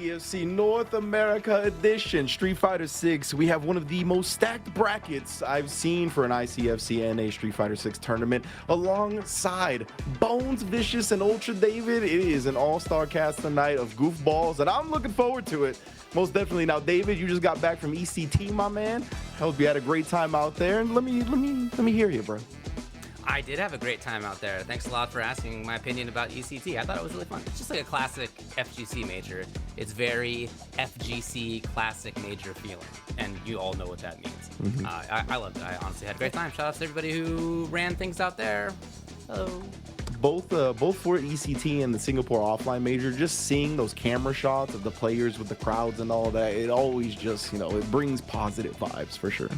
ICFC North America Edition, Street Fighter 6. We have one of the most stacked brackets I've seen for an ICFC and a Street Fighter 6 tournament, alongside Bones, Vicious, and Ultra David. It is an all-star cast tonight of goofballs, and I'm looking forward to it. Most definitely. Now, David, you just got back from ECT, my man. Hope you had a great time out there, and let me hear you, bro. I did have a great time out there. Thanks a lot for asking my opinion about ECT. I thought it was really fun. It's just like a classic FGC major. It's very FGC classic major feeling, and you all know what that means. I loved it. I honestly had a great time. Shout out to everybody who ran things out there. Hello. Both for ECT and the Singapore offline major, just seeing those camera shots of the players with the crowds and all that, it always just, it brings positive vibes for sure.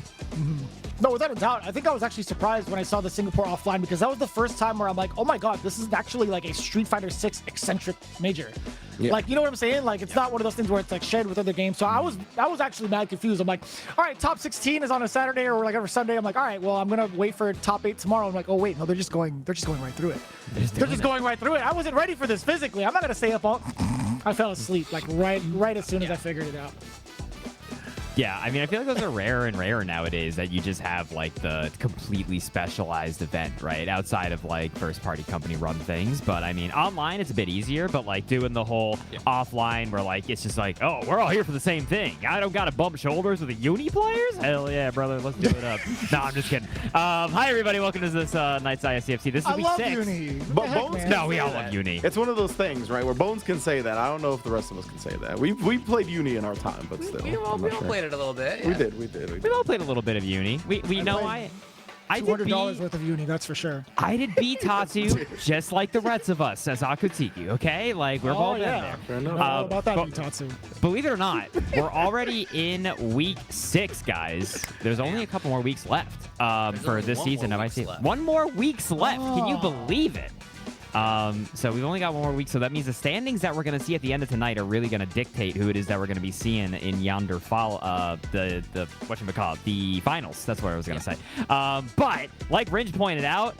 No, without a doubt. I think I was actually surprised when I saw the Singapore offline, because that was the first time where I'm like, oh my god, this is actually like a Street Fighter 6 eccentric major. Yeah. Like, you know what I'm saying? Like, it's not one of those things where it's like shared with other games. So I was actually mad confused. I'm like, all right, top 16 is on a Saturday or like every Sunday. I'm like, all right, well, I'm gonna wait for top 8 tomorrow. I'm like, oh wait, no, they're just going right through it. They're just going right through it. I wasn't ready for this physically. I'm not gonna stay up all. I fell asleep like right as soon as I figured it out. Yeah, I mean, I feel like those are rarer and rarer nowadays, that you just have like the completely specialized event, right? Outside of like first-party company run things. But I mean, online it's a bit easier, but like doing the whole offline where like it's just like, oh, we're all here for the same thing. I don't gotta bump shoulders with the uni players? Hell yeah, brother, let's do it up. No, I'm just kidding. Hi everybody, welcome to this night's ICFC. This is week 6. I love uni. But Bones, no, we all love uni. It's one of those things, right, where Bones can say that. I don't know if the rest of us can say that. We played uni in our time, but still. We all played it a little bit. Yeah. We did. We all played a little bit of uni. We know I $200 worth of uni, that's for sure. I did beat Tatsu just like the rest of us as Akutsuki, okay? Like, we're all in there. Fair enough. All about that, Tatsu. Believe it or not, we're already in week 6, guys. There's only a couple more weeks left for this season of IC. One more week's left. Can you believe it? So we've only got one more week, so that means the standings that we're going to see at the end of tonight are really going to dictate who it is that we're going to be seeing in yonder the the finals. That's what I was going to say. But like Ringe pointed out,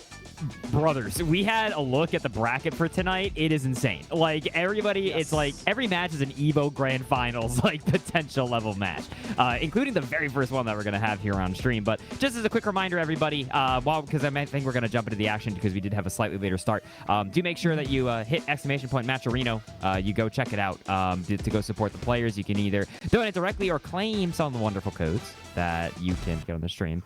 brothers, we had a look at the bracket for tonight. It is insane. Like, everybody, it's like every match is an EVO Grand Finals, like, potential level match, including the very first one that we're going to have here on stream. But just as a quick reminder, everybody, because I think we're going to jump into the action because we did have a slightly later start, do make sure that you hit ! Matcherino. You go check it out to go support the players. You can either donate directly or claim some of the wonderful codes that you can get on the stream.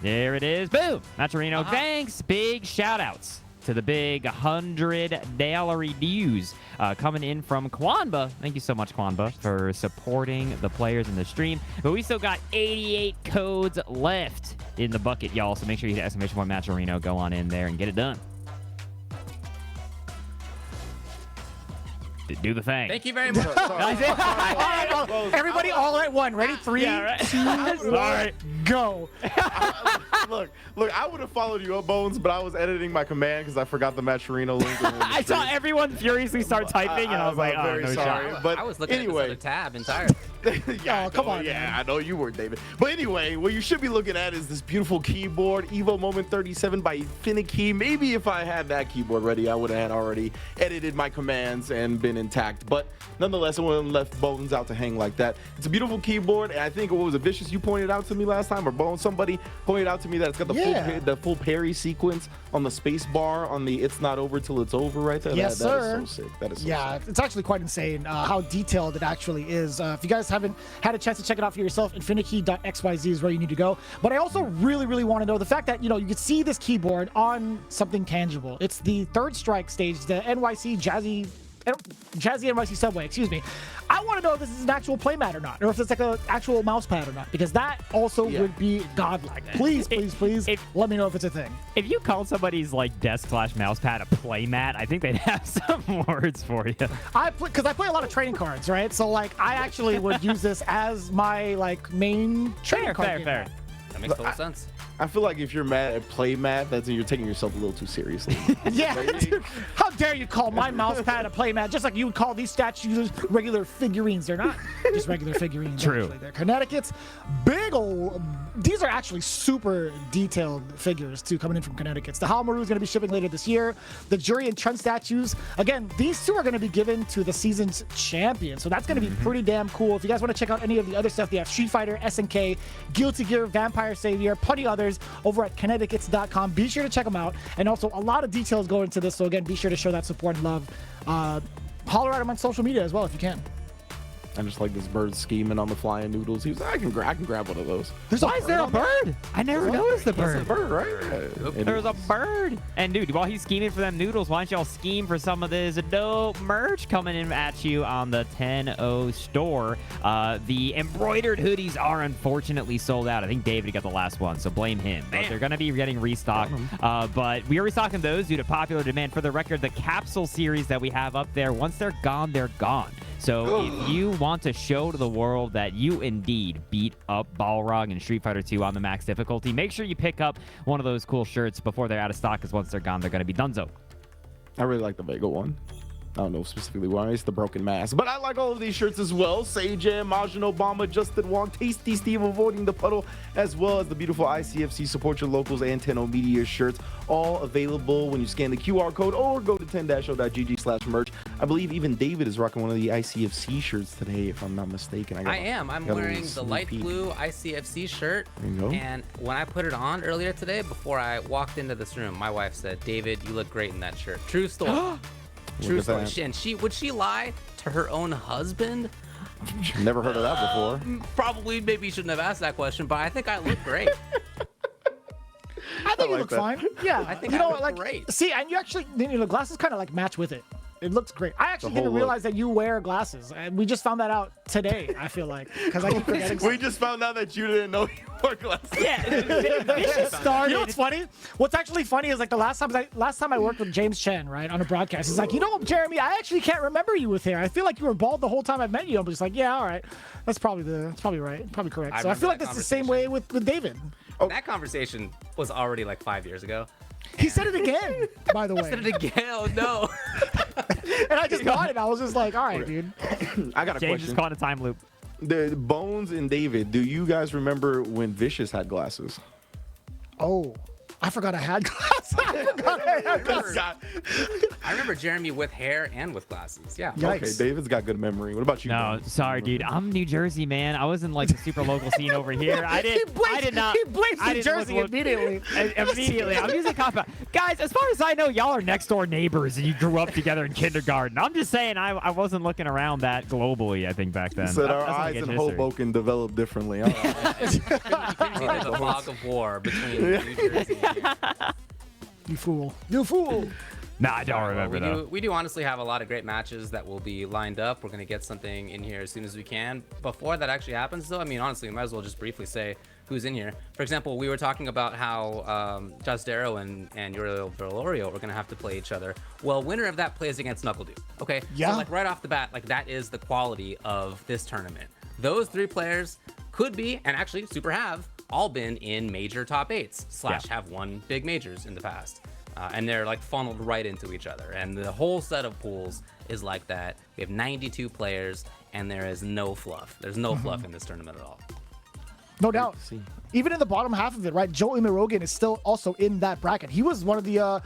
There it is. Boom! Matcherino, thanks. Big shout-outs to the big $100 dues coming in from Kwanba. Thank you so much, Kwanba, for supporting the players in the stream. But we still got 88 codes left in the bucket, y'all. So make sure you hit ! Matcherino. Go on in there and get it done. Do the thing. Thank you very much. Everybody all at one. Ready? 3, 2, 1, go. Look, I would have followed you up, Bones, but I was editing my command because I forgot the Matcherino link. I saw everyone furiously start typing, and I was like, oh, very sorry. But I was looking at this other tab entirely. Yeah, come on. Yeah, I know you were, David. But anyway, what you should be looking at is this beautiful keyboard, Evo Moment 37 by Finicky. Maybe if I had that keyboard ready, I would have already edited my commands and been intact. But nonetheless, I wouldn't left Bones out to hang like that. It's a beautiful keyboard, and I think what was it, Vicious, you pointed out to me last time, or Bones, somebody pointed out to me that it's got the full parry sequence on the space bar on the "It's not over till it's over" right there. Yes, that sir. That is so sick. That is so sick. It's actually quite insane how detailed it actually is. If you guys haven't had a chance to check it out for yourself, infinity.xyz is where you need to go. But I also really want to know the fact that you can see this keyboard on something tangible. It's the third strike stage, the NYC Jazzy NYC Subway, excuse me. I want to know if this is an actual playmat or not, or if it's like an actual mouse pad or not, because that also would be godlike. Please, let me know if it's a thing. If you call somebody's like desk/mouse pad a playmat, I think they'd have some words for you. Because I play a lot of trading cards, right? So like, I actually would use this as my like main trading card. Fair. That makes total sense. I feel like if you're mad at play mat, that's when you're taking yourself a little too seriously. Yeah, dude, how dare you call my mouse pad a playmat, just like you would call these statues regular figurines. They're not just regular figurines. True. Actually. They're Connecticut's big old, these are actually super detailed figures too, coming in from Connecticut's. The Hamaru is going to be shipping later this year. The Juri and Trent statues, again, these two are going to be given to the season's champion. So that's going to be pretty damn cool. If you guys want to check out any of the other stuff, they have Street Fighter, SNK, Guilty Gear, Vampire Savior, plenty others over at Connecticut's.com. Be sure to check them out. And also, a lot of details go into this. So again, be sure to show that support and love. Holler at them on social media as well if you can. I just like this bird scheming on the flying noodles. He was like, I can grab one of those. Why is there a bird? I never noticed the bird. It's a bird, right? Yeah. There's a bird. And dude, while he's scheming for them noodles, why don't y'all scheme for some of this dope merch coming in at you on the 10-0 store? The embroidered hoodies are unfortunately sold out. I think David got the last one, so blame him. But they're going to be getting restocked. But we are restocking those due to popular demand. For the record, the capsule series that we have up there, once they're gone, they're gone. So if you want to show to the world that you indeed beat up Balrog in Street Fighter 2 on the max difficulty, make sure you pick up one of those cool shirts before they're out of stock, because once they're gone, they're going to be donezo. I really like the Vega one. I don't know specifically why. It's the broken mask. But I like all of these shirts as well. Seijan, Majin Obama, Justin Wong, Tasty Steve avoiding the puddle, as well as the beautiful ICFC Support Your Locals and 10 Media shirts. All available when you scan the QR code or go to 10-0.gg/merch. I believe even David is rocking one of the ICFC shirts today, if I'm not mistaken. I am. I'm wearing the light blue ICFC shirt. There you go. And when I put it on earlier today, before I walked into this room, my wife said, David, you look great in that shirt. True story. True story. And would she lie to her own husband? Never heard of that before. Probably, maybe you shouldn't have asked that question, but I think I look great. I think you look fine. Yeah, I think you I know, look like, great. See, and you actually, the glasses kind of like match with it. It looks great. I actually didn't realize that you wear glasses, and we just found that out today. I feel like because I keep forgetting. We just found out that you didn't know you wore glasses. Yeah, Vicious started. You know what's funny? What's actually funny is like the last time I worked with James Chen, right, on a broadcast. He's like, you know, Jeremy, I actually can't remember you with hair. I feel like you were bald the whole time I met you. I'm just like, yeah, all right, that's probably right, probably correct. So I feel like that's the same way with David. Oh. That conversation was already like 5 years ago. He said it again, by the way. He said it again. Oh no. And I just nodded. I was just like, all right, dude. I got a James question. is caught in a time loop. The Bones and David, do you guys remember when Vicious had glasses? Oh, I forgot I had glasses. I remember Jeremy with hair and with glasses. Yeah. Yikes. Okay, David's got good memory. What about you? No, Bones? sorry, dude. I'm New Jersey, man. I wasn't like the super local scene over here. I did not. He blames I New didn't Jersey look- immediately. Immediately. I'm using cop out. Guys, as far as I know, y'all are next door neighbors and you grew up together in kindergarten. I'm just saying I wasn't looking around that globally, I think, back then. Said our That's like eyes in history. Hoboken developed differently. All right. You couldn't see the fog of war between New Jersey and here. You fool. You fool. Nah, I don't remember though. We do honestly have a lot of great matches that will be lined up. We're going to get something in here as soon as we can. Before that actually happens, though, I mean, honestly, we might as well just briefly say who's in here. For example, we were talking about how Jazdero and URIEL VELORIO are going to have to play each other. Well, winner of that plays against NuckleDu. Okay? Yeah. So, like, right off the bat, like, that is the quality of this tournament. Those three players could be, and actually super have, all been in major top 8s / have won big majors in the past. And they're like funneled right into each other. And the whole set of pools is like that. We have 92 players, and there is no fluff. There's no fluff in this tournament at all. No doubt. Even in the bottom half of it, right? Joe Umerogan is still also in that bracket. He was one of the, I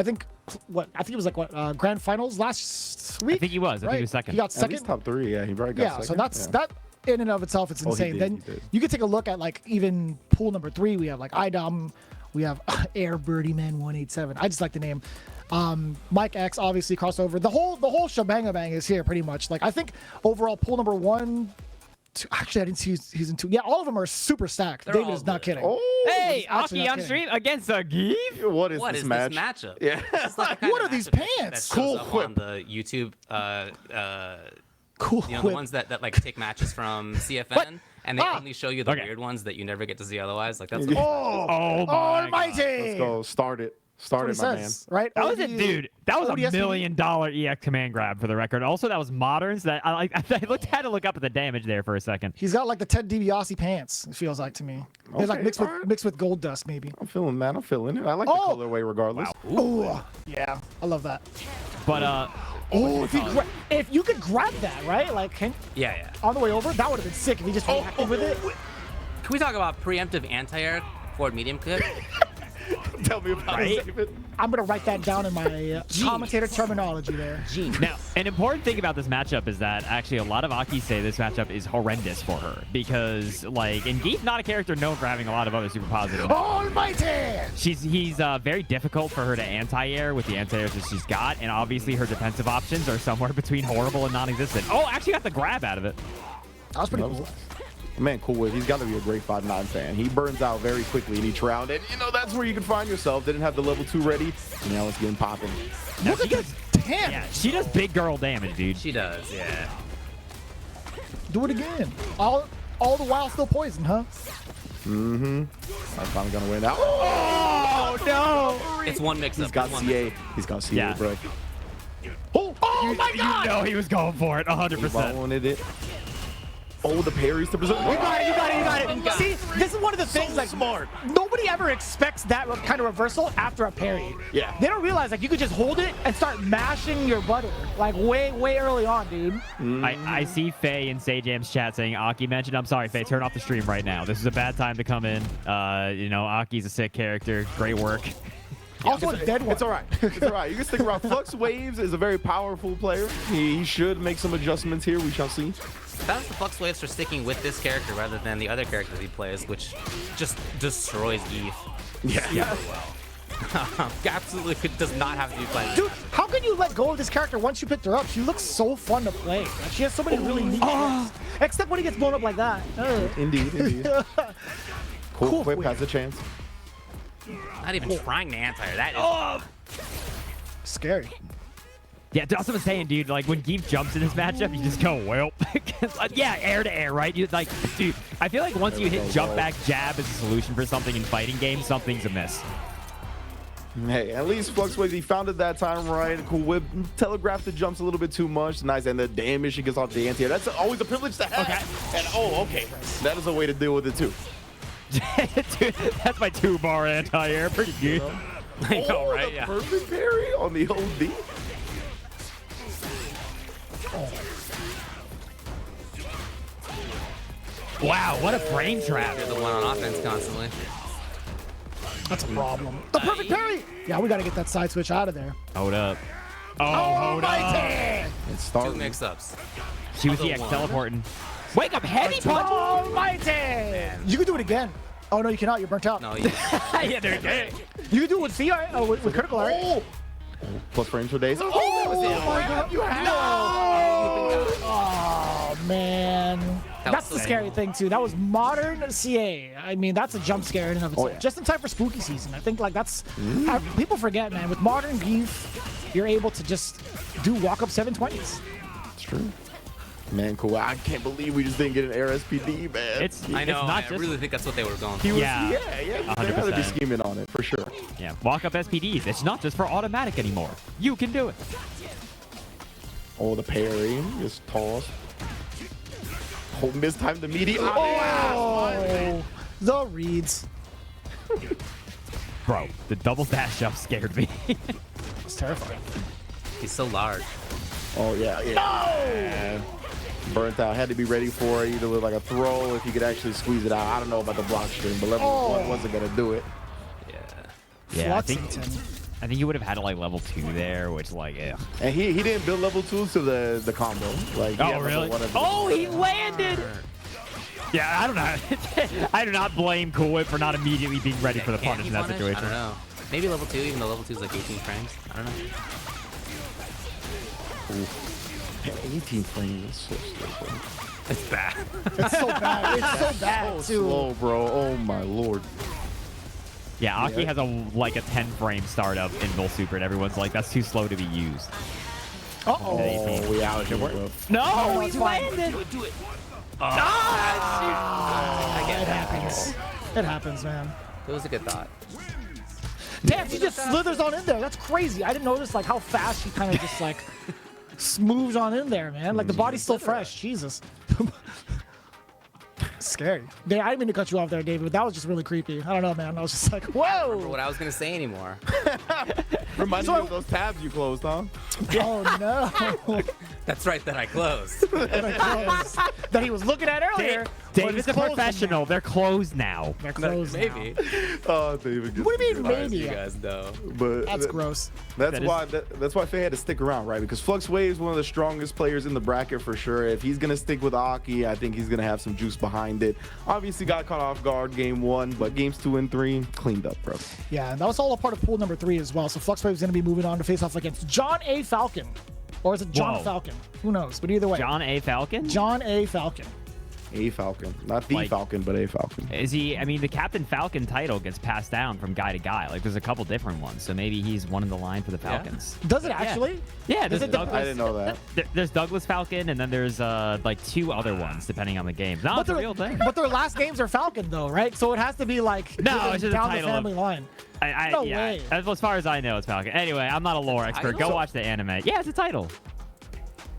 think it was like grand finals last week. I think he was. I think he was second. He got At second. least top 3. Yeah, he probably got second. So that's that. In and of itself, it's insane. He Then did. you can take a look at like even pool number 3. We have like iDom, we have Air Birdie Man 187. I just like the name. Mike X obviously crossover. The whole shebang bang is here pretty much. Like I think overall pool number 1, 2, actually I didn't see who's in 2. Yeah, all of them are super stacked. They're David all is not good. kidding. Oh, Hey, He's actually Aki not on kidding. stream against Zangief? what is What this is match? this matchup? Yeah. It's like the kind What of are these matchup pants? That shows up Coolwhip. on the YouTube, Cool. you know, the ones that like take matches from CFN, and they only show you the weird ones that you never get to see otherwise. Like that's Oh, Oh my almighty! Let's go. Start it. Started, my man. Right? That was it, dude. That was a $1 ODSPD. million EX command grab for the record. Also, that was modern. So that I had to look up at the damage there for a second. He's got like the Ted DiBiase pants, it feels like to me. He's like Okay, mixed with gold dust, maybe. I'm feeling that. I'm feeling it. I like the colorway regardless. Ooh, yeah, I love that. But If you could grab that, right? Like, Yeah. on the way over, that would have been sick if he just reacted with it. Can we talk about preemptive anti-air forward medium clip? Tell me about it, David. I'm gonna write that down in my commentator terminology there. now, an important thing about this matchup is that actually a lot of Aki say this matchup is horrendous for her because, like, and Geef not a character known for having a lot of other super positive. Almighty! He's very difficult for her to anti-air with the anti-airs that she's got, and obviously her defensive options are somewhere between horrible and non-existent. Oh, actually got the grab out of it. That was pretty cool. Man, Coolwhip, he's got to be a great 5'9" fan. He burns out very quickly in each round, and you know that's where you can find yourself. Didn't have the level 2 ready, and now it's getting popping. Look at this damage. Yeah, she does big girl damage, dude. She does, yeah. Do it again. All the while still poison, huh? I'm finally gonna win now. Oh no! It's one mix-up. He's got one CA. He's got CA, Yeah. bro. Oh my God! You know he was going for it, 100%. He wanted it. Oh, the parries to preserve. You got it. See, this is one of the things, like, smart. nobody ever expects that kind of reversal after a parry. Yeah. They don't realize, like, you could just hold it and start mashing your butter, like, way early on, dude. I see Faye in Sajam's chat saying, Aki mentioned, I'm sorry, Faye, turn off the stream right now. This is a bad time to come in. You know, Aki's a sick character. Great work. Also a dead one. It's all right. It's all right. You can stick around. FluxWaveZ is a very powerful player. He should make some adjustments here. We shall see. That's the FluxWaveZ for sticking with this character rather than the other characters he plays, which just destroys Geef. Yeah. Well. Absolutely does not have to be playing. Dude, how can you let go of this character once you picked her up? She looks so fun to play. Like, she has so many really neat tricks. Except when he gets blown up like that. Indeed. Coolwhip has a chance. Not even trying to anti-air. That is Scary. Yeah, that's what I'm saying, dude. Like, when Geef jumps in this matchup, you just go, well. Yeah, air to air, right? You, like, dude, I feel like once you hit jump back jab as a solution for something in fighting games, something's amiss. Hey, at least FluxWaveZ, he found it that time right. Coolwhip telegraphed the jumps a little bit too much. Nice, and the damage she gets off the anti-air. That's always a privilege to have. Okay. And okay. That is a way to deal with it too. Dude, that's my 2-bar anti-air. Pretty good. I know, right? The Yeah. perfect parry on the OD. Wow, what a frame trap. You're the one on offense constantly. That's a problem. The perfect parry! Yeah, we got to get that side switch out of there. Hold up. Oh, hold up. It's Two starting. mix-ups. She was Other EX one. teleporting. Wake up, heavy punch. Almighty! You can do it again. Oh, no, you cannot. You're burnt out. No, you Yeah, they're dead. You can do it with CR, with critical art. Plus frames for days. Oh, my God. You have Oh, man. That That's was the scary thing, too. That was modern CA. I mean, that's a jump scare in and of itself. yeah. Just in time for spooky season. I think, like, that's... people forget, man. With modern Geef, you're able to just do walk-up 720s. It's true. Man, cool. I can't believe we just didn't get an air SPD, man. I know. It's not I just really think that's what they were going for. He was, Yeah. yeah. They had to be 100%. scheming on it for sure. Yeah, walk up SPDs. It's not just for automatic anymore. You can do it. Oh, the parry just tossed. Oh, mistimed the meaty. Oh, the reads. Bro, the double dash up scared me. It's terrifying. He's so large. Oh, yeah. No! Burnt out. Had to be ready for it, either with like a throw, if you could actually squeeze it out. I don't know about the block stream, but level 1 wasn't going to do it. Yeah. Yeah, I Fluxington. think you would have had like level 2 there, which like, yeah. And he didn't build level 2 to the combo. Like, he had level 1 of the- Oh, he landed! Yeah, I don't know. I do not blame Coolwhip for not immediately being ready for the Can't punish he in that punish? situation. I don't know. Maybe level 2, even though level 2 is like 18 frames. I don't know. 18 frames is so slow, bro. It's bad. It's so bad. It's so bad, too. Slow, bro. Oh, my lord. Yeah, Aki has like a 10 frame startup in Null Super, and everyone's like, that's too slow to be used. Uh-oh. Oh, we out here, bro. No, he landed. Do it. It happens. It happens, man. It was a good thought. Damn, she just slithers on in there. That's crazy. I didn't notice like how fast she kind of just like smooths on in there, man. Like the body's still fresh. Jesus. Scary. I didn't mean to cut you off there, David, but that was just really creepy. I don't know, man. I was just like, I don't remember whoa. what I was gonna say anymore. Reminds me of those tabs you closed, huh? Oh no. That's right, that I closed. That he was looking at earlier. David's a professional. They're closed now. They're closed Maybe. now. Oh, David. What do you mean, maybe? You guys know. But That's gross. That's why Faye had to stick around, right? Because FluxWaveZ is one of the strongest players in the bracket for sure. If he's gonna stick with Aki, I think he's gonna have some juice behind it. Obviously got caught off guard game 1, but games 2 and 3 cleaned up, bro. Yeah, and that was all a part of pool number 3 as well. So FluxWaveZ is going to be moving on to face off against John A. Falcon. Or is it John Whoa. Falcon? Who knows? But either way. John A. Falcon? John A. Falcon. A Falcon. Not the Like- Falcon, but A Falcon. Is he? I mean, the Captain Falcon title gets passed down from guy to guy. Like, there's a couple different ones, so maybe he's one in the line for the Falcons. Does it actually? Yeah, Does there's it Douglas. I didn't know that. There's Douglas Falcon, and then there's like 2 other ones depending on the game. No, it's a real thing. But their last names are Falcon, though, right? So it has to be like No, it's just a down the title of- family line. No way. yeah, as far as I know, it's Falcon. Anyway, I'm not a lore expert. Go watch the anime. Yeah, it's a title.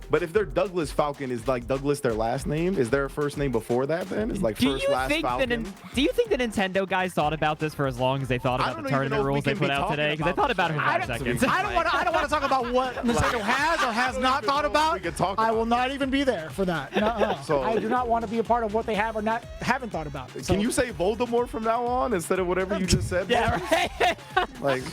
But if they're Douglas Falcon, is like Douglas their last name? Is there a first name before that then? Is like first, last Falcon? Do you think the Nintendo guys thought about this for as long as they thought I about the don't even know tournament if we rules they can put be out today? talking Because they thought about it for I 5 don't- seconds. I don't want to talk about what Nintendo has or has not thought about. We can talk I about will not even be there for that. Nuh-uh. So- I do not want to be a part of what they have or haven't thought about. So, Can you say Voldemort from now on instead of whatever you just said? Yeah, right. Like,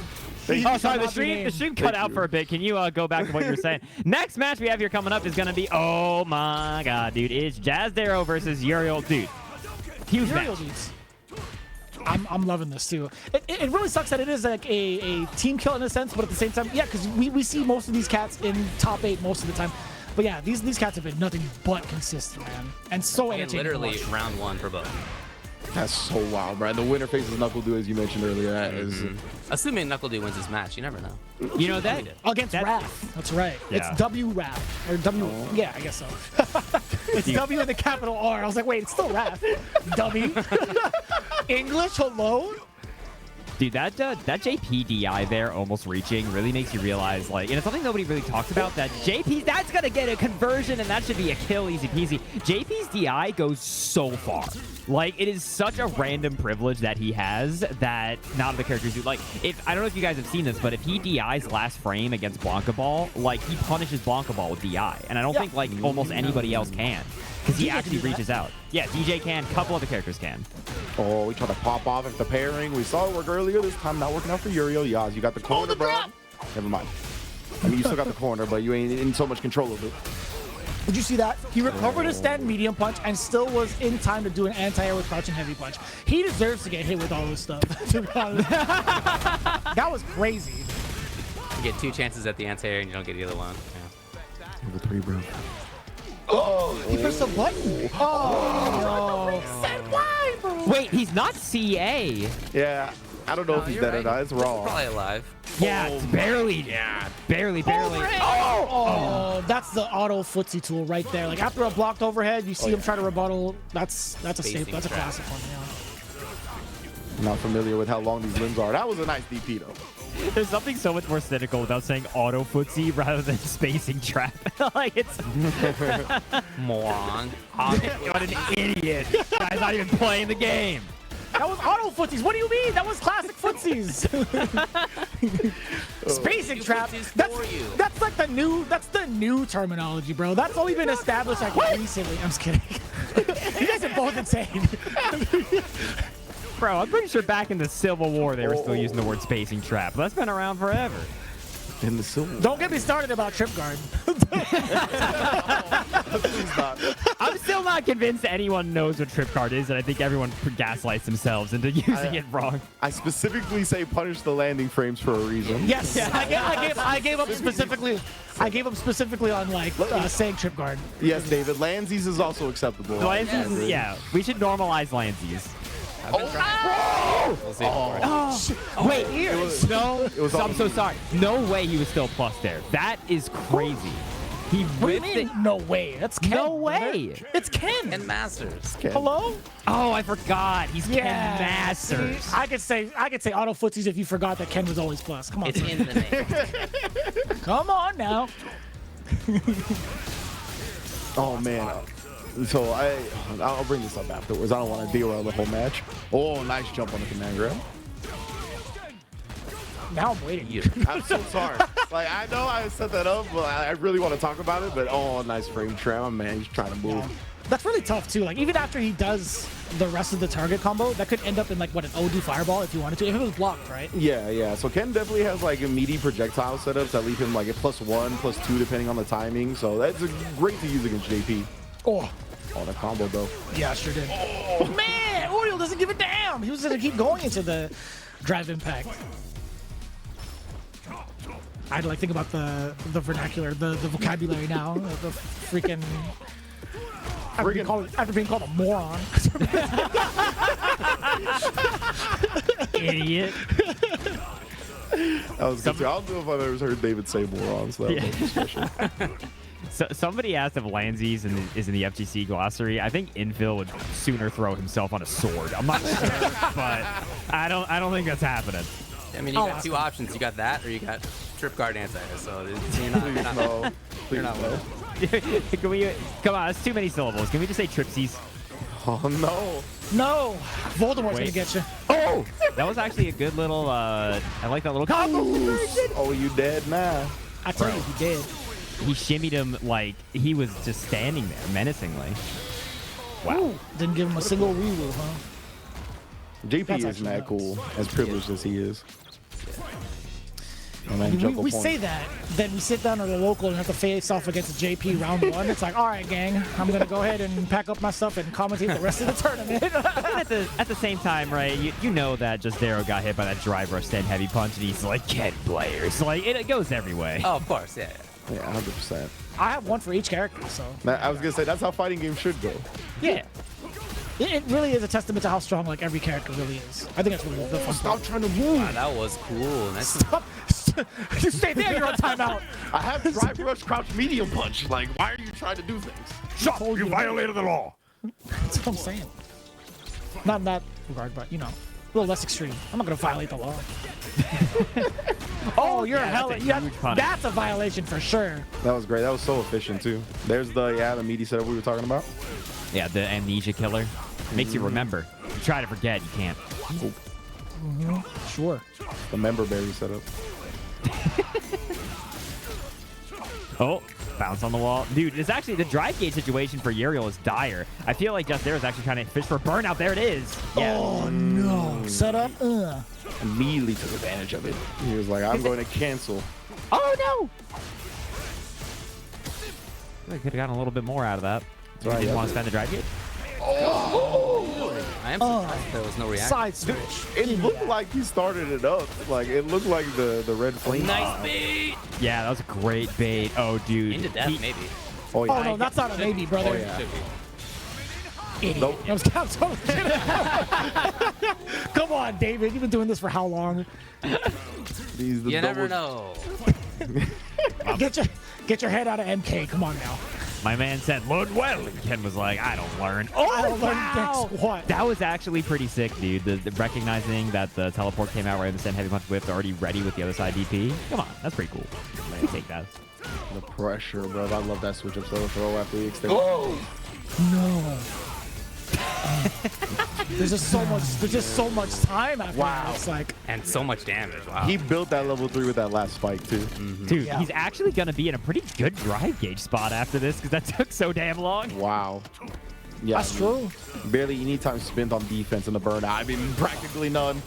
Oh, sorry, the not be named. stream cut out for a bit. Can you go back to what you were saying? Next match we have here coming up is going to be, oh my god, dude, it's Jazdero versus URIEL. Dude, huge URIEL match. dudes. I'm loving this too. It really sucks that it is like a team kill in a sense, but at the same time, yeah, because we see most of these cats in top 8 most of the time. But yeah, these cats have been nothing but consistent, man, and so And entertaining. to literally watch. round 1 for both. that's so wild, bro. The winner faces NuckleDu, as you mentioned earlier. That is Assuming NuckleDu wins this match, you never know. You know that? Against Wrath. That's right. Yeah. It's W Wrath. Or W. Yeah, I guess so. It's W and the capital R. I was like, wait, it's still Wrath. Dummy. English, hello? Dude, that JPDI there almost reaching really makes you realize, like, and it's something nobody really talks about, that JP's, that's going to get a conversion, and that should be a kill, easy peasy. JP's DI goes so far. Like, it is such a random privilege that he has that not other characters do. Like, I don't know if you guys have seen this, but if he DIs last frame against Blanca Ball, like, he punishes Blanca Ball with DI. And I don't think, like, almost anybody else can. Because he DJ actually can do reaches out. Yeah, DJ can, a couple other characters can. Oh, we tried to pop off at the pairing. We saw it work earlier. This time not working out for URIEL. Yaz, you got the corner, bro. Never mind. I mean, you still got the corner, but you ain't in so much control of it. Did you see that? He recovered his stand medium punch and still was in time to do an anti-air with crouching heavy punch. He deserves to get hit with all this stuff. To be honest. That was crazy. You get 2 chances at the anti-air and you don't get the other one. Yeah. Number 3, bro. Oh, he pressed a button. Oh, no. Said why, bro? Wait, he's not CA. Yeah, I don't know if he's you're dead or right. not. It's He's raw. probably alive. Yeah, it's barely. Yeah, barely. Oh, that's the auto footsie tool right there. Like after a blocked overhead, you see him try to rebuttal. That's a Spacing staple. That's a trap. classic one. Yeah. Not familiar with how long these limbs are. That was a nice DP, though. There's something so much more cynical without saying auto footsie rather than spacing trap. Like, it's Moron. what an idiot. Guy's not even playing the game. That was auto footsies. What do you mean? That was classic footsies. Spacing trap. footsies That's like the new terminology, bro. That's only been established like recently. I'm just kidding. You guys are both insane. Bro, I'm pretty sure back in the Civil War they were still using the word spacing trap. That's been around forever. In the silver. Don't get me started about trip guard. I'm still not convinced anyone knows what trip card is, and I think everyone gaslights themselves into using it wrong. I specifically say punish the landing frames for a reason. Yes, I gave up specifically. I gave up specifically on like saying trip guard. Yes, David. Landsies is also acceptable. Landsies, yeah, we should normalize Landsies. We'll see. Wait, no, was I'm so sorry. No way he was still plus there. That is crazy. He What do you whipped mean? it. No way. That's Ken. No brother. way. It's Ken. And Masters. Hello? Oh, I forgot. He's Ken Yeah. Masters. I could say auto footsies if you forgot that Ken was always plus. Come on. It's in the name. Come on now. Oh man. So I'll bring this up afterwards. I don't want to derail the whole match. Oh, nice jump on the command grab. Now I'm waiting. I'm so sorry. Like, I know I set that up, but I really want to talk about it. But oh, nice frame trap, my man. He's trying to move. Yeah. That's really tough too. Like even after he does the rest of the target combo, that could end up in like what, an OD fireball if you wanted to, if it was blocked, right? Yeah. So Ken definitely has like a meaty projectile setups that leave him like a +1, +2 depending on the timing. So that's great to use against JP. Oh, The combo though. yeah, sure did. Oh man, URIEL doesn't give a damn. He was gonna keep going into the drive impact. I'd like think about the vernacular, the vocabulary now. The freaking. After being called a moron. Idiot. That was good too. I don't know if I've ever heard David say moron, so that was special. So somebody asked if Lanzies is in the FGC glossary. I think Infill would sooner throw himself on a sword. I'm not sure, but I don't think that's happening. I mean, you got two options. You got that, or you got trip guard anti. So you're not No, please not no. Can we? Come on, that's too many syllables. Can we just say tripsies? Oh no. No, Voldemort's gonna Wait. get you. Oh. That was actually a good little. I like that little combo. Oh, you dead now? I tell you, he did. He shimmied him like he was just standing there menacingly. Wow. Ooh, didn't give him a single rewoo, huh? JP That's isn't actually that nuts. cool, as privileged as he is. And then jump We up on- say that, then we sit down at the local and have to face off against a JP round one. It's like, all right, gang, I'm gonna go ahead and pack up my stuff and commentate the rest of the tournament. At the same time, right? You know that Jazdero got hit by that drive rush stand heavy punch, and he's like, "Ken players." Like it goes every way. Oh, of course, yeah. Yeah, 100%. I have one for each character, so I was gonna say that's how fighting games should go. Yeah. it really is a testament to how strong like every character really is. I think that's really the fun Stop part. trying to move. Wow, that was cool. Nice. Stop. You stay there, you're on timeout. I have drive rush, crouch, medium punch. Like, why are you trying to do things? Stop, you violated the law. That's what I'm saying. Not in that regard, but you know, a little less extreme. I'm not gonna violate the law. Oh, you're yeah, a hell. that's a Yeah, huge punish. that's a violation for sure. That was great. That was so efficient too. There's the meaty setup we were talking about. Yeah, the amnesia killer makes you remember. You try to forget, you can't. Sure. The member berry setup. Oh, bounce on the wall. Dude, it's actually the drive gate situation for URIEL is dire. I feel like Jazdero is actually trying to fish for burnout. There it is. Yeah. Oh no. Set up. Immediately took advantage of it. He was like, I'm going to cancel. Oh no! I could have gotten a little bit more out of that. That's right, Didn't yeah. want to spend the drive gate. I am surprised there was no reaction. Side switch. It looked like he started it up. Like, it looked like the red flame. Nice bait. Yeah, that was a great bait. Oh, dude. Into death, maybe. Oh, yeah. Oh no, that's not a maybe, brother. Oh, yeah. Should be. Idiot. Nope. I was totally kidding. Come on, David. You've been doing this for how long? These the You never double- know. Get your head out of MK. Come on now. My man said, learn well. And Ken was like, I don't learn. I Oh, don't learn wow. deck squat. That was actually pretty sick, dude. The recognizing that the teleport came out right in the send heavy punch whip, already ready with the other side DP. Come on, that's pretty cool. Man, take that. The pressure, bro. I love that switch up throw after the extend. No. There's just so much time after Wow. that. It's like, And so much damage. Wow. He built that level 3 with that last spike, too. Dude, Yeah. he's actually going to be in a pretty good drive gauge spot after this because that took so damn long. Wow. Yeah, that's true. Barely any time spent on defense in the burnout. I mean, practically none.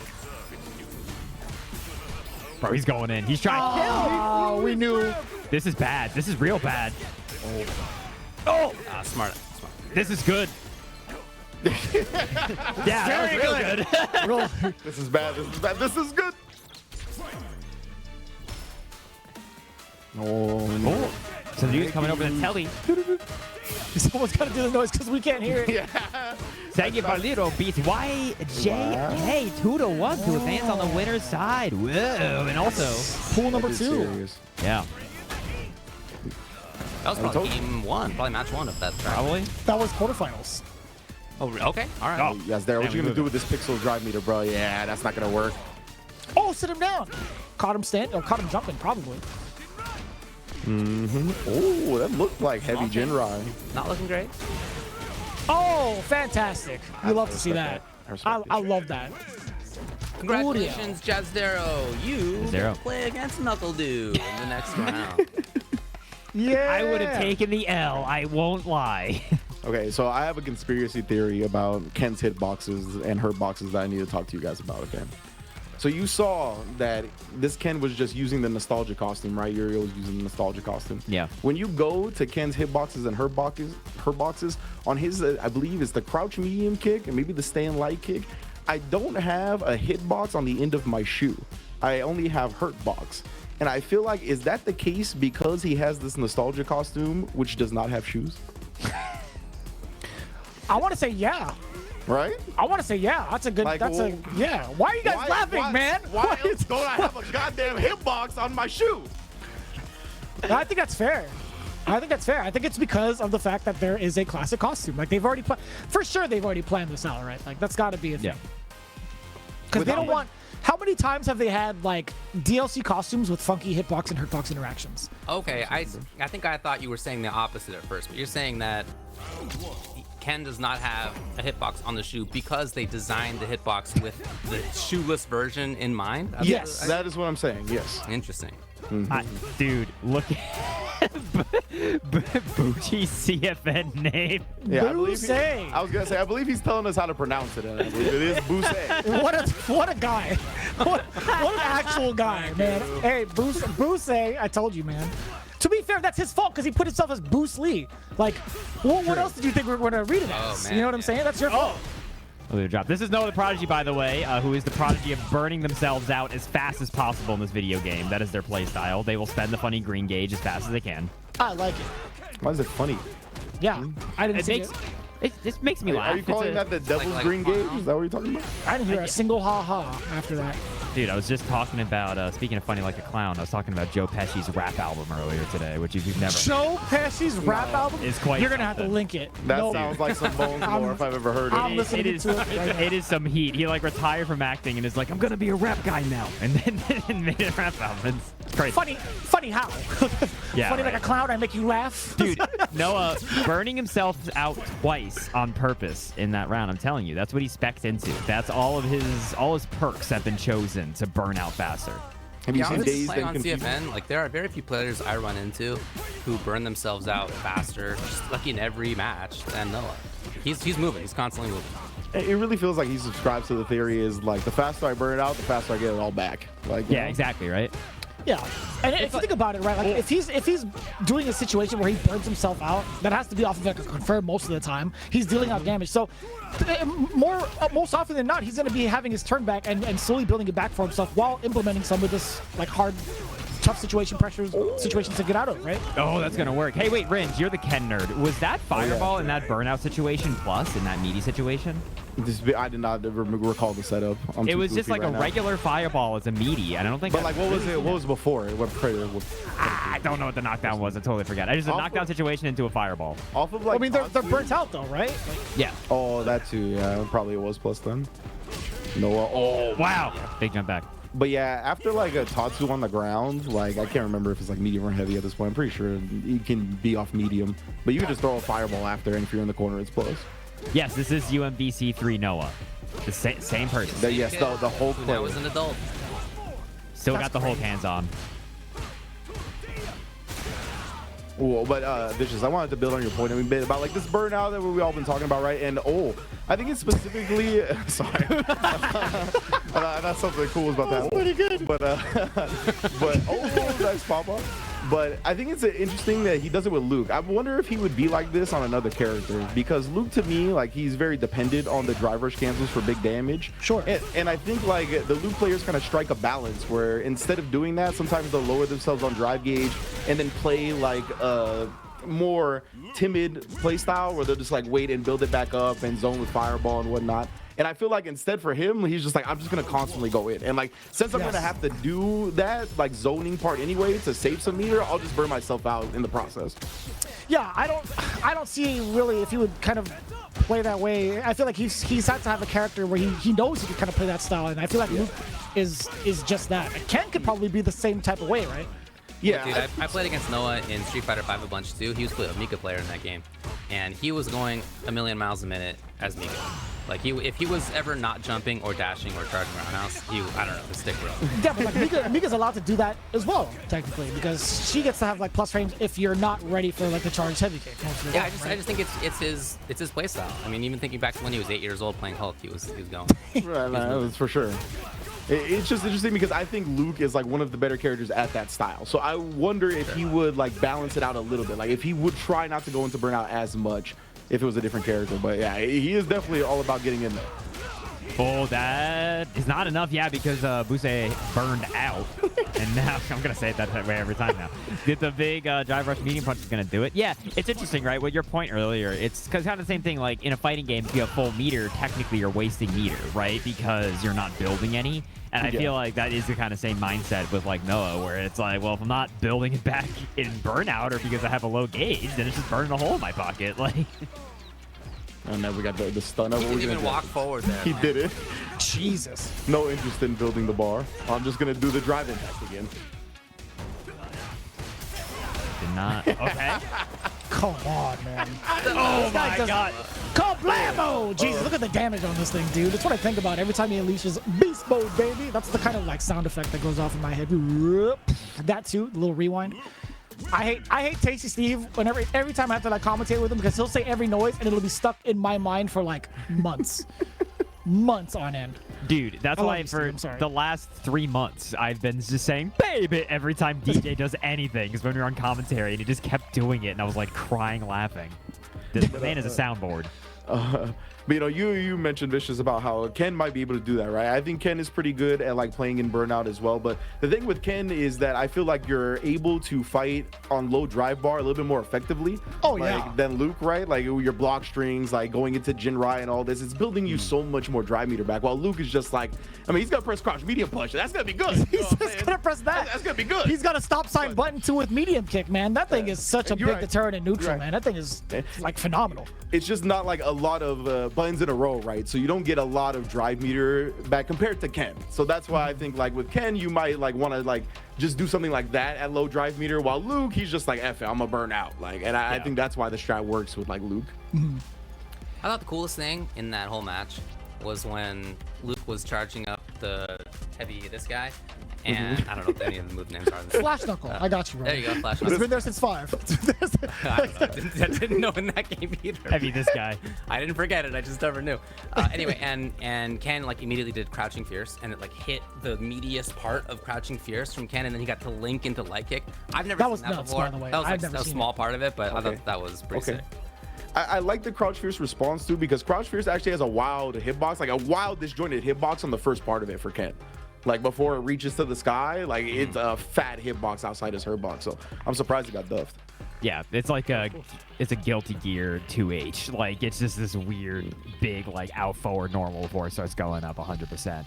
Bro, he's going in. He's trying to kill. Oh, we knew. This is bad. This is real bad. Smart. Smart. This is good. Yeah, that was real good. Real, This is bad. This is bad. This is good. Oh, no. So the dude's coming over the telly. someone's got to do the noise because we can't hear it. Yeah. Zangief beats YJK 2-1 to advance on the winner's side. Whoa, and also, Pool number That is 2. serious. yeah. That was probably game 1, probably match 1 of that track. Probably. That was quarterfinals. Oh, okay. All right. Oh. Yes, there. What you gonna do with this pixel drive meter, bro? Yeah, that's not gonna work. Oh, sit him down. Caught him caught him jumping, probably. Oh, that looked like heavy Jinrai. Not looking great. Oh, fantastic. We love to see that. respect I it. love that. Congratulations, Jazdero. You Jazdero. play against NuckleDu in the next round. Yeah. I would have taken the L. I won't lie. Okay, so I have a conspiracy theory about Ken's hitboxes and hurt boxes that I need to talk to you guys about, okay? So you saw that this Ken was just using the nostalgia costume, right? URIEL was using the nostalgia costume. Yeah. When you go to Ken's hitboxes and hurt boxes, on his, I believe it's the crouch medium kick and maybe the stand light kick, I don't have a hitbox on the end of my shoe. I only have hurt box. And I feel like, is that the case because he has this nostalgia costume, which does not have shoes? I want to say yeah. Right? I want to say yeah. That's a good. Like, that's well, a yeah. Why are you guys laughing, man? Why else don't I have a goddamn hitbox on my shoe? I think that's fair. I think that's fair. I think it's because of the fact that there is a classic costume. Like they've already for sure they've already planned this out, right? Like that's got to be a thing. Yeah. Because they don't want. How many times have they had like DLC costumes with funky hitbox and hurtbox interactions? Okay, I think I thought you were saying the opposite at first, but you're saying that Ken does not have a hitbox on the shoe because they designed the hitbox with the shoeless version in mind? Yes. That is what I'm saying. Yes. Interesting. Dude, look at Booce's CFN name. Yeah, I believe Booce. I was gonna say I believe he's telling us how to pronounce it, and I believe it is Booce. What a guy. What an actual guy, man. Hey, Booce, I told you, man. To be fair, that's his fault because he put himself as Booce Lee. Like, what else did you think we were going to read it as? man, You know what I'm saying? That's your fault. Drop. This is Noahtheprodigy, by the way, who is the prodigy of burning themselves out as fast as possible in this video game. That is their play style. They will spend the funny green gauge as fast as they can. I like it. Why is it funny? Yeah, I didn't It see makes it. this makes me laugh. Are you calling that the devil's like green gauge? Is that what you're talking about? I didn't hear a single ha-ha after that. Dude, I was just talking about, speaking of funny like a clown, I was talking about Joe Pesci's rap album earlier today, which if you've never... Joe Pesci's rap album? It's quite You're going to have to something. link it. That No. sounds like some Bones lore if I've ever heard it. I'm listening It to it right now. it is some heat. He like retired from acting and is like, I'm gonna be a rap guy now, and then made a rap album. It's crazy. Funny how? Yeah, Funny right. like a clown, I make you laugh? Dude, Noah burning himself out twice on purpose in that round. I'm telling you, that's what he specced into. That's all his perks have been chosen to burn out faster. Have you Yeah, seen honestly, Dazed playing and on Confused? CFN, like there are very few players I run into who burn themselves out faster, just like in every match than Noah. He's moving. He's constantly moving. It really feels like he subscribes to the theory is like the faster I burn it out, the faster I get it all back. Like, you Yeah, know? exactly, right? Yeah, and if you think about it, right, like if he's doing a situation where he burns himself out, that has to be off of like a confirm most of the time. He's dealing out damage, so most often than not, he's going to be having his turn back and slowly building it back for himself while implementing some of this like hard, tough situations to get out of, right? Oh, that's gonna work. Hey, wait, Ringe, you're the Ken nerd. Was that fireball in that burnout situation plus in that meaty situation? I did not ever recall the setup. It was just like a regular fireball as a meaty. I don't think. But like, what was it? What was before it? What crater? I don't know what the knockdown was. I totally forgot. I just a knockdown situation into a fireball. Off of like. I mean, they're burnt out though, right? Like, Yeah. Oh, that too. Yeah, probably it was plus then. Noah. Oh, Wow. Big jump back. But yeah, after like a Tatsu on the ground, like I can't remember if it's like medium or heavy at this point. I'm pretty sure you can be off medium, but you can just throw a fireball after, and if you're in the corner, it's plus. Yes, this is UMBC3 Noah. The same person. Yes, the whole Who play. now is an adult. Still That's got the Hulk crazy. hands on. Well, but Vicious, I wanted to build on your point a bit about like this burnout that we've all been talking about, right? And I think it's specifically sorry, I thought something cool was about that. Pretty good, but nice pop-up. But I think it's interesting that he does it with Luke. I wonder if he would be like this on another character, because Luke, to me, like he's very dependent on the drive rush cancels for big damage. Sure. And I think like the Luke players kind of strike a balance where instead of doing that, sometimes they'll lower themselves on drive gauge and then play like a more timid play style where they'll just like wait and build it back up and zone with fireball and whatnot. And I feel like instead for him, he's just like, I'm just gonna constantly go in. And like, since I'm gonna have to do that, like zoning part anyway to save some meter, I'll just burn myself out in the process. Yeah, I don't see really if he would kind of play that way. I feel like he's had to have a character where he knows he can kind of play that style, and I feel like Luke is just that. Ken could probably be the same type of way, right? Yeah. Dude, I played against Noah in Street Fighter V a bunch too. He was a Mika player in that game, and he was going a million miles a minute as Mika. Like if he was ever not jumping or dashing or charging roundhouse, I don't know, the stick broke. Yeah, but like Mika's allowed to do that as well, technically, because she gets to have like plus frames if you're not ready for like the charged heavy kick. Yeah, I just think it's his play style. I mean, even thinking back to when he was 8 years old playing Hulk, he was going. Right, that's for sure. It's just interesting because I think Luke is like one of the better characters at that style. So I wonder if he would like balance it out a little bit. Like if he would try not to go into burnout as much if it was a different character. But yeah, he is definitely all about getting in there. Oh, that is not enough, yeah, because Booce burned out. And now, I'm going to say it that way every time now. Did the big drive rush medium punch is going to do it? Yeah, it's interesting, right? With your point earlier, it's kind of the same thing, like in a fighting game, if you have full meter, technically you're wasting meter, right? Because you're not building any. And I feel like that is the kind of same mindset with like Noah, where it's like, well, if I'm not building it back in burnout or because I have a low gauge, then it's just burning a hole in my pocket. Like... And then we got the stun up. He didn't even walk forward there. He did it. Jesus. No interest in building the bar. I'm just going to do the drive impact again. Did not. Okay. Come on, man. Oh my God. Kablamo! Jesus, look at the damage on this thing, dude. That's what I think about every time he unleashes beast mode, baby. That's the kind of like sound effect that goes off in my head. That too, a little rewind. I hate Tasty Steve whenever every time I have to like commentate with him because he'll say every noise and it'll be stuck in my mind for like months. Months on end. Dude, that's why for the last 3 months I've been just saying baby every time DJ does anything, because when we were on commentary and he just kept doing it and I was like crying laughing. This man is a soundboard. But you know, you mentioned Vicious about how Ken might be able to do that, right? I think Ken is pretty good at like playing in burnout as well. But the thing with Ken is that I feel like you're able to fight on low drive bar a little bit more effectively. Than Luke, right? Like your block strings, like going into Jinrai and all this, it's building you so much more drive meter back. While Luke is just like, I mean, he's gonna press crouch medium punch. That's gonna be good. He's just gonna press that. That's gonna be good. He's got a stop sign button too with medium kick, man. That thing is such a big deterrent in neutral, man. That thing is like phenomenal. It's just not like a lot of buttons in a row, right? So you don't get a lot of drive meter back compared to Ken. So that's why I think like with Ken, you might like want to like just do something like that at low drive meter. While Luke, he's just like, F it, I'm gonna burn out. Like, and I think that's why the strat works with like Luke. I thought the coolest thing in that whole match was when Luke was charging up the heavy this guy. And I don't know if any of the move names are. Flash Knuckle. I got you, bro. There you go, Flash Knuckle. It's been there since 5. I didn't know in that game either. Heavy this guy. I didn't forget it. I just never knew. Anyway, and Ken like immediately did Crouching Fierce, and it like hit the meatiest part of Crouching Fierce from Ken, and then he got to link into Light Kick. I've never seen that before. By the way. That was like a small part of it, but I thought that was pretty sick. I like the Crouch Fierce response too, because Crouch Fierce actually has a wild hitbox, like a wild disjointed hitbox on the first part of it for Ken. Like before it reaches to the sky, like it's a fat hitbox outside his hurt box. So I'm surprised he got duffed. Yeah, it's like it's a Guilty Gear 2H. Like it's just this weird big like out forward normal before it starts going up 100%.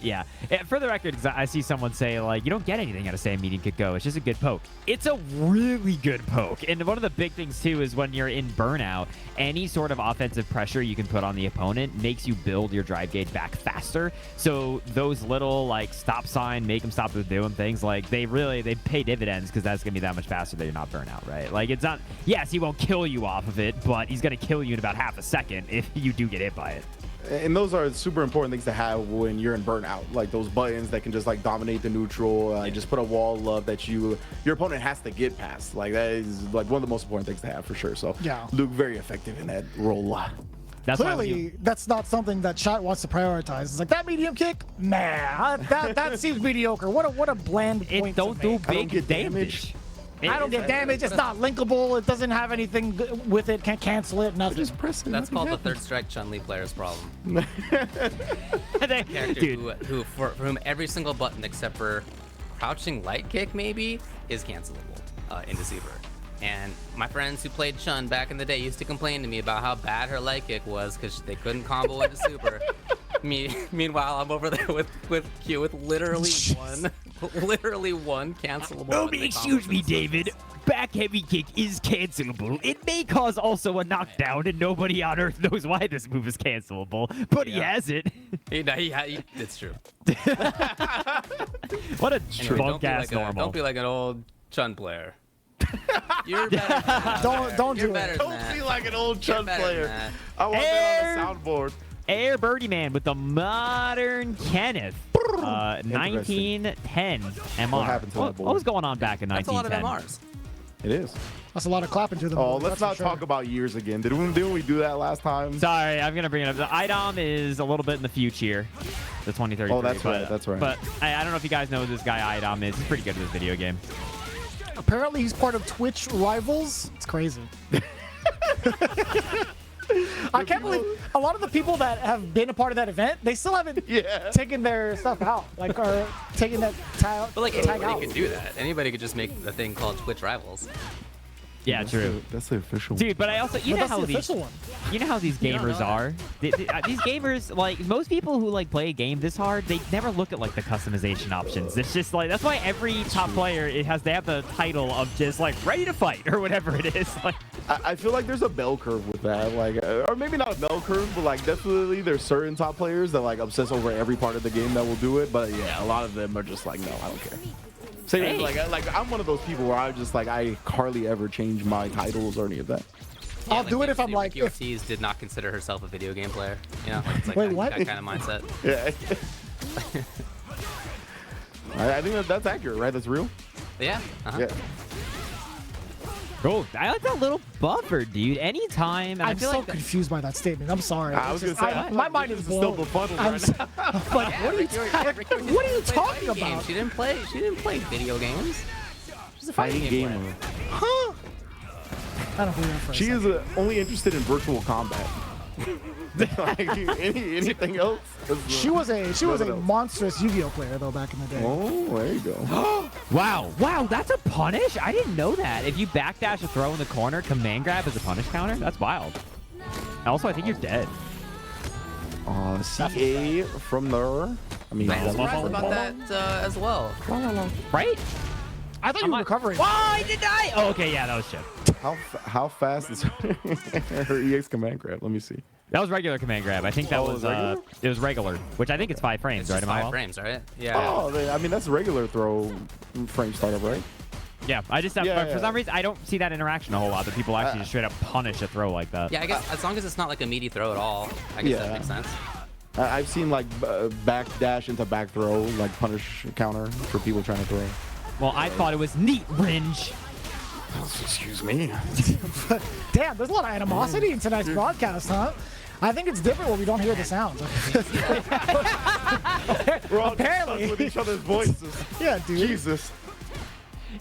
Yeah. And for the record, I see someone say like you don't get anything out of saying medium kick go. It's just a good poke. It's a really good poke. And one of the big things too is when you're in burnout, any sort of offensive pressure you can put on the opponent makes you build your drive gauge back faster. So those little like stop sign, make them stop doing things, like they pay dividends because that's gonna be that much faster that you're not burnout, right? Like it's not. Yes, he won't kill you off of it, but he's gonna kill you in about half a second if you do get hit by it. And those are super important things to have when you're in burnout, like those buttons that can just like dominate the neutral, just put a wall up that your opponent has to get past. Like that is like one of the most important things to have for sure. So Luke very effective in that role. That's clearly that's not something that Chat wants to prioritize. It's like that medium kick, nah, that seems mediocre. What a bland point. Don't do big damage. I don't get damage. It's not linkable. It doesn't have anything with it. Can't cancel it. Nothing. Just press it. That's called the third strike Chun-Li player's problem. Character who for whom every single button except for crouching light kick maybe is cancelable in Deceiver. And my friends who played Chun back in the day used to complain to me about how bad her light kick was because they couldn't combo into super. Meanwhile, I'm over there with Q with literally one cancelable. Oh, excuse me, David. Back heavy kick is cancelable. It may cause also a knockdown, and nobody on Earth knows why this move is cancelable, but he has it. It's true. What a Anyway, drunk ass normal. Don't be like an old Chun player. You're better than that. Don't You're do better it. than Don't that. be like an old Chun better player. than that. I want that on the soundboard. Air Birdie Man with the modern Kenneth. 1910 MR. What happened to that boy? What was going on back in That's a lot 1910? of MRs. It is. That's a lot of clapping to them. Oh, boys, let's that's not for talk sure. about years again. Didn't we do that last time? Sorry, I'm gonna bring it up. The iDom is a little bit in the future, the 2033. Oh, that's right, that's right. But I don't know if you guys know who this guy iDom is. He's pretty good at this video game. Apparently, he's part of Twitch Rivals. It's crazy. I can't believe a lot of the people that have been a part of that event, they still haven't taken their stuff out, like, or taken that tag. But like tag out. anybody could do that. Anybody could just make a thing called Twitch Rivals. Yeah, true. That's the official. Dude, but I also, you know But that's how the these, official one. you know how these gamers are. These gamers, like most people who like play a game this hard, they never look at like the customization options. It's just like that's why every top player they have the title of just like ready to fight or whatever it is. Like, I feel like there's a bell curve with that, like, or maybe not a bell curve, but like definitely there's certain top players that like obsess over every part of the game that will do it. But yeah, a lot of them are just like, no, I don't care. Same Hey. like I'm one of those people where I just like I hardly ever change my titles or any of that. I'll do it if I'm like, Ricky Ortiz did not consider herself a video game player. You know, like, it's like Wait, that, what? that kind of mindset. Yeah. I think that's accurate, right? That's real. Yeah. Uh-huh. Yeah. oh, I like that little buffer, dude. Anytime, and I I'm feel so like confused by that statement. I'm sorry. I was It's gonna just- say, my mind is still blown. befuddled I'm right so- now. like, Yeah, what are you, Ricky Ortiz what are you played talking fighting games. about? She didn't play video games. She's a Fighting fighting game gamer. player. Huh? I don't believe that for a She second. is only interested in virtual combat. Like anything else? She was a Nothing else. monstrous Yu-Gi-Oh player though back in the day. Oh, there you go. wow, that's a punish. I didn't know that. If you backdash a throw in the corner, command grab is a punish counter. That's wild. Also, I think you're dead. CA from there. I mean, I'm surprised about that as well. Right? I thought you were recovering. Why did I? Oh, okay, yeah, that was shit. how fast is her EX command grab? Let me see. That was regular command grab. I think that was regular? it was regular, which I think it's 5 frames, It's right? just Am I 5 wrong? frames, right? Yeah. Oh, I mean that's regular throw frame startup, right? Yeah, I just Yeah, for yeah. some reason I don't see that interaction a whole lot. That people actually just straight up punish a throw like that. Yeah, I guess as long as it's not like a meaty throw at all, I guess that Yeah. makes sense. I've seen like back dash into back throw, like punish counter for people trying to throw. Well, I thought it was neat, Ringe. Excuse me. Damn, there's a lot of animosity in tonight's broadcast, huh? I think it's different when we don't hear the sounds. We're all Apparently. stuck with each other's voices. Yeah, dude. Jesus.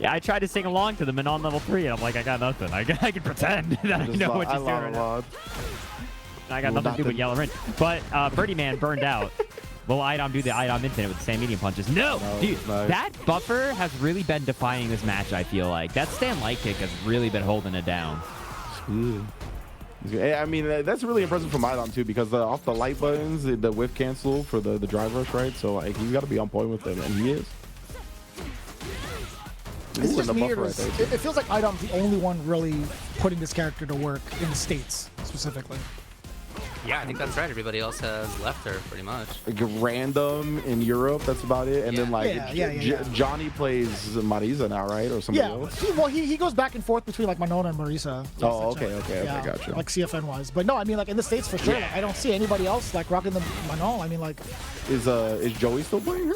Yeah, I tried to sing along to the Manon level 3, and I'm like, I got nothing. I can pretend that I know what you're doing. right now. I got nothing to do but yell and Ringe. But Birdie Man burned out. Will iDom do the iDom infinite with the same medium punches? No, dude, nice. that buffer has really been defining this match. I feel like that stand light kick has really been holding it down. I mean, that's really impressive from iDom too, because off the light buttons, the whiff cancel for the drive rush, right? So like he's got to be on point with them, and he is. It's Ooh, just and the weird. buffer right there, too. It feels like iDom's the only one really putting this character to work in the States, specifically. Yeah, I think that's right. Everybody else has left her pretty much. Like random in Europe, that's about it. And then like Yeah. Johnny plays Marisa now, right? Or somebody Yeah, else? he goes back and forth between like Manon and Marisa. Oh, okay, gotcha. Like CFN wise, but no, I mean like in the States for sure. Yeah. Like, I don't see anybody else like rocking the Manon. I mean like, Is Joey still playing her?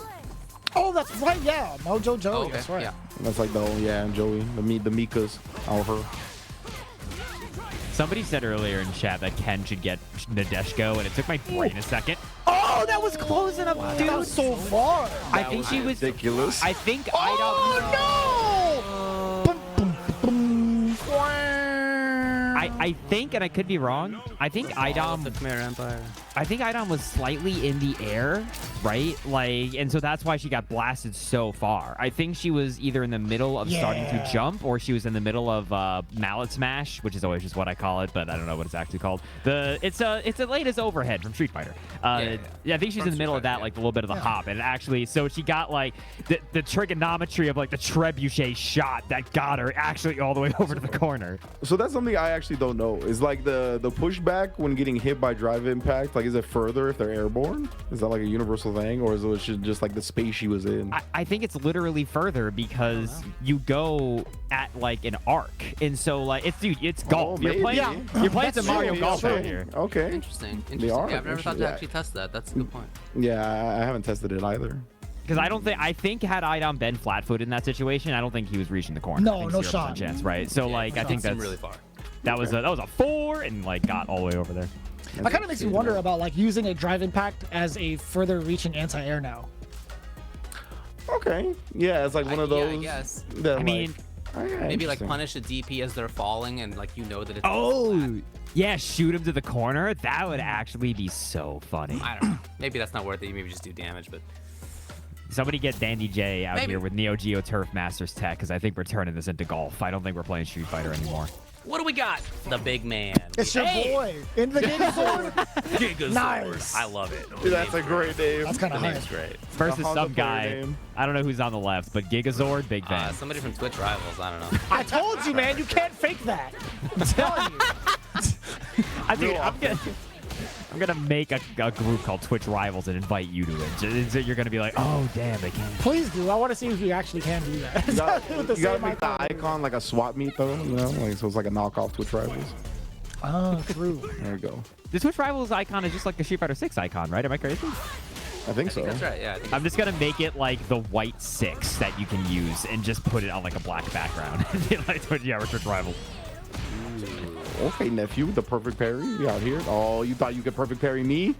oh that's right, yeah, Mojo Joey, Oh, okay. that's right. Yeah. That's like and Joey, the Mikas, all her. Somebody said earlier in chat that Ken should get Nadeshko, and it took my brain a second. Oh, that was close enough, dude. That was so far. I think she was ridiculous. I think Oh no! Boom, boom, boom. I think, and I could be wrong. I think The iDom. Khmer Empire. I think iDom was slightly in the air, right? Like, and so that's why she got blasted so far. I think she was either in the middle of starting to jump, or she was in the middle of mallet smash, which is always just what I call it, but I don't know what it's actually called. It's a latest overhead from Street Fighter. I think she's in the middle of that, like a little bit of the hop, and actually, so she got like the trigonometry of like the trebuchet shot that got her actually all the way over to the corner. So that's something I actually don't know. Is like the pushback when getting hit by drive impact, like is it further if they're airborne? Is that like a universal thing, or is it just like the space she was in? I think it's literally further because you go at like an arc, and so like it's golf. You're playing some Mario Golf right here. Okay. Interesting. They are. Yeah, I've never thought to actually test that. That's a good point. Yeah, I haven't tested it either. Because I think had iDom been flat-footed in that situation, I don't think he was reaching the corner. No, no shot. Chance, right? So like I think that's really far. That was a 4 and like got all the way over there. That kind of makes me wonder about like using a drive impact as a further reaching anti-air now. Okay. Yeah, it's like one of those. Yeah, I guess. That, I mean, maybe like punish a DP as they're falling, and like that it's. Oh, yeah, shoot him to the corner. That would actually be so funny. I don't know. Maybe that's not worth it. You maybe just do damage, but. Somebody get Dandy J out here with Neo Geo Turf Masters tech, because I think we're turning this into golf. I don't think we're playing Street Fighter anymore. What do we got? The big man. It's your boy in the Gigazord. Gigazord. Nice. I love it. Dude, that's a great name. That's kind of Name's hype. great. Versus some guy. I don't know who's on the left, but Gigazord, big fan. Somebody from Twitch Rivals. I don't know. I told you, man. You can't fake that. I'm telling you. I'm gonna make a group called Twitch Rivals and invite you to it. You're gonna be like, oh damn, they can. Please do. I want to see if you actually can do that. You gotta make the icon like a swap meet though, you know, like so it's like a knockoff Twitch Rivals. Oh, true. There we go. The Twitch Rivals icon is just like the Street Fighter 6 icon, right? Am I crazy? I think so. That's right. Yeah. I'm just gonna make it like the white 6 that you can use and just put it on like a black background. Like Twitch Rivals. Okay, Nephew, the perfect parry. You out here. Oh, you thought you could perfect parry me?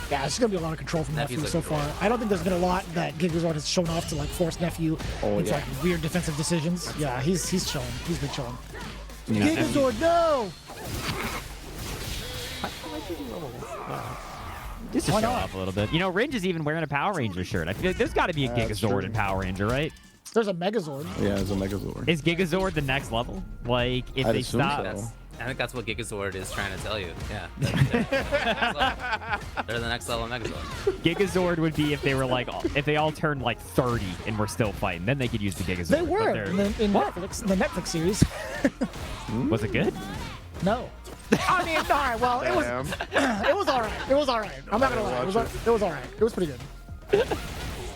Yeah, it's going to be a lot of control from Nephew so far. I don't think there's been a lot that Gigazord has shown off to like force Nephew into like weird defensive decisions. Yeah, he's chilling. He's been chilling. Yeah. Gigazord, no! Just to show off a little bit. You know, Ringe is even wearing a Power Ranger shirt. I feel like there's got to be a Gigazord in Power Ranger, right? There's a Megazord. Yeah, there's a Megazord. Is Gigazord the next level? Like, if they stop... So. I think that's what Gigazord is trying to tell you. Yeah. They're the next level of Megazord. Gigazord would be if they were like, if they all turned like 30 and were still fighting. Then they could use the Gigazord. They were in the Netflix series. Was it good? No. I mean, all right. Well, it was all right. It was all right. I'm not gonna lie. It was all right. It was pretty good.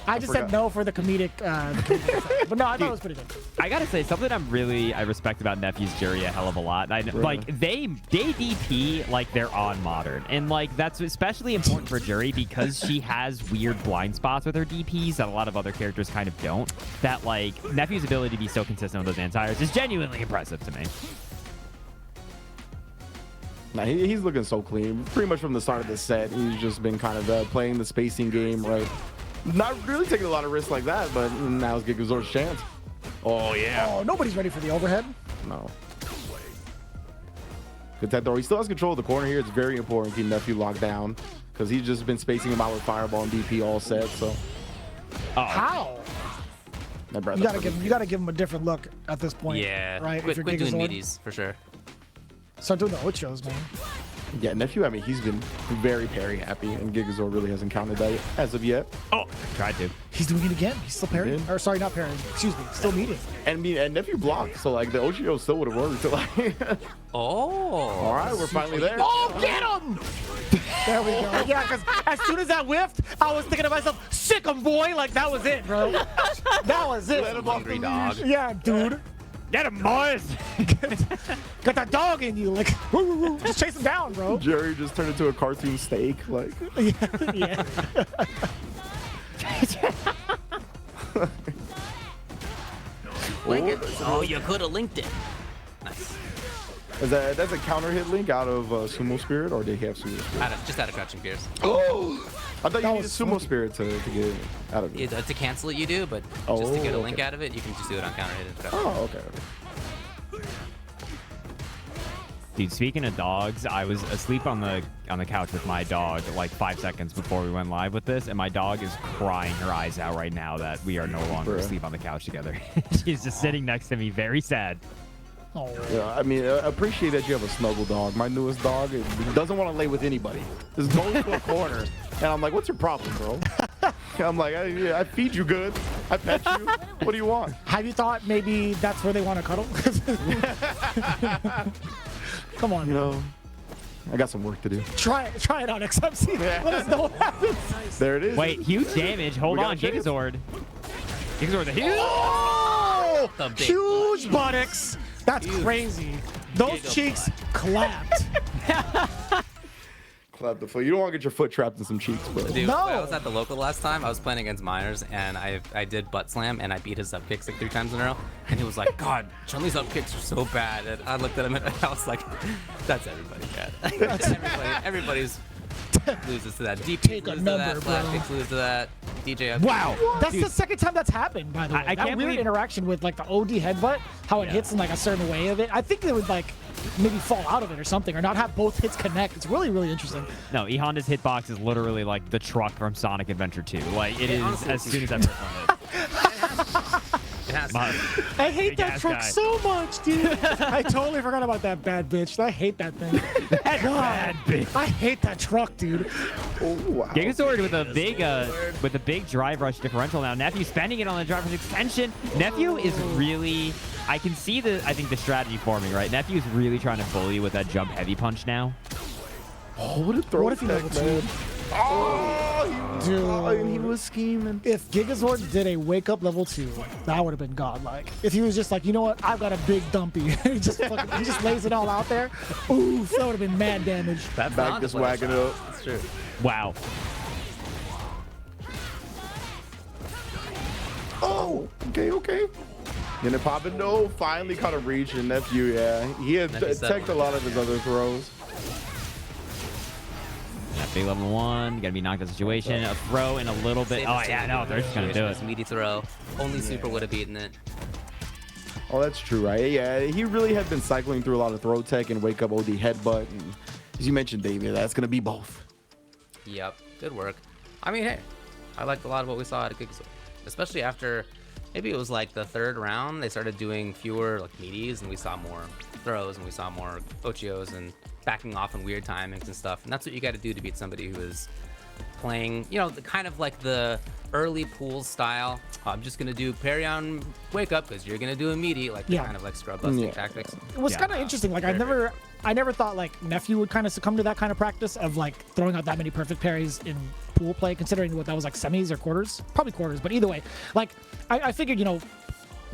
I just said no for the comedic, effect. But no, I thought it was pretty good. I gotta say, something I respect about Nephew's Juri a hell of a lot. Like, they DP like they're on modern. And, like, that's especially important for Juri because she has weird blind spots with her DPs that a lot of other characters kind of don't. That, like, Nephew's ability to be so consistent with those anti-airs is genuinely impressive to me. Nah, he's looking so clean. Pretty much from the start of the set, he's just been kind of playing the spacing game, right? Not really taking a lot of risks like that, but now's Gigazord's chance. Oh, yeah. Oh, nobody's ready for the overhead. No. Good tech, though. He still has control of the corner here. It's very important to keep Nephew locked down because he's just been spacing him out with Fireball and DP all set, so. How? You gotta give him a different look at this point. Yeah. Right? Quit doing meaties, for sure. Start doing the Ochos, man. Yeah, Nephew, I mean, he's been very parry happy, and Gigazord really hasn't counted that as of yet. Oh, tried to. He's doing it again. He's still parrying. Or sorry, not parrying. Excuse me. Still meeting. And Nephew blocked, so like the Ochio still would have worked. Like, all right, we're finally there. Oh, get him! There we go. Yeah, because as soon as that whiffed, I was thinking to myself, sick him, boy. Like, that was it, bro. That was it. Let him off the dog. Yeah, dude. Get him, boys! Got that dog in you, like, just chase him down, bro. Jerry just turned into a cartoon steak, like. Yeah. Oh, you could have linked it. Nice. That's a counter hit link out of Sumo Spirit, or did he have Sumo Spirit? Just out of Crouching Fierce. Oh! I thought you needed Sumo Spirit to get it out of it. To cancel it, you do, but just to get a link out of it, you can just do it on counter hit. Oh, okay. Dude, speaking of dogs, I was asleep on the couch with my dog like 5 seconds before we went live with this, and my dog is crying her eyes out right now that we are no longer asleep on the couch together. She's just sitting next to me, very sad. Oh. Yeah, I mean, I appreciate that you have a snuggle dog. My newest dog doesn't want to lay with anybody. Just goes to a corner, and I'm like, "What's your problem, bro?" I'm like, I feed you good. I pet you. What do you want? Have you thought maybe that's where they want to cuddle? Come on. You know, I got some work to do. Try it out, XFC. Let us know what happens. There it is. Wait, huge damage. Hold on, Gigazord. Gigazord, the huge. Oh! The big Huge buttocks. That's crazy. Those cheeks clapped. Clap the foot. You don't want to get your foot trapped in some cheeks, bro. Dude, No. when I was at the local last time, I was playing against Myers, and I did butt slam, and I beat his up kicks like 3 times in a row. And he was like, God, Chun-Li's up kicks are so bad. And I looked at him, and I was like, that's everybody, man. Everybody's loses to that. DP Take a loses to number, that. Flat bro. kicks lose to that. DJ up Wow. That's Dude. the second time that's happened, by the way. I That can't weird believe- interaction with like the OD headbutt, how it hits in like a certain way of it. I think they would like maybe fall out of it or something, or not have both hits connect. It's really, really interesting. No, E-Honda's hitbox is literally like the truck from Sonic Adventure 2. Like, it is honestly, as soon as I press on It has it. I hate Big that ass truck guy. so much, dude. I totally forgot about that bad bitch. I hate that thing. Bad bitch. I hate that truck, dude. Oh, wow. Gigazord with a big drive rush differential now. Nephew spending it on the drive rush extension. Nephew is really, I can see I think the strategy forming, right? Nephew's really trying to bully with that jump heavy punch now. Oh, what a throw. What if he level man. 2? Oh, Dude. he was scheming. If Gigazord did a wake up level 2, that would have been godlike. If he was just like, you know what, I've got a big dumpy. he just lays it all out there. Ooh, that would have been mad damage. That's Back not just the way it's whacking it up. That's true. Wow. Oh, okay. And then popping, no, finally caught a reach, and Nephew, yeah. He had Nephew said teched a lot of his other throws. That big level 1, gotta be knocked out situation. A throw in a little bit. Same Oh as yeah, no, they're just gonna do it. Meaty throw. Only Super would have beaten it. Oh, that's true, right? Yeah, he really had been cycling through a lot of throw tech and wake up OD headbutt. And as you mentioned, David, that's going to be both. Yep, good work. I mean, hey, I liked a lot of what we saw at Gigazord, especially after maybe it was like the 3rd round. They started doing fewer like meaties, and we saw more throws, and we saw more Ochios and backing off on weird timings and stuff. And that's what you got to do to beat somebody who is playing, you know, the kind of like the early pool style. I'm just gonna do parry on wake up because you're gonna do immediate, like the Yeah. kind of like scrub busting tactics. It was Yeah. kind of interesting. Like, I never thought like Nephew would kind of succumb to that kind of practice of like throwing out that many perfect parries in pool play, considering what that was like semis or quarters, probably quarters. But either way, like I figured, you know,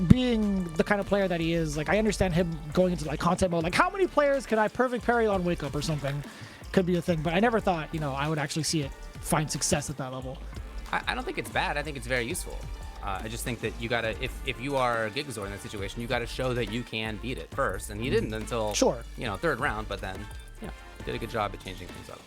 being the kind of player that he is, like I understand him going into like content mode. Like, how many players can I perfect parry on wake up or something? Could be a thing. But I never thought, you know, I would actually see it find success at that level. I don't think it's bad. I think it's very useful. I just think that you gotta, if you are Gigazord in that situation, you gotta show that you can beat it first, and he didn't until you know 3rd round. But then, yeah, did a good job at changing things up.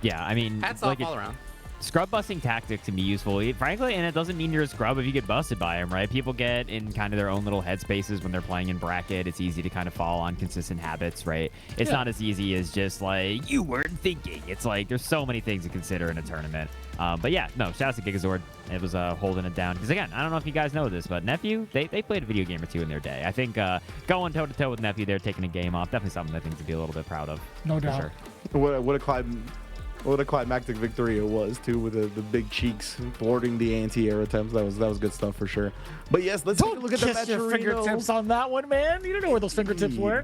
Yeah, I mean, Hats like off all around. Scrub busting tactic can be useful, frankly, and it doesn't mean you're a scrub if you get busted by him, right? People get in kind of their own little headspaces when they're playing in bracket. It's easy to kind of fall on consistent habits, right? It's not as easy as just like, you weren't thinking. It's like, there's so many things to consider in a tournament. But yeah, no, shout out to Gigazord. It was holding it down. Because again, I don't know if you guys know this, but Nephew, they played a video game or two in their day. I think going toe-to-toe with Nephew, they're taking a game off. Definitely something I think to be a little bit proud of. No for doubt. sure. What a climactic victory it was too, with the big cheeks thwarting the anti-air attempts. That was good stuff for sure. But yes, let's take a look at the Kiss your fingertips Maturino. on that one, man. You don't know where those fingertips were.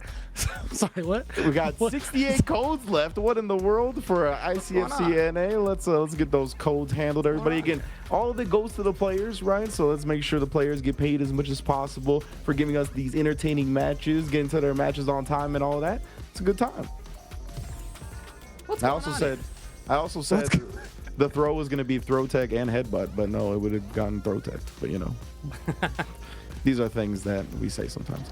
Sorry, what? We got 68 codes left. What in the world for ICFC NA? Let's get those codes handled, everybody. Again, all of it goes to the players, right? So let's make sure the players get paid as much as possible for giving us these entertaining matches, getting to their matches on time and all of that. It's a good time. I also said the throw was going to be throw tech and headbutt, but no, it would have gotten throw tech. But you know, these are things that we say sometimes.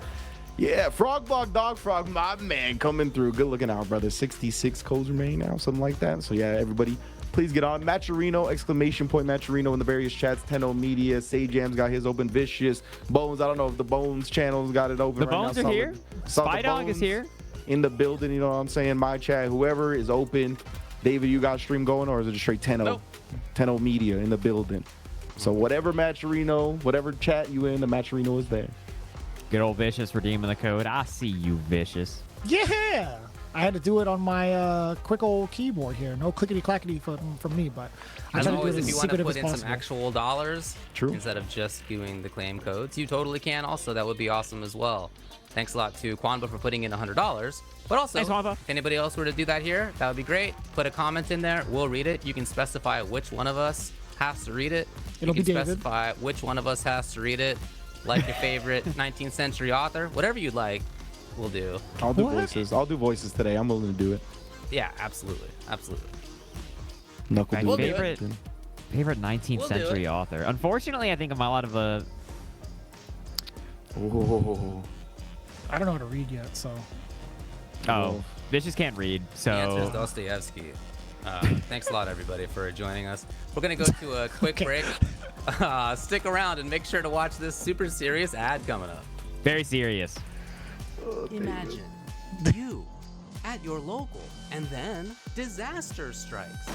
Yeah, Frog Block Dog Frog, my man, coming through. Good looking out, brother. 66 codes remain now, something like that. So yeah, everybody, please get on. Maturino, exclamation point Maturino in the various chats. Tenno Media, Sajam's got his open. Vicious, Bones. I don't know if the Bones channel's got it open. The right Bones now. are here. Saw the Spy Dog is Bones. here. in the building. You know what I'm saying? My chat, whoever is open. David, you got stream going, or is it just straight 10-0? Nope. 10-0 media in the building. So whatever Matcherino, whatever chat you in, the Matcherino is there. Good old Vicious redeeming the code. I see you, Vicious. Yeah. I had to do it on my quick old keyboard here. No clickety clackety from me, but I As try to do always, it if as you want to secretive put as in some possible. actual dollars True. instead of just doing the claim codes, you totally can also. That would be awesome as well. Thanks a lot to Kwanba for putting in $100. But also, Thanks, Kwanba. if anybody else were to do that here, that would be great. Put a comment in there. We'll read it. You can specify which one of us has to read it. It'll you be can David. specify which one of us has to read it. Like your favorite 19th century author. Whatever you'd like, we'll do. I'll do What? voices. I'll do voices today. I'm willing to do it. Yeah, absolutely. Absolutely. My NuckleDu. We'll do favorite, favorite 19th We'll do century it. author. Unfortunately, I think I'm a lot of a. Oh. I don't know how to read yet, so. Oh, Vicious can't read, The answer is so. Dostoevsky. Thanks a lot, everybody, for joining us. We're going to go to a quick break. Stick around and make sure to watch this super serious ad coming up. Very serious. Imagine you at your local, and then disaster strikes.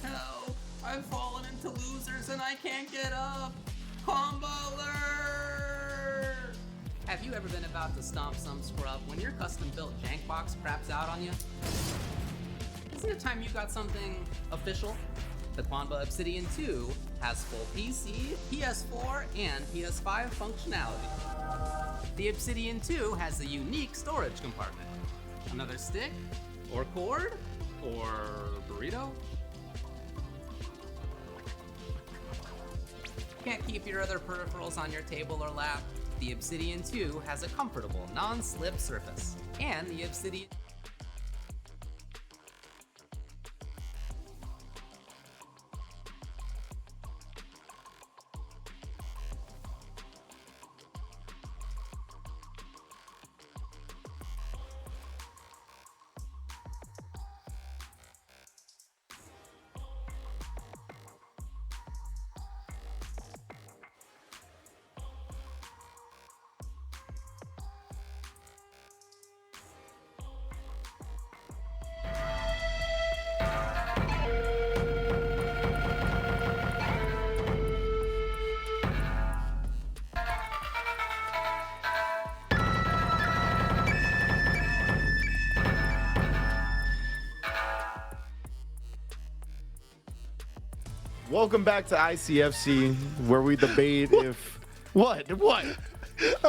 Help! I've fallen into losers and I can't get up. Combo alert! Have you ever been about to stomp some scrub when your custom-built jank box craps out on you? Isn't it time you got something official? The Kwanba Obsidian 2 has full PC, PS4, and PS5 functionality. The Obsidian 2 has a unique storage compartment. Another stick, or cord, or burrito? Can't keep your other peripherals on your table or lap? The Obsidian 2 has a comfortable, non-slip surface. And the Obsidian... Welcome back to ICFC, where we debate if what. That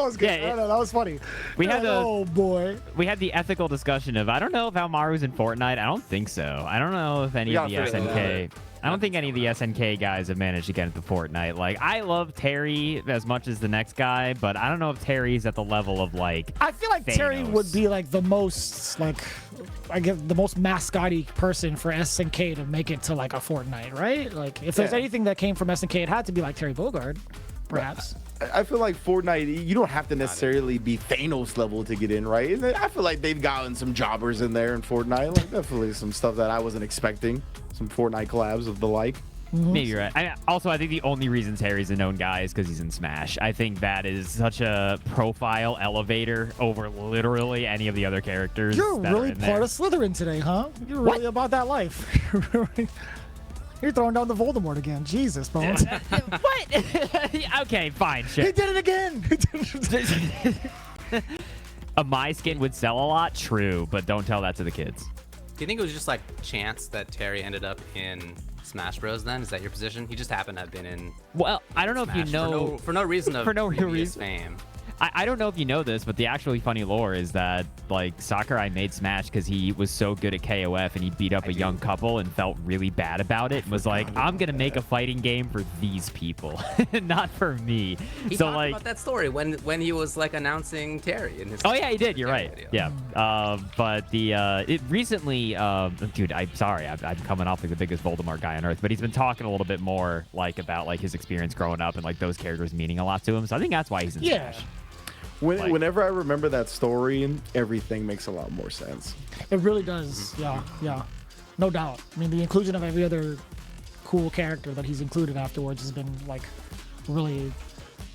was good. Yeah, I don't know, that was funny. We had Oh, boy. We had the ethical discussion of I don't know if Almaru's in Fortnite. I don't think so. I don't know if any of the gotta figure that SNK. I don't think any of the SNK guys have managed to get into Fortnite. Like I love Terry as much as the next guy, but I don't know if Terry's at the level of like. I feel like Terry Thanos. would be like the most, like, I guess the most mascotty person for SNK to make it to like a Fortnite, right? Like, if there's Yeah. anything that came from SNK, it had to be like Terry Bogard, perhaps. I feel like Fortnite, you don't have to necessarily be Thanos level to get in, right? I feel like they've gotten some jobbers in there in Fortnite. Like definitely some stuff that I wasn't expecting. Some Fortnite collabs of the like. Maybe you're right. I think the only reason Terry's a known guy is because he's in Smash. I think that is such a profile elevator over literally any of the other characters. You're that are really in part there. of Slytherin today, huh? You're really about that life. You're throwing down the Voldemort again. Jesus, Bones. What? Okay, fine, He shit. did it again. A My Skin would sell a lot, true, but don't tell that to the kids. Do you think it was just like chance that Terry ended up in Smash Bros then? Is that your position? He just happened to have been in Well, I don't know if you Smash know. for no reason of for no real obvious reason. fame. I don't know if you know this, but the actually funny lore is that like Sakurai made Smash because he was so good at KOF and he beat up a young couple and felt really bad about it and was like, I'm gonna make a fighting game for these people, not for me. He so talked like, about that story when he was like announcing Terry in his. oh yeah, he did. You're Terry right. video. Yeah. But the it recently, dude, I'm sorry, I'm coming off like the biggest Voldemort guy on earth, but he's been talking a little bit more like about like his experience growing up and like those characters meaning a lot to him. So I think that's why he's in Yeah. Smash. Whenever I remember that story, everything makes a lot more sense. It really does. Yeah, yeah. No doubt. I mean, the inclusion of every other cool character that he's included afterwards has been like really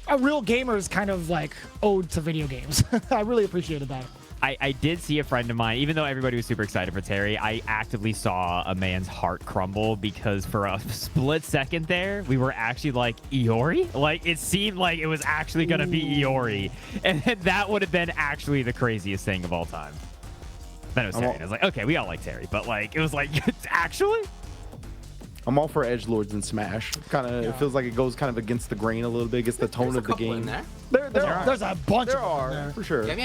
a real gamer's kind of like ode to video games. I really appreciated that. I did see a friend of mine, even though everybody was super excited for Terry, I actively saw a man's heart crumble because for a split second there, we were actually like, Iori? Like, it seemed like it was actually going to be Iori. And that would have been actually the craziest thing of all time. Then it was Terry. And I was like, okay, we all like Terry. But, like, it was like, actually? I'm all for edgelords in Smash. Kind of, it feels like it goes kind of against the grain a little bit, against the tone of the game. There's a bunch There of them are, there. for sure. Yeah,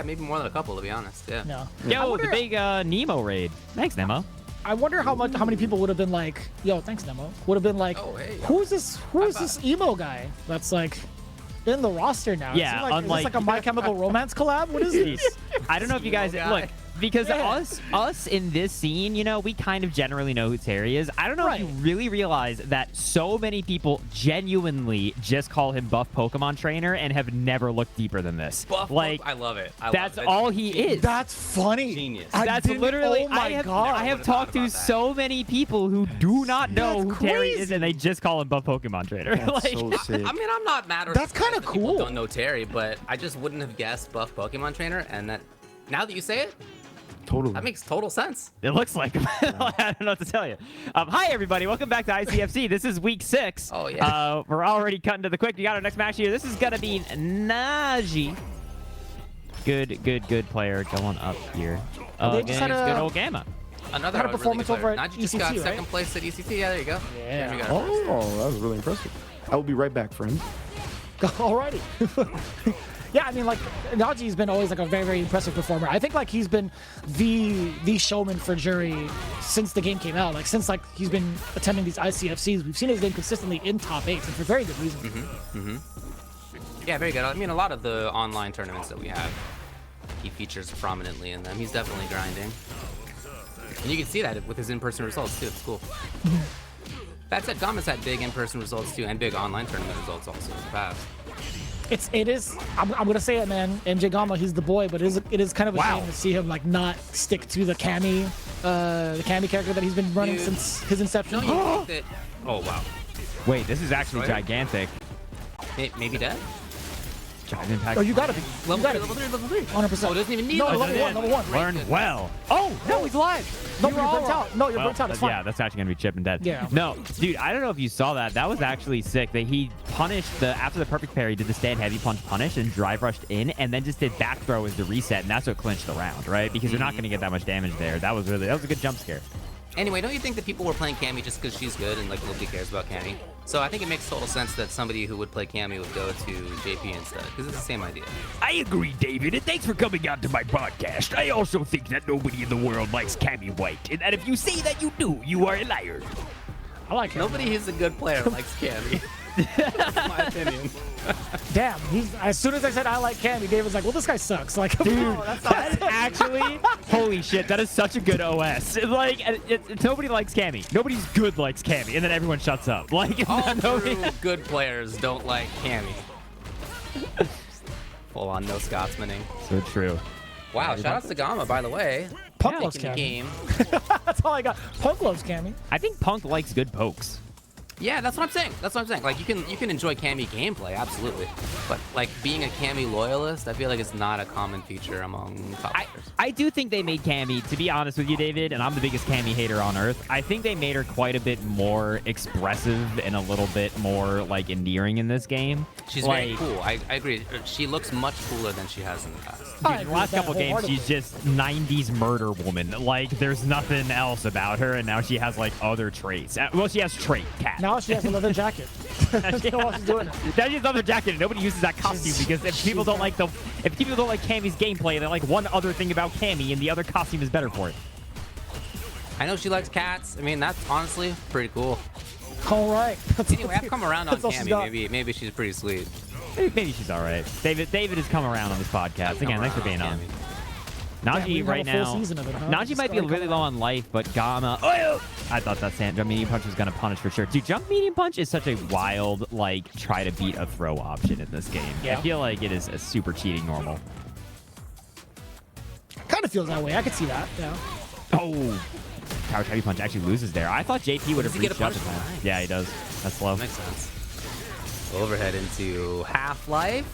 maybe more than a couple, to be honest. Yeah. Yo, the big Nemo raid. Thanks, Nemo. I wonder how many people would have been like, yo, thanks, Nemo. Would have been like, Oh, hey, yo. who's this emo guy that's like in the roster now? Yeah, is this like a My Chemical Romance collab? What is this? I don't know if you guys guy. look because Yeah. us in this scene, you know, we kind of generally know who Terry is. I don't know if you really realize that so many people genuinely just call him Buff Pokemon Trainer and have never looked deeper than this. Buff, like, I love it. that's all he is. That's funny. Genius. That's literally. Oh my God. I have would've talked thought to about that. so many people who do not know That's who Terry is, crazy. and they just call him Buff Pokemon Trainer. That's like, so sick. I mean, I'm not mad or That's surprised kinda that people cool. don't know Terry, but I just wouldn't have guessed Buff Pokemon Trainer, and that now that you say it, Totally. that makes total sense. it looks like him. I don't know what to tell you. Hi, everybody. Welcome back to ICFC. This is week 6. Oh, yeah. We're already cutting to the quick. We got our next match here. This is going to be Naji. Good player going up here. They just had Against a- good old Gamma. Another Had a really performance good player. over at Naji just got ECT, right? second place at ECT. Yeah, there you go. Yeah. There we go. Oh, that was really impressive. I will be right back, friend. Alrighty. Yeah, I mean, like, Naji's been always like a very, very impressive performer. I think like he's been the showman for Juri since the game came out. Like since like he's been attending these ICFCs, we've seen his name consistently in top 8 and for very good reason. Yeah, very good. I mean, a lot of the online tournaments that we have, he features prominently in them. He's definitely grinding. And you can see that with his in-person results, too. It's cool. That said, Gamma's had big in-person results, too, and big online tournament results also in the past. It is. I'm gonna say it, man. MJ Gamma, he's the boy, but it is kind of a shame to see him like not stick to the Cammy character that he's been running Dude. since his inception. Don't you think that... Oh, wow. Wait, this is actually Destroyer? gigantic. Maybe dead? Giant impact. Oh, you gotta be. Level You gotta 3, be. level 3, level 3. 100%. Oh, it doesn't even need No, level level 3. 1, level 1. Learn well. Oh, no, he's live. No, you're burnt out. No, you're burnt out. It's fine. Yeah, that's actually gonna be chip and dead. Yeah. No, dude, I don't know if you saw that. That was actually sick. That he punished after the perfect parry, did the stand heavy punch punish and drive rushed in, and then just did back throw as the reset, and that's what clinched the round, right? Because you're not gonna get that much damage there. That was a good jump scare. Anyway, don't you think that people were playing Cammy just because she's good and like nobody cares about Cammy? So I think it makes total sense that somebody who would play Cammy would go to JP instead, because it's the same idea. I agree, David, and thanks for coming out to my podcast. I also think that nobody in the world likes Cammy White, and that if you say that you do, you are a liar. I like him. Nobody who's a good player likes Cammy. That's my opinion. Damn. As soon as I said I like Cammy, Dave was like, well, this guy sucks. Like, dude, That is actually, holy shit, that is such a good OS. Nobody likes Cammy. Nobody's good likes Cammy, and then everyone shuts up. Like, All nobody. true good players don't like Cammy. Full on no Scotsmaning. So true. Wow, shout outs to Gamma, by the way. Punk loves Taking the Cammy. game. That's all I got. Punk loves Cammy. I think Punk likes good pokes. Yeah, that's what I'm saying. That's what I'm saying. Like, you can enjoy Cammy gameplay, absolutely. But, like, being a Cammy loyalist, I feel like it's not a common feature among top players. I do think they made Cammy, to be honest with you, David, and I'm the biggest Cammy hater on earth, I think they made her quite a bit more expressive and a little bit more, like, endearing in this game. She's like, very cool. I agree. She looks much cooler than she has in the past. I Dude, agree the last with that couple games, wholeheartedly. she's just 90s murder woman. Like, there's nothing else about her, and now she has, like, other traits. Well, she has trait, cat. Now she has a leather jacket. That's what she's doing. Now she has another jacket, and nobody uses that costume because if people don't like Cammy's gameplay, they like one other thing about Cammy, and the other costume is better for it. I know she likes cats. I mean, that's honestly pretty cool. All right. Anyway, I've come around on That's all she's got. Cammy. Maybe she's pretty sweet. Maybe she's all right. David has come around on this podcast. Again, thanks for being on. Naji we've had right a full now. season of it, huh? Naji Just might be started really coming low out. on life, but Gamma. Oh, I thought that jump medium punch was gonna punish for sure. Dude, jump medium punch is such a wild, like, try to beat a throw option in this game. Yeah. I feel like it is a super cheating normal. Kind of feels that way. I could see that. Yeah. Oh, Tower Heavy Punch actually loses there. I thought JP would have Does he get a reached up to punish? that. Nice. Yeah, he does. That's slow. Makes sense. Overhead into Half-Life.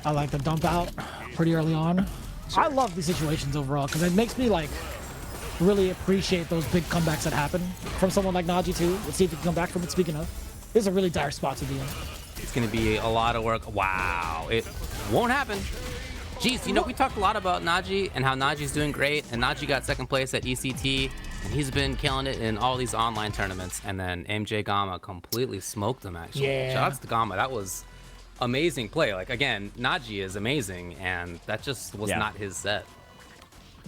I like the dump out pretty early on. I love these situations overall because it makes me like really appreciate those big comebacks that happen from someone like Naji too. Let's see if he can come back from it. Speaking of, this is a really dire spot to be in. It's going to be a lot of work. Wow, it won't happen. Jeez, you know, we talked a lot about Naji and how Naji's doing great, and Naji got second place at ECT, and he's been killing it in all these online tournaments, and then MJ Gamma completely smoked him, actually. Yeah. Shout out to Gamma. That was amazing play. Like, again, Naji is amazing, and that just was not his set.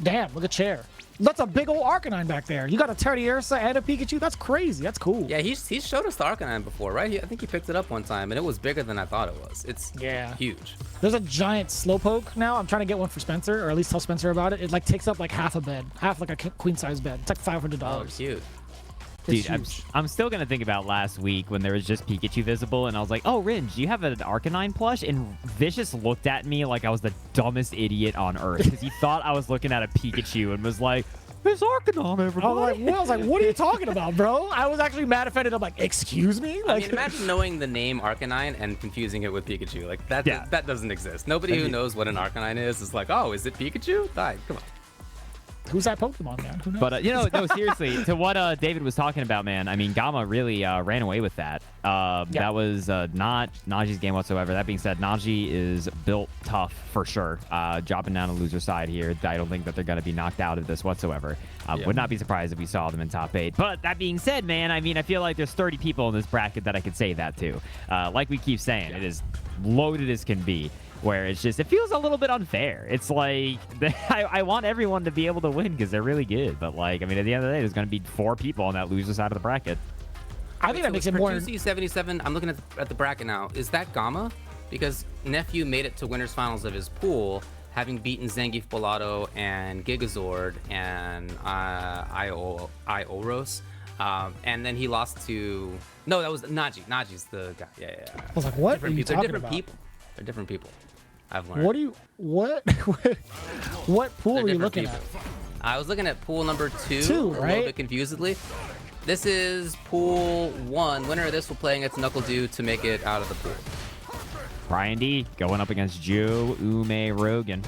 Damn, look at Chair. That's a big old Arcanine back there. You got a Teddiursa and a Pikachu? That's crazy. That's cool. Yeah, he's showed us the Arcanine before, right? I think he picked it up one time, and it was bigger than I thought it was. It's huge. There's a giant Slowpoke now. I'm trying to get one for Spencer, or at least tell Spencer about it. It like takes up like half a bed, half like a queen-size bed. It's like $500. Oh, cute. Dude, I'm still going to think about last week when there was just Pikachu visible, and I was like, oh, Ringe, you have an Arcanine plush? And Vicious looked at me like I was the dumbest idiot on Earth, because he thought I was looking at a Pikachu and was like, there's Arcanine, everybody. I was like, what are you talking about, bro? I was actually mad offended. I'm like, excuse me? Like, I mean, imagine knowing the name Arcanine and confusing it with Pikachu. Like, that doesn't exist. Nobody who knows what an Arcanine is like, oh, is it Pikachu? Come on. Who's that Pokemon, man? Who knows? But, you know, no, seriously, to what David was talking about, man, I mean, Gamma really ran away with that. That was not Naji's game whatsoever. That being said, Naji is built tough for sure. Dropping down the loser side here. I don't think that they're going to be knocked out of this whatsoever. Would not be surprised if we saw them in top 8. But that being said, man, I mean, I feel like there's 30 people in this bracket that I could say that to. Like we keep saying, it is loaded as can be. Where it's just, it feels a little bit unfair. It's like, I want everyone to be able to win because they're really good. But, like, I mean, at the end of the day, there's going to be 4 people on that loser side of the bracket. I think that makes it more... 2C77, I'm looking at the bracket now. Is that Gamma? Because Nephew made it to winners finals of his pool, having beaten Zangief, Bolado, and Gigazord, and Ioros. And then he lost to... No, that was Naji. Naji's the guy. Yeah. I was like, what are you talking about? They're different people. I've learned. What pool are you looking at? I was looking at pool number 2, right? A little bit confusedly. This is pool 1. Winner of this will play against NuckleDu to make it out of the pool. Bryan-D going up against Joe Umerogan.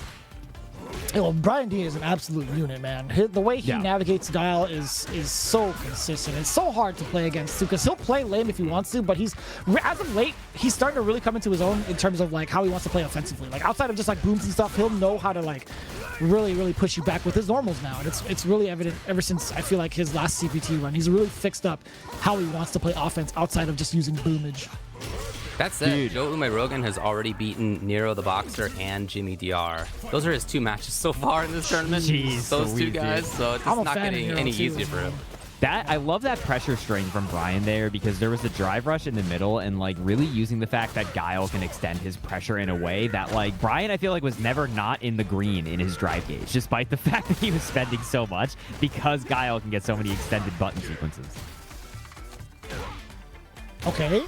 Well, Bryan-D is an absolute unit, man. The way he navigates Guile is so consistent. It's so hard to play against, too, because he'll play lame if he wants to, but as of late, he's starting to really come into his own in terms of, like, how he wants to play offensively. Like, outside of just, like, booms and stuff, he'll know how to, like, really, really push you back with his normals now. And it's really evident ever since, I feel like, his last CPT run. He's really fixed up how he wants to play offense outside of just using boomage. That said, Joe Umerogan has already beaten Nero the Boxer and Jimmy DR. Those are his 2 matches so far in this tournament. Jeez, those 2 guys, so it's not getting any easier for him. I love that pressure string from Bryan there because there was a drive rush in the middle and like really using the fact that Guile can extend his pressure in a way that like Bryan I feel like was never not in the green in his drive gauge despite the fact that he was spending so much because Guile can get so many extended button sequences. Okay.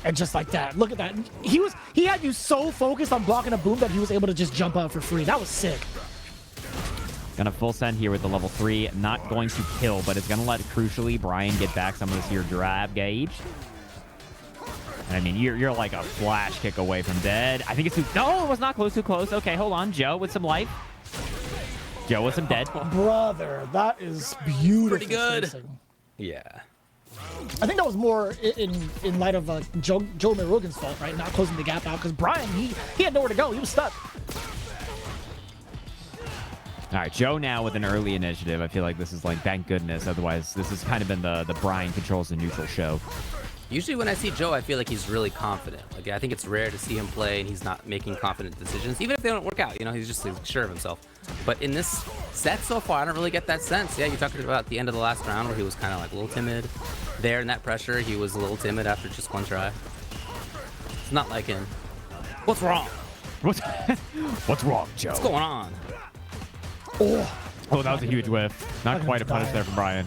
And just like that, look at that. He had you so focused on blocking a boom that he was able to just jump out for free. That was sick. Gonna full send here with the level 3. Not going to kill, but it's gonna let crucially Bryan get back some of this here drive gauge. And I mean, you're like a flash kick away from dead. I think it's no, it was not close, too close. Okay, hold on, Joe with some life. Joe with some dead. Brother, that is beautiful. Pretty good. Spacing. Yeah. I think that was more in light of Joe Umerogan's fault, right? Not closing the gap out because Bryan, he had nowhere to go. He was stuck. All right, Joe now with an early initiative. I feel like this is like, thank goodness. Otherwise, this has kind of been the Bryan controls the neutral show. Usually when I see Joe, I feel like he's really confident. Like, I think it's rare to see him play and he's not making confident decisions, even if they don't work out. You know, he's just sure of himself. But in this set so far, I don't really get that sense. Yeah, you're talking about the end of the last round where he was kind of like a little timid. There in that pressure, he was a little timid after just one try. It's not like him. What's wrong? What's wrong, Joe? What's going on? Oh, that was a huge whiff. Not quite a punish there from Bryan.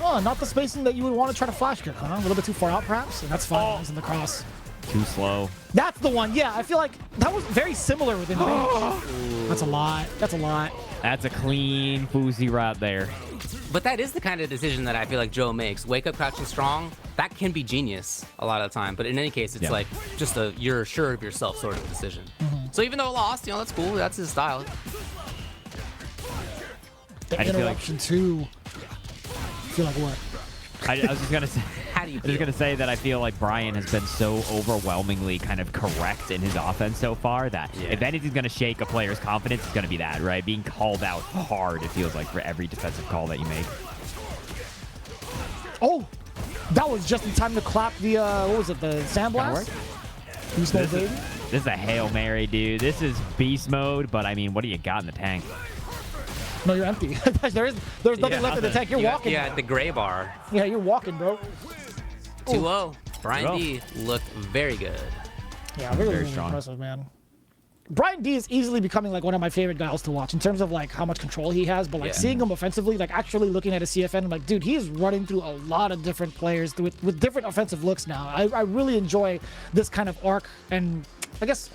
Oh, not the spacing that you would want to try to flash kick, huh? A little bit too far out, perhaps? And that's fine. He's in the cross. Too slow. That's the one. Yeah, I feel like that was very similar within range. That's a lot. That's a lot. That's a clean Booce right there. But that is the kind of decision that I feel like Joe makes. Wake up crouching strong, that can be genius a lot of the time. But in any case, it's like just a you're sure of yourself sort of decision. So even though it lost, you know, that's cool. That's his style. The interruption too. I feel like what? I was just gonna say. How do you I was just gonna say that I feel like Bryan has been so overwhelmingly kind of correct in his offense so far that if anything's gonna shake a player's confidence, it's gonna be that, right? Being called out hard, it feels like, for every defensive call that you make. Oh, that was just in time to clap the what was it, the Sandblast? Beast mode, baby. This is a Hail Mary, dude. This is beast mode, but I mean, what do you got in the tank? No, you're empty. there's nothing left in the tank. You're walking. Yeah, the gray bar. Yeah, you're walking, bro. 2-0. Bryan-D looked very good. Yeah, very strong. Impressive, man. Bryan-D is easily becoming like one of my favorite guys to watch in terms of like how much control he has, but like seeing him offensively, like actually looking at a CFN, I'm like, dude, he is running through a lot of different players with different offensive looks now. I really enjoy this kind of arc and I guess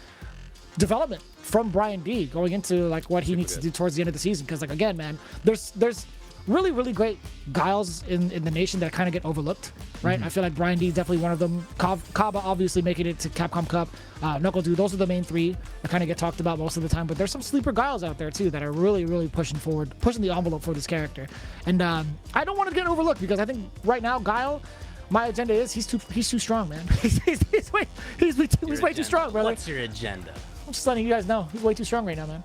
development from Bryan-D going into like what he needs to do towards the end of the season. Because like again, man, there's really great Guiles in the nation that kind of get overlooked, right? I feel like Bryan-D is definitely one of them. Kaba obviously making it to Capcom Cup. NuckleDu, those are the main three that kind of get talked about most of the time. But there's some sleeper Guiles out there too that are really pushing the envelope for this character. And I don't want to get overlooked because I think right now Guile, my agenda is he's too strong, man. he's way too strong, brother. What's your agenda? I'm just letting you guys know he's way too strong right now, man.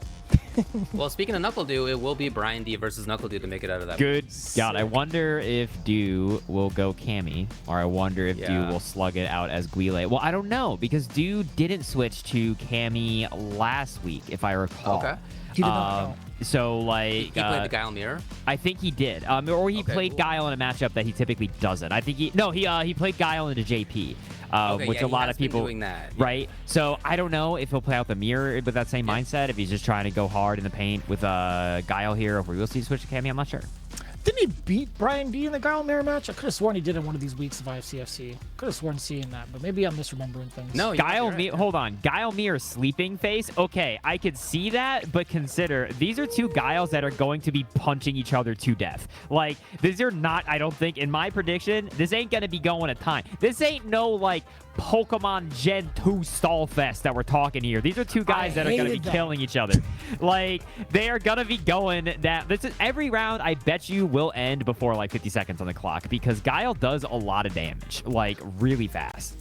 Well, speaking of NuckleDu, it will be Bryan-D versus NuckleDu to make it out of that. Good God, I wonder if Du will go Cammy, or I wonder if Du will slug it out as Guile. Well, I don't know, because Du didn't switch to Cammy last week, if I recall. Okay. He did not know. So, like... He played the Guile mirror? I think he did. Or he played Guile in a matchup that he typically doesn't. I think he played Guile into JP. Which a lot of people doing that, right? So I don't know if he'll play out the mirror with that same mindset, if he's just trying to go hard in the paint with Guile here, or if we will see switch to Cammy. I'm not sure. Didn't he beat Bryan-D in the Guile mirror match? I could have sworn he did in one of these weeks of ICFC. Could have sworn seeing that, but maybe I'm misremembering things. No, Guile mirror. Hold on, Guile mirror sleeping face. Okay, I could see that, but consider these are two Guiles that are going to be punching each other to death. Like these are not. I don't think in my prediction this ain't gonna be going a time. This ain't no like Pokemon Gen 2 stall fest that we're talking here. These are two guys that are going to be killing each other. Like, they are going to be going that... This is every round, I bet you, will end before, like, 50 seconds on the clock because Guile does a lot of damage, like, really fast.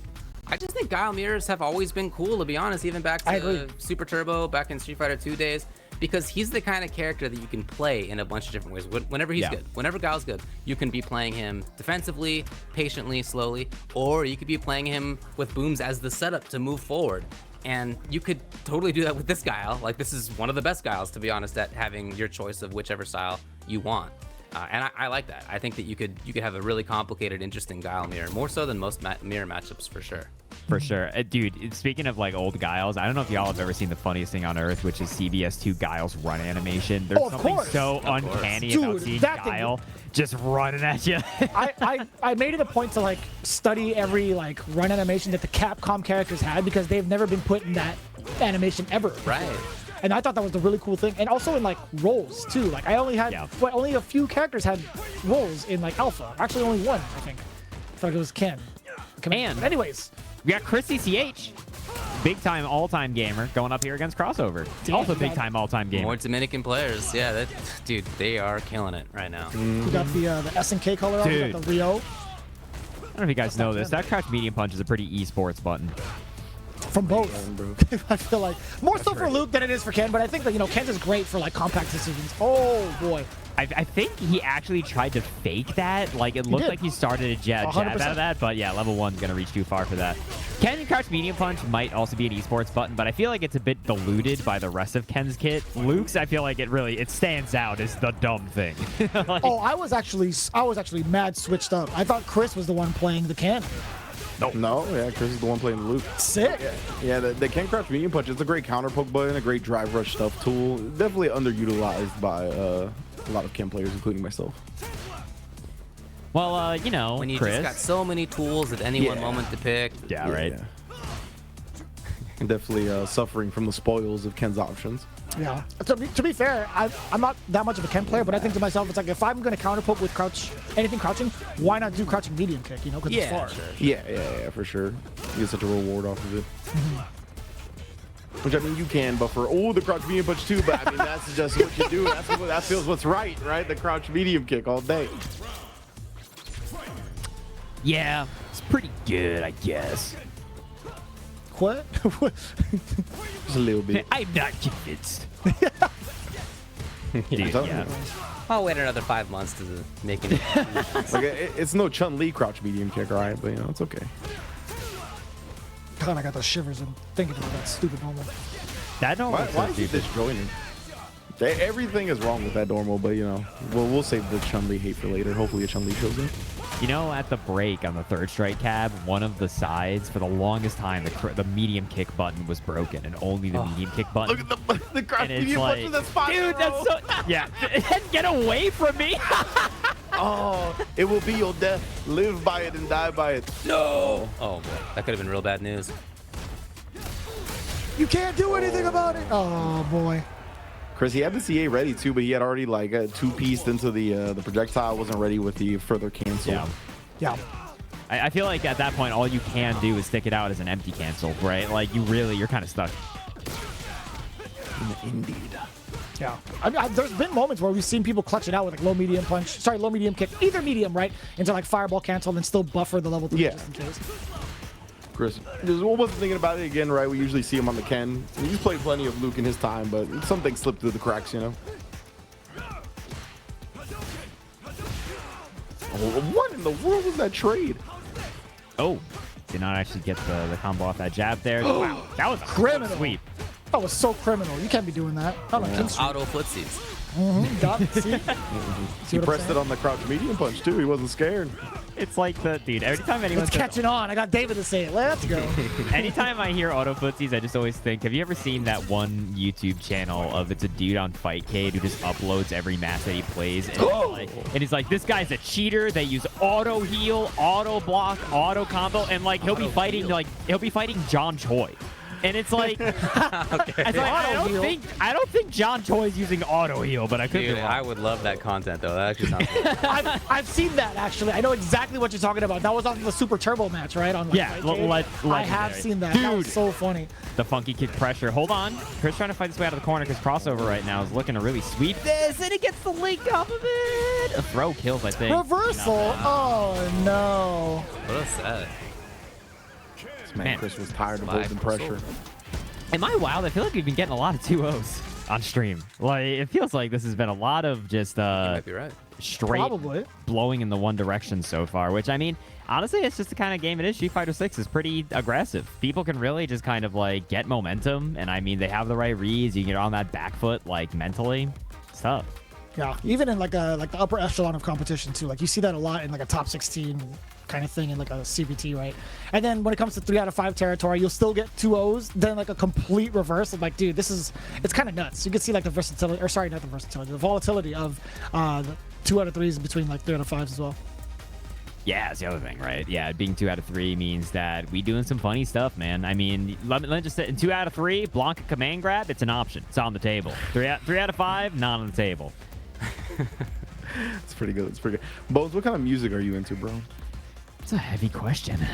I just think Guile mirrors have always been cool, to be honest, even back to Super Turbo, back in Street Fighter 2 days, because he's the kind of character that you can play in a bunch of different ways. Whenever he's good, whenever Guile's good, you can be playing him defensively, patiently, slowly, or you could be playing him with booms as the setup to move forward. And you could totally do that with this Guile. Like, this is one of the best Guiles, to be honest, at having your choice of whichever style you want. And I like that. I think that you could have a really complicated, interesting Guile mirror, more so than most mirror matchups for sure. For sure. Dude, speaking of like old Guiles, I don't know if y'all have ever seen the funniest thing on earth, which is CBS2 Guile's run animation. There's something so uncanny about seeing Guile just running at you. I made it a point to like study every like run animation that the Capcom characters had because they've never been put in that animation ever. Right. And I thought that was the really cool thing. And also in like roles too. Like I only had, only a few characters had roles in like Alpha. Actually only one, I think. I thought it was Ken. And anyways. We got ChrisCCH. Big time, all-time gamer going up here against Crossover. Also big time, all-time gamer. More Dominican players. Yeah, dude, they are killing it right now. We got the SNK color on. We got the Rio. I don't know if you guys know this. That crouch medium punch is a pretty esports button. From both. I feel like more so for Luke than it is for Ken, but I think that, you know, Ken's is great for like compact decisions. Oh boy. I think he actually tried to fake that. Like, it looked like he started a jab out of that, but yeah, level 1's going to reach too far for that. Ken crouch medium punch might also be an esports button, but I feel like it's a bit diluted by the rest of Ken's kit. Luke's, I feel like it stands out as the dumb thing. Like, I was actually mad switched up. I thought Chris was the one playing the Ken. No, Chris is the one playing the Luke. Sick. Yeah, the Ken Crouch medium punch is a great counter poke button, a great drive rush stuff tool. Definitely underutilized by a lot of Ken players, including myself. Well, you know, when you Chris, just got so many tools at any one moment to pick. Yeah, right. Definitely suffering from the spoils of Ken's options. Yeah. To be fair, I'm not that much of a Ken player, but I think to myself, it's like, if I'm going to counter poke with anything crouching, why not do crouching medium kick, you know, because it's far. Sure. Yeah, for sure. You get such a reward off of it. Which, I mean, you can buffer, the crouch medium punch too, but I mean, that's just what you do. That feels what's right? The crouch medium kick all day. Yeah, it's pretty good, I guess. What? Just a little bit. I'm not convinced. Dude, yeah. I'll wait another 5 months to make it. Like, it's no Chun-Li crouch medium kick, all right? But, you know, it's okay. God, I got the shivers and thinking about that stupid normal. That normal Why is he disjointed? Everything is wrong with that normal, but, you know, we'll save the Chun-Li hate for later. Hopefully a Chun-Li shows up. You know, at the break on the third strike cab, one of the sides, for the longest time, the medium kick button was broken, and only the medium kick button. Look at the crouch And it's medium punch like, in that spot. dude, that's so... Yeah, get away from me! Oh, it will be your death. Live by it and die by it. No! Oh, boy. That could have been real bad news. You can't do anything about it. Oh, boy. Chris, he had the CA ready too, but he had already like two-pieced into the projectile. Wasn't ready with the further cancel. Yeah. I feel like at that point, all you can do is stick it out as an empty cancel, right? Like, you're kind of stuck. Indeed. Yeah. I mean, there's been moments where we've seen people clutch it out with like low medium kick, either medium, right, into like fireball cancel and still buffer the level 3 just in case. Chris, just wasn't thinking about it again, right? We usually see him on the Ken. He's played plenty of Luke in his time, but something slipped through the cracks, you know? Oh, what in the world was that trade? Oh, did not actually get the combo off that jab there. Wow, that was a Criminal. sweep. That was so criminal. You can't be doing that. Not on King Street. Auto footsies. Got it. See? He pressed it on the crouch medium punch too. He wasn't scared. It's like dude, every time anyone It's catching on. I got David to say it. Let's go. anytime I hear auto footsies, I just always think, have you ever seen that one YouTube channel of it's a dude on Fightcade who just uploads every match that he plays, and he's like, this guy's a cheater. They use auto heal, auto block, auto combo, and like he'll be fighting John Choi. And it's like, I don't think John Choi's using auto heal, but I could be Dude, wrong. I would love that content though. That actually sounds good. I've seen that actually. I know exactly what you're talking about. That was off the Super Turbo match, right? On Yeah, I have seen that. That was so funny. The funky kick pressure. Hold on. Chris trying to fight his way out of the corner because crossover right now is looking to really sweep this, and he gets the link off of it. A throw kills, I think. Reversal. Oh no. What a set. Man, Chris was tired of holding pressure. Am I wild? I feel like we've been getting a lot of 2-0s on stream. Like, it feels like this has been a lot of just You might be right. straight Probably. blowing in the one direction so far, which, I mean, honestly, it's just the kind of game it is. Street Fighter 6 is pretty aggressive. People can really just kind of, like, get momentum, and, I mean, they have the right reads. You can get on that back foot, like, mentally. It's tough. Yeah, even in like the upper echelon of competition too. Like you see that a lot in like a top 16 kind of thing in like a CBT, right? And then when it comes to 3 out of 5 territory, you'll still get 2-0s, then like a complete reverse of like, dude, it's kind of nuts. You can see like the versatility, or sorry, not the versatility, the volatility of the 2 out of 3s between like 3 out of 5s as well. Yeah, that's the other thing, right? Yeah, being 2 out of 3 means that we doing some funny stuff, man. I mean, let me just say, in 2 out of 3, Blanca command grab, it's an option. It's on the table. 3 out of 5, not on the table. It's pretty good. It's pretty good. Bones, what kind of music are you into, bro? It's a heavy question. Do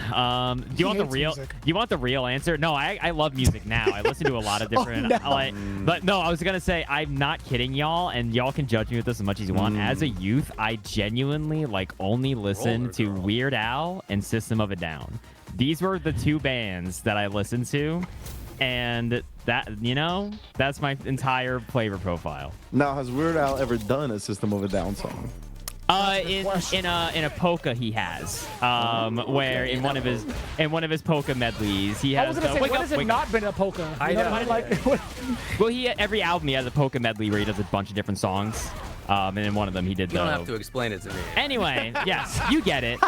you want the hates real? music. You want the real answer? No, I love music now. I listen to a lot of different. no. But no, I was gonna say I'm not kidding y'all, and y'all can judge me with this as much as you want. As a youth, I genuinely like only listened to Weird Al and System of a Down. These were the 2 bands that I listened to, and that that's my entire flavor profile. Now, has Weird Al ever done a System of a Down song? In a polka he has, where in one of his polka medleys he has. I was gonna say, when has it not been a polka? I You know know. what I mean? Like, Well, every album he has a polka medley where he does a bunch of different songs, and in one of them he did You don't have to explain it to me. Anyway, yes, you get it.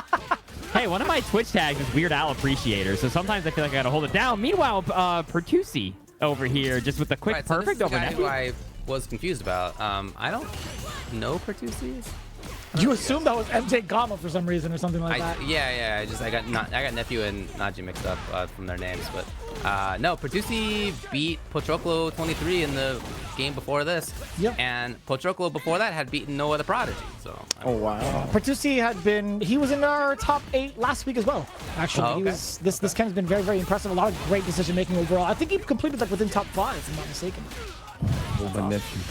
Hey, one of my Twitch tags is Weird Al Appreciator, so sometimes I feel like I gotta hold it down. Meanwhile, Pertusi over here just with the quick Right, so perfect this is over the guy Nephew. who I was confused about. I don't know Pertusi. you assumed that was MJ Gama for some reason or something like that. Yeah. I got Nephew and Naji mixed up from their names, but no, Pertusi beat Potroclo 23 in the game before this. Yep. And Pochoclo before that had beaten Noahtheprodigy. So. Oh wow. Pertusi he was in our top 8 last week as well. Actually, Oh, okay. he was this Ken's been very, very impressive. A lot of great decision making overall. I think he completed like within top 5, if I'm not mistaken. Oh, my nephew.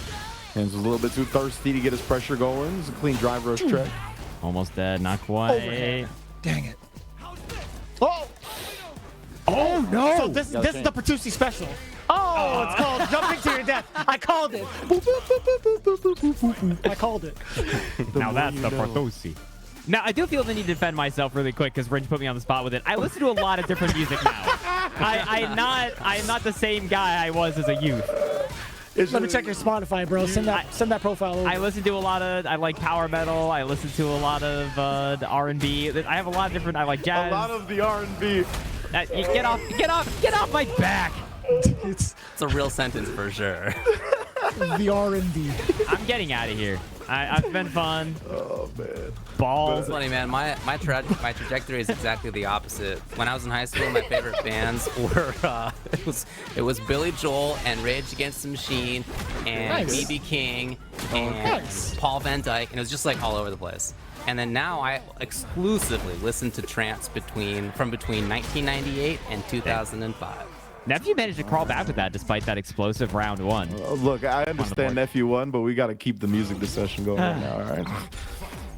Hands was a little bit too thirsty to get his pressure going. It's a clean drive rush track. Almost dead, not quite. Overhead. Dang it. Oh! Oh no! So this is the Pertusi special. Oh, it's called jumping to your death. I called it. Boop, boop, boop, boop, boop, boop, boop, boop, boop. I called it. Now that's the Portosi. Now, I do feel the need to defend myself really quick because Ringe put me on the spot with it. I listen to a lot of different music now. I'm not the same guy I was as a youth. Let me check your Spotify, bro. Send that profile over. I listen to a lot of, I like power metal. I listen to a lot of the R&B. I have a lot of different, I like jazz. A lot of the R&B. Get off my back. It's It's a real sentence for sure. the R&D. I'm getting out of here. I've been fun. Oh man. Balls. It's funny, man. My trajectory is exactly the opposite. When I was in high school, my favorite bands were it was Billy Joel and Rage Against the Machine and Nice. BB King and Nice. Paul Van Dyke, and it was just like all over the place. And then now I exclusively listen to trance between 1998 and 2005. Nephew managed to crawl back with that despite that explosive round 1. Look, I board. understand nephew won, but we got to keep the music discussion going right now, all right?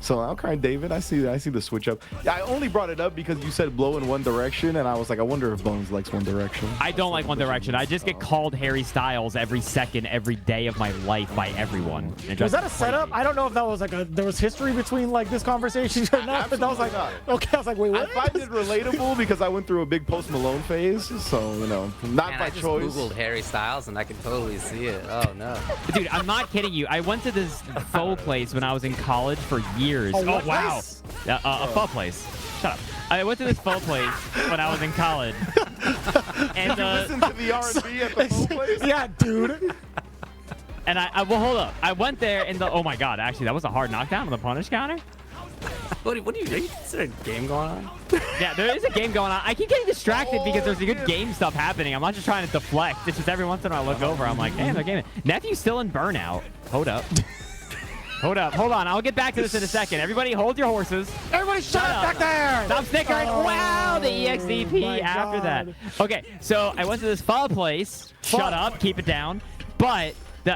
So, okay, David, I see the switch up. I only brought it up because you said blow in one direction, and I was like, I wonder if Bones likes One Direction. I don't like One Direction. I just get called Harry Styles every second, every day of my life by everyone. Was that a setup? I don't know if that was like there was history between like this conversation or not, but that was like, Absolutely okay, I was like, wait, I what? find it relatable because I went through a big Post Malone phase, so, you know, not And by I just choice. Googled Harry Styles, and I can totally see it. Oh, no. Dude, I'm not kidding you. I went to this faux place when I was in college for years. Oh, what wow. place? A faux place. Shut up. I went to this faux place when I was in college. And Listen to the R&B at the full place. Yeah, dude. and I well, hold up. I went there and oh my god, actually that was a hard knockdown on the punish counter. What are you considering a game going on? Yeah, there is a game going on. I keep getting distracted because there's a good game stuff happening. I'm not just trying to deflect. It's just every once in a while I look over. I'm like, damn, they're gaming. Nephew's still in burnout. Hold up. Hold on. I'll get back to this in a second. Everybody hold your horses. Everybody shut up back there. Stop snickering. Oh, Wow, the my EXDP after that. God. Okay, so I went to this pho place. Shut up, keep it down. But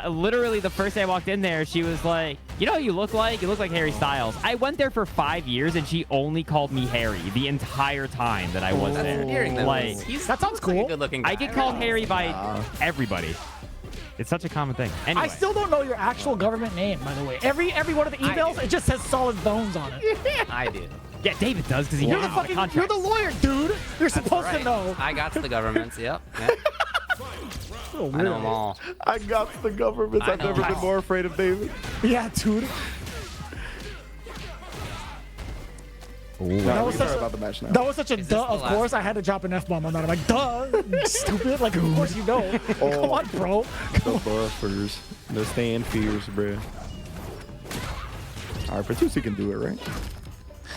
literally the first day I walked in there, she was like, you know who you look like? You look like Harry Styles. I went there for 5 years, and she only called me Harry the entire time that I was That's there. endearing, though. Like, That sounds Like a cool. good-looking guy. I get called Harry by everybody. It's such a common thing. Anyway. I still don't know your actual government name, by the way. Every one of the emails, it just says Solid Bones on it. I do. Yeah, David does because he You're knows the the fucking, contract. you're the lawyer, dude. You're supposed Right. to know. I got the governments. Yep. Oh, I know them all. I got the government. I I've know. never been more afraid of David. Yeah, dude. No, That we was can such talk a- about the match now. That was such a Is this duh. the Of last course, I had to drop an F-bomb on that. I'm like, duh, you stupid. Like, of course you know. Come on, bro. The buffers. The stand fears, bro. All right, Pertusi can do it, right?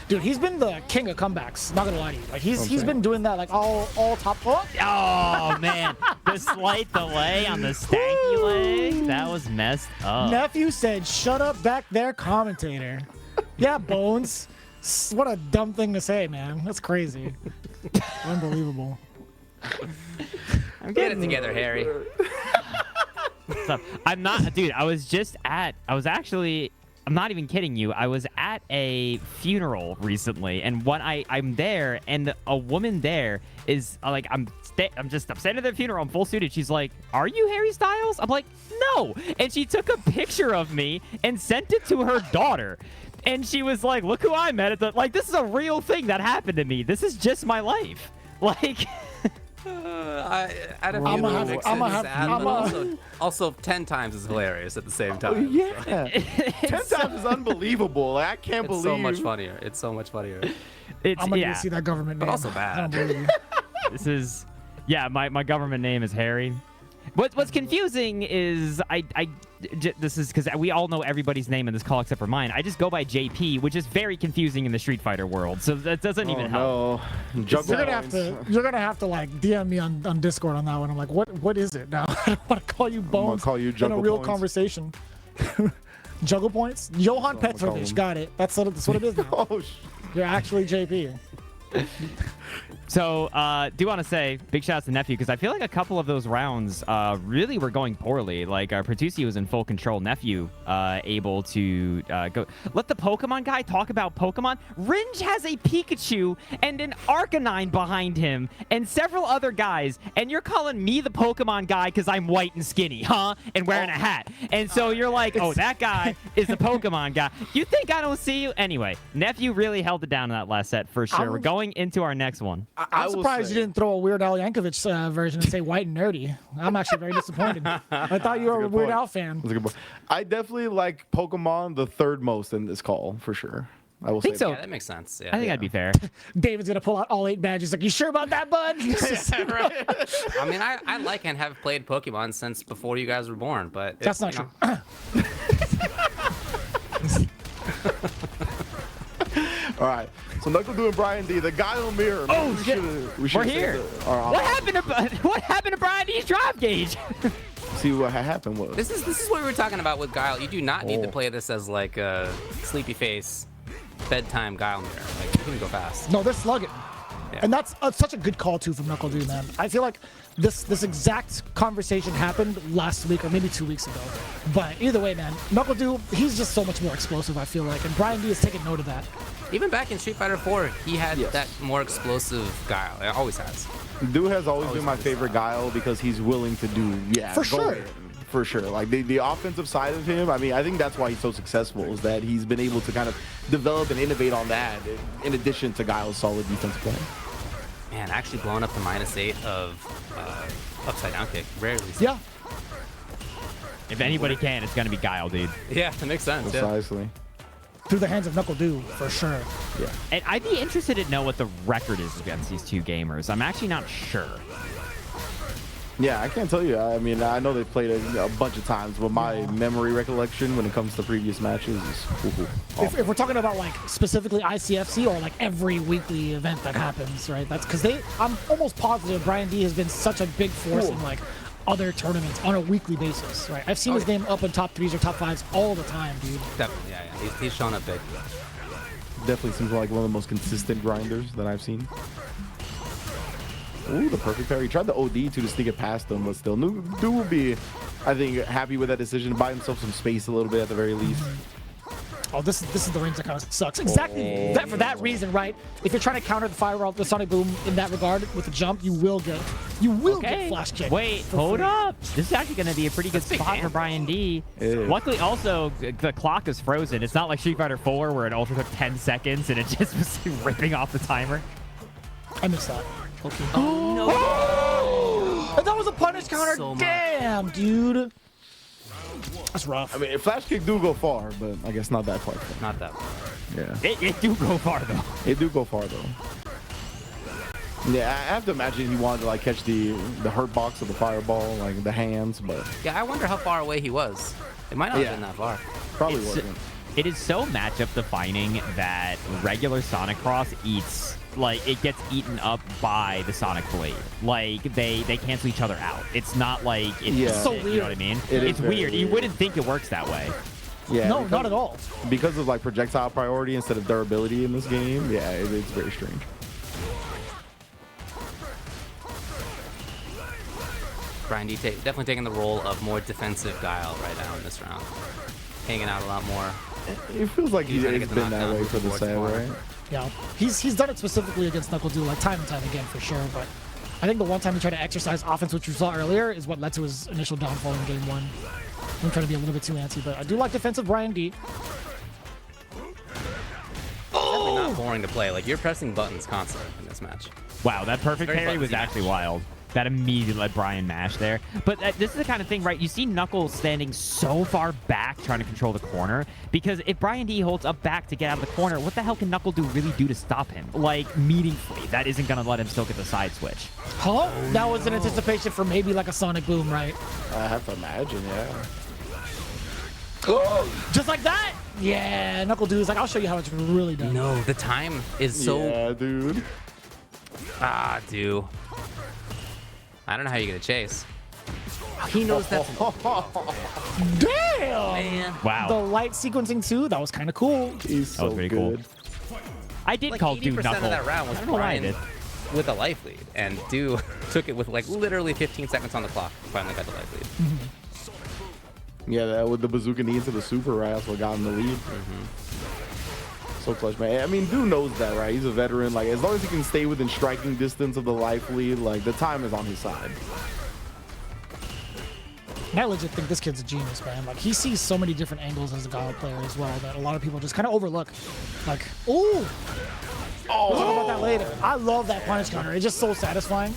Dude, he's been the king of comebacks. Not gonna lie to you. Like, he's Okay. been doing that like all top. Oh, Oh, man. The slight delay on the stanky leg. That was messed up. Nephew said, "Shut up back there, commentator." Yeah, Bones. What a dumb thing to say, man. That's crazy. Unbelievable. Get it together, Harry. What's up? I'm not, dude, I'm not even kidding you. I was at a funeral recently, and when I'm there, and a woman there is like, I'm standing at the funeral, I'm full suited. She's like, "Are you Harry Styles?" I'm like, "No." And she took a picture of me and sent it to her daughter. And she was like, "Look who I met at the," like, this is a real thing that happened to me. This is just my life. Like, I had a I'ma funeral have- makes I'ma it have- sad, but also 10 times as hilarious at the same time. Yeah. 10 times is unbelievable. Like, I can't It's believe. so much funnier. It's so much funnier. it's, I'm gonna yeah, go see that government name. But also I bad. don't believe you. this is, yeah, my government name is Harry. What's confusing is this is because we all know everybody's name in this call except for mine. I just go by JP, which is very confusing in the Street Fighter world. So that doesn't even help. No. You're gonna have to like DM me on Discord on that one. I'm like, what is it now? I don't want to call you Bones. Call you in a Juggle real Points. conversation. Juggle points. Johan That's what I'm Petrovic. calling Got it. That's what it is now. Oh, You're actually JP. So, do want to say big shout out to Nephew because I feel like a couple of those rounds really were going poorly. Like Pertusi was in full control. Nephew able to go. Let the Pokemon guy talk about Pokemon. Ringe has a Pikachu and an Arcanine behind him and several other guys. And you're calling me the Pokemon guy because I'm white and skinny, huh? And wearing a hat. And so you're like, oh, that guy is the Pokemon guy. You think I don't see you? Anyway, Nephew really held it down in that last set for sure. We're going into our next one. I'm surprised you didn't throw a Weird Al Yankovic version and say white and nerdy. I'm actually very disappointed. I thought you were a Weird Al fan. That's a good point. I definitely like Pokemon the third most in this call, for sure. I will think say so. Yeah, that makes sense. Yeah. I think that'd be fair. David's gonna pull out all 8 badges. Like, you sure about that, bud? I mean, I like and have played Pokemon since before you guys were born, but That's not true. All right. So NuckleDu and Bryan-D, the Guile mirror. Oh, shit. We're here. What happened to Bryan-D's drive gauge? See what happened was. This is what we were talking about with Guile. You do not need to play this as like a sleepy face bedtime Guile mirror. Like, you can go fast. No, they're slugging. Yeah. And that's such a good call, too, from NuckleDu, man. I feel like this exact conversation happened last week or maybe 2 weeks ago. But either way, man, NuckleDu, he's just so much more explosive, I feel like. And Bryan-D has taken note of that. Even back in Street Fighter 4, he had that more explosive Guile. It always has. Du has always been my favorite Guile because he's willing to do, For sure. in. For sure. Like the offensive side of him, I mean, I think that's why he's so successful, is that he's been able to kind of develop and innovate on that in addition to Guile's solid defensive play. Man, actually blowing up the -8 of upside down kick. Rarely seen. Yeah. If anybody can, it's going to be Guile, dude. Yeah, that makes sense. Yeah. Precisely. Through the hands of NuckleDu, for sure. Yeah. And I'd be interested to know what the record is against these two gamers. I'm actually not sure. Yeah, I can't tell you. I mean, I know they've played a bunch of times, but my memory recollection when it comes to previous matches is If we're talking about like specifically ICFC or like every weekly event that happens, right? That's because I'm almost positive Bryan-D has been such a big force in like other tournaments on a weekly basis, right? I've seen his name up in top 3s or top 5s all the time, dude. Definitely, yeah. He's shown up big. definitely seems like one of the most consistent grinders that I've seen. Ooh, the perfect parry. He tried the OD to sneak it past him, but still, NuckleDu will be, I think, happy with that decision to buy himself some space a little bit at the very least. Oh, this is the range that kind of sucks. Exactly for that reason, right? If you're trying to counter the fireball, the Sonic Boom in that regard with the jump, you will get flash kick. Wait, hold up. This is actually going to be a pretty good spot for Bryan-D. Luckily, also, the clock is frozen. It's not like Street Fighter 4 where it ultra took 10 seconds and it just was ripping off the timer. I missed that. Okay. Oh, no. Oh! And that was a punish counter. So Damn, dude. That's rough. I mean, flash kick do go far, but I guess not that far. Not that far. Yeah. It do go far, though. It do go far, though. Yeah, I have to imagine he wanted to like catch the hurt box of the fireball, like the hands, but Yeah, I wonder how far away he was. It might not have been that far. probably It's- wasn't. It is so matchup defining that regular Sonic Cross it gets eaten up by the Sonic Blade. Like they cancel each other out. It's not like it's so You weird. know what I mean? It is It's very weird. You wouldn't think it works that way. Yeah. No, because- not at all. Because of like projectile priority instead of durability in this game, yeah, it's very strange. Bryan-D definitely taking the role of more defensive Guile right now in this round. Hanging out a lot more. It feels like He's trying to it's get the been that knockdown way for the towards set, the corner. right? Yeah, he's done it specifically against NuckleDu like time and time again for sure. But I think the one time he tried to exercise offense, which we saw earlier, is what led to his initial downfall in game 1. I'm trying to be a little bit too antsy, but I do like defensive Bryan-D. Definitely not boring to play. Like, you're pressing buttons constantly in this match. Wow, that perfect Very parry was button-y actually match. wild. That immediately let Bryan mash there. But this is the kind of thing, right? You see Knuckles standing so far back trying to control the corner, because if Bryan-D holds up back to get out of the corner, what the hell can NuckleDu really do to stop him? Like, meaningfully. That isn't going to let him still get the side switch. Huh? That was an anticipation for maybe like a Sonic Boom, right? I have to imagine, yeah. Just like that? Yeah, NuckleDu is like, I'll show you how it's really done. No, the time is so... Yeah, dude. Ah, dude. I don't know how you're going to chase. He knows that. Damn! Man. Wow. The light sequencing too, that was kind of cool. He's That so was pretty good. cool. I did Like call 80% Dude of Knuckle. that round was I don't know why I Bryan did. with a life lead, and Du took it with like literally 15 seconds on the clock. Finally got the life lead. Yeah, that with the bazooka knee into the super, right? That's what got him the lead. So clutch, man. I mean, Du knows that, right? He's a veteran. Like, as long as he can stay within striking distance of the life lead, like, the time is on his side. And I legit think this kid's a genius, man. Like, he sees so many different angles as a Guile player as well that a lot of people just kind of overlook. Like, ooh! Oh, we'll talk about that later. I love that punish counter. It's just so satisfying.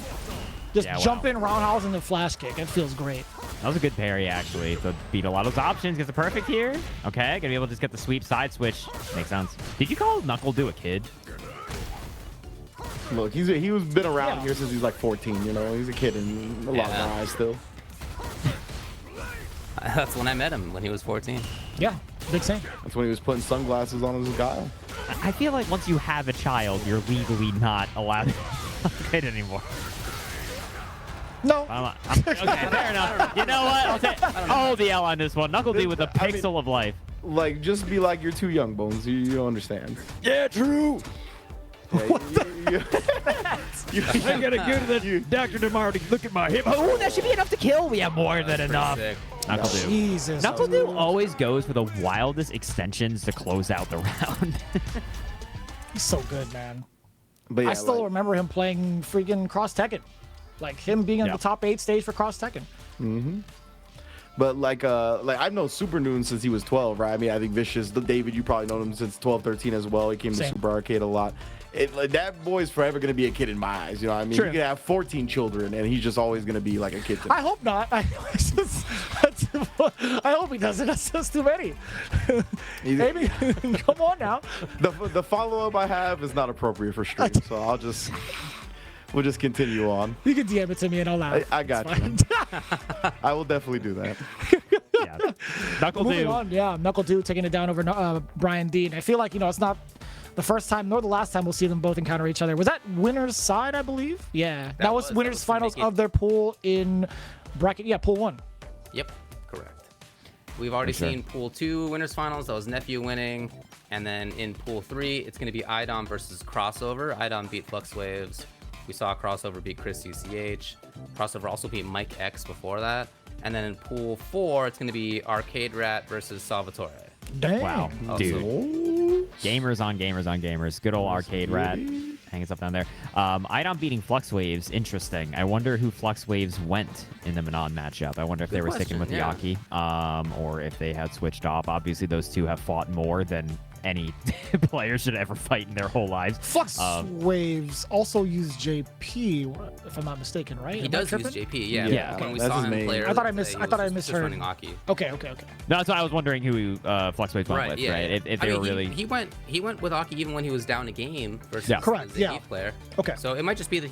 Just Yeah, wow. jump in, roundhouse, and then flash kick. It feels great. That was a good parry, actually. So beat a lot of those options. Gets the perfect here. Okay, gonna be able to just get the sweep side switch. Makes sense. Did you call NuckleDu a kid? Look, he's been around Yeah. here since he's like 14, you know? He's a kid in a lot of Yeah. our eyes still. That's when I met him, when he was 14. Yeah, big same. That's when he was putting sunglasses on his Guile. I feel like once you have a child, you're legally not allowed to be a kid anymore. No. Okay, fair enough. You know what? I'll hold the L on this one. NuckleDu with a I mean- pixel of life. Like, just be like, you're too young, Bones. You don't understand. Yeah, true. Yeah, I gotta go to the doctor tomorrow to look at my hip. Oh, that should be enough to kill. We have more than Pretty enough. sick. NuckleDu. Jesus. NuckleDu always goes for the wildest extensions to close out the round. He's so good, man. But yeah, I still like, remember him playing freaking Cross Tekken. Like, him being in Yeah. the top 8 stage for Cross Tekken. But like I've known Super Noon since he was 12, right? I mean, I think Vicious, David, you probably known him since 12, 13 as well. He came to Same. Super Arcade a lot. Like, that boy's forever gonna be a kid in my eyes. You know what I mean? True. He could have 14 children, and he's just always gonna be like a kid. To I hope not. I hope he doesn't. That's just too many. Maybe. Come on now. the follow up I have is not appropriate for stream, so we'll just continue on. You can DM it to me and I'll laugh. I got It's you. fine. I will definitely do that. Yeah. Moving NuckleDu. on, yeah, NuckleDu taking it down over Bryan-D. And I feel like, it's not the first time nor the last time we'll see them both encounter each other. Was that winner's side, I believe? Yeah, that was winner's to finals make it- of their pool in bracket. Yeah, pool 1. Yep, correct. We've already For sure. seen Pool 2 winners finals. That was Nephew winning. And then in Pool 3, it's going to be iDom versus Crossover. iDom beat FluxWaveZ. We saw Crossover beat ChrisCCH. Crossover also beat Mike X before that. And then in Pool 4, it's going to be arcadeRat versus Salvatore. Dang. Wow, Also- dude. Gamers on gamers on gamers. Good old arcade rat. Hang us up down there. iDom beating FluxWaveZ. Interesting. I wonder who FluxWaveZ went in the Manon matchup. I wonder if they Good were sticking with question, the Aki, or if they had switched off. Obviously, those two have fought more than any player should ever fight in their whole lives. FluxWaveZ also use JP, if I'm not mistaken, right? He Am I does use tripping? JP, yeah. Yeah, When we that's saw his him main. play I thought I earlier missed- today, I thought I he was just misheard. running Aki. Okay. No, that's why I was wondering who FluxWaveZ went with, yeah. right? If I they mean, were really... he went with Aki even when he was down a game versus Yeah. Correct, a yeah. Zangief player. Okay. So it might just be that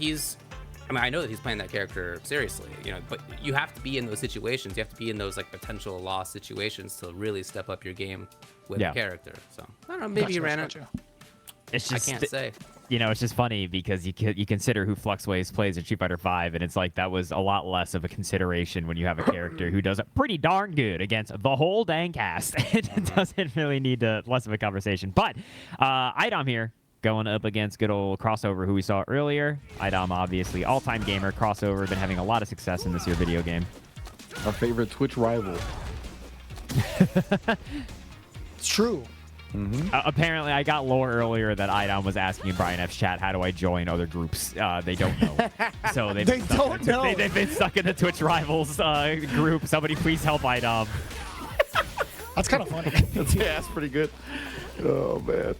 I know that he's playing that character seriously, but you have to be in those situations. You have to be in those like potential loss situations to really step up your game with Yeah. the character. So I don't know, maybe he ran it. It's I just, can't say. it's just funny because you consider who FluxWaveZ plays in Street Fighter V, and it's like that was a lot less of a consideration when you have a character who does it pretty darn good against the whole dang cast. It doesn't really need less of a conversation. But iDom here going up against good old Crossover, who we saw earlier. iDom, obviously, all-time gamer. Crossover, been having a lot of success in this year video game. Our favorite Twitch rival. It's true. Apparently, I got lore earlier that iDom was asking in Brian F's chat, how do I join other groups? They don't know. So they've They been stuck don't in the- know. They've been stuck in the Twitch Rivals group. Somebody please help iDom. That's kind of funny. Yeah, that's pretty good. Oh man.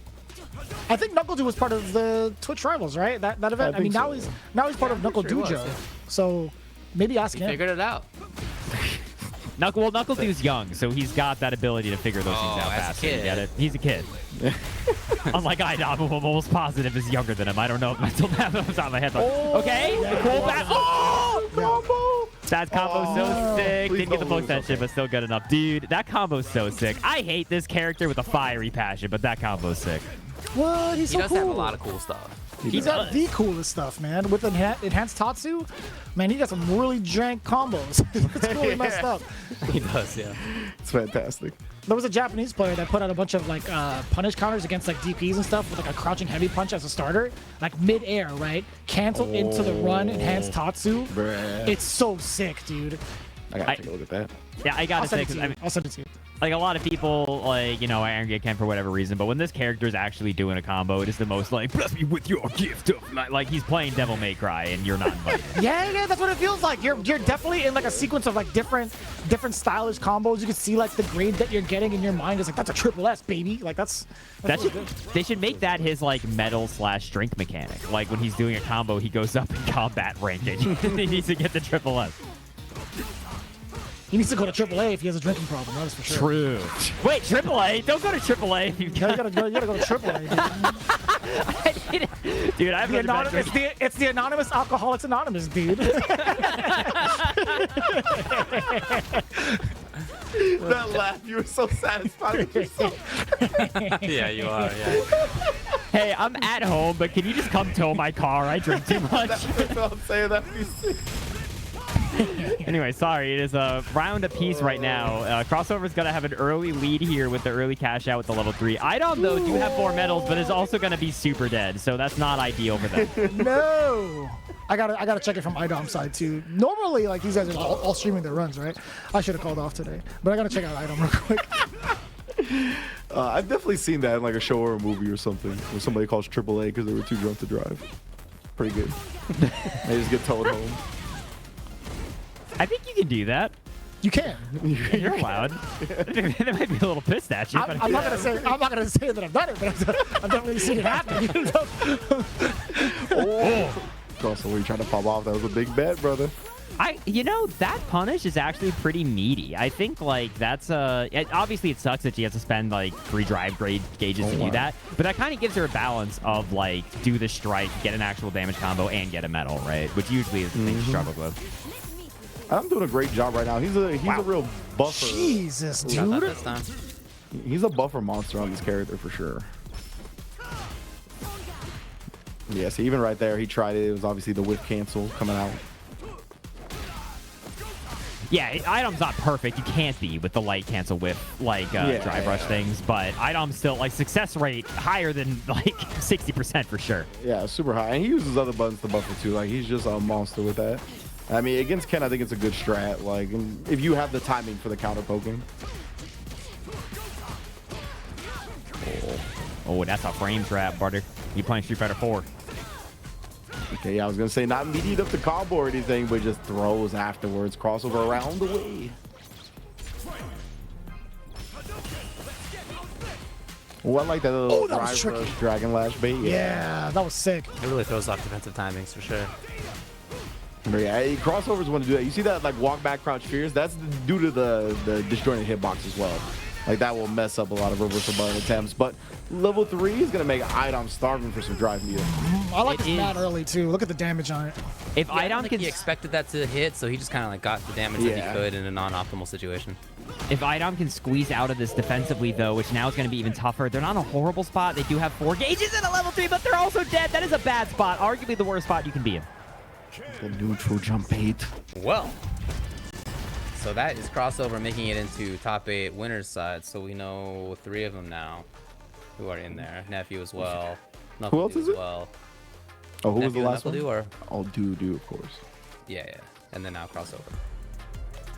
I think NuckleDu was part of the Twitch Rivals, right? That event. I mean, think now so. he's part of I'm pretty sure NuckleDu he Joe. was, So maybe ask He him. figured it out. NuckleDu's young, so he's got that ability to figure those things out as a faster. You kid. get it? He's a kid. Unlike iDom, who I'm almost positive is younger than him. I don't know if mental math off the top of my head. But okay, cool back. Oh, Combo! that combo's so sick. Please Didn't get the don't post lose, that shit, but still good enough. Dude, that combo's so sick. I hate this character with a fiery passion, but that combo's sick. What? He's He so does cool. have a lot of cool stuff. He's got the coolest stuff, man. With enhanced Tatsu, man, he got some really jank combos. It's really messed up. He does, yeah. It's fantastic. There was a Japanese player that put out a bunch of like punish counters against like DPs and stuff with like a crouching heavy punch as a starter, like mid-air, right? Cancel into the run, enhanced Tatsu. Bruh. It's so sick, dude. I gotta take a look at that. Yeah, I I'll gotta say, send it 'cause to I you. mean, I'll send it to you. like a lot of people, like, you know, are angry at Ken for whatever reason, but when this character is actually doing a combo, it is the most like, bless me with your gift of like he's playing Devil May Cry and you're not invited. Yeah, that's what it feels like. You're definitely in like a sequence of like different stylish combos. You can see like the grade that you're getting in your mind is like that's a triple S, baby. Like that's That really should, good. they should make that his like metal/strength mechanic. Like when he's doing a combo, he goes up in combat ranking. He needs to get the triple S. He needs to go to AAA if he has a drinking problem. That is for sure. True. Wait, AAA? Don't go to AAA. If you've Yeah, got... you gotta go to AAA. Dude. Dude, I have The another bad drink. it's the anonymous Alcoholics Anonymous, dude. That laugh, you were so satisfied with yourself. Yeah, you are, yeah. Hey, I'm at home, but can you just come tow my car? I drink too much. That's what I'm saying. That'd be sick. Anyway, sorry. It is a round apiece right now. Crossover's going to have an early lead here with the early cash out with the level 3. iDom, though, do have 4 medals, but is also going to be super dead, so that's not ideal for them. No. I gotta check it from iDom side too. Normally, like these guys are all streaming their runs, right? I should have called off today, but I gotta check out iDom real quick. I've definitely seen that in like a show or a movie or something where somebody calls AAA because they were too drunk to drive. Pretty good. They just get towed home. I think you can do that. You can. You're allowed. They might be a little pissed at you. I'm not gonna say that I've done it, but I've definitely seen it happen. Oh. Also, we trying to pop off. That was a big bet, brother. You know, that punish is actually pretty meaty. I think, like, that's obviously it sucks that she has to spend, like, 3 drive grade gauges to do that. But that kind of gives her a balance of, like, do the strike, get an actual damage combo, and get a medal, right? Which usually is the thing she struggles with. I'm doing a great job right now. He's a real buffer. Jesus, Got that dude. this time. He's a buffer monster on this character for sure. Yeah, so even right there, he tried it. It was obviously the whip cancel coming out. Yeah, iDom's not perfect. You can't be with the light cancel with, like, drive rush things. But iDom's still, like, success rate higher than, like, 60% for sure. Yeah, super high. And he uses other buttons to buffer too. Like, he's just a monster with that. I mean, against Ken, I think it's a good strat. Like, if you have the timing for the counter poking. Oh, that's a frame trap, brother. You playing Street Fighter 4. Okay, yeah, I was going to say not immediate up the combo or anything, but just throws afterwards. Crossover around the way. Oh, I like that little that was drive tricky. rush Dragon Lash bait. Yeah, that was sick. It really throws off defensive timings for sure. But yeah, crossovers want to do that. You see that like walk back crouch fears? That's due to the disjointed hitbox as well. Like that will mess up a lot of reversal button attempts. But level 3 is gonna make iDom starving for some drive meter. I like It this mad is- early too. Look at the damage on it. If I don't iDom think can he expected that to hit, so he just kind of like got the damage that Yeah. he could in a non-optimal situation. If iDom can squeeze out of this defensively, though, which now is going to be even tougher, they're not in a horrible spot. They do have 4 gauges at a level 3, but they're also dead. That is a bad spot. Arguably the worst spot you can be in. The neutral jump bait. Well, so that is crossover making it into top 8 winners side. So we know 3 of them now who are in there. Nephew as well. Who else NuckleDu is as it? well. Oh, who was Nephew the and last one? NuckleDu or Oh, do of course. yeah, and then now crossover.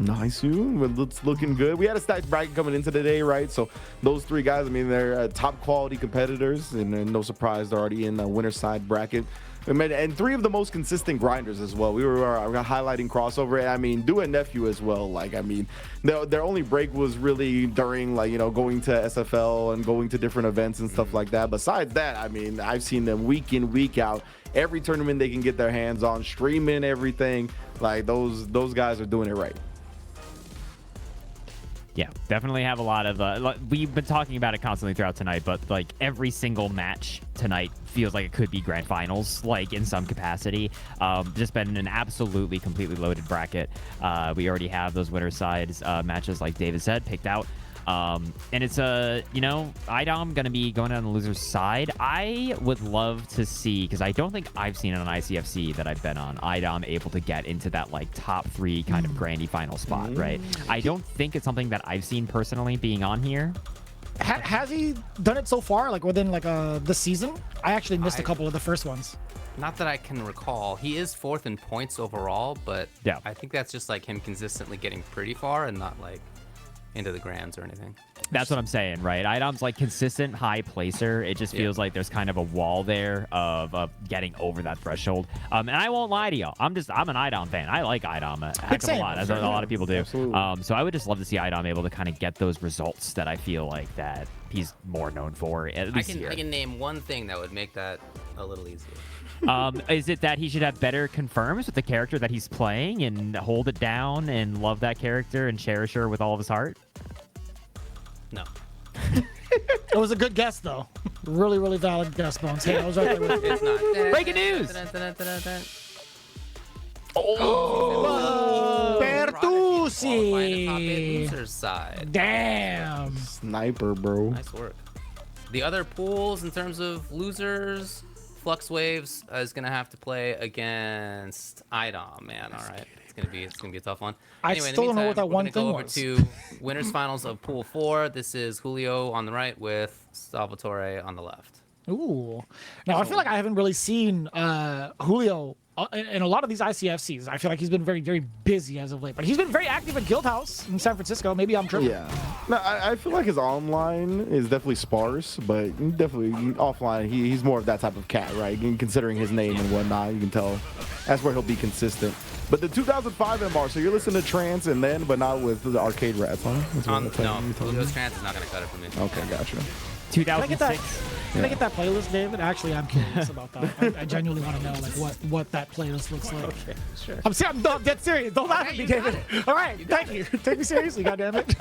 Nice, it's looking good. We had a stacked bracket coming into the day, right? So those three guys, I mean, they're top quality competitors, and no surprise, they're already in the winner side bracket. And three of the most consistent grinders as well. We were highlighting crossover, and I mean, Do and Nephew as well. Like, I mean, their only break was really during, like, you know, going to SFL and going to different events and stuff like that. Besides that, I mean, I've seen them week in, week out, every tournament they can get their hands on, streaming everything. Like, those guys are doing it right. Yeah, definitely have a lot of we've been talking about it constantly throughout tonight, but like every single match tonight feels like it could be grand finals, like in some capacity. Just been an absolutely completely loaded bracket. We already have those winner sides matches, like David said, picked out. And it's you know, iDom gonna be going on the loser's side. I would love to see, because I don't think I've seen it on ICFC that I've been on, iDom able to get into that like top 3 kind of grandy final spot, right? I don't think it's something that I've seen personally being on here. Has he done it so far, like within like the season? I actually missed a couple of the first ones. Not that I can recall. He is 4th in points overall, but yeah, I think that's just like him consistently getting pretty far and not like into the grands or anything. That's what I'm saying, right? iDom's like consistent high placer. It just feels like there's kind of a wall there of getting over that threshold. And I won't lie to y'all. I'm an iDom fan. I like iDom a heck of a lot, as a lot of people do. So I would just love to see iDom able to kind of get those results that I feel like that he's more known for. At least I can name one thing that would make that a little easier. Is it that he should have better confirms with the character that he's playing and hold it down and love that character and cherish her with all of his heart? No. It was a good guess, though. Really, really valid guess, Bones. Hey, I was right there with you. It's not. Breaking news! Bertuzzi! Loser's side. Damn. Sniper, bro. Nice work. The other pools in terms of losers, FluxWaveZ is gonna have to play against iDom. Man, all right, it's gonna be a tough one. Anyway, I still don't know what that one thing go over was. to winners finals of Pool 4. This is Julio on the right with Salvatore on the left. Ooh. Now, I feel like I haven't really seen Julio in a lot of these ICFCs. I feel like he's been very, very busy as of late. But he's been very active at Guildhouse in San Francisco. Maybe I'm tripping. Yeah. No, I feel like his online is definitely sparse, but definitely offline, he's more of that type of cat, right? And considering his name and whatnot, you can tell that's where he'll be consistent. But the 2005 MR, so you're listening to trance and then, but not with the arcadeRat, huh? No, Julio's trance is not going to cut it for me. Okay, gotcha. 2006. Can I get that playlist, David? Actually, I'm curious about that. I genuinely want to know like what that playlist looks like. Okay, sure. I'm dead serious. Don't laugh at me, David. All right, thank you. Take me seriously, goddammit.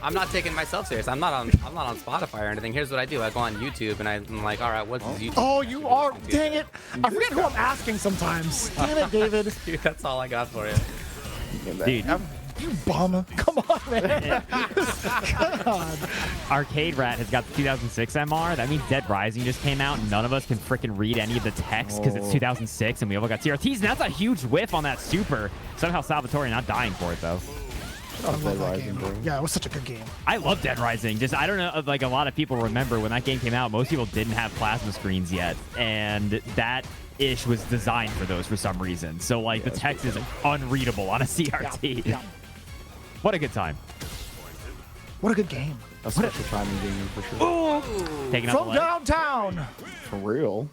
I'm not taking myself serious. I'm not on Spotify or anything. Here's what I do. I go on YouTube and I'm like, all right, what's YouTube? Oh, you are. Dang it. I forget who I'm asking sometimes. Damn it, David. Dude, that's all I got for you. Dude. You bum. Come on, man. God. arcadeRat has got the 2006 MR. That means Dead Rising just came out, and none of us can freaking read any of the text because it's 2006, and we all got TRTs, and that's a huge whiff on that super. Somehow Salvatore not dying for it, though. I love that game. Yeah, it was such a good game. I love Dead Rising. Just, I don't know, like a lot of people remember when that game came out, most people didn't have plasma screens yet, and that ish was designed for those for some reason. So, like, the text is unreadable on a CRT. Yeah. What a good time. What a good game. A special timing game for sure. Taking out From downtown. For real.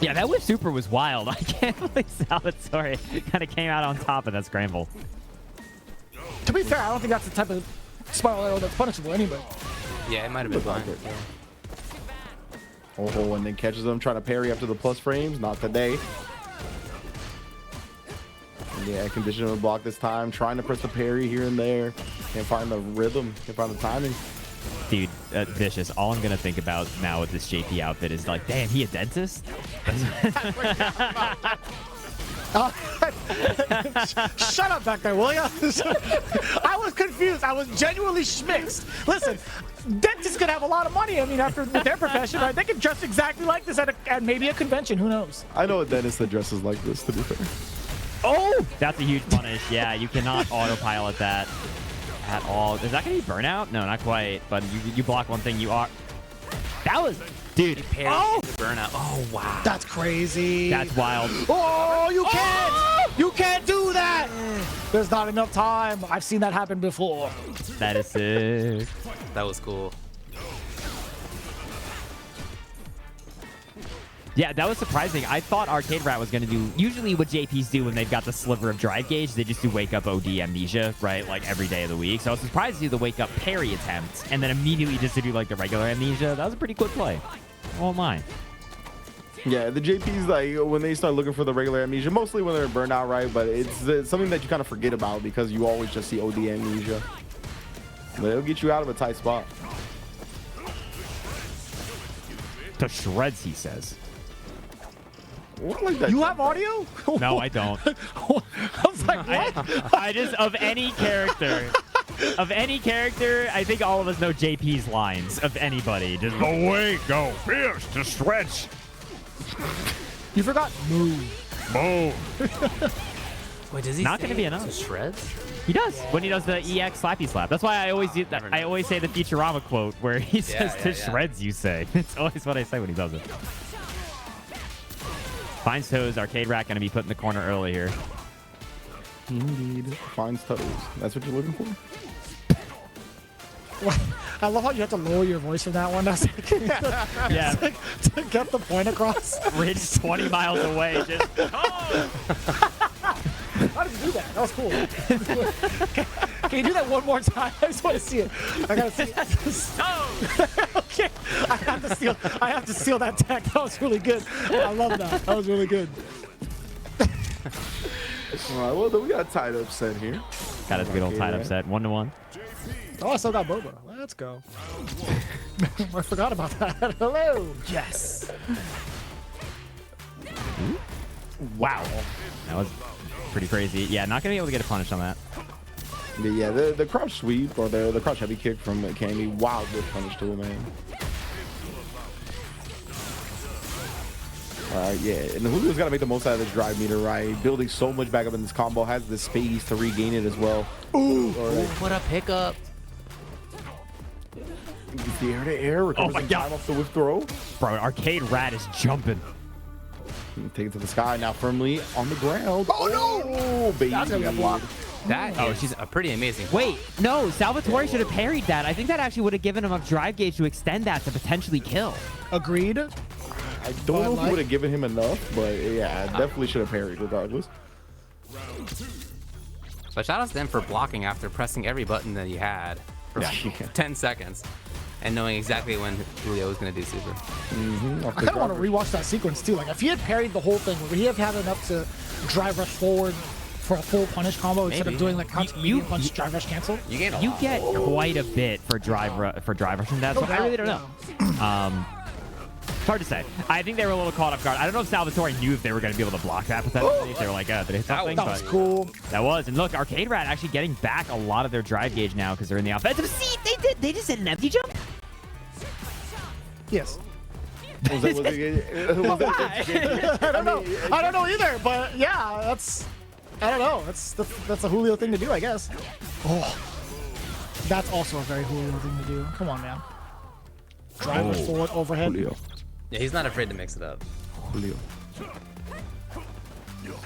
Yeah, that whip super was wild. I can't believe Salvatore kind of came out on top of that scramble. To be fair, I don't think that's the type of spiral arrow that's punishable anyway. Yeah, it might have been fine. Oh, and then catches them trying to parry up to the plus frames. Not today. Yeah, conditional block this time. Trying to press the parry here and there. Can't find the rhythm. Can't find the timing. Dude, Vicious, all I'm going to think about now with this JP outfit is like, damn, he a dentist? Shut up back there, will ya? I was confused. I was genuinely schmixed. Listen, dentists could have a lot of money. I mean, after their profession, right? They could dress exactly like this at maybe a convention. Who knows? I know a dentist that dresses like this, to be fair. Oh! That's a huge punish. Yeah, you cannot autopilot that at all. Is that going to be burnout? No, not quite. But you block one thing, you are... That was... Dude. Oh! Burnout. Oh, wow. That's crazy. That's wild. Oh, you can't! You can't do that! There's not enough time. I've seen that happen before. That is sick. That was cool. Yeah, that was surprising. I thought arcadeRat was going to do, usually what JPs do when they've got the sliver of drive gauge, they just do wake up OD amnesia, right? Like every day of the week. So I was surprised to see the wake up parry attempt and then immediately just to do like the regular amnesia. That was a pretty quick play. Oh my. Yeah, the JPs, like, when they start looking for the regular amnesia, mostly when they're burnout, right? But it's something that you kind of forget about because you always just see OD amnesia. But it'll get you out of a tight spot. To shreds, he says. What, like that? You have audio? No, I don't. I was like, what? I just, of any character, I think all of us know JP's lines of anybody. Just Away go, fierce to stretch. You forgot move. Move. Wait, does he Not say gonna be enough. to shreds? He does when he does the EX slappy slap. That's why I always do that. I always say the Futurama quote where he says to shreds. You say it's always what I say when he does it. Finds toes. arcadeRat gonna be put in the corner early here. Indeed. Finds toes. That's what you're looking for? I love how you have to lower your voice from that one. That's like, Yeah, like, to get the point across. Ridge 20 miles away. Just How did you do that? That was cool. Can you do that one more time? I just want to see it. I gotta see it. Okay. I have to steal that tech. That was really good. I love that. That was really good. All right, well, then we got a tied up set here. got a good old tied up arcadeRat. set, 1-1. Oh, I still got Boba. Let's go. I forgot about that. Hello. Yes. Wow, that was pretty crazy. Yeah, not gonna be able to get a punish on that. Yeah, the crouch sweep or the crouch heavy kick from Cammy, wild good punish to him, man. Yeah, and Julio's got to make the most out of this drive meter, right? Building so much back up in this combo, has the space to regain it as well. Ooh, what a pickup. The air-to-air, recovers some time off the whip throw. Bro, arcadeRat is jumping. Take it to the sky, now firmly on the ground. Oh, no! Baby. That's gonna be a block. That she's a pretty amazing. Wait, no, Salvatore should have parried that. I think that actually would have given him enough drive gauge to extend that to potentially kill. Agreed. I don't know if he would have given him enough, but yeah, definitely should have parried regardless. But shout out to them for blocking after pressing every button that he had for like 10 seconds and knowing exactly when Julio was going to do super. I kind of want to rewatch that sequence too. Like if he had parried the whole thing, would he have had enough to drive rush forward for a full punish combo instead of doing like crouch medium punch drive rush cancel? You gain a lot. You get quite a bit for drive rushing that, so I really don't know. It's hard to say. I think they were a little caught off guard. I don't know if Salvatore knew if they were going to be able to block that potentially. If they were like, did they hit something? That was cool. That was. And look, arcadeRat actually getting back a lot of their drive gauge now because they're in the offensive. See, they just did an empty jump. Yes. Was that I don't know. I don't know either, but yeah, I don't know. That's a Julio thing to do, I guess. Oh, that's also a very Julio thing to do. Come on, man. Drive forward overhead. Julio. Yeah, he's not afraid to mix it up. Julio.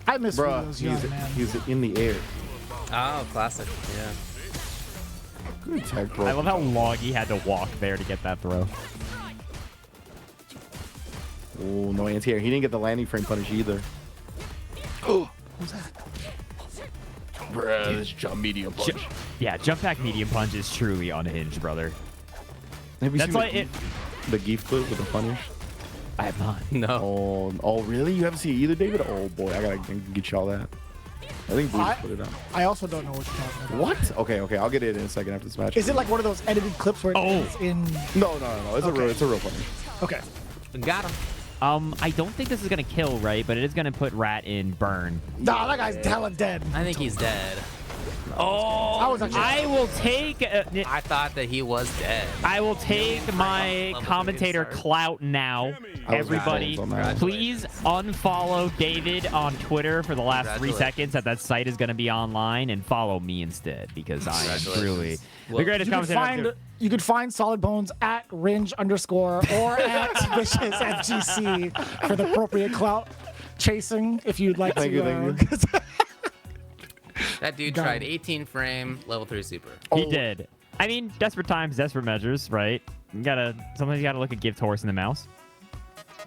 I miss Bruh, Julio's young, man. he's in the air. Oh, classic. Yeah. Good tag, bro. I love how long he had to walk there to get that throw. Oh, no anti-air. He didn't get the landing frame punish either. Oh, What's that? bruh, this jump medium punch. Yeah, jump back medium punch is truly unhinged, brother. Have you That's seen like it. the Geef clip with the punish? I have not. No. Oh, really? You haven't seen it either, David? Oh boy, I gotta get y'all that. I think Booce put it out. I also don't know what you're talking about. What? Okay, I'll get it in a second after this match. Is it like one of those edited clips where it's in? No. It's a real punish. Okay. Got him. I don't think this is gonna kill, right? But it is gonna put Rat in burn. Nah, that guy's hella dead. I think he's dead. I was actually. I will take. I thought that he was dead. I will take my commentator clout now. Everybody, on that. please unfollow David on Twitter for the last 3 Congratulations. seconds that site is going to be online, and follow me instead because I am truly the greatest commentator. You could find Solid Bones at Ringe_ or at Vicious FGC for the appropriate clout. chasing. If you'd like Thank to. you, thank you. That dude Got tried him. 18 frame level 3 super. He did. I mean, desperate times, desperate measures, right? Sometimes you gotta look a gift horse in the mouse.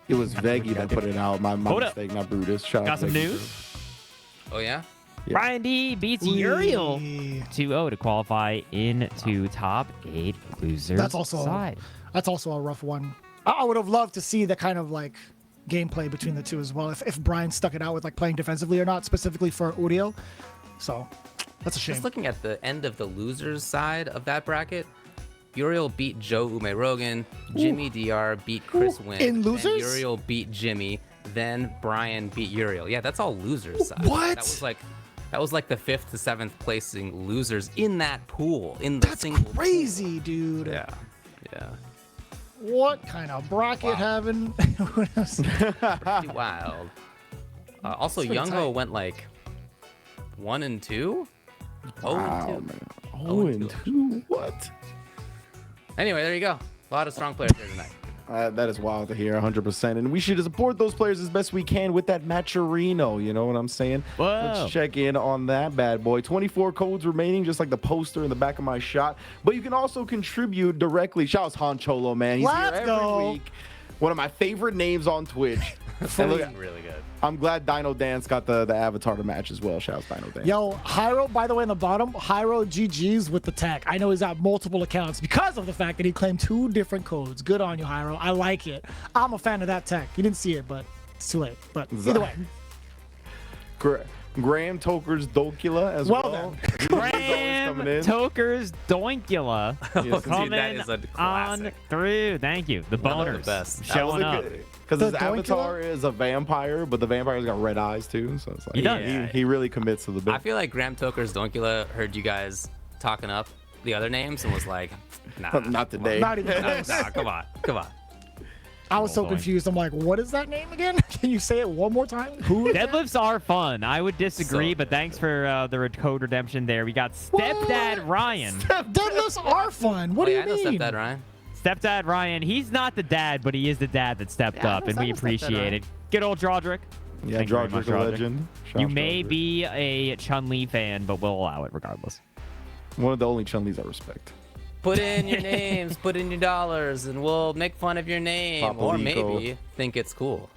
It was Veggie that put it out. My Hold up. mistake, not Brutus. Shout Got out some to Veggie. news? Oh yeah? Yeah. Bryan-D beats Uriel 2-0 to qualify into top 8 losers That's also side. That's also a rough one. I would have loved to see the kind of like gameplay between the two as well. If Brian stuck it out with like playing defensively or not, specifically for URIEL. So that's a shame. Just looking at the end of the losers side of that bracket, Uriel beat Joe Umerogan, Jimmy DR beat Chris Wynn, In losers? then Uriel beat Jimmy, then Brian beat Uriel. Yeah, that's all losers side. What? That was like the 5th to 7th placing losers in that pool in the That's single. crazy, dude. Yeah, yeah, What kind of bracket having? pretty wild. Also, That's pretty Youngo tight. went like 1 and 2. Wow, 0 and 2. man. 0 Oh, and and 2. 2. What? Anyway, there you go. A lot of strong players here tonight. That is wild to hear, 100%. And we should support those players as best we can with that Matcherino. You know what I'm saying? Whoa. Let's check in on that bad boy. 24 codes remaining, just like the poster in the back of my shot. But you can also contribute directly. Shouts Honcholo, man. He's Let's here every go. week. One of my favorite names on Twitch. And look, Really good. I'm glad Dino Dance got the avatar to match as well. Shouts Dino Dance. Yo, Hyro, by the way, in the bottom, Hyro GG's with the tech. I know he's got multiple accounts because of the fact that he claimed 2 different codes. Good on you, Hyro. I like it. I'm a fan of that tech. You didn't see it, but it's too late. But either way. Graham Toker's Dokula as well. Well done. He's always Graham coming in. Toker's Doinkula Yes, coming that is a on classic. through. Thank you. The One of the boners best. showing up. Because his The Doinkula? avatar is a vampire, but the vampire's got red eyes too. So it's like He does. he really commits to the bit. I feel like Graham Toker's Donkula heard you guys talking up the other names and was like, nah. Not today. Not even Nah, close. come on. Come on. I was so boy. confused. I'm like, what is that name again? Can you say it one more time? Who? Deadlifts are fun. I would disagree, So but thanks for the code redemption there. We got Stepdad Ryan. Deadlifts are fun. What Oh, do yeah, I you know mean? Stepdad Ryan. Stepdad Ryan, he's not the dad, but he is the dad that stepped Yeah, up, and we I know Stepdad appreciate Ryan. it. Good old Drawdrick. Yeah, Thank you very much, Drawdrick, a Drawdrick. legend. You Shouts may Drawdrick. be a Chun-Li fan, but we'll allow it regardless. one of the only Chun-Lis I respect. Put in your names, put in your dollars, and we'll make fun of your name. Or Papalico. maybe think it's cool.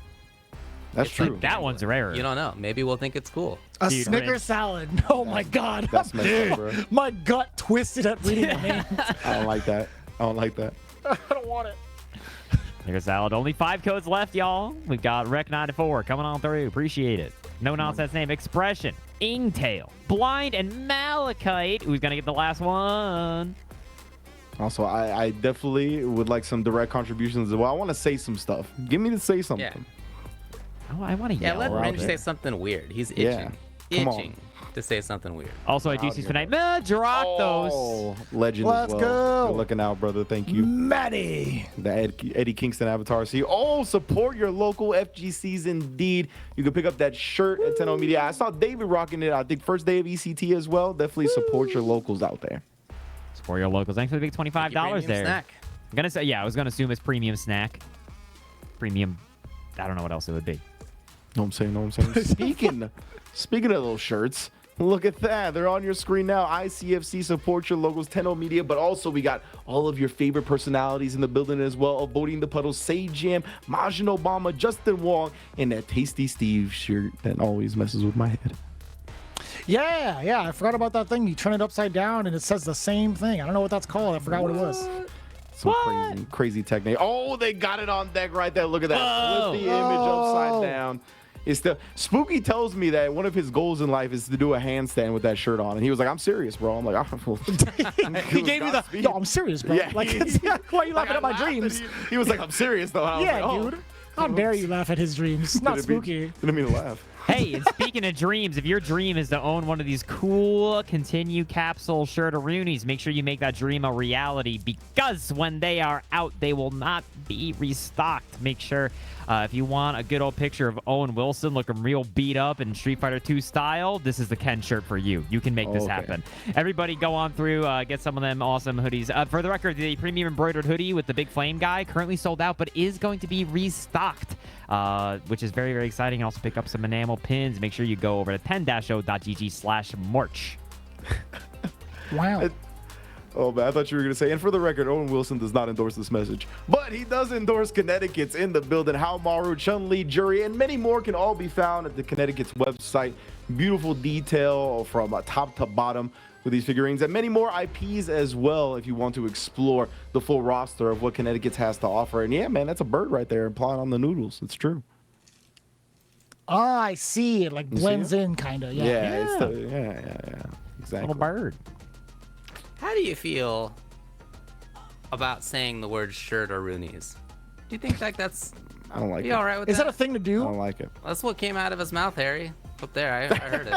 That's It's true. like That one's rare. You don't know. Maybe we'll think it's cool. A Dude, Snicker Rich. salad. Oh my God. That's messed up, bro. My gut twisted at reading the names. I don't like that. I don't like that. I don't want it. Here's Salad. Only 5 codes left, y'all. We've got Rec94 coming on through. Appreciate it. No nonsense name. Expression. Ingtail. Blind and Malachite. Who's going to get the last one? Also, I definitely would like some direct contributions as well. I want to say some stuff. Give me to say something. Yeah. Oh, I want to Yeah, yell. let out Ringe there. say something weird. He's Yeah. itching. Come on. Itching to say something weird. Also, I do see tonight. Madratos. Oh, legend Let's as well. go. Good looking out, brother. Thank you. Maddie. The Eddie Kingston avatar. See, support your local FGCs indeed. You can pick up that shirt at 10 Media. I saw David rocking it, I think, first day of ECT as well. Definitely support your locals out there. For your locals. Thanks for the big $25 Premium there. Snack. I'm going to say, I was going to assume it's premium snack. Premium, I don't know what else it would be. Know what I'm saying? Speaking of those shirts, look at that. They're on your screen now. ICFC, support your locals, 10 Media, but also we got all of your favorite personalities in the building as well. Avoiding the Puddle, Say Jam, Majin Obama, Justin Wong, and that Tasty Steve shirt that always messes with my head. Yeah. I forgot about that thing. You turn it upside down and it says the same thing. I don't know what that's called. I forgot what it was. Some crazy technique. Oh, they got it on deck right there. Look at that. Whoa. Flip the image upside down. It's the Spooky tells me that one of his goals in life is to do a handstand with that shirt on, and he was like, "I'm serious, bro." I'm like, He gave me the. Yo, I'm serious, bro. Yeah. Like, why are you laughing at my dreams? He was like, "I'm serious, though." And I was Yeah, like, oh. dude. How dare you laugh at his dreams? Not Didn't spooky. mean to laugh. Hey, and speaking of dreams, if your dream is to own one of these cool Continue Capsule Shirtaroonies, make sure you make that dream a reality, because when they are out, they will not be restocked. Make sure if you want a good old picture of Owen Wilson looking real beat up in Street Fighter 2 style, this is the Ken shirt for you. You can make this happen. Everybody go on through, get some of them awesome hoodies. For the record, the premium embroidered hoodie with the big flame guy currently sold out, but is going to be restocked, which is very, very exciting. Also pick up some enamel pins. Make sure you go over to 10-0.gg/merch. Wow. Oh, man, I thought you were going to say, and for the record, Owen Wilson does not endorse this message, but he does endorse Connecticut's in the building. Haomaru, Chun-Li, Juri, and many more can all be found at the Connecticut's website. Beautiful detail from top to bottom with these figurines, and many more IPs as well if you want to explore the full roster of what Connecticut has to offer. And yeah, man, that's a bird right there implying on the noodles. It's true. Oh, I see. It like blends in, kind of. Yeah. Exactly. Little bird. How do you feel about saying the word Shirtaroonies? Do you think like that's I don't like it. you all right with Is that? that a thing to I do? don't like it. That's what came out of his mouth, Harry. Up there, I heard it.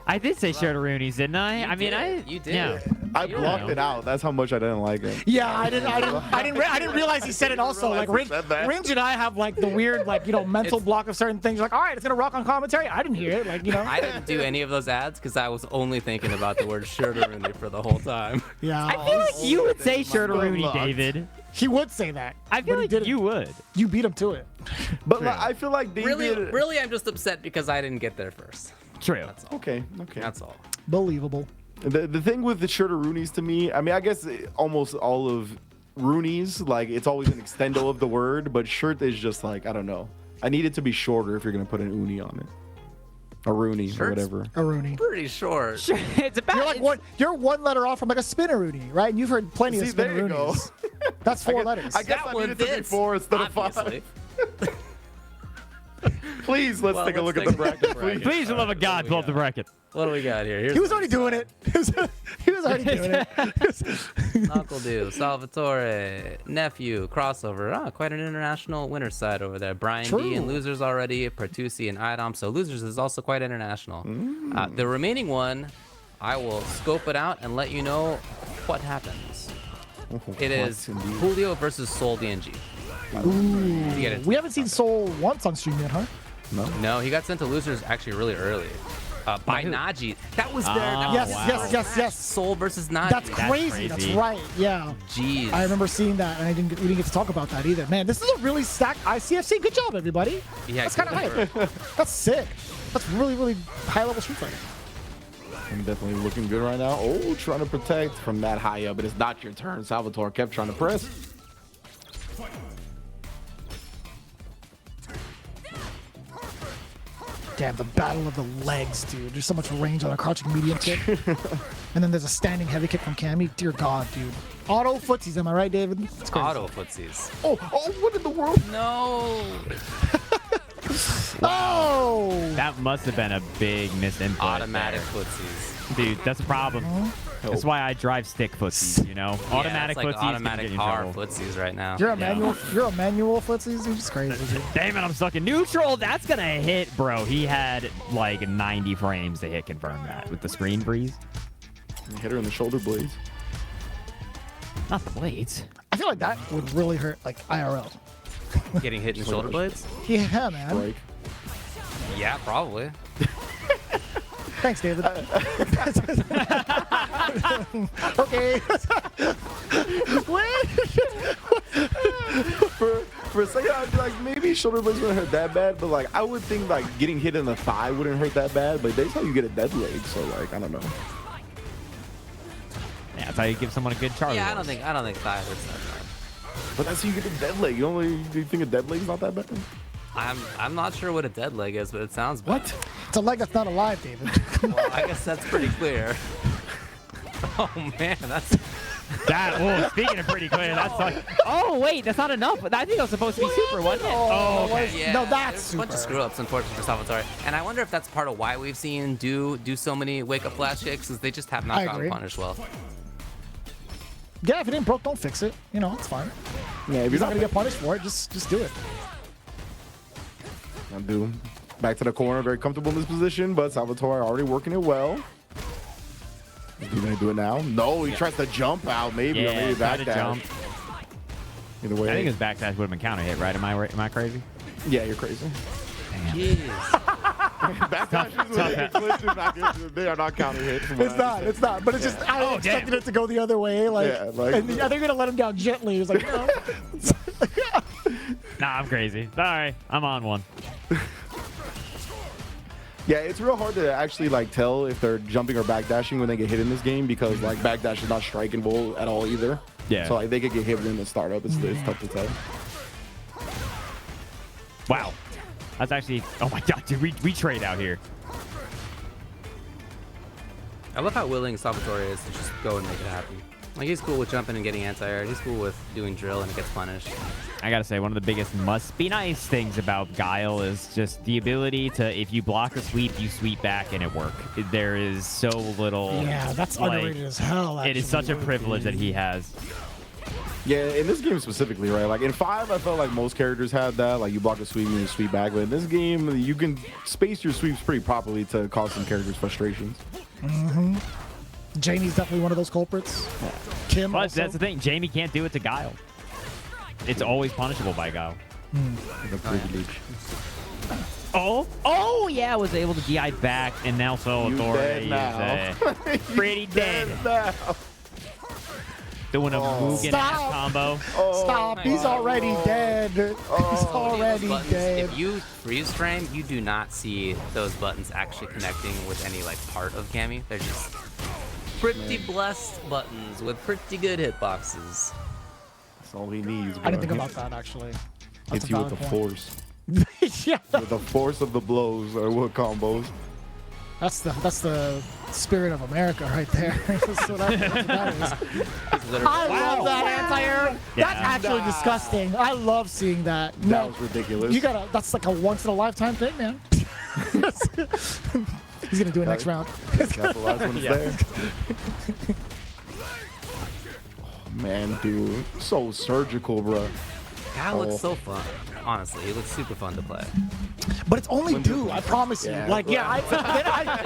I did say Shirtaroonies, didn't I? You I mean, did. You did. Yeah. I blocked it out. That's how much I didn't like it. Yeah, I didn't realize he said it also. Like realize he said that. Ringe and I have like the weird mental block of certain things. Like, all right, it's gonna rock on commentary. I didn't hear it. Like, I didn't do any of those ads because I was only thinking about the word Shirtaroony for the whole time. Yeah. I feel like you would say Shirtaroony, Unlocked. David. he would say that. I feel but he like didn't. you would. You beat him to it. But like, I feel like David. Really, I'm just upset because I didn't get there first. True. That's all. Okay. That's all. Believable. The thing with the Shirtaroonies to me, I mean, I guess almost all of Roonies, like it's always an extendo of the word, but shirt is just like, I don't know. I need it to be shorter if you're gonna put an uni on it. A Rooney or Shirt's whatever. A Rooney. Pretty short. It's about. You're like you're one letter off from like a spinner Rooney, right? And you've heard plenty of See, spinner there you go. Roonies. That's four letters. I guess That I one needed to be fits, 4 instead of 5. obviously. Please, let's take a look at the bracket, please. Please, for the love of God, pull up the bracket. What do we got here? He was already doing it. He was already doing it. NuckleDu, Salvatore, Nephew, crossover. Oh, quite an international winner's side over there. Bryan-D True. and losers already. Pertusi and iDom. So losers is also quite international. The remaining one, I will scope it out and let you know what happens. It is Julio versus Soul DNG. Ooh. Get it. We haven't seen Soul once on stream yet, huh? No, he got sent to losers actually really early. By Naji. That was there. That Yes, was yes. Soul versus Naji. That's crazy. That's crazy. right. Yeah. Jeez. I remember seeing that, and we didn't get to talk about that either. Man, this is a really stacked ICFC. Good job, everybody. Yeah, That's kind of good hype. That's sick. That's really, really high-level Street Fighter. I'm definitely looking good right now. Oh, trying to protect from that high up, but it's not your turn. Salvatore kept trying to press. Damn, the battle of the legs, dude. There's so much range on a crouching medium kick. And then there's a standing heavy kick from Cammy. Dear God, dude. Auto footsies, am I right, David? It's crazy. Auto footsies. Oh, what in the world? No. Oh! That must have been a big misinput. Automatic there. footsies. Dude, that's a problem. That's why I drive stick footsies, you know? Automatic yeah, it's like footsies can automatic get you in car trouble. footsies right now. You're a manual footsies? Dude, it's crazy, dude. Damn it, I'm stuck in neutral. That's gonna hit, bro. He had like 90 frames to hit confirm that with the screen freeze. Hit her in the shoulder blades. Not the blades. I feel like that would really hurt, like, IRL. Getting hit in the shoulder blades? Yeah, man. Like, Yeah, probably. Thanks, David. Okay. for a second, I'd be like, maybe shoulder blades wouldn't hurt that bad, but like, I would think like getting hit in the thigh wouldn't hurt that bad, but that's how you get a dead leg, so like, I don't know. Yeah, that's how you give someone a good charge. Yeah, I don't think thigh hurts that bad. But that's how you get a dead leg. Do you think a dead leg's not that bad? I'm not sure what a dead leg is, but it sounds bad. What? It's a leg that's not alive, David. Well, I guess that's pretty clear. Oh man, that's that. Oh, speaking of pretty clear, that's like. Oh wait, that's not enough. I think it was supposed to be super, wasn't it? Oh, okay. yeah. No, that's there's a bunch of super. screw ups, unfortunately, for Salvatore. And I wonder if that's part of why we've seen do so many wake up flash kicks, is they just have not I gotten agree. punished well. Yeah, if it ain't broke, don't fix it. You know, it's fine. Yeah, if You're you're not gonna get punished for it. Just do it. I do. Back to the corner, very comfortable in this position, but Salvatore already working it well. Is he gonna do it now? No, he tries to jump out, maybe, or maybe try back to dash. jump. Either way. I think his backdash would have been counter hit, right? Am I crazy? Yeah, you're crazy. Jeez. Backdashes with the glitches back into, they are not counter hits. It's not. But it's just I expected it to go the other way. Like, and they're gonna let him down gently. It's like, no. Nah, I'm crazy. Sorry, I'm on one. Yeah, it's real hard to actually like tell if they're jumping or backdashing when they get hit in this game because like backdash is not strikingable at all either. Yeah. So like they could get hit in the startup. It's tough to tell. Wow. That's actually, oh my god, dude, we trade out here. I love how willing Salvatore is to just go and make it happen. Like, he's cool with jumping and getting anti-air. He's cool with doing drill and it gets punished. I gotta say, one of the biggest must-be-nice things about Guile is just the ability to, if you block a sweep, you sweep back and it work. There is so little... Yeah, that's like, underrated as hell, actually. It is such a privilege that he has. Yeah, in this game specifically, right? Like in 5, I felt like most characters had that. Like you block a sweep and you sweep back. But in this game, you can space your sweeps pretty properly to cause some characters frustrations. Mm-hmm. Jamie's definitely one of those culprits. Yeah. Kim But also. that's the thing, Jamie can't do it to Guile. It's always punishable by Guile. The privilege. Oh yeah, was able to DI back, and now Salvatore dead now. is pretty dead. now. Doing a Mugen Stop. combo. Stop. He's already dead. He's already Buttons, dead. if you freeze frame, you do not see those buttons actually connecting with any like part of Cammy. They're just pretty blessed buttons with pretty good hitboxes. That's all he needs. I didn't think bro. about that, actually. Hits That's you a with the valid point. force. Yeah. With the force of the blows or what combos. That's the spirit of America right there. That's what that is. It's literally- I love that anti-air. Yeah. That's actually disgusting. I love seeing that. That was ridiculous. You gotta. That's like a once in a lifetime thing, man. He's gonna do it next round. Capitalize when it's there. Oh, man, dude. So surgical, bro. Guile looks so fun. Honestly, he looks super fun to play. But it's only Do, I promise you. Yeah. Like, yeah,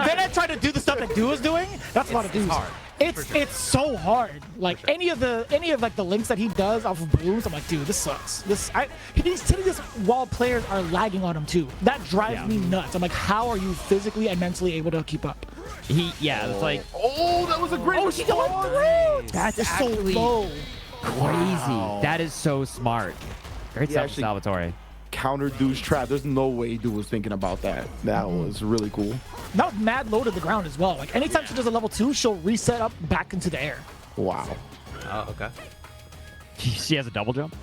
then I try to do the stuff that Do is doing. That's a lot of Do's. hard. It's so hard. Like any of like the links that he does off of booms, I'm like, dude, this sucks. He's hitting this while players are lagging on him too. That drives me nuts. I'm like, how are you physically and mentally able to keep up? It's like Oh, that was a great Oh, she going through. that's It's so actually low. crazy. That is so smart. Great He stuff, actually- Salvatore. counter Du's trap. There's no way Dude was thinking about that. That was really cool. That was mad low to the ground as well. Like anytime she does a level 2, she'll reset up back into the air. Wow. Oh, okay. She has a double jump.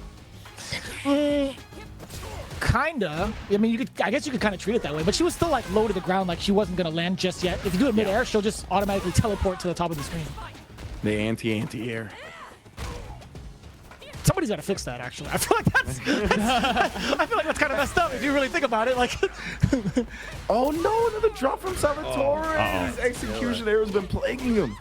Kinda. I mean, I guess you could kind of treat it that way, but she was still like low to the ground, like she wasn't gonna land just yet. If you do it mid-air, she'll just automatically teleport to the top of the screen. The anti-air. Somebody's got to fix that, actually. I feel like I feel like that's kind of messed up if you really think about it. Like, Oh no, another drop from Salvatore. His execution error has been plaguing him.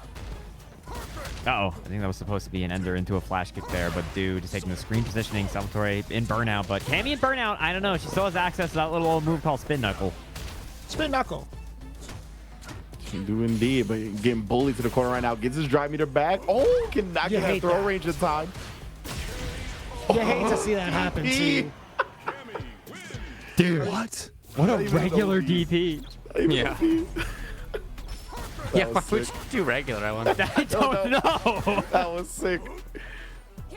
I think that was supposed to be an ender into a flash kick there, but dude just taking the screen positioning. Salvatore in burnout, but Cammy in burnout, I don't know. She still has access to that little old move called spin knuckle. spin knuckle. Can do indeed, but getting bullied to the corner right now. Gets his drive meter back. Oh, cannot You get that hate throw that. range in time. You hate to see that happen, too. Dude, What? what a Not even regular the DP. Yeah. Yeah, why was would sick. you do regular? I wonder. I don't know. That was sick.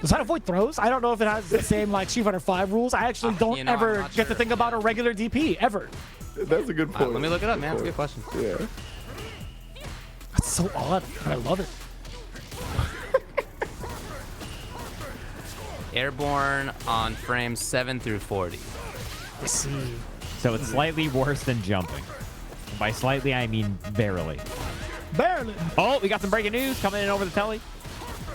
Does that avoid throws? I don't know if it has the same like Street Fighter 5 rules. I actually don't you know, I'm ever not get to sure. think about a regular DP ever. That's a good point. Let me look it up, man. That's a good question. Yeah. That's so odd, but I love it. Airborne on frames 7 through 40. Let's see. So it's slightly worse than jumping. By slightly, I mean barely. Barely. Oh, we got some breaking news coming in over the telly.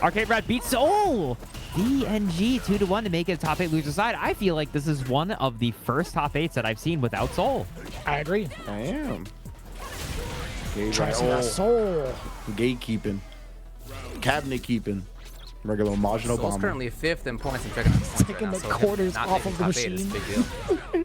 arcadeRat beats Soul. DNG 2-1 to make it a top 8 loser side. I feel like this is one of the first top 8s that I've seen without Soul. I agree. I am. Okay, Try to right. see that soul. Gatekeeping. Cabinet keeping. Regular Majin Soul's Obama. currently 5th in points. I'm checking out the points Taking right now, the so quarters not off making of the top 8 is a machine. big deal.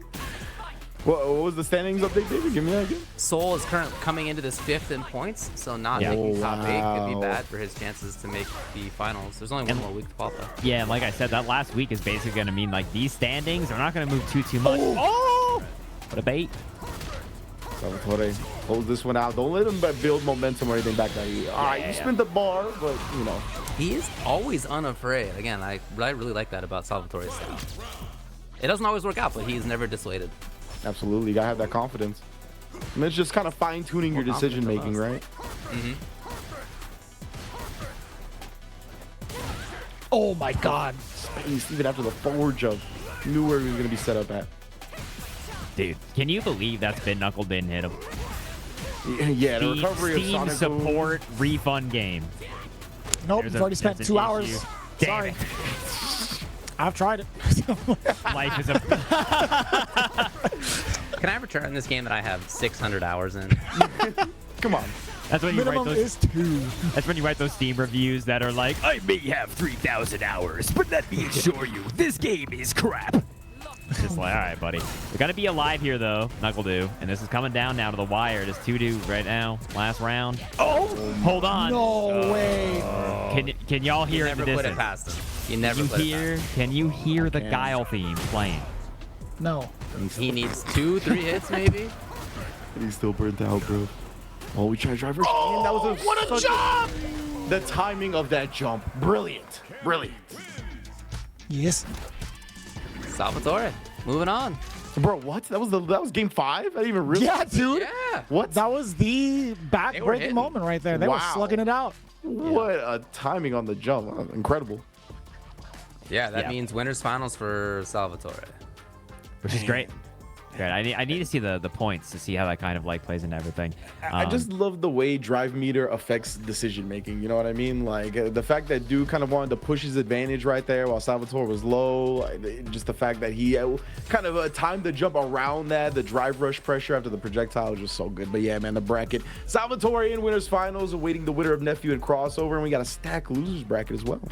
What was the standings update, David? Give me that again. Soul is currently coming into this 5th in points, so not making top 8 could be bad for his chances to make the finals. There's only one more week to qualify. Yeah, and like I said, that last week is basically going to mean like these standings are not going to move too much. Oh! What a bait. Salvatore holds this one out. Don't let him build momentum or anything back there. All right, you spin the bar, but you know. He is always unafraid. Again, I really like that about Salvatore's style. It doesn't always work out, but he's never dissuaded. Absolutely, you gotta have that confidence. And it's just kind of fine-tuning your decision making, right? Oh my God. Space, even after the forward jump. Knew where he was gonna be set up at. Dude, can you believe that spin knuckle didn't hit him? Yeah, the recovery of Steam Sonic support refund game. Nope, There's you've already spent an 2 hours. issue. Damn Sorry. it. I've tried it. Life is a... Can I return this game that I have 600 hours in? Come on. That's when you write Minimum those. is 2. That's when you write those Steam reviews that are like, I may have 3,000 hours, but let me assure you, this game is crap. just like, all right, buddy. We got to be alive here, though, NuckleDu. And this is coming down now to the wire. It is 2-2 right now. Last round. Oh, hold on. No way. Can y'all hear You it in never the put it distance? past him. You never put it past him. Can you hear the Guile theme playing? No. He needs 2-3 hits, maybe. He's still burnt out, bro. Oh, we tried driver. Oh, that was What a jump! The timing of that jump, brilliant, brilliant. Yes. Salvatore, moving on. Bro, what? That was game 5? I didn't even realize. Yeah, dude. Yeah. What? That was the hitting. back-breaking moment right there. They were Wow. slugging it out. What a timing on the jump. Incredible. Yeah, that Yeah. means winners finals for Salvatore. Which is great. Great. I need to see the points to see how that kind of like plays into everything. I just love the way drive meter affects decision making. You know what I mean? Like the fact that Dude kind of wanted to push his advantage right there while Salvatore was low. Just the fact that he kind of timed the jump around that. The drive rush pressure after the projectile was just so good. But yeah, man, the bracket. Salvatore in winners finals, awaiting the winner of Nephew and crossover, and we got a stack losers bracket as well.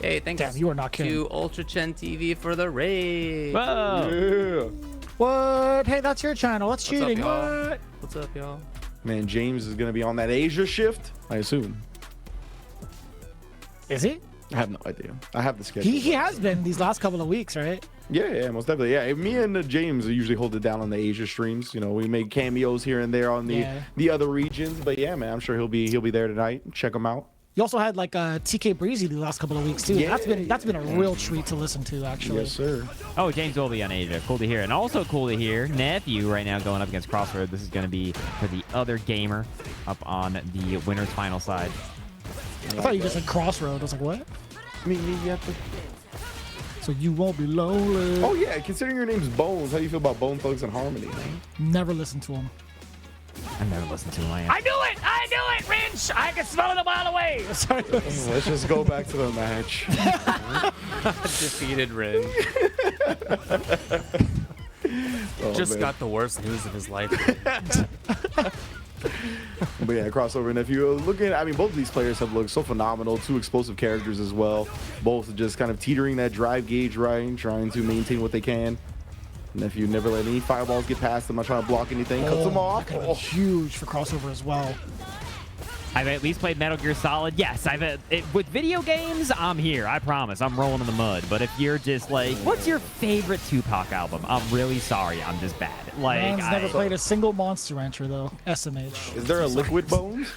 Hey, thanks Damn, you are not kidding. to Ultra Chen TV for the raid. Whoa. Yeah. What? Hey, that's your channel. That's What's up, cheating. y'all? What? What's up, y'all? Man, James is gonna be on that Asia shift, I assume. Is he? I have no idea. I have the schedule. He has been these last couple of weeks, right? Yeah, most definitely. Yeah, me and James usually hold it down on the Asia streams. You know, we make cameos here and there on the other regions. But yeah, man, I'm sure he'll be there tonight. Check him out. You also had like TK Breezy the last couple of weeks too. Yeah. That's been a real treat to listen to, actually. Yes, sir. Oh, James will be on Asia. Cool to hear. And also cool to hear Nephew right now going up against Crossroad. This is going to be for the other gamer up on the winners final side. I thought you just said Crossroad. I was like, what? I mean, you have to. So you won't be lonely. Oh yeah, considering your name's Bones, how do you feel about Bone Thugs and Harmony, man? Never listened to him. I've never listened to him. I knew it! I knew it, Rich! I can smell it a mile away! Sorry. Let's just go back to the match. Defeated Rin. Just got the worst news of his life. But yeah, crossover and if you look at, I mean, both of these players have looked so phenomenal. 2 explosive characters as well. Both just kind of teetering that drive gauge right, trying to maintain what they can. Nephew never let any fireballs get past them. Not trying to block anything. Cuts them off. That could be huge for crossover as well. I've at least played Metal Gear Solid. Yes, with video games, I'm here. I promise. I'm rolling in the mud. But if you're just like, what's your favorite Tupac album? I'm really sorry. I'm just bad. Like, Man's never played a single Monster Rancher though. SMH. Is there a Liquid Bones?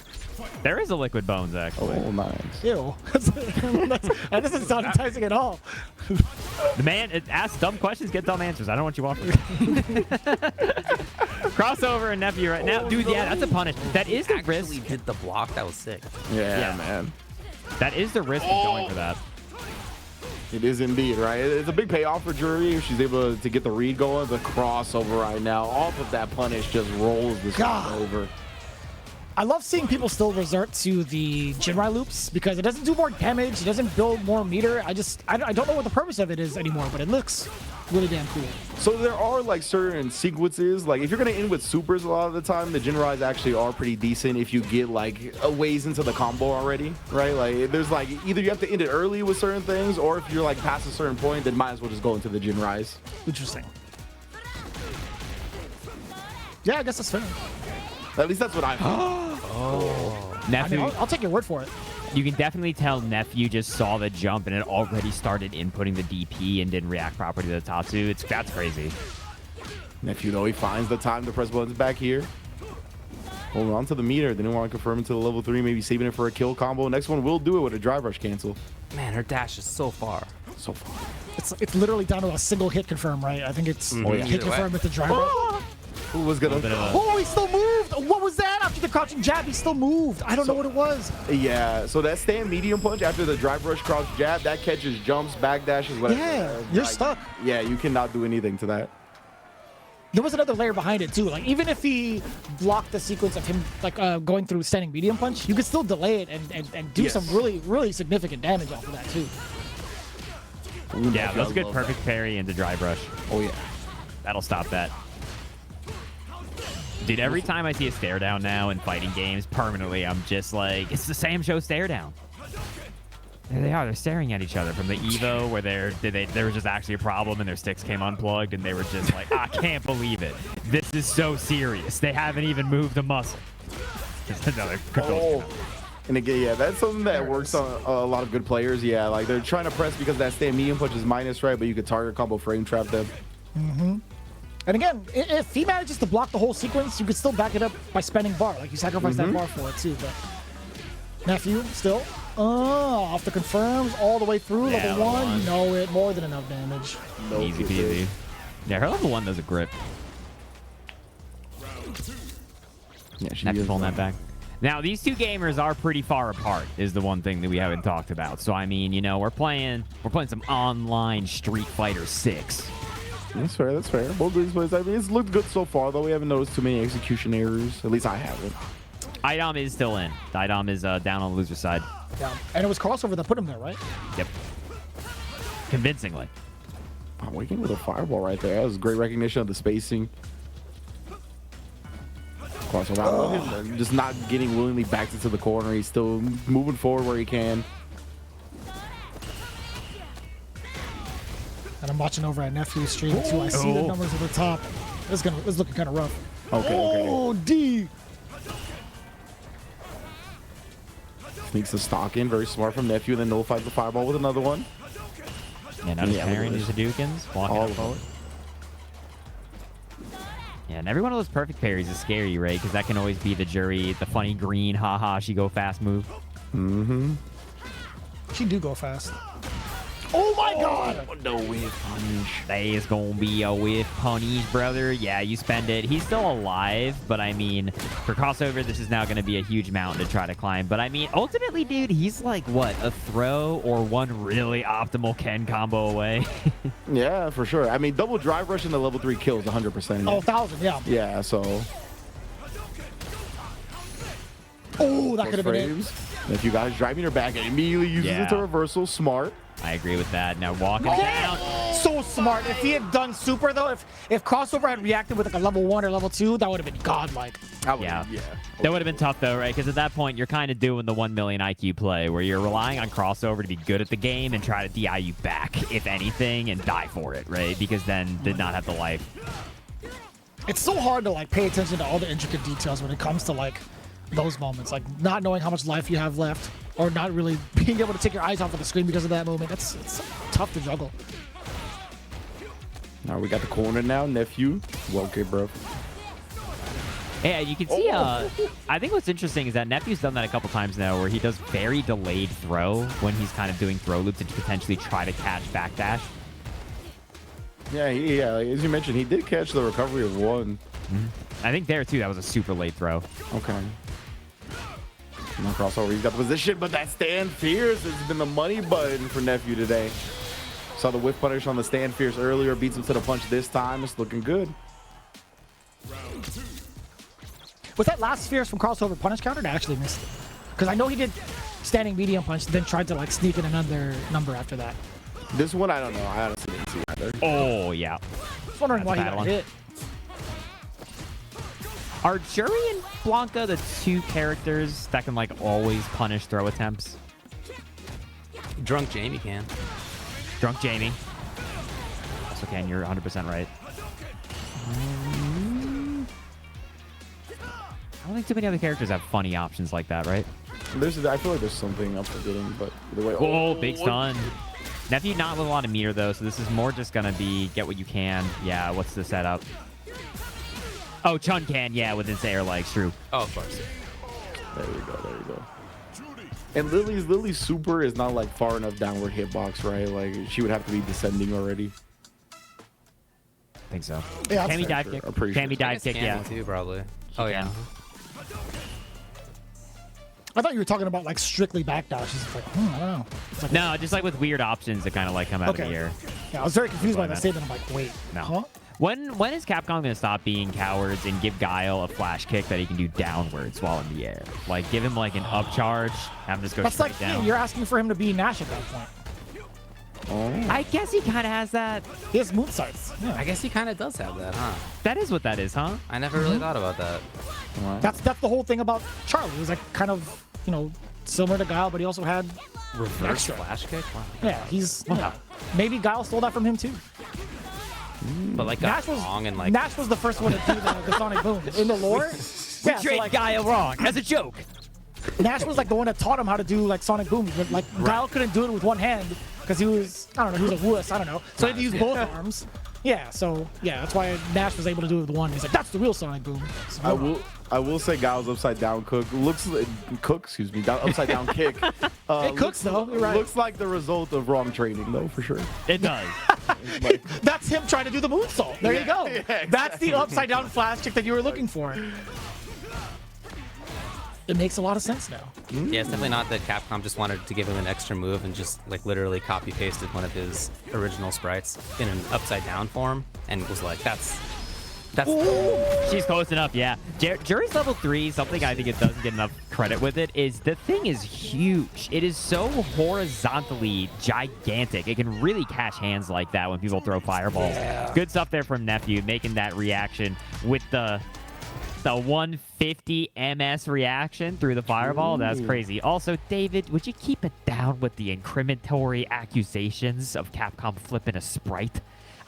There is a Liquid Bones, actually. Oh, nice. Ew. That doesn't sound enticing at all. The man asks dumb questions, get dumb answers. I don't want you walking. Crossover and Nephew right now. Dude, yeah, that's a punish. That is the risk. Actually did the block. That was sick. Yeah, man. That is the risk of going for that. It is indeed, right? It's a big payoff for Juri if she's able to get the read going. The crossover right now, off of that punish, just rolls this one over. I love seeing people still resort to the Jinrai loops because it doesn't do more damage, it doesn't build more meter. I don't know what the purpose of it is anymore, but it looks really damn cool. So there are like certain sequences, like if you're gonna end with supers a lot of the time, the Jinrais actually are pretty decent if you get like a ways into the combo already, right? Like there's like either you have to end it early with certain things, or if you're like past a certain point, then might as well just go into the Jinrais. Interesting. Yeah, I guess that's fair. At least that's what I I Nephew, mean, I'll take your word for it. you can definitely tell Nephew just saw the jump and it already started inputting the DP and didn't react properly to the Tatsu. That's crazy. Nephew, though, he finds the time to press buttons back here. Hold on to the meter. Didn't want to confirm into the level 3, maybe saving it for a kill combo. Next one will do it with a drive rush cancel. Man, her dash is so far. So far. It's literally down to a single hit confirm, right? I think it's yeah. hit Either way. confirm with the driver. Who was gonna? Oh, he still moved. What was that? After the crouching jab, he still moved. I don't know what it was. Yeah, so that stand medium punch after the drive rush crouch jab, that catches jumps, backdashes, whatever. Yeah, you're stuck. Yeah, you cannot do anything to that. There was another layer behind it too. Like even if he blocked the sequence of him like going through standing medium punch, you could still delay it and do Yes. some really significant damage off of that too. Yeah, that was a good perfect parry into drive rush. Oh yeah. That'll stop that. Dude, every time I see a stare down now in fighting games, permanently, I'm just like, it's the Sam Show stare down. There they are. They're staring at each other from the Evo where there was just actually a problem and their sticks came unplugged and they were just like, I can't believe it. This is so serious. They haven't even moved a muscle. Just another Oh. And again, yeah, that's something that works on a lot of good players. Yeah, like they're trying to press because that stand medium punch is minus, right? But you could target combo frame trap them. And again, if he manages to block the whole sequence, you could still back it up by spending bar. Like you sacrifice that bar for it too. But Nephew still off the confirms all the way through Yeah, level level 1. one. You know it, more than enough damage. No Easy kidding. peasy. Yeah, her level 1 does a grip. Yeah, she Nephew is, pulling that back. Now, these two gamers are pretty far apart, is the one thing that we haven't talked about. So, I mean, you know, we're playing some online Street Fighter 6. That's fair. That's fair. Both of these plays. I mean, it's looked good so far, though. We haven't noticed too many execution errors. At least I haven't. iDom is still in. iDom is down on the loser side. Yeah. And it was crossover that put him there, right? Yep. Convincingly. I'm waking with a fireball right there. That was great recognition of the spacing. Cross around with him, just not getting willingly backed into the corner. He's still moving forward where he can. And I'm watching over at Nephew's stream too. I see the numbers at the top. It's looking kind of rough. Okay, Oh, D. Sneaks the stock in. Very smart from Nephew. Then nullifies the fireball with another one. Yeah, now just Yeah, parrying look at these Hadoukens, walking All up of forward. them. Yeah, and every one of those perfect parries is scary, right? Because that can always be the Juri, the funny green, haha, she go fast move. Mm-hmm. She do go fast. Oh my God! No whiff punish. That is gonna be a whiff punish, brother. Yeah, you spend it. He's still alive, but I mean, for crossover, this is now gonna be a huge mountain to try to climb. But I mean, ultimately, dude, he's like, what, a throw or one really optimal Ken combo away? Yeah, for sure. I mean, double drive rush in the level 3 kills 100%. Oh, 1,000, yeah. Yeah, so. Oh, that could have been it. frames. If you guys driving her back, it immediately uses Yeah. it to reversal. Smart. I agree with that. Now walking down. So smart. If he had done super though, if crossover had reacted with like a level 1 or level 2, that would have been godlike. Yeah. That would have been tough, though, right? Because at that point, you're kind of doing the 1 million IQ play where you're relying on crossover to be good at the game and try to DI you back, if anything, and die for it, right? Because then did not have the life. It's so hard to like pay attention to all the intricate details when it comes to like those moments, like not knowing how much life you have left or not really being able to take your eyes off of the screen because of that moment. It's tough to juggle. Now we got the corner now. Nephew. Well, okay, bro. Yeah, you can see, I think what's interesting is that Nephew's done that a couple times now where he does very delayed throw when he's kind of doing throw loops to potentially try to catch backdash. Yeah, like, as you mentioned, he did catch the recovery of one. I think there, too, that was a super late throw. Okay. No crossover. He's got the position, but that stand fierce has been the money button for Nephew today. Saw the whiff punish on the stand fierce earlier. Beats him to the punch this time. It's looking good. Was that last fierce from crossover punish counter? I actually missed it. Because I know he did standing medium punch, then tried to like sneak in another number after that. This one, I don't know. I honestly didn't see either. Oh, yeah. I was wondering why he bad got one. hit. Are Juri and Blanca the two characters that can, like, always punish throw attempts? Drunk Jamie can. Drunk Jamie. Also can, you're 100% right. don't think too many other characters have funny options like that, right? I feel like there's something I'm forgetting, but either way. Whoa, big stun. Nephew not with a lot of meter, though, so this is more just going to be get what you can. Yeah, what's the setup? Oh, Chun can, yeah, with his air legs, true. Oh, of course. There you go, there you go. And Lily's super is not like far enough downward hitbox, right? Like she would have to be descending already. I think so. Yeah, Cammy dive kick. Cammy dive kick, yeah. Too, probably. Oh, yeah. I thought you were talking about like strictly backdash. It's like, I don't know. Like, No, just like with weird options that kind of like come out of the air. Yeah, I was very confused by that statement. I'm like, wait, No. huh? When is Capcom going to stop being cowards and give Guile a flash kick that he can do downwards while in the air? Like, give him like an up charge, have him just go That's straight like, down. you're asking for him to be Nash at that point. I guess he kind of has that. He has moonsights. Yeah. I guess he kind of does have that, huh? That is what that is, huh? I never really thought about that. That's the whole thing about Charlie. He was like kind of, you know, similar to Guile, but he also had Reverse extra. flash kick? Wow. Yeah, he's maybe Guile stole that from him too. But like got wrong and like Nash was the first one to do the Sonic Boom in the lore. We Yeah, so trade like, Guile wrong as a joke. Nash was like the one that taught him how to do like Sonic Booms, but like Guile couldn't do it with one hand because he was, I don't know, he was a wuss, I don't know. So he had to use both arms. Yeah, so yeah, that's why Nash was able to do it with one. He's like, that's the real Sonic Boom. So, I will say Guile's upside down excuse me, upside down kick. it cooks though. You're right. Looks like the result of wrong training though, for sure. It does. That's him trying to do the moonsault. There you go. Yeah, exactly. That's the upside down flash kick that you were looking for. It makes a lot of sense now. Yeah, it's definitely not that Capcom just wanted to give him an extra move and just like literally copy pasted one of his original sprites in an upside down form and was like, that's She's close enough, yeah. Juri's level 3, something I think it doesn't get enough credit with it, is the thing is huge. It is so horizontally gigantic. It can really catch hands like that when people throw fireballs. Yeah. Good stuff there from Nephew, making that reaction with the 150 MS reaction through the fireball. Ooh. That's crazy. Also, David, would you keep it down with the incriminatory accusations of Capcom flipping a sprite?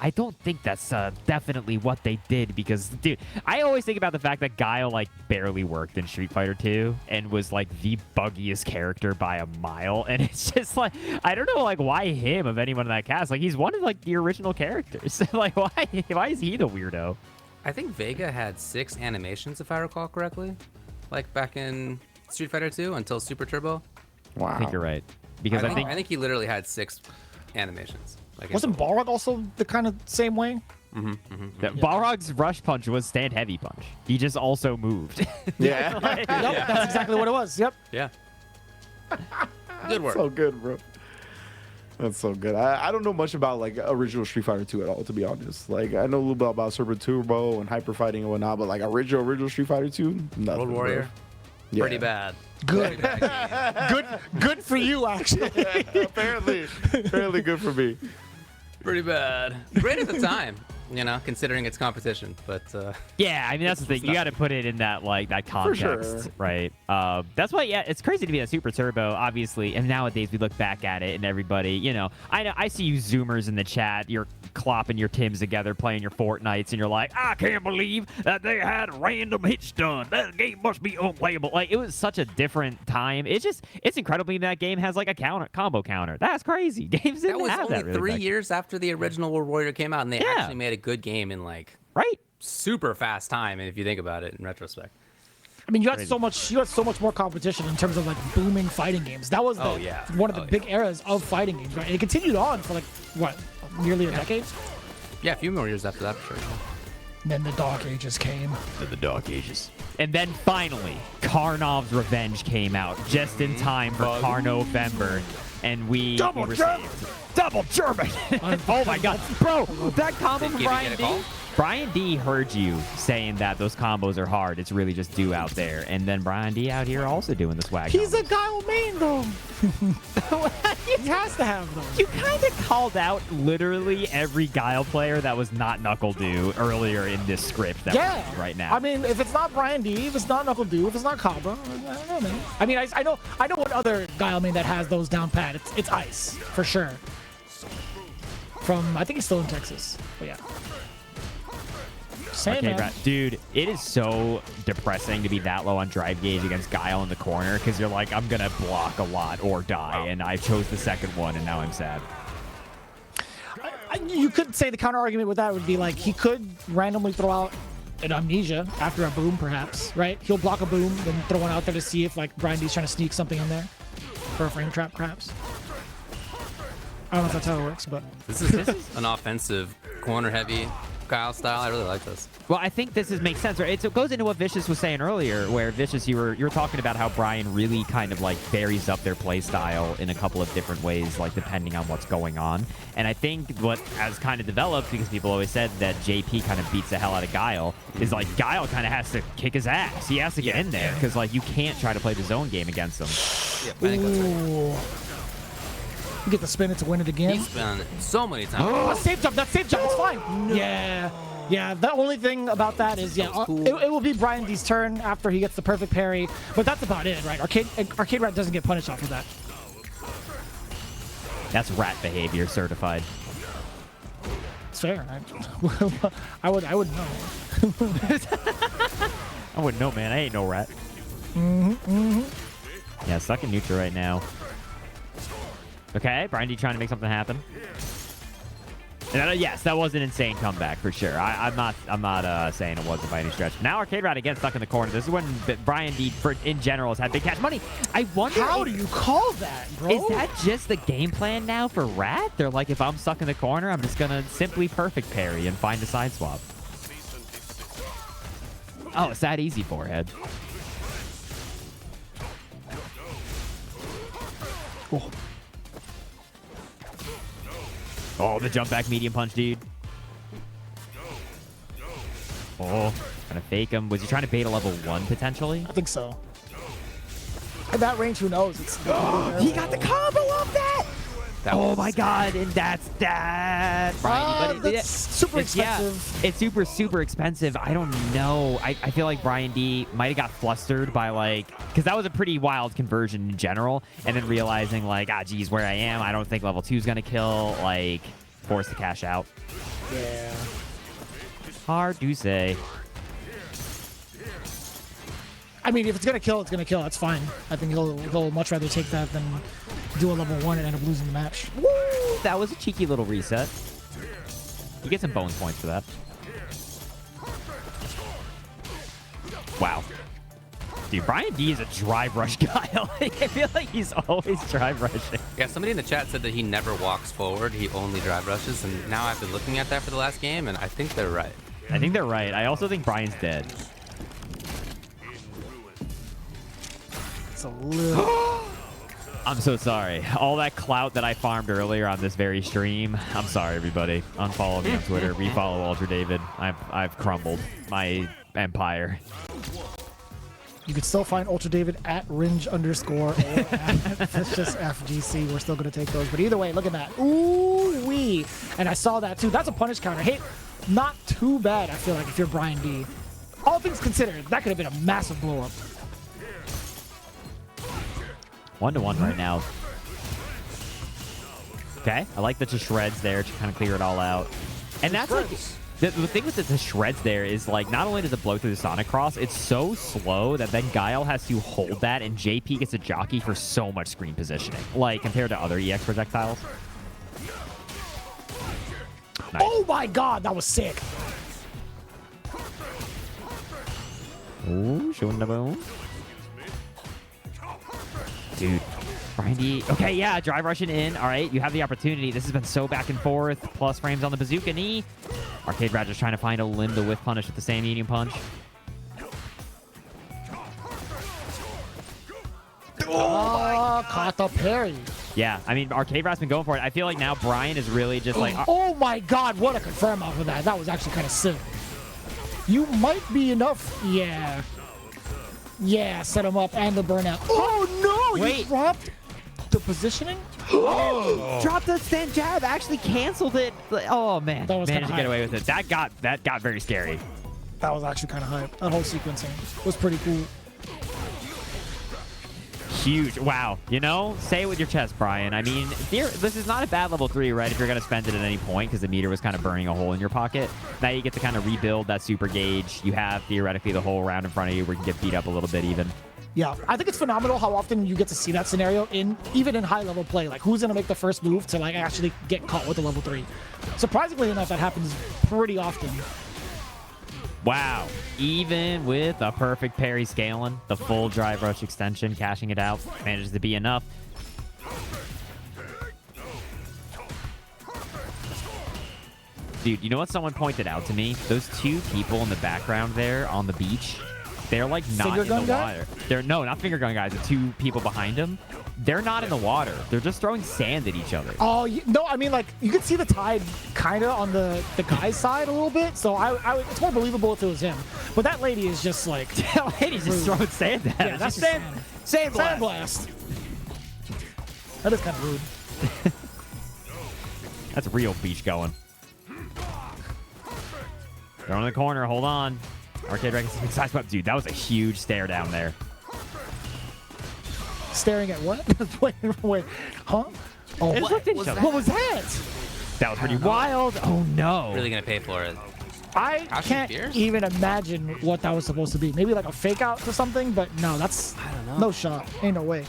I don't think that's definitely what they did because, dude, I always think about the fact that Guile, like, barely worked in Street Fighter 2 and was, like, the buggiest character by a mile. And it's just, like, I don't know, like, why him of anyone in that cast? Like, he's one of, like, the original characters. Like, why is he the weirdo? I think Vega had 6 animations, if I recall correctly, like back in Street Fighter 2 until Super Turbo. Wow. I think you're right. Because I think he literally had 6 animations. Like wasn't Balrog also the kind of same way? Balrog's rush punch was stand heavy punch. He just also moved. Yeah. Yep, that's exactly what it was. Yep. Yeah. Good work. So good, bro. That's so good. I don't know much about like original Street Fighter 2 at all, to be honest. Like I know a little bit about Super Turbo and hyper fighting and whatnot, but like original Street Fighter 2, nothing. World Warrior, yeah. pretty bad. Good. Pretty bad game. Good for you, actually. Yeah, apparently good for me. Pretty bad. Great at the time, you know, considering its competition. But yeah, I mean that's the thing. You got to put it in that that context, sure. right? That's why. Yeah, it's crazy to be a Super Turbo, obviously. And nowadays we look back at it, and everybody, you know, I see you Zoomers in the chat. You're clopping your Tims together, playing your Fortnites, and you're like, I can't believe that they had random hit stun. That game must be unplayable. Like it was such a different time. It's incredible that game has like a combo counter. That's crazy. Games didn't have that. That was only 3 years after the original World Warrior came out, and they actually made a good game in like super fast time. If you think about it in retrospect. I mean, you had so much more competition in terms of like booming fighting games. That was one of the big eras of fighting games, right? And it continued on for like what, nearly a decade? Yeah, a few more years after that for sure. And then the Dark Ages came. And then finally, Karnov's Revenge came out just in time for Karnovember, and we were saved. Double German! Oh my god. Bro, that combo from Bryan-D? Bryan-D heard you saying that those combos are hard. It's really just do out there. And then Bryan-D out here also doing the swag. He's a Guile main, though. He has to have them. You kind of called out literally every Guile player that was not NuckleDu earlier in this script that we're reading right now. I mean, if it's not Bryan-D, if it's not NuckleDu, if it's not Cabra, I don't know, man. I mean, I know one other Guile main that has those down pat. It's Ice, for sure. I think he's still in Texas, but yeah. Same, man. Dude, it is so depressing to be that low on drive gauge against Guile in the corner because you're like, I'm going to block a lot or die, and I chose the second one, and now I'm sad. You could say the counter argument with that would be like he could randomly throw out an amnesia after a boom, perhaps, right? He'll block a boom, then throw one out there to see if like Bryan-D's trying to sneak something in there for a frame trap, perhaps. I don't know if that's how it works, but This is an offensive, corner-heavy Guile style. I really like this. Well, I think this makes sense, right? It goes into what Vicious was saying earlier, where Vicious, you were talking about how Bryan really kind of like varies up their play style in a couple of different ways, like depending on what's going on. And I think what has kind of developed, because people always said that JP kind of beats the hell out of Guile, is like Guile kind of has to kick his ass. He has to get in there because like you can't try to play the zone game against him. Yep, I think that's right. you get the spin it to win it again. He's spun it so many times. Oh, safe jump. That's safe jump. It's fine. No. Yeah. Yeah, the only thing about that is, yeah, cool. it will be Bryan-D's turn after he gets the perfect parry, but that's about it, right? arcadeRat doesn't get punished off of that. That's rat behavior certified. It's fair. I would know. I wouldn't know, man. I ain't no rat. Yeah, stuck in neutral right now. Okay, Bryan-D trying to make something happen. And, yes, that was an insane comeback for sure. I'm not saying it wasn't by any stretch. Now arcadeRat again stuck in the corner. This is when Bryan-D in general has had big cash money. I wonder how do you call that, bro? Is that just the game plan now for Rat? They're like, if I'm stuck in the corner, I'm just gonna simply perfect parry and find a side swap. Oh, it's that easy, forehead. Oh. Oh, the jump back medium punch, dude. Oh, trying to fake him. Was he trying to bait a level 1 potentially? I think so. At that range, who knows? It's he got the combo of that! Oh my god, and that's that. That's super expensive. Yeah, it's super, super expensive. I don't know. I feel like Bryan-D might have got flustered by like, because that was a pretty wild conversion in general, and then realizing like, geez, where I am, I don't think level 2 is gonna kill, like, forced to cash out. Yeah. Hard to say. I mean, if it's gonna kill, it's gonna kill. That's fine. I think he'll much rather take that than do a level 1 and end up losing the match. Woo! That was a cheeky little reset. You get some bonus points for that. Wow. Dude, Bryan-D is a drive rush guy. I feel like he's always drive rushing. Yeah, somebody in the chat said that he never walks forward. He only drive rushes. And now I've been looking at that for the last game, and I think they're right. I think they're right. I also think Bryan's dead. It's a little... I'm so sorry. All that clout that I farmed earlier on this very stream. I'm sorry, everybody. Unfollow me on Twitter. Refollow Ultra David. I've crumbled my empire. You can still find Ultra David at Ringe_. That's just FGC. We're still going to take those. But either way, look at that. Ooh-wee. And I saw that, too. That's a punish counter. Hey, not too bad, I feel like, if you're Bryan-D. All things considered, that could have been a massive blow-up. 1-1 right now. Okay, I like the shreds there to kind of clear it all out. And that's like, the thing with the shreds there is like, not only does it blow through the Sonic Cross, it's so slow that then Guile has to hold that and JP gets a jockey for so much screen positioning, like compared to other EX projectiles. Nice. Oh my god, that was sick. Ooh, showing the bone. Dude, Bryan-D. Okay, yeah, drive rushing in. All right, you have the opportunity. This has been so back and forth. Plus frames on the bazooka knee. arcadeRat just trying to find a limb to whiff punish with the same medium punch. Oh, caught the parry. Yeah, I mean, arcadeRat's been going for it. I feel like now Bryan is really just like... Oh my god, what a confirm off of that. That was actually kind of sick. You might be enough. Yeah. Yeah, set him up and the burnout. Oh no! Wait. You dropped the positioning? Dropped the stand jab, actually canceled it. Oh man, that was managed to hype. get away with it. That got very scary. That was actually kind of hype. That whole sequencing was pretty cool. huge. Wow. You know, say it with your chest, Brian. I mean, this is not a bad level 3, right? If you're going to spend it at any point, because the meter was kind of burning a hole in your pocket. Now you get to kind of rebuild that super gauge. You have theoretically the whole round in front of you where you can get beat up a little bit even. Yeah, I think it's phenomenal how often you get to see that scenario even in high level play. Like, who's gonna make the first move to like actually get caught with a level 3? Surprisingly enough, that happens pretty often. Wow. Even with a perfect parry scaling, the full drive rush extension, cashing it out, manages to be enough. Dude, you know what someone pointed out to me? Those 2 people in the background there on the beach, they're like not in the water. They're no, not finger gun guys. The 2 people behind them, they're not in the water. They're just throwing sand at each other. Oh no, I mean like you could see the tide kind of on the guy's side a little bit. So it's more believable if it was him. But that lady is just like that lady's just throwing sand at Yeah, that's sand blast. That is kind of rude. That's real beach going. They're on the corner. Hold on. arcadeRat gets a big side sweep. Dude, that was a huge stare down there. Staring at what? wait, huh? Oh, What was that? What was that? That was pretty wild. Oh no. Really gonna pay for it. I How she can't fierce? even imagine what that was supposed to be. Maybe like a fake out or something, but no, that's I don't know. no shot. Ain't no way.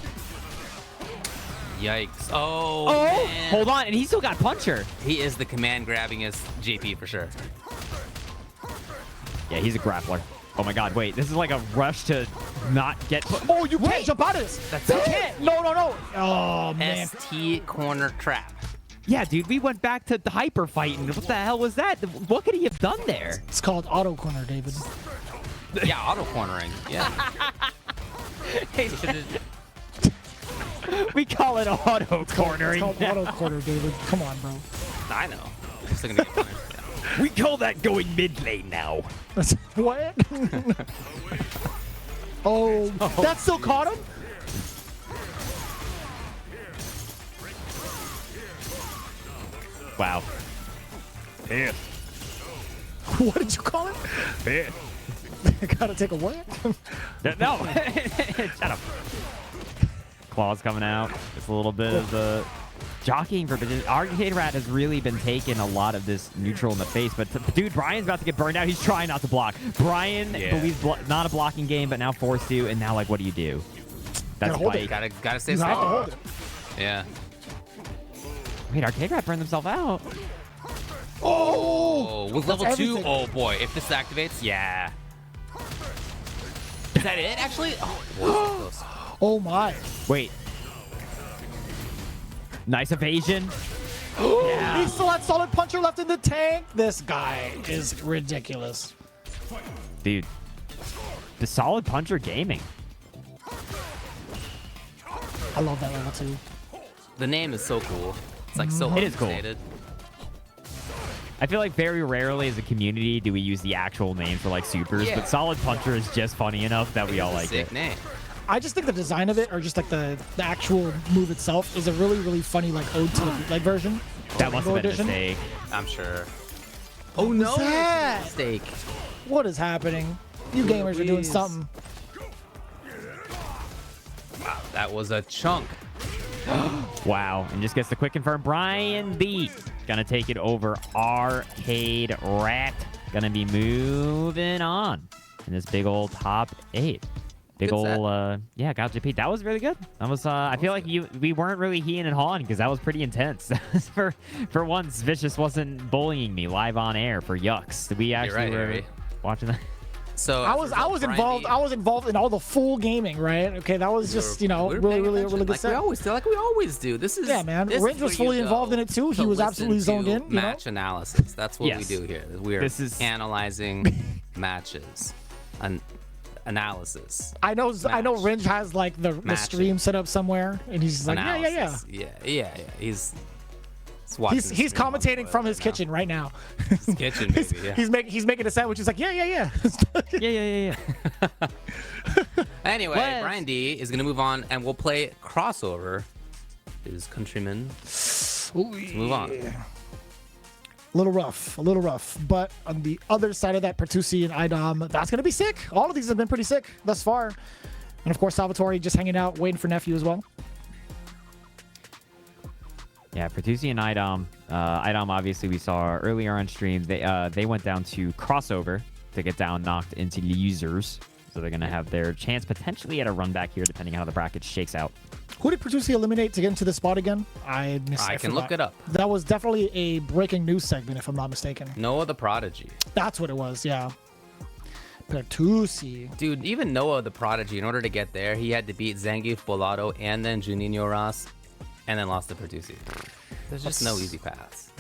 Yikes. Oh, Oh, man. Hold on, and he still got puncher. He is the command grabbingest GP for sure. Yeah, he's a grappler. Oh my god, wait. This is like a rush to not get... Oh, you can't jump out of this. That's You it. can't. No. Oh, man. ST corner trap. Yeah, dude, we went back to the hyper fighting. What the hell was that? What could he have done there? It's called auto corner, David. Yeah, auto cornering. Yeah. Hey, We call it auto cornering. It's called auto corner, David. Come on, bro. I know. I'm still gonna get punished for that. We call that going mid lane now. What? Oh, that still caught him? Wow. Yeah. What did you call it? Yeah. Gotta take a what? No. Shut up. Claws coming out. Just a little bit of the jockeying for arcadeRat has really been taking a lot of this neutral in the face. But dude, Brian's about to get burned out. He's trying not to block. Brian believes not a blocking game, but now forced to. And now, like, what do you do? That's Gotta hold fight. it. Gotta stay You have to strong. hold it. Yeah. Wait, arcadeRat burned himself out. Oh, with level 2. everything. Oh boy, if this activates, yeah. Is that it? Actually? Oh, boy, so close. Oh my. Wait. Nice evasion. He still had solid puncher left in the tank. This guy is ridiculous. Dude. The solid puncher gaming. I love that level too. The name is so cool. It's like so It is cool. understated. I feel like very rarely as a community do we use the actual name for like supers, Yeah. but solid puncher is just funny enough that we all like Sick it. name. I just think the design of it, or just like the actual move itself, is a really, really funny like ode to the bootleg version. That must have been a Edition. mistake. I'm sure. Oh no! that? Mistake. What is happening? You gamers are doing Louise. something. Wow, that was a chunk. Wow. And just gets the quick confirm. Bryan-D gonna take it over. arcadeRat gonna be moving on in this big old top 8. Big Good old, yeah, got JP. That was really good. That was, I feel like we weren't really heeing and hawing because that was pretty intense. for once, Vicious wasn't bullying me live on air for yucks. We actually right, were Harry. watching that. So I was involved. I was involved in all the full gaming, right? Okay, that was just really good like set. we always do. This is Yeah, man. This Ringe is was where fully you involved go in it too. He to was listen absolutely zoned to in. You know? Match analysis. That's what Yes. we do here. We're This is- analyzing matches. Analysis. I know Match. Ringe has like the Matching. stream set up somewhere, and he's just like, yeah. Analysis. Yeah. He's watching. the He's stream on commentating from his right now. kitchen right now. His kitchen, maybe. Yeah. He's making a sandwich. He's like, yeah. Yeah. Anyway, Let's- Bryan-D is gonna move on, and we'll play crossover. His countrymen. Let's move on. A little rough. But on the other side of that, Pertusi and iDom, that's going to be sick. All of these have been pretty sick thus far. And of course, Salvatore just hanging out, waiting for Nephew as well. Yeah, Pertusi and iDom. iDom, obviously, we saw earlier on stream. They went down to crossover to get down knocked into losers. So they're going to have their chance potentially at a run back here, depending on how the bracket shakes out. Who did Pertusi eliminate to get into the spot again? I can look it up. That was definitely a breaking news segment, if I'm not mistaken. Noahtheprodigy. That's what it was, yeah. Pertusi. Dude, even Noahtheprodigy, in order to get there, he had to beat Zangief, Bolado, and then Juninho Ross, and then lost to Pertusi. There's just no easy paths.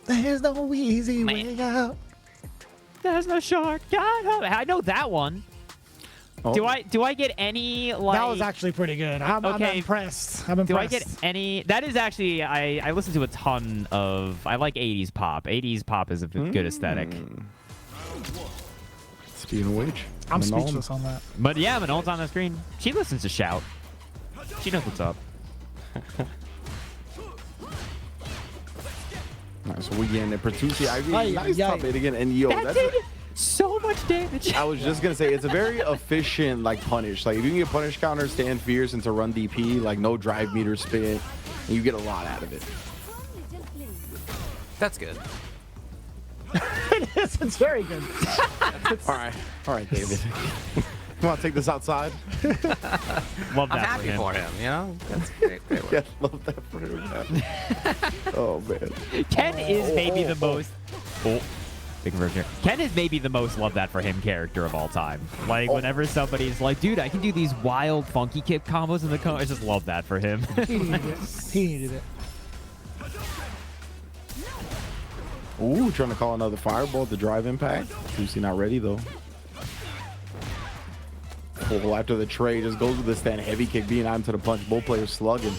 There's no easy way out. There's no shortcut. I know that one. Oh. Do I get any like? That was actually pretty good. I'm impressed. I'm impressed. Do I get any? That is actually I listen to a ton of. I like 80s pop. 80s pop is a good aesthetic. Speaking of which, I'm Manon. speechless on that. But yeah, Manon's on the screen. She listens to Shout. She knows what's up. All right, so we getting it. Pertusi, nice top eight again, and yo, that's so much damage. I was just gonna say it's a very efficient like punish. Like if you can get punish counter, stand fierce, and to run DP, like no drive meter spin, and you get a lot out of it. That's good. It is. It's very good. All right, David. Come on, take this outside. Love that. I'm happy for him. You know, that's great work. Yeah, love that for him. Man. Oh man. Ken is maybe the most. Oh. Big conversion here. Ken is maybe the most love that for him character of all time. Like whenever somebody's like, dude, I can do these wild funky kick combos in the I just love that for him. He needed it. He needed it. Ooh, trying to call another fireball to drive impact. Pertusi not ready though. Well, after the trade, just goes with the stand heavy kick, being on to the punch. Both players slugging.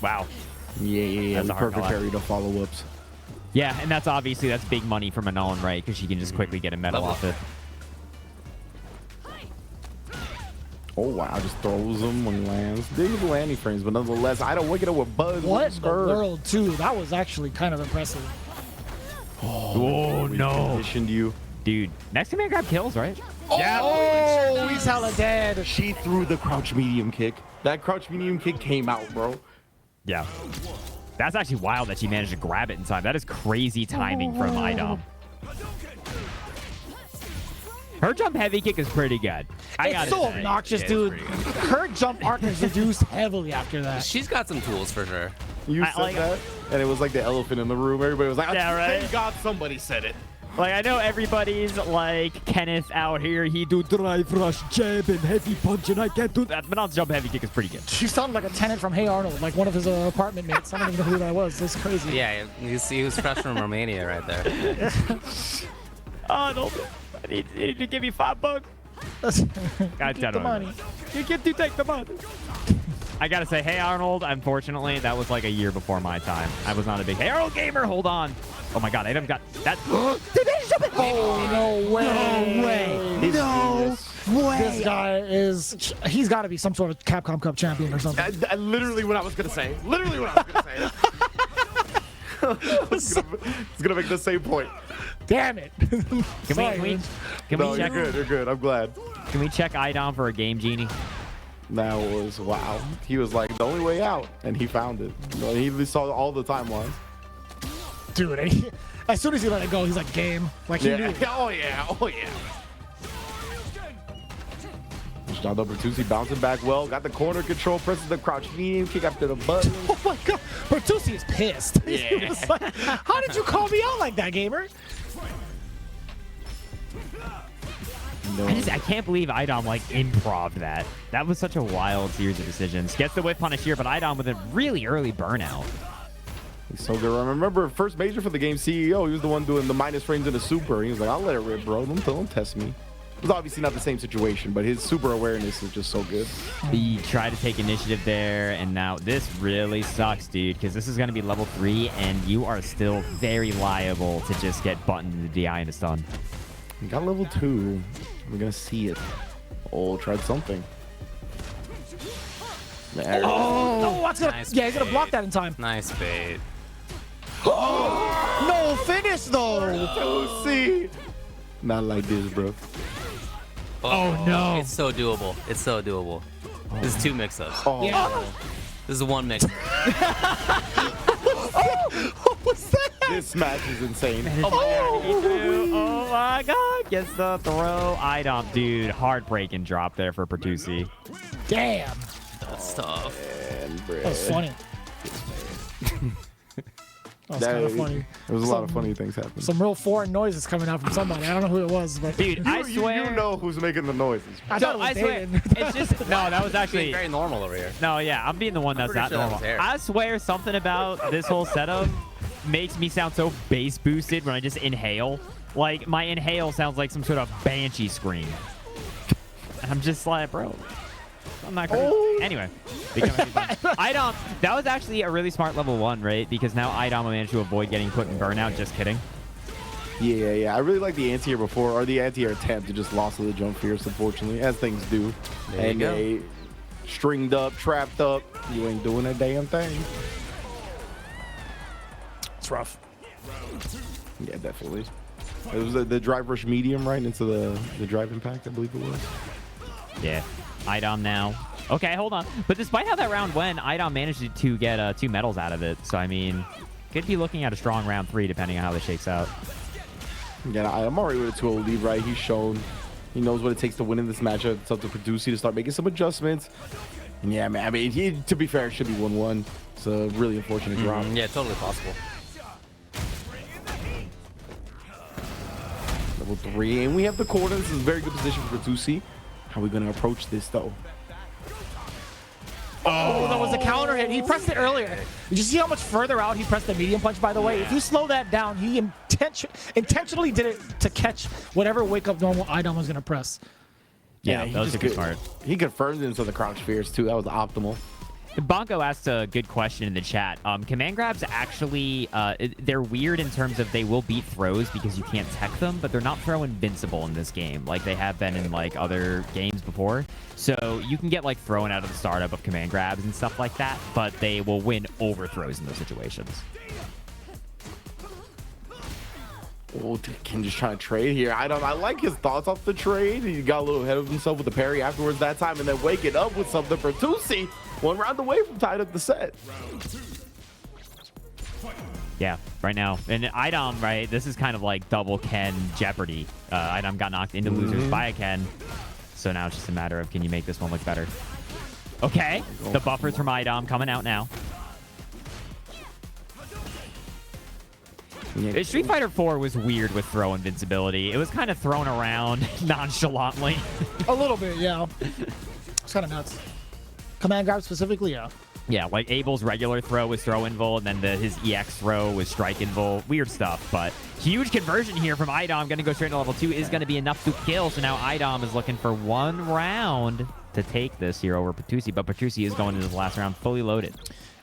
Wow. Yeah. That's a hard perfect carry to follow ups. Yeah, and that's big money for Manon, right? Because she can just quickly get a medal off it. Oh wow, just throws him when he lands. Dig the landing frames, but nonetheless, I don't wake it up with buzz. What in the world, too? That was actually kind of impressive. Oh no! Conditioned you, dude. Next command grab kills, right? Yeah. Oh, he's hella dead. She threw the crouch medium kick. That crouch medium kick came out, bro. Yeah. That's actually wild that she managed to grab it in time. That is crazy timing from iDom. Her jump heavy kick is pretty good. It's so obnoxious, dude. Her jump arc is reduced heavily after that. She's got some tools for sure. You said that, and it was like the elephant in the room. Everybody was like, yeah, right? Thank God somebody said it. Like, I know everybody's like, Kenneth out here, he do drive rush, jab, and heavy punch, and I can't do that. Manon's jump heavy kick is pretty good. She sounded like a tenant from Hey Arnold, like one of his apartment mates. I don't even know who that was. That's crazy. Yeah, you see who's fresh from Romania right there. Arnold, I need to give me $5. God, Get the money. You get to take the money. I gotta say, Hey Arnold, unfortunately, that was like a year before my time. I was not a big Hey Arnold gamer. Hold on. Oh my God, I haven't got that. Did they jump it? Oh, no way. No way. No way. This guy is, he's got to be some sort of Capcom Cup champion or something. Literally what I was going to say. Literally what I was going to say. It's going to make the same point. Damn it. Can we check? You're good. I'm glad. Can we check iDom for a game, Genie? That was, wow. He was like, the only way out, and he found it. He saw all the timelines. Dude, as soon as he let it go, he's like, game. Like, he knew. Oh, yeah. Jazdero Pertusi bouncing back well. Got the corner control, presses the crouch medium kick after the button. Oh, my God. Pertusi is pissed. Yeah. He was like, how did you call me out like that, gamer? I can't believe iDom like improv that. That was such a wild series of decisions. Gets the whip punish here, but iDom with a really early burnout. He's so good. I remember first major for the game CEO, he was the one doing the minus frames in the super. He was like, I'll let it rip, bro. Don't test me. It was obviously not the same situation, but his super awareness is just so good. He tried to take initiative there, and now this really sucks, dude, because this is going to be level 3, and you are still very liable to just get buttoned in the DI and a stun. He got level 2. We're going to see it. Oh, tried something. There. Oh, no, that's gonna, nice he's going to block bait. that in time. Nice bait. No finish, though. Pertusi. Not like this, bro. Oh, no. It's so doable. It's so doable. This is 2 mix-ups. Oh, Yeah. This is 1 mix. what was that? This match is insane. Oh my god. Gets the throw. iDom, dude. Heartbreaking drop there for Bertuzzi. Damn. That's tough. That was funny. That was kind of funny. There was a lot of funny things happening. Some real foreign noises coming out from somebody. I don't know who it was, but Dude, I swear. You know who's making the noises. I thought it was I swear. David. It's just no. That was actually Being very normal over here. no. Yeah, I'm being the one that's pretty not sure that normal. was Eric. I swear something about this whole setup makes me sound so bass boosted when I just inhale. Like my inhale sounds like some sort of banshee scream. And I'm just like, bro. I'm not crazy. Oh. Anyway, iDom, that was actually a really smart level 1, right? Because now iDom managed to avoid getting put in burnout. Just kidding. Yeah. I really like the anti-air before, or the anti-air attempt. It just lost to the jump fierce, unfortunately, as things do. There you and go. they stringed up, trapped up. You ain't doing a damn thing. It's rough. Yeah, definitely. It was the drive rush medium right into the drive impact, I believe it was. Yeah. iDom now. Okay, hold on. But despite how that round went, iDom managed to get 2 medals out of it. So, I mean, could be looking at a strong round 3 depending on how this shakes out. Yeah, I'm already with a 2-0 lead, right? He's shown he knows what it takes to win in this matchup. It's up to Produce to start making some adjustments. And yeah, man, I mean, to be fair, it should be 1-1. It's a really unfortunate drop. Yeah, totally possible. Level 3, and we have the corner. This is a very good position for Produce. How are we going to approach this, though? Oh, that was a counter hit. He pressed it earlier. Did you see how much further out he pressed the medium punch, by the way? If you slow that down, he intentionally did it to catch whatever wake-up normal iDom was going to press. Yeah, he that was just super smart. He confirmed it into the crouch fierce, too. That was optimal. Bonko asked a good question in the chat. Command grabs actually, they're weird in terms of they will beat throws because you can't tech them, but they're not throw invincible in this game like they have been in like other games before. So you can get like thrown out of the startup of command grabs and stuff like that, but they will win over throws in those situations. Oh, Ken just trying to trade here. I like his thoughts off the trade. He got a little ahead of himself with the parry afterwards that time, and then waking up with something for Tusi. 1 round away from tied up the set. Yeah, right now. And iDom, right, this is kind of like double Ken Jeopardy. iDom got knocked into losers by a Ken. So now it's just a matter of can you make this one look better. Okay, the buffers from iDom coming out now. Street Fighter 4 was weird with throw invincibility. It was kind of thrown around nonchalantly. A little bit, yeah. It's kind of nuts. Command grab specifically, yeah. Yeah, like Abel's regular throw was throw invul, and then his EX throw was strike invul. Weird stuff, but huge conversion here from iDom. Going to go straight to level 2 is going to be enough to kill. So now iDom is looking for 1 round to take this here over Bertuzzi, but Bertuzzi is going into the last round fully loaded.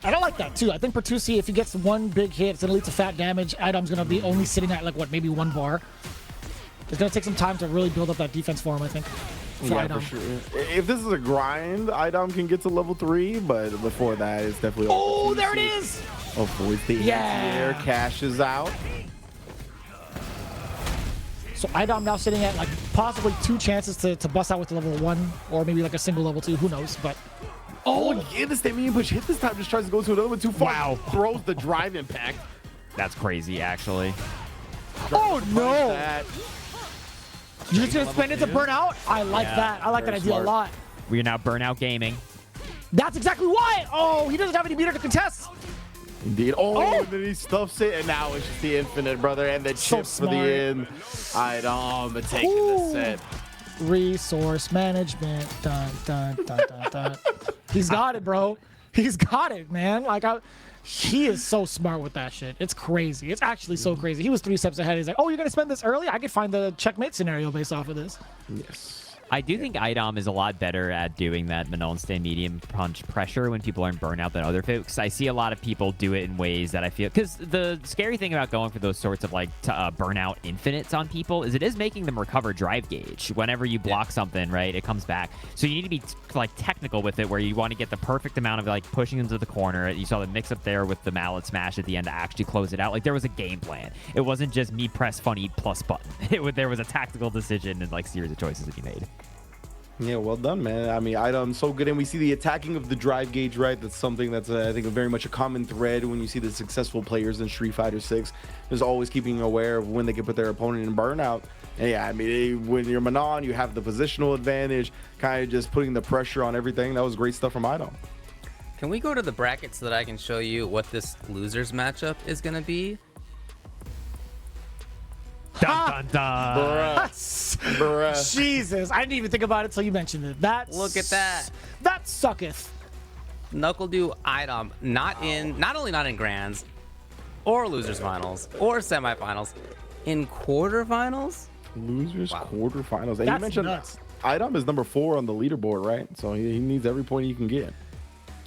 I don't like that, too. I think Bertuzzi, if he gets 1 big hit, it's going to lead to fat damage. iDom's going to be only sitting at, like, what, maybe 1 bar. It's going to take some time to really build up that defense for him, I think. Yeah, for sure. If this is a grind, iDom can get to level 3, but before that, it's definitely... Oh, there it is! Avoids the air, cashes out. So iDom now sitting at, like, possibly 2 chances to bust out with level 1, or maybe, like, a single level 2. Who knows, but... Oh, yeah, the stamina push hit this time. Just tries to go to another one too far. Wow. Throws the drive impact. That's crazy, actually. Oh, no! That. You're just going to spin it to burn out? I like that. I like that idea a lot. We are now Burnout Gaming. That's exactly why! Oh, he doesn't have any meter to contest! Indeed. Oh, and then he stuffs it, and now it's just the infinite, brother, and the So chip for the end. iDom taking the set. Resource management. Dun, dun, dun, dun, dun. He's got it, bro. He's got it, man. Like, he is so smart with that shit. It's crazy. It's actually so crazy. He was 3 steps ahead. He's like, oh, you're going to spend this early? I could find the checkmate scenario based off of this. Yes. I do think iDom is a lot better at doing that Manon stay medium punch pressure when people are in burnout than other folks. I see a lot of people do it in ways that I feel... Because the scary thing about going for those sorts of like burnout infinites on people is it is making them recover drive gauge. Whenever you block something, right, it comes back. So you need to be like technical with it where you want to get the perfect amount of like pushing them to the corner. You saw the mix up there with the mallet smash at the end to actually close it out. Like there was a game plan. It wasn't just me press funny plus button. There was a tactical decision and like series of choices that you made. Yeah, well done, man. I mean, iDom's so good, and we see the attacking of the drive gauge, right? That's something that's, I think, very much a common thread when you see the successful players in Street Fighter 6. Is always keeping aware of when they can put their opponent in burnout. And yeah, I mean, when you're Manon, you have the positional advantage, kind of just putting the pressure on everything. That was great stuff from iDom. Can we go to the bracket so that I can show you what this losers matchup is going to be? Dun, dun, dun. Bruh. Jesus, I didn't even think about it until you mentioned it. Look at that. That sucketh. NuckleDu iDom, not only not in grands, or losers finals, or semifinals, in quarterfinals. Losers quarterfinals. And you That's mentioned nuts. iDom is number 4 on the leaderboard, right? So he needs every point he can get.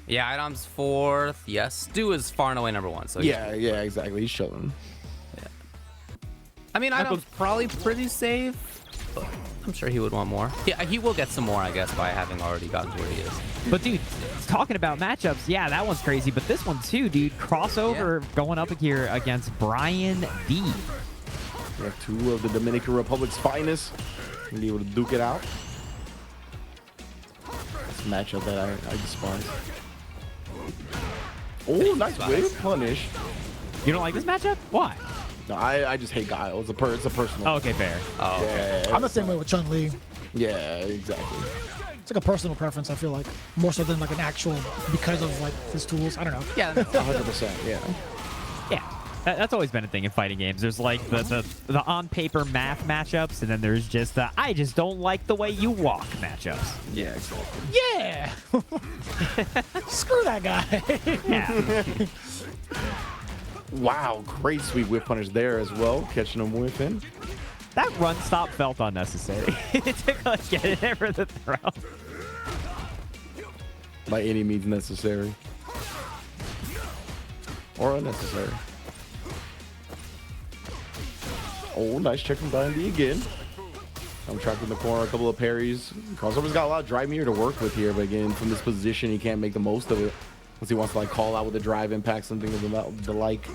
Yeah, iDom's 4th. Yes, Stu is far and away number 1. So Yeah, exactly. He's chilling. I mean, iDom's probably pretty safe, but I'm sure he would want more. Yeah, he will get some more, I guess, by having already gotten to where he is. But dude, talking about matchups, yeah, that one's crazy. But this one too, dude. Crossover going up here against Bryan-D. We have 2 of the Dominican Republic's finest. Gonna be able to duke it out. That's a matchup that I despise. Oh, nice wave punish. You don't like this matchup? Why? No, I just hate Guile. It's a personal. Oh, okay, fair. Oh, Yeah, I'm the same way with Chun-Li. yeah, exactly. It's like a personal preference, I feel like. More so than like an actual, because of like his tools. I don't know. yeah. 100%. Yeah. Yeah. That's always been a thing in fighting games. There's like the on paper math matchups, and then there's just the I just don't like the way you walk matchups. Yeah, exactly. Yeah. Screw that guy. Yeah. Wow, great sweet whip punish there as well, catching him whiffing. That run stop felt unnecessary. It took like getting it for the throw. By any means necessary. Or unnecessary. Oh, nice check from Bryan-D again. I'm trapped in the corner, a couple of parries. Crossover's got a lot of drive meter to work with here, but again, from this position, he can't make the most of it. Unless he wants to like call out with a drive impact, something of the like.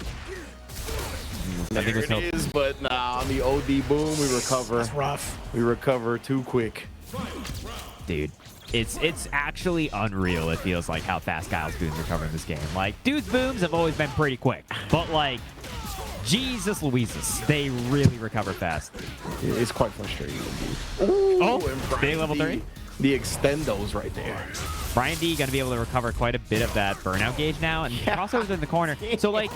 I think There it is, but nah, on the OD boom, we recover. That's rough. We recover too quick. Dude, it's actually unreal. It feels like how fast Guile's booms recover in this game. Like, dude's booms have always been pretty quick, but like, Jesus Louises, they really recover fast. It's quite frustrating indeed. Oh, and big level 3. The extendos right there. Bryan-D going to be able to recover quite a bit of that burnout gauge now, and crossover's in the corner. So, like,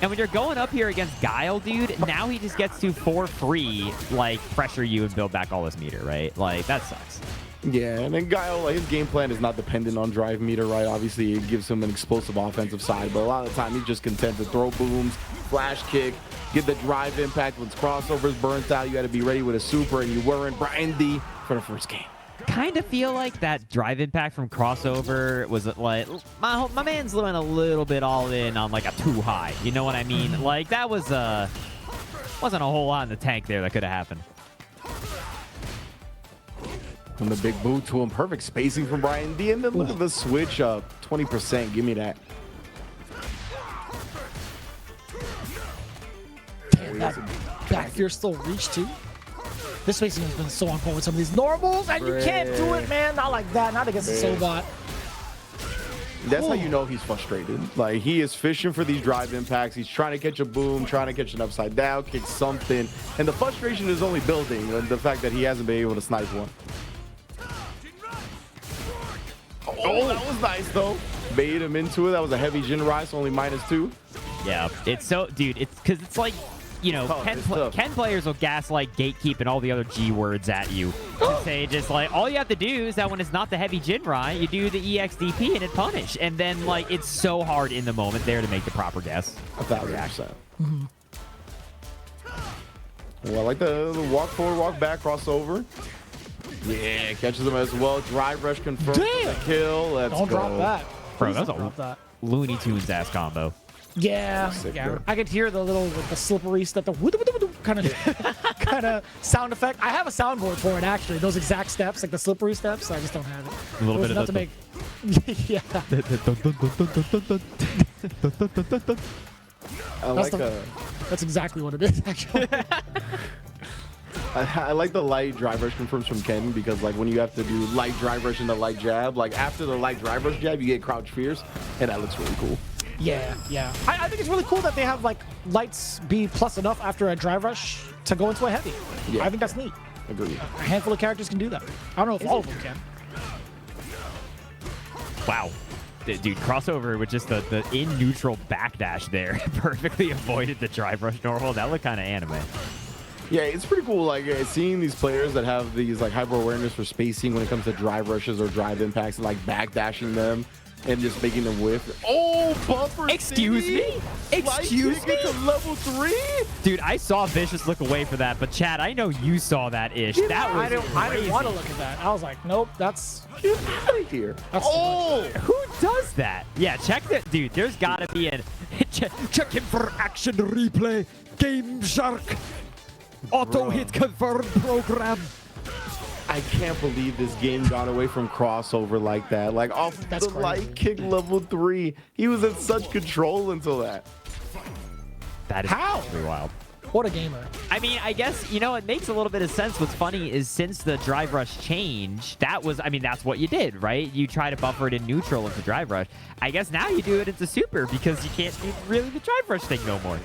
and when you're going up here against Guile, dude, now he just gets to, for free, like, pressure you and build back all this meter, right? Like, that sucks. Yeah, and then Guile, like, his game plan is not dependent on drive meter, right? Obviously, it gives him an explosive offensive side, but a lot of the time, he's just content to throw booms, flash kick, get the drive impact. When crossovers burnt out, you got to be ready with a super, and you weren't. Bryan-D for the first game. Kind of feel like that drive impact from crossover was like my man's doing a little bit all in on like a too high. You know what I mean? Like that was wasn't a whole lot in the tank there that could have happened. From the big boot to him, perfect spacing from Bryan-D, and then look at the switch up, 20%. Give me that. Damn, that back fear still reach too. This spacing has been so on point with some of these normals, and you can't do it, man. Not like that. Not against the Sobot. That's how you know he's frustrated. Like, he is fishing for these drive impacts. He's trying to catch a boom, trying to catch an upside down, kick something. And the frustration is only building. The fact that he hasn't been able to snipe one. Oh, that was nice, though. Bait him into it. That was a heavy Jinrai, so only -2. Yeah, it's so, dude, it's because it's like, you know, Ken players will gaslight, gatekeep, and all the other G words at you. And say just like, all you have to do is that when it's not the heavy Jinrai, you do the EXDP and it punish. And then, like, it's so hard in the moment there to make the proper guess. 1,000%. Well, I like the walk forward, walk back, crossover. Yeah, catches him as well. Drive rush confirmed for the kill. Let's Don't go. drop that. Bro, Please that's don't drop that. a Looney Tunes ass combo. Yeah, Sick, yeah. bro. I could hear the little, the slippery step, the kind of sound effect. I have a soundboard for it actually. Those exact steps, like the slippery steps. I just don't have it. A little bit It was of enough the, to make. Yeah, I like that's exactly what it is actually. I like the light drive rush confirms from Ken because like when you have to do light drive rush and the light jab, like after the light drive rush jab, you get crouch fierce, and that looks really cool. Yeah, yeah. I think it's really cool that they have like lights be plus enough after a drive rush to go into a heavy. Yeah. I think that's neat. Agreed. A handful of characters can do that. I don't know if all of them can. Wow. Dude, crossover with just the in neutral backdash there perfectly avoided the drive rush normal. That looked kind of anime. Yeah, it's pretty cool. Like seeing these players that have these like hyper awareness for spacing when it comes to drive rushes or drive impacts, and like backdashing them and just making them whiff. Oh, bumper! Excuse me? Excuse me? To level 3? Dude, I saw Vicious look away for that, but Chad, I know you saw that ish. That was I didn't want to look at that. I was like, nope, that's Get out of here. Oh, who does that? Yeah, check that. Dude, there's got to be an... check him for action replay. Game Shark. Auto hit confirmed program. I can't believe this game got away from crossover like that. Like off That's the crazy. light kick level 3. He was in such control until that. That is How? really wild. What a gamer. I mean, I guess, you know, it makes a little bit of sense. What's funny is since the drive rush change, that was, I mean, that's what you did, right? You try to buffer it in neutral into drive rush. I guess now you do it into super because you can't do really the drive rush thing no more.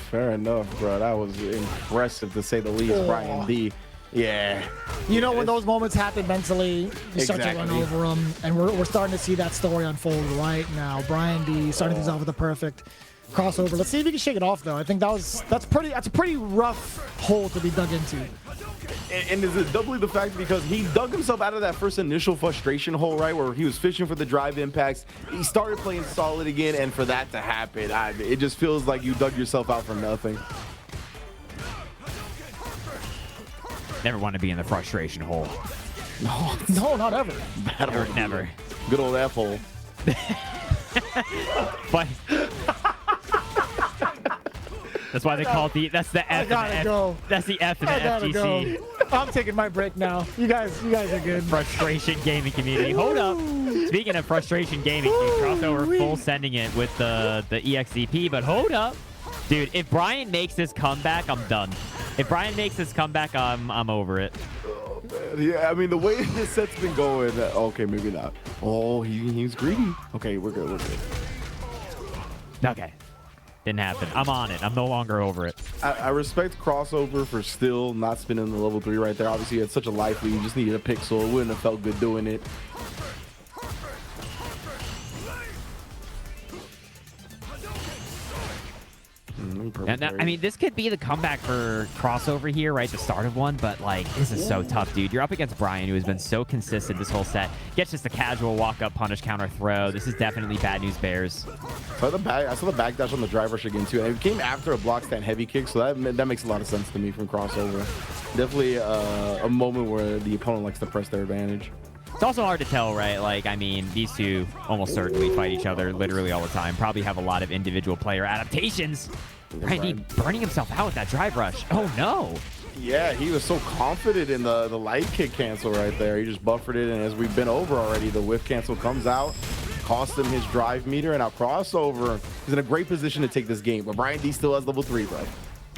Fair enough, bro. That was impressive to say the least. Bryan-D. Yeah. You know, when those moments happen mentally, you start to run Exactly. over them, and we're starting to see that story unfold right now. Bryan-D starting things off with a perfect crossover. Let's see if he can shake it off, though. I think that's a pretty rough hole to be dug into. And is it doubly the fact because he dug himself out of that first initial frustration hole, right, where he was fishing for the drive impacts. He started playing solid again, and for that to happen, it just feels like you dug yourself out for nothing. Never want to be in the frustration hole. No, not ever. Never. Good old F hole. But that's why they call it that's the F. gotta in the go. That's the F in the I gotta FGC. go. I'm taking my break now. You guys are good. Frustration gaming community. Hold up. Speaking of frustration gaming, dude, crossover full sending it with the EXCP, but hold up. Dude, if Bryan makes this comeback, I'm done. If Bryan makes this comeback, I'm over it. Oh, man. Yeah, I mean, the way this set's been going, okay, maybe not. Oh, he's greedy. Okay, we're good. Okay. Didn't happen. I'm on it. I'm no longer over it. I respect crossover for still not spinning the level 3 right there. Obviously, you had such a life lead. You just needed a pixel. It wouldn't have felt good doing it. Now, I mean, this could be the comeback for crossover here, right? The start of one, but like, this is so tough, dude. You're up against Bryan, who has been so consistent this whole set. Gets just a casual walk-up, punish, counter, throw. This is definitely bad news bears. I saw the backdash on the drive rush again too, and it came after a block stand heavy kick, so that makes a lot of sense to me from crossover. Definitely a moment where the opponent likes to press their advantage. It's also hard to tell, right? Like, I mean, these two almost certainly fight each other literally all the time. Probably have a lot of individual player adaptations. Bryan-D burning himself out with that drive rush. Oh, no. Yeah, he was so confident in the light kick cancel right there. He just buffered it, and as we've been over already, the whiff cancel comes out, cost him his drive meter, and now crossover is in a great position to take this game. But Bryan-D still has level 3, bro.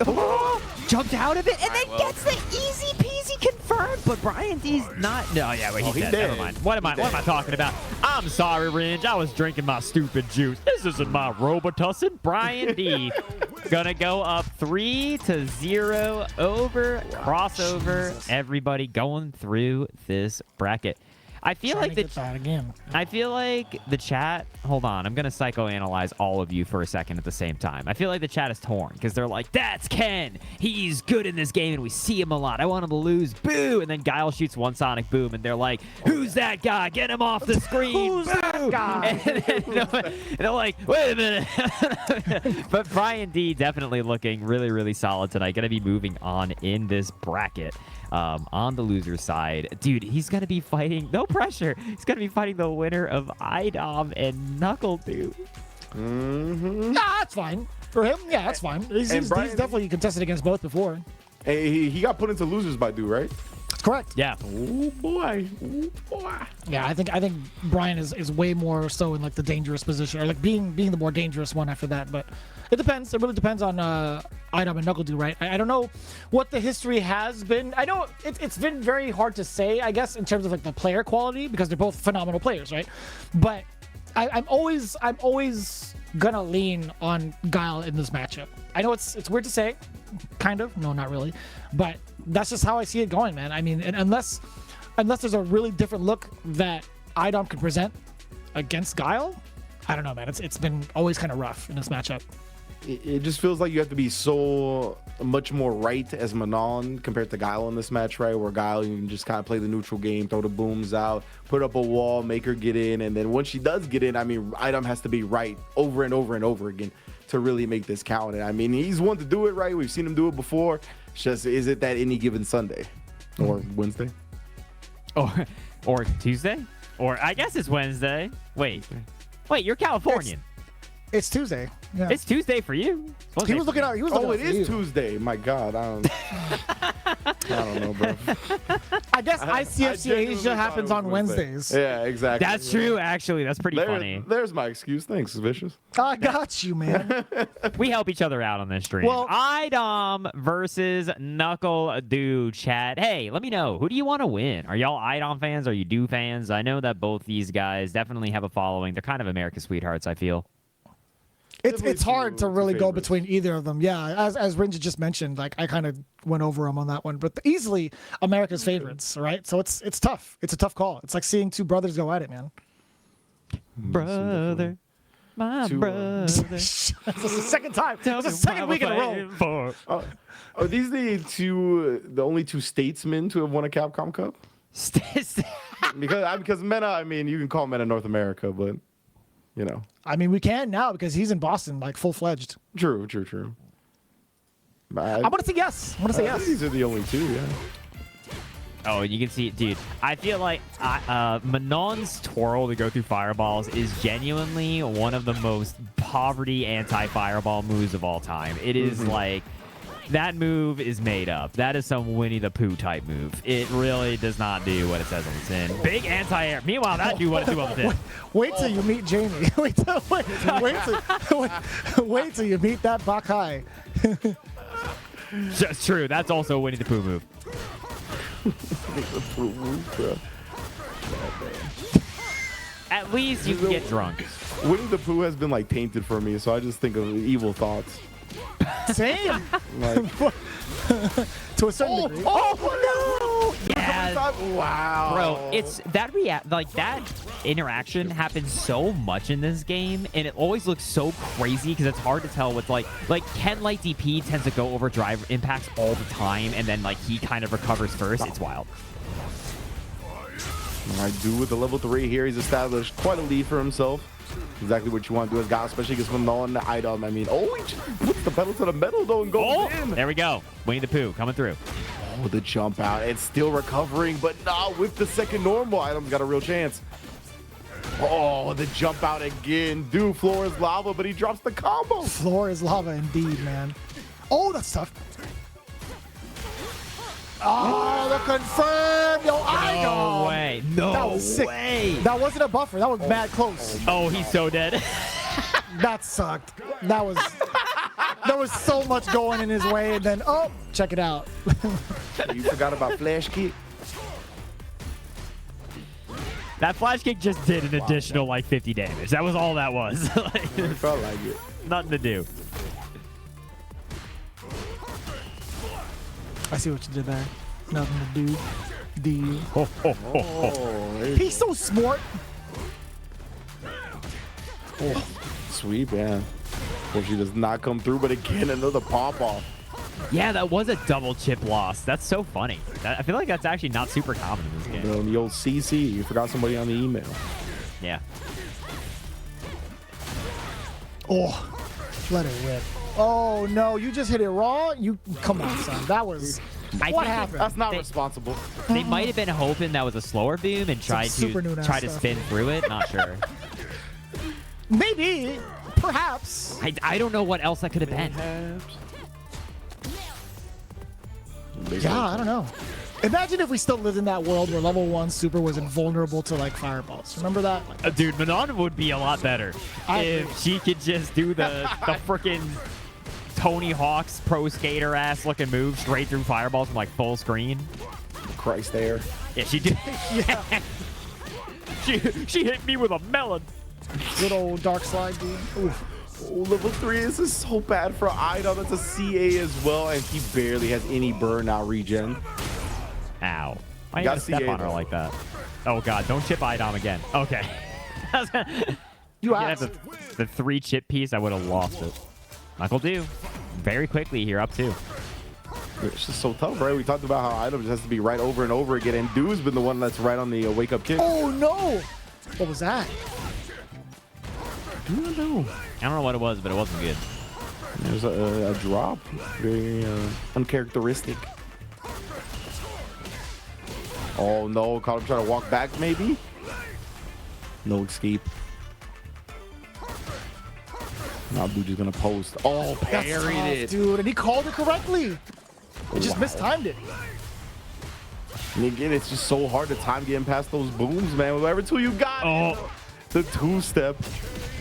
Oh, jumped out of it and then gets the easy peasy confirmed, but Bryan-D's not. No, yeah, wait, he's dead. Never mind. What am I talking about? I'm sorry, Ringe. I was drinking my stupid juice. This isn't my Robitussin. Bryan-D gonna go up 3-0 over crossover. Everybody going through this bracket. I feel like I feel like the chat. Hold on, I'm gonna psychoanalyze all of you for a second at the same time. I feel like the chat is torn because they're like, "That's Ken. He's good in this game, and we see him a lot. I want him to lose. Boo!" And then Guile shoots one sonic boom, and they're like, "Who's that guy? Get him off the screen!" Who's that guy? And then they're like, "Wait a minute." But Bryan-D definitely looking really, really solid tonight. Gonna be moving on in this bracket. On the loser side, dude, he's gonna be fighting. No pressure. He's gonna be fighting the winner of iDom and NuckleDu. Nah, that's fine for him. Yeah, that's fine. He's definitely contested against both before. Hey, he got put into losers by Du, right? Correct. Yeah. Oh boy. Oh boy. Yeah, I think Bryan is way more so in like the dangerous position, or like being the more dangerous one after that. But it depends. It really depends on iDom and NuckleDu, right? I don't know what the history has been. I know it's been very hard to say, I guess, in terms of like the player quality, because they're both phenomenal players, right? But I'm always gonna lean on Guile in this matchup. I know it's weird to say, kind of. No, not really. But that's just how I see it going, man. I mean, and unless there's a really different look that iDom can present against Guile, I don't know, man. It's been always kind of rough in this matchup. It just feels like you have to be so much more right as Manon compared to Guile in this match, right? Where Guile, you can just kind of play the neutral game, throw the booms out, put up a wall, make her get in, and then once she does get in, I mean, iDom has to be right over and over and over again to really make this count. And I mean, he's one to do it, right? We've seen him do it before. It's just, is it that any given Sunday or Wednesday? Or Tuesday? Or I guess it's Wednesday. Wait, you're Californian. It's Tuesday. Yeah. It's Tuesday for you. He was looking out. He was looking out it for is you. Tuesday. My God, I don't know, bro. I guess I ICFC genuinely Asia thought happens it was on Wednesday. Wednesdays. Yeah, exactly. That's true, actually. That's pretty funny. There's my excuse. Thanks, Vicious. I got you, man. We help each other out on this stream. Well- iDom versus NuckleDu, chat. Hey, let me know. Who do you want to win? Are y'all iDom fans? Are you Du fans? I know that both these guys definitely have a following. They're kind of America's sweethearts, I feel. It's hard to really go favorites. between either of them. Yeah, as Rinja just mentioned, like I kind of went over them on that one, but easily America's favorites, right? So it's tough. It's a tough call. It's like seeing two brothers go at it, man. Brother, my brother. That's the second time. It's the second week in a row. Are these the only two statesmen to have won a Capcom Cup? Because Mena, I mean, you can call Mena North America, but you know. I mean, we can now because he's in Boston, like full-fledged. True. I'm gonna say yes. These are the only two, yeah. Oh, you can see, dude. I feel like Manon's twirl to go through fireballs is genuinely one of the most poverty anti-fireball moves of all time. It is like, that move is made up. That is some Winnie the Pooh type move. It really does not do what it says on the tin. Big anti-air. Meanwhile, that do what it do on the tin. Wait till you meet Jamie. wait till you meet that Bakai. Just true. That's also a Winnie the Pooh move. At least you can get drunk. Winnie the Pooh has been like tainted for me, so I just think of evil thoughts. Same. Like, To a certain degree. Oh no! Yeah. Wow. Bro, it's that that interaction happens so much in this game, and it always looks so crazy because it's hard to tell what's like Ken Light DP tends to go over drive impacts all the time, and then like he kind of recovers first. It's wild. I do with the level 3 here. He's established quite a lead for himself. Exactly what you want to do as guy, especially against Manon the iDom. I mean, he just puts the pedal to the metal though and goes in. There we go. Winnie the Pooh coming through. Oh, the jump out. It's still recovering, but not with the second normal. iDom's got a real chance. Oh, the jump out again. Dude, floor is lava, but he drops the combo. Floor is lava indeed, man. Oh, that's tough. Oh, the confirm. Yo, iDom. No way. No That was sick. way. That wasn't a buffer. That was mad close. Oh, he's so dead. That sucked. That was there was so much going in his way, and then check it out. You forgot about flash kick. That flash kick just did an additional like 50 damage. That was all that was. Like, It felt like it. nothing to do. I see what you did there. Nothing to do. D. Oh, He's so smart. sweep, yeah. Well, she does not come through, but again, another pop off. Yeah, that was a double chip loss. That's so funny. I feel like that's actually not super common in this game. The old CC, you forgot somebody on the email. Yeah. Oh, let it rip. Oh no, you just hit it raw. You come on, son. That was I what think happened. That's not They- responsible. They might have been hoping that was a slower boom and tried super to Nuna try to stuff. spin through it. Not sure. Maybe, perhaps. I don't know what else that could have been. Yeah, I don't know. Imagine if we still lived in that world where level 1 super was invulnerable to like fireballs. Remember that? Like, Dude, Manon would be a lot better if she could just do the freaking Tony Hawk's pro skater ass looking move straight through fireballs from like full screen. Christ there. Yeah, she did. yeah. she hit me with a melon. Good old dark slide, dude. Oof. Oh, level 3, this is so bad for iDom. That's a CA as well, and he barely has any burnout regen. Ow. Why you gotta step on her like that? Oh god, don't chip iDom again. Okay. You asked. The 3 chip piece, I would have lost it. NuckleDu. Very quickly here, up 2. It's just so tough, right? We talked about how iDom just has to be right over and over again, and Du's been the one that's right on the wake-up kick. Oh, no! What was that? I don't know. I don't know what it was, but it wasn't good. There's a drop. Very uncharacteristic. Oh, no. Caught him trying to walk back, maybe? No escape. Now dude just gonna post. Oh, That's parried tough, it. dude, and he called it correctly. He just mistimed it. And again, it's just so hard to time getting past those booms, man. Whatever tool you got. Oh. The 2-step.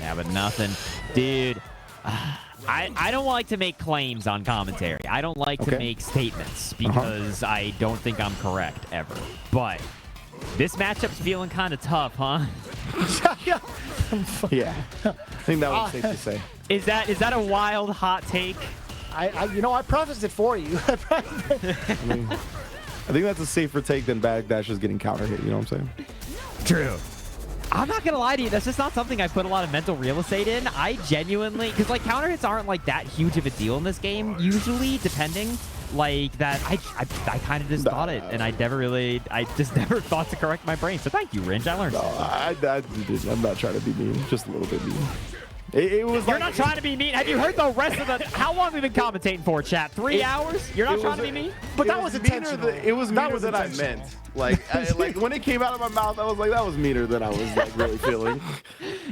Yeah, but nothing. Dude, I don't like to make claims on commentary. I don't like to make statements because I don't think I'm correct ever. But this matchup's feeling kind of tough, huh? Yeah. Yeah. I think that was safe to say. Is that a wild hot take? I prefaced it for you. I think that's a safer take than Backdash is getting counter hit. You know what I'm saying? True. I'm not gonna lie to you, that's just not something I put a lot of mental real estate in. I genuinely, because like counter hits aren't like that huge of a deal in this game usually, depending. Like that, I kind of just thought it, and I just never thought to correct my brain. So thank you, Ringe. I learned. No, I'm not trying to be mean, just a little bit mean. It was You're like, not trying to be mean. Have you heard the rest of the? How long have we been commentating for, chat? 3 hours? You're not trying to be mean? But that was intentional. It was meaner than I meant. Like, like when it came out of my mouth, I was like, that was meaner than I was like really feeling.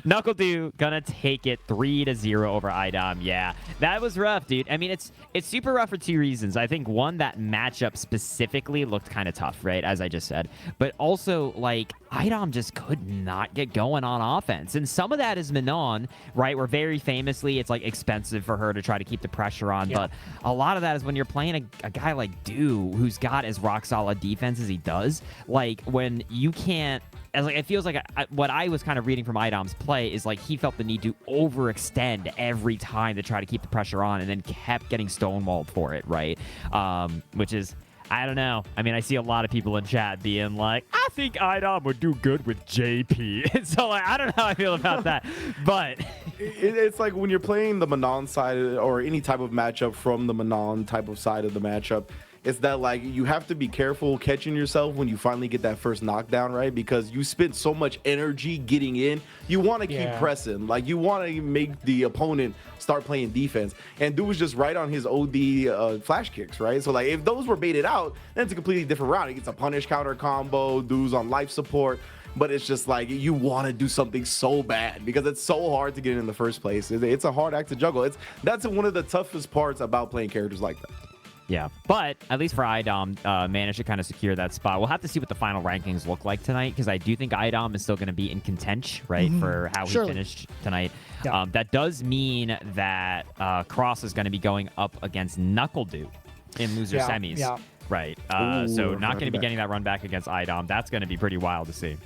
NuckleDu gonna take it 3-0 over iDom. Yeah, that was rough, dude. I mean, it's super rough for 2 reasons. I think one, that matchup specifically looked kind of tough, right? As I just said, but also like iDom just could not get going on offense, and some of that is Manon, right? Where very famously, it's like expensive for her to try to keep the pressure on, but a lot of that is when you're playing a guy like Du, who's got as rock solid defense as he does. Like when you can't, as like it feels like what I was kind of reading from iDom's play is like he felt the need to overextend every time to try to keep the pressure on, and then kept getting stonewalled for it, right? Which is, I don't know. I mean, I see a lot of people in chat being like, I think iDom would do good with JP. And so like, I don't know how I feel about that, but it's like when you're playing the Manon side or any type of matchup from the Manon type of side of the matchup, it's that like you have to be careful catching yourself when you finally get that first knockdown, right? Because you spend so much energy getting in. You want to keep pressing. Like you want to make the opponent start playing defense. And Du was just right on his OD flash kicks, right? So like if those were baited out, then it's a completely different round. He gets a punish counter combo, Du's on life support. But it's just like you want to do something so bad because it's so hard to get in the first place. It's a hard act to juggle. That's one of the toughest parts about playing characters like that. Yeah, but at least for iDom, managed to kind of secure that spot. We'll have to see what the final rankings look like tonight, because I do think iDom is still going to be in contention, right, for how he finished tonight. Yeah. That does mean that Cross is going to be going up against NuckleDu in loser semis. Yeah. Right. So not going to be getting that run back against iDom. That's going to be pretty wild to see.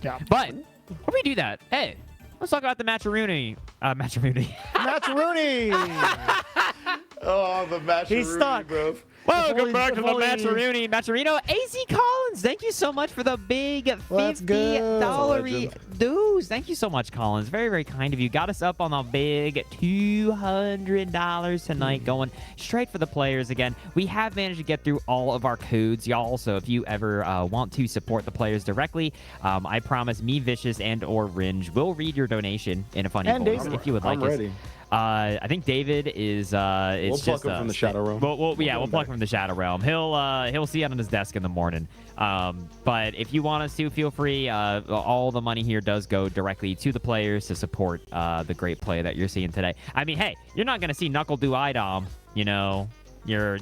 Yeah. But before we do that, hey, let's talk about the Match-a-Rooney. Match-a-Rooney. Oh, the match. He's stuck, bro. Welcome back to the Match-a-Rooney. Match-a-Reno. AZ Collins, thank you so much for the big $50 dues. Thank you so much, Collins. Very, very kind of you. Got us up on the big $200 tonight, going straight for the players again. We have managed to get through all of our codes, y'all. So if you ever want to support the players directly, I promise me, Vicious, and or Ringe will read your donation in a funny voice if you would like. I'm ready. I think David is. We'll pluck him from the Shadow Realm. We'll pluck him from the Shadow Realm. He'll see it on his desk in the morning. But if you want us to, feel free. All the money here does go directly to the players to support the great play that you're seeing today. I mean, hey, you're not gonna see NuckleDu iDom. You know, you're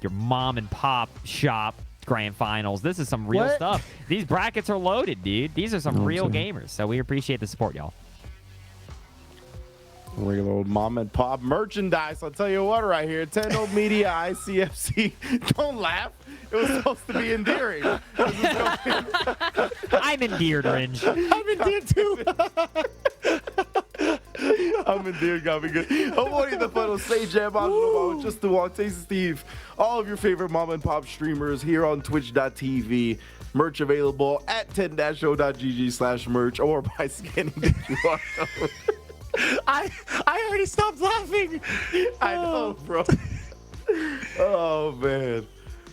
your mom and pop shop grand finals. This is some real stuff. These brackets are loaded, dude. These are some real gamers. So we appreciate the support, y'all. Regular old mom and pop merchandise. I'll tell you what, right here, Nintendo Media ICFC. Don't laugh. It was supposed to be endearing. I'm endeared, Orange. I'm endeared too. I'm endeared, got me good. Avoiding the funnel, stay jam on just to walk. Taste Steve. All of your favorite mom and pop streamers here on Twitch.tv. Merch available at 10-o.gg/merch or by scanning the QR code. I already stopped laughing. I know, bro. Oh, man.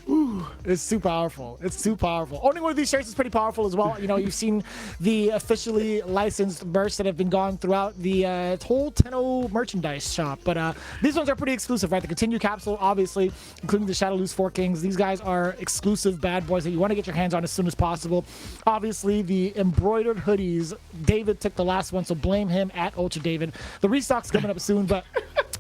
Ooh, it's too powerful. It's too powerful. Owning one of these shirts is pretty powerful as well. You know, you've seen the officially licensed merch that have been gone throughout the whole Tenno merchandise shop. But these ones are pretty exclusive, right? The Continue capsule, obviously, including the Shadow Loose 4 Kings. These guys are exclusive bad boys that you want to get your hands on as soon as possible. Obviously, the embroidered hoodies. David took the last one, so blame him at Ultra David. The restock's coming up soon, but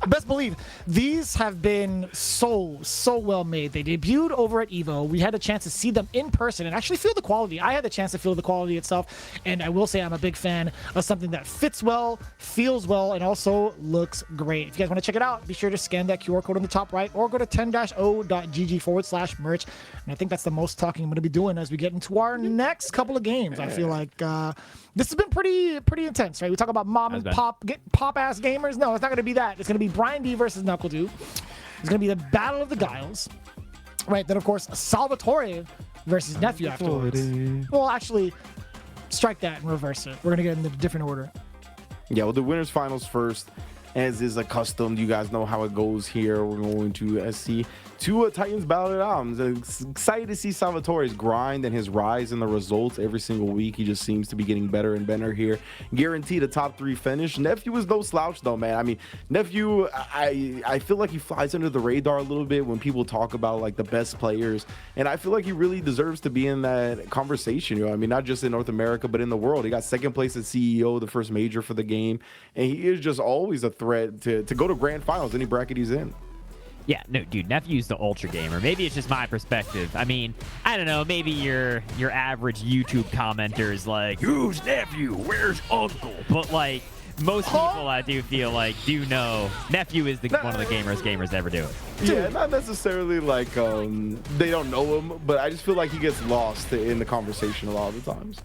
best believe these have been so well made. They debuted over at Evo. We had a chance to see them in person and actually feel the quality. I had the chance to feel the quality itself, and I will say I'm a big fan of something that fits well, feels well, and also looks great. If you guys want to check it out, be sure to scan that QR code on the top right or go to 10-o.gg/merch. And I think that's the most talking I'm going to be doing as we get into our next couple of games. I feel like this has been pretty intense, right? We talk about mom and pop ass gamers. No, it's not going to be that. It's going to be Bryan-D versus NuckleDu. It's going to be the battle of the Guiles. Right, then of course Salvatore versus Nephew afterwards. Well, actually, strike that and reverse it. We're gonna get in a different order. Yeah, well, the winners finals first, as is accustomed. You guys know how it goes here. We're going to see two Titans battle it out. I'm excited to see Salvatore's grind and his rise in the results every single week. He just seems to be getting better and better here. Guaranteed a top 3 finish. Nephew is no slouch though, man. I mean, Nephew, I feel like he flies under the radar a little bit when people talk about like the best players, and I feel like he really deserves to be in that conversation. You know, I mean, not just in North America, but in the world. He got second place at CEO, the first major for the game, and he is just always a threat to go to grand finals any bracket he's in. Yeah, no, dude, Nephew's the ultra gamer. Maybe it's just my perspective. I mean, I don't know, maybe your average YouTube commenter is like, who's Nephew? Where's Uncle? But like, most people I do feel like do know Nephew is one of the gamers ever do it. Yeah, not necessarily like they don't know him, but I just feel like he gets lost in the conversation a lot of the times.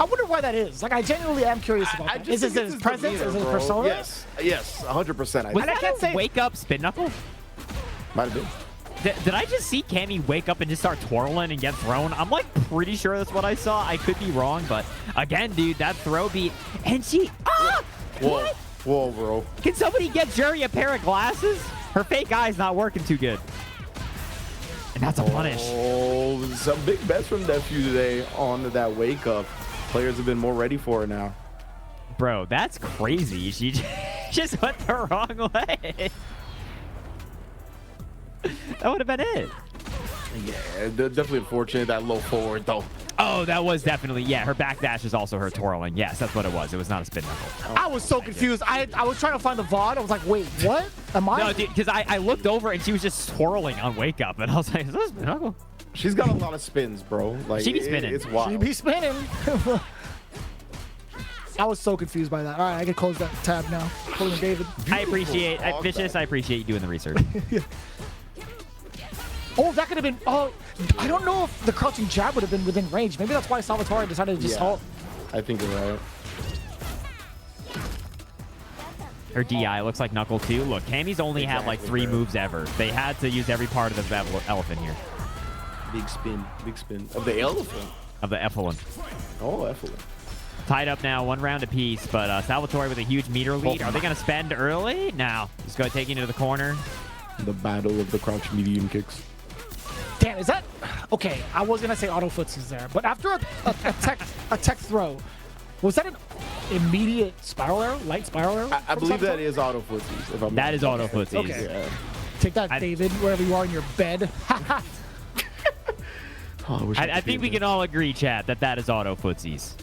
I wonder why that is. Like, I genuinely am curious about that. Is it his presence? Is it his persona? Yes, 100%. Was that a wake up spin knuckle? Might have been. Did I just see Cammy wake up and just start twirling and get thrown? I'm like pretty sure that's what I saw. I could be wrong, but again, dude, that throw beat. And she, what? Whoa, bro. Can somebody get Juri a pair of glasses? Her fake eye's not working too good. And that's a punish. Oh, some big bets from Nephew today on that wake up. Players have been more ready for it now. Bro, that's crazy. She just went the wrong way. That would have been it. Yeah, definitely unfortunate, that low forward, though. Oh, that was definitely, yeah, her backdash is also her twirling. Yes, that's what it was. It was not a spin knuckle. I was so confused. I was trying to find the VOD. I was like, wait, what? Am I? No, dude, because I looked over and she was just twirling on wake up, and I was like, is that a spin knuckle? She's got a lot of spins, bro. Like, she be spinning. It's wild. She be spinning. I was so confused by that. All right, I can close that tab now. Pulling David. I appreciate, Vicious, I appreciate you doing the research. Yeah. Oh, that could have been. Oh, I don't know if the crouching jab would have been within range. Maybe that's why Salvatore decided to just halt. I think you're right. Her DI looks like Knuckle too. Look, Cammy's only had like 3 moves ever. They had to use every part of the elephant here. Big spin of the elephant. Of the Effelin. Oh, Effelin. Tied up now, 1 round apiece, but Salvatore with a huge meter lead. Are they going to spend early? No. Just go take you to the corner. The battle of the crouch medium kicks. Damn, is that... Okay, I was going to say auto footsies there, but after a tech throw, was that an immediate spiral arrow? Light spiral arrow? I believe that is auto footsies. That is auto footsies. Okay. Yeah. Take that, David, wherever you are in your bed. Oh, I think we can all agree, chat, that is auto footsies.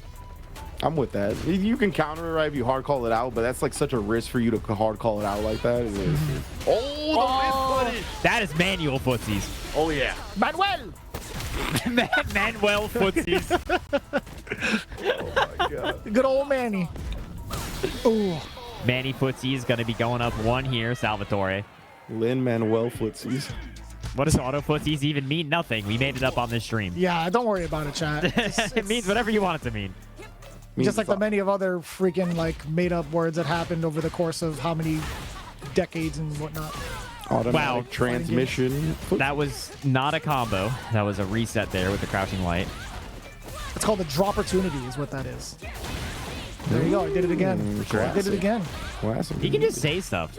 I'm with that. You can counter it right if you hard call it out, but that's like such a risk for you to hard call it out like that. Oh, the mid footage. That is manual footsies. Oh, yeah. Manuel. Manuel footsies. Oh, my God. Good old Manny. Ooh. Manny footsie is going to be going up 1 here, Salvatore. Lin-Manuel footsies. What does auto footsies even mean? Nothing. We made it up on this stream. Yeah, don't worry about it, chat. It means whatever you want it to mean. Just like the many of other freaking like made-up words that happened over the course of how many decades and whatnot. Automatic transmission. That was not a combo. That was a reset there with the crouching light. It's called a dropportunity is what that is. There you go. I did it again. I did it again. He can just say stuff.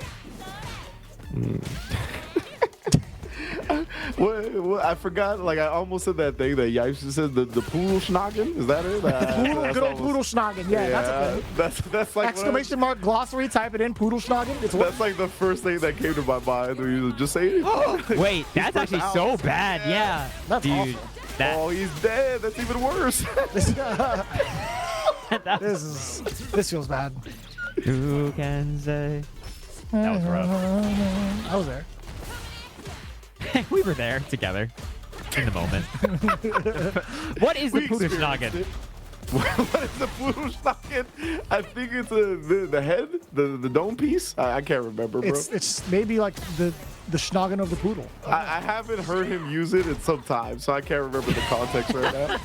What, I forgot, like, I almost said that thing that Yipes said, the Poodle-Schnagen? Is that it? Good old Poodle-Schnagen. Yeah, that's a good. That's like Exclamation mark glossary, type it in, Poodle-Schnagen. It's that's like the first thing that came to my mind when you just say it. Wait, that's actually so bad. Yeah. That's Dude, awful. Oh, he's dead. That's even worse. This feels bad. Who can say? That was rough. I was there. We were there together in the moment. What is the Poodle-Schnagen? What is the Poodle-Schnagen? I think it's the head, the dome piece. I can't remember, bro. It's maybe like the schnoggin of the poodle. I haven't heard him use it in some time, so I can't remember the context right now.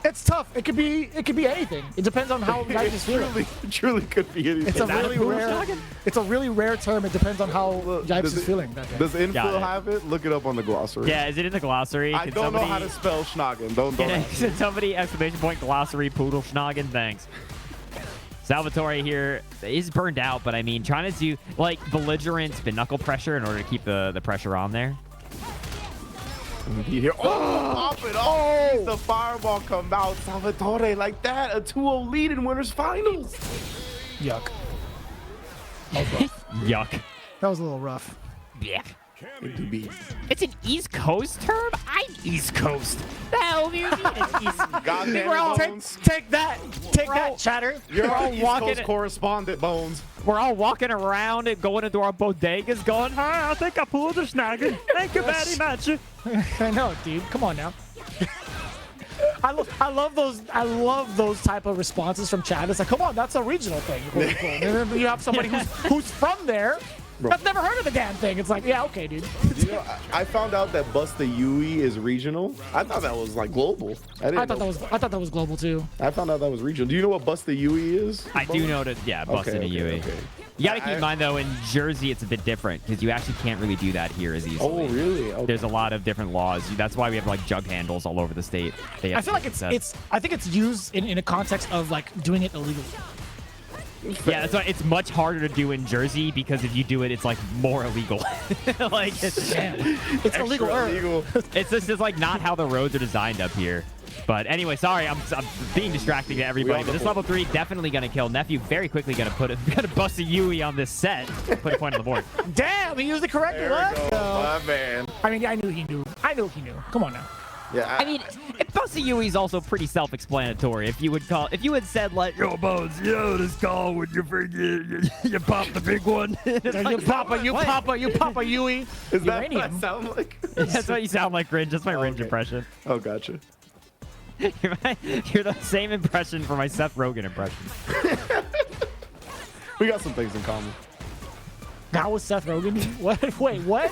It's tough. It could be anything. It depends on how Naji is feeling. Truly could be anything. It's a really rare. It's a really rare term. It depends on how Yipes is feeling that day. Does Info have it? Look it up on the glossary. Yeah, is it in the glossary? I don't know how to spell schnoggin. Don't Can somebody exclamation point glossary Poodle-Schnagen? Thanks. Salvatore here is burned out, but I mean, trying to do like belligerent spin knuckle pressure in order to keep the pressure on there. Here. Oh, pop it. Oh, the fireball come out. Salvatore like that. A 2-0 lead in winners finals. Yuck. Yuck. That was a little rough. Yeah. It's an East Coast term? I'm East Coast. The hell do you mean it's East Coast? Goddamn Bones. Take that, chatter. You're all our East Coast correspondent, Bones. We're all walking around and going into our bodegas going, I think I pulled a snagger. Thank you very much. I know, dude. Come on now. I love those type of responses from chat. It's like, come on, that's a regional thing. And then you have somebody who's from there. Bro. I've never heard of the damn thing. It's like, yeah, okay, dude. You know, I found out that Bust the UE is regional. I thought that was like global. I thought that was global too. I found out that was regional. Do you know what Bust the UE is? I do know that, yeah, busting a UE. Okay. You gotta keep in mind though, in Jersey it's a bit different because you actually can't really do that here as easily. Oh, really? Okay. There's a lot of different laws. That's why we have like jug handles all over the state. I feel like I think it's used in a context of like doing it illegally. Yeah, that's why it's much harder to do in Jersey because if you do it, it's like more illegal. Like it's illegal. It's just like not how the roads are designed up here. But anyway, sorry, I'm being distracting to everybody. But this level 3 definitely gonna kill Nephew. Very quickly gonna bust a UE on this set. Put a point on the board. Damn, he used it correctly. There we go, my man. I mean, I knew he knew. Come on now. Yeah, I mean, bust a UE is also pretty self-explanatory. If you had said like, yo, Bones, this call when you pop the big one. You pop a UE. Is that what I sound like? That's what you sound like, Ringe. That's my Ringe impression. Oh, gotcha. You're the same impression for my Seth Rogen impression. We got some things in common. That was Seth Rogen? What? Wait, what?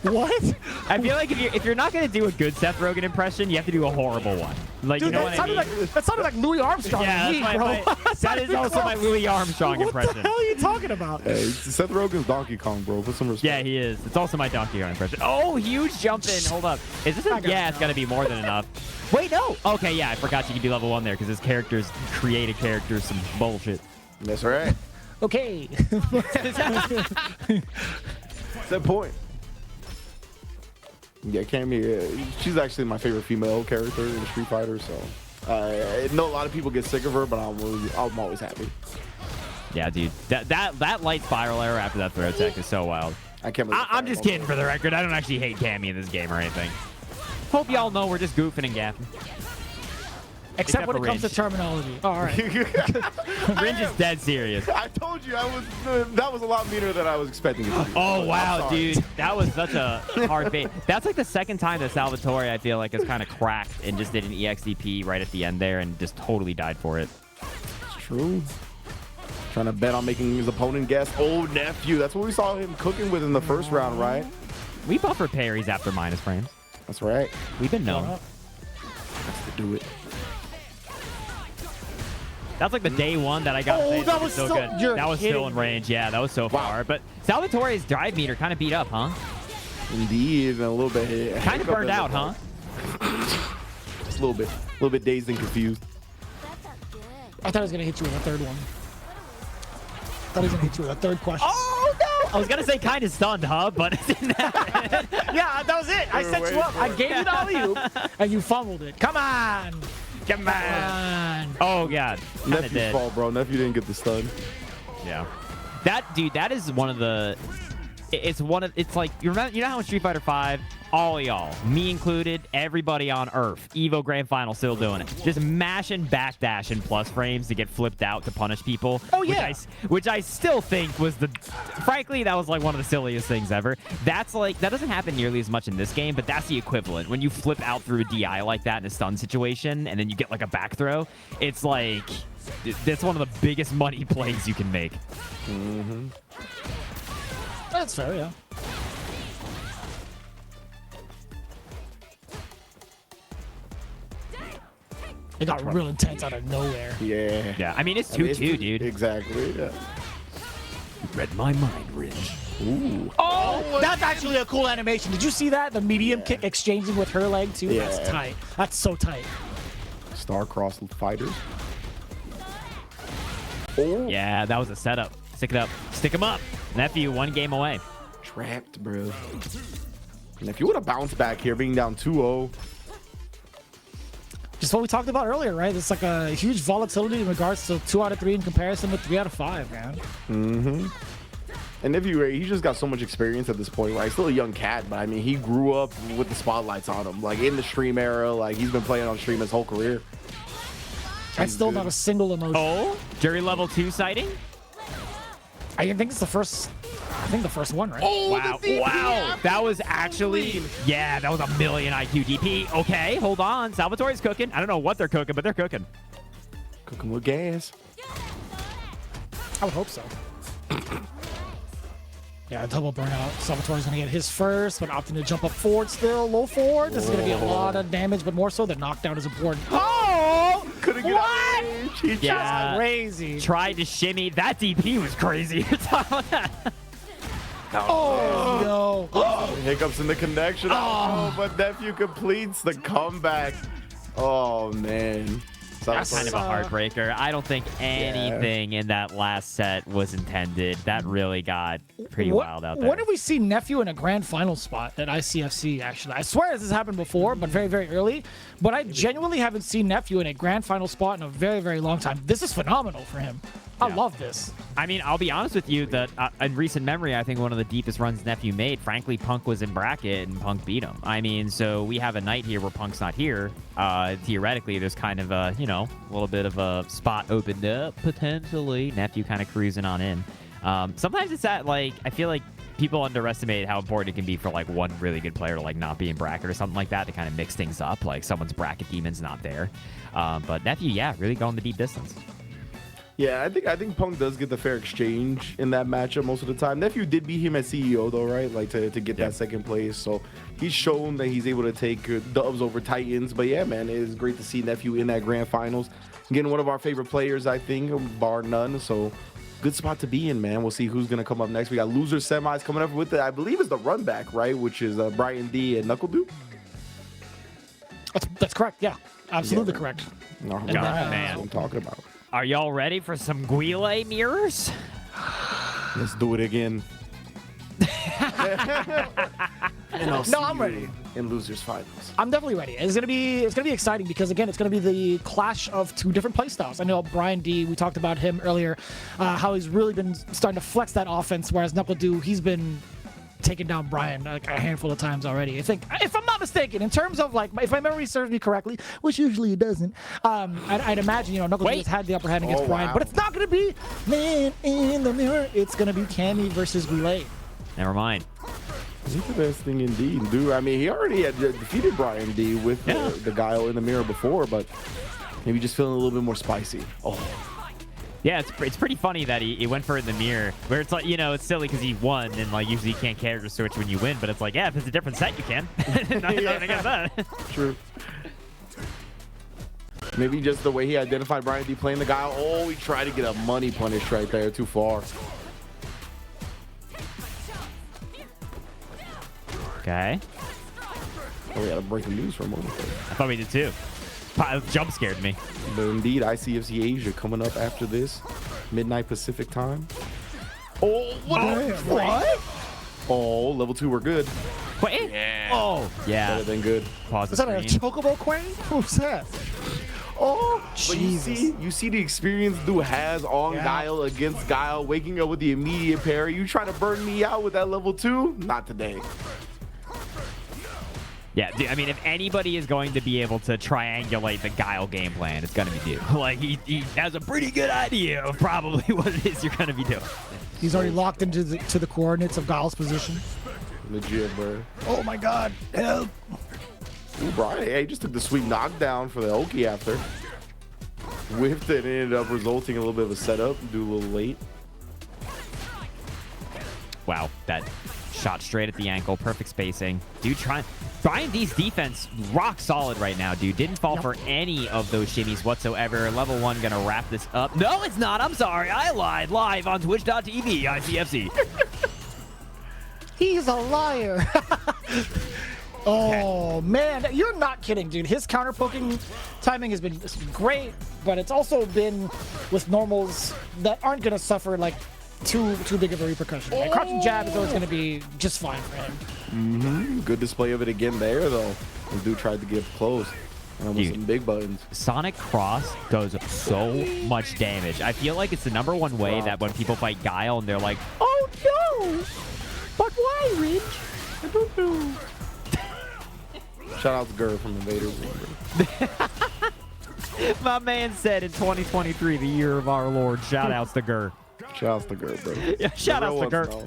What? I feel like if you're not gonna do a good Seth Rogen impression, you have to do a horrible one. Like, dude, you know what I mean? That sounded like Louis Armstrong. Yeah, bro. That is also my Louis Armstrong impression. What the hell are you talking about? Hey, Seth Rogen's Donkey Kong, bro. Put some respect. Yeah, he is. It's also my Donkey Kong impression. Oh, huge jump in. Hold up. Is this yeah, it's gotta be more than enough. Wait, no. Okay, yeah, I forgot you could do level 1 there because his characters create a character some bullshit. That's right. Okay. That's that point. Yeah, Cammy, she's actually my favorite female character in Street Fighter, so I know a lot of people get sick of her, but I'm always happy. Yeah, dude. That light spiral arrow after that throw attack is so wild. I can't believe I'm just kidding for the record. I don't actually hate Cammy in this game or anything. Hope y'all know we're just goofing and gaffing. Except when it for comes to Ringe. terminology. Oh, all right. Ringe is dead serious. I told you that was a lot meaner than I was expecting it to be. Oh, I'm wow, sorry. dude. That was such a hard bait. That's like the second time that Salvatore, I feel like, has kind of cracked and just did an EXDP right at the end there and just totally died for it. It's true. Trying to bet on making his opponent guess. Oh, Nephew. That's what we saw him cooking with in the first round, right? We buffer parries after minus frames. That's right. We've been known. That's to do it. That's like the day one that I got. Oh, that was so so- good. you're That was still in kidding me. range. Yeah, that was so far. But Salvatore's drive meter kind of beat up, huh? Indeed, and a little bit. Kind of burned out, huh? Just a little bit dazed and confused. I thought I was going to hit you with a third one. I thought he was going to hit you with a third question. Oh, no! I was going to say kind of stunned, huh? But it didn't happen. Yeah, that was it. I set you up. I gave you the alley-oop, and you fumbled it. Come on. Come on. Oh, God. Kind of Nephew's did. fault, bro. Nephew didn't get the stun. Yeah. That is one of the... It's like, you know how in Street Fighter 5, all y'all, me included, everybody on Earth, Evo Grand Final still doing it. Just mashing backdash in plus frames to get flipped out to punish people. Oh, yeah. Which I still think was frankly, that was like one of the silliest things ever. That doesn't happen nearly as much in this game, but that's the equivalent. When you flip out through a DI like that in a stun situation, and then you get like a back throw, it's like, that's one of the biggest money plays you can make. Mm-hmm. That's fair, yeah. It got real intense out of nowhere. Yeah. Yeah, I mean, it's I mean, 2-2, dude. Exactly. Yeah. Read my mind, Ringe. Ooh. Oh, that's actually a cool animation. Did you see that? The medium kick exchanging with her leg, too? Yeah. That's tight. That's so tight. Star-crossed fighters. Oh. Yeah, that was a setup. Stick it up. Stick him up. Nephew, one game away. Trapped, bro. And if you would have bounced back here, being down 2-0. Just what we talked about earlier, right? It's like a huge volatility in regards to 2 out of 3 in comparison to 3 out of 5, man. Mm-hmm. And if he just got so much experience at this point, right? He's still a young cat, but I mean, he grew up with the spotlights on him. Like in the stream era, like he's been playing on stream his whole career. That's still not a single emotion. Oh, Juri level 2 sighting? I think it's the first. I think the first one, right? Oh, Wow, wow. That was actually, yeah, that was a million IQ DP. Okay, hold on. Salvatore's cooking. I don't know what they're cooking, but they're cooking. Cooking with gas. I would hope so. Yeah, double burnout. Salvatore's going to get his first, but opting to jump up forward still. Low forward. This is going to be a lot of damage, but more so the knockdown is important. Oh! Couldn't get out of range. He Yeah. That's crazy. Tried to shimmy. That DP was crazy. You're talking about that. Oh, no. Hiccups in the connection. Oh, but Nephew completes the comeback. Oh, man. That's kind of a heartbreaker. I don't think anything in that last set was intended. That really got pretty wild out there. When did we see Nephew in a grand final spot at ICFC, actually? I swear this has happened before, but very, very early. But I genuinely haven't seen Nephew in a grand final spot in a very, very long time. This is phenomenal for him. I love this. I mean, I'll be honest with you that in recent memory, I think one of the deepest runs Nephew made, frankly, Punk was in bracket and Punk beat him. I mean, so we have a night here where Punk's not here. Theoretically, there's kind of a, a little bit of a spot opened up, potentially. Nephew kind of cruising on in. Sometimes it's that, like, I feel like people underestimate how important it can be for, like, one really good player to, like, not be in bracket or something like that to kind of mix things up. Like, someone's bracket demon's not there. But Nephew, yeah, really going the deep distance. Yeah, I think Punk does get the fair exchange in that matchup most of the time. Nephew did beat him at CEO though, right? Like to get that second place. So he's shown that he's able to take dubs over Titans. But yeah, man, it is great to see Nephew in that grand finals. Getting one of our favorite players, I think, bar none. So good spot to be in, man. We'll see who's gonna come up next. We got loser semis coming up with it. I believe it's the run back, right? Which is Bryan-D and NuckleDu. That's correct. Yeah, absolutely correct. Oh, And, man. That's what I'm talking about. Are y'all ready for some Guile mirrors? Let's do it again. And I'll see I'm you ready. in losers finals. I'm definitely ready. It's gonna be exciting because again, it's gonna be the clash of two different playstyles. I know Bryan-D, we talked about him earlier, how he's really been starting to flex that offense, whereas NuckleDu, he's been taken down Bryan like a handful of times already. I think, if I'm not mistaken, in terms of like, if my memory serves me correctly, which usually it doesn't, I'd imagine, NuckleDu has had the upper hand against Bryan, but it's not going to be Man in the Mirror. It's going to be Cammy versus Guile. Never mind. Interesting indeed, dude. I mean, he already had defeated Bryan-D with the Guile in the mirror before, but maybe just feeling a little bit more spicy. Oh. Yeah, it's pretty funny that he went for it in the mirror, where it's like, it's silly because he won, and like usually you can't character switch when you win, but it's like, yeah, if it's a different set, you can. Nothing against that. True. Maybe just the way he identified Bryan-D playing the Guile. Oh, he tried to get a money punish right there, too far. Okay. Oh, we had a breaking news for a moment there. I thought we did too. Jump scared me. But indeed, ICFC Asia coming up after this. Midnight Pacific time. Oh, what? Oh, level 2, we're good. Wait. Yeah. Oh, yeah. Better than good. Pause the Is that a screen. Chocobo Queen? Who's that? Oh, but you see the experience dude has on Guile against Guile, waking up with the immediate parry. You trying to burn me out with that level 2? Not today. Yeah, dude, I mean, if anybody is going to be able to triangulate the Guile game plan, it's going to be Dude. Like, he has a pretty good idea of probably what it is you're going to be doing. He's already locked into the coordinates of Guile's position. Legit, bro. Oh my God, help. Ooh, Bryan, hey, he just took the sweet knockdown for the Oki after. Whiffed it and ended up resulting in a little bit of a setup. Do a little late. Wow, that shot straight at the ankle. Perfect spacing. Dude, Bryan-D's defense rock solid right now, dude. Didn't fall for any of those shimmies whatsoever. Level 1 gonna wrap this up. No, it's not. I'm sorry. I lied. Live on twitch.tv, ICFC. He's a liar. Oh, man. You're not kidding, dude. His counter poking timing has been great, but it's also been with normals that aren't going to suffer like too big of a repercussion. Like, crouching jab is always going to be just fine for him. Good display of it again there, though. The dude tried to get close. And with some big buttons. Sonic Cross does so much damage. I feel like it's the #1 way that when people fight Guile and they're like, oh no, but why, Ridge? I don't know. Shout out to Gur from Invader. My man said in 2023, the year of our Lord. Shout outs to Gur. Shout outs to Gur, bro. Yeah, shout outs to Gur.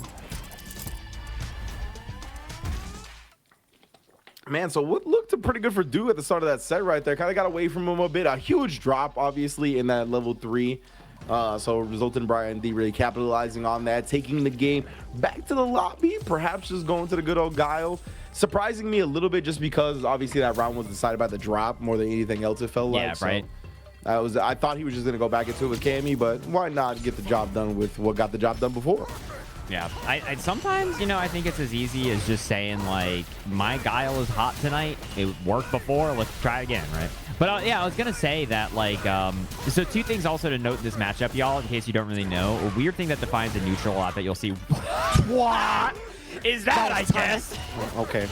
Man, so what looked pretty good for Du at the start of that set right there. Kind of got away from him a bit. A huge drop, obviously, in that level 3. So resulted in Bryan-D really capitalizing on that, taking the game back to the lobby, perhaps just going to the good old Guile. Surprising me a little bit just because obviously that round was decided by the drop more than anything else, it felt like. Yeah, right. So I thought he was just going to go back into it with Cammy, but why not get the job done with what got the job done before? Yeah, I sometimes, I think it's as easy as just saying, like, my Guile is hot tonight. It worked before. Let's try again, right? But, yeah, I was going to say that, like, so 2 things also to note in this matchup, y'all, in case you don't really know. A weird thing that defines a neutral a lot that you'll see. What? Is that, I guess? Okay.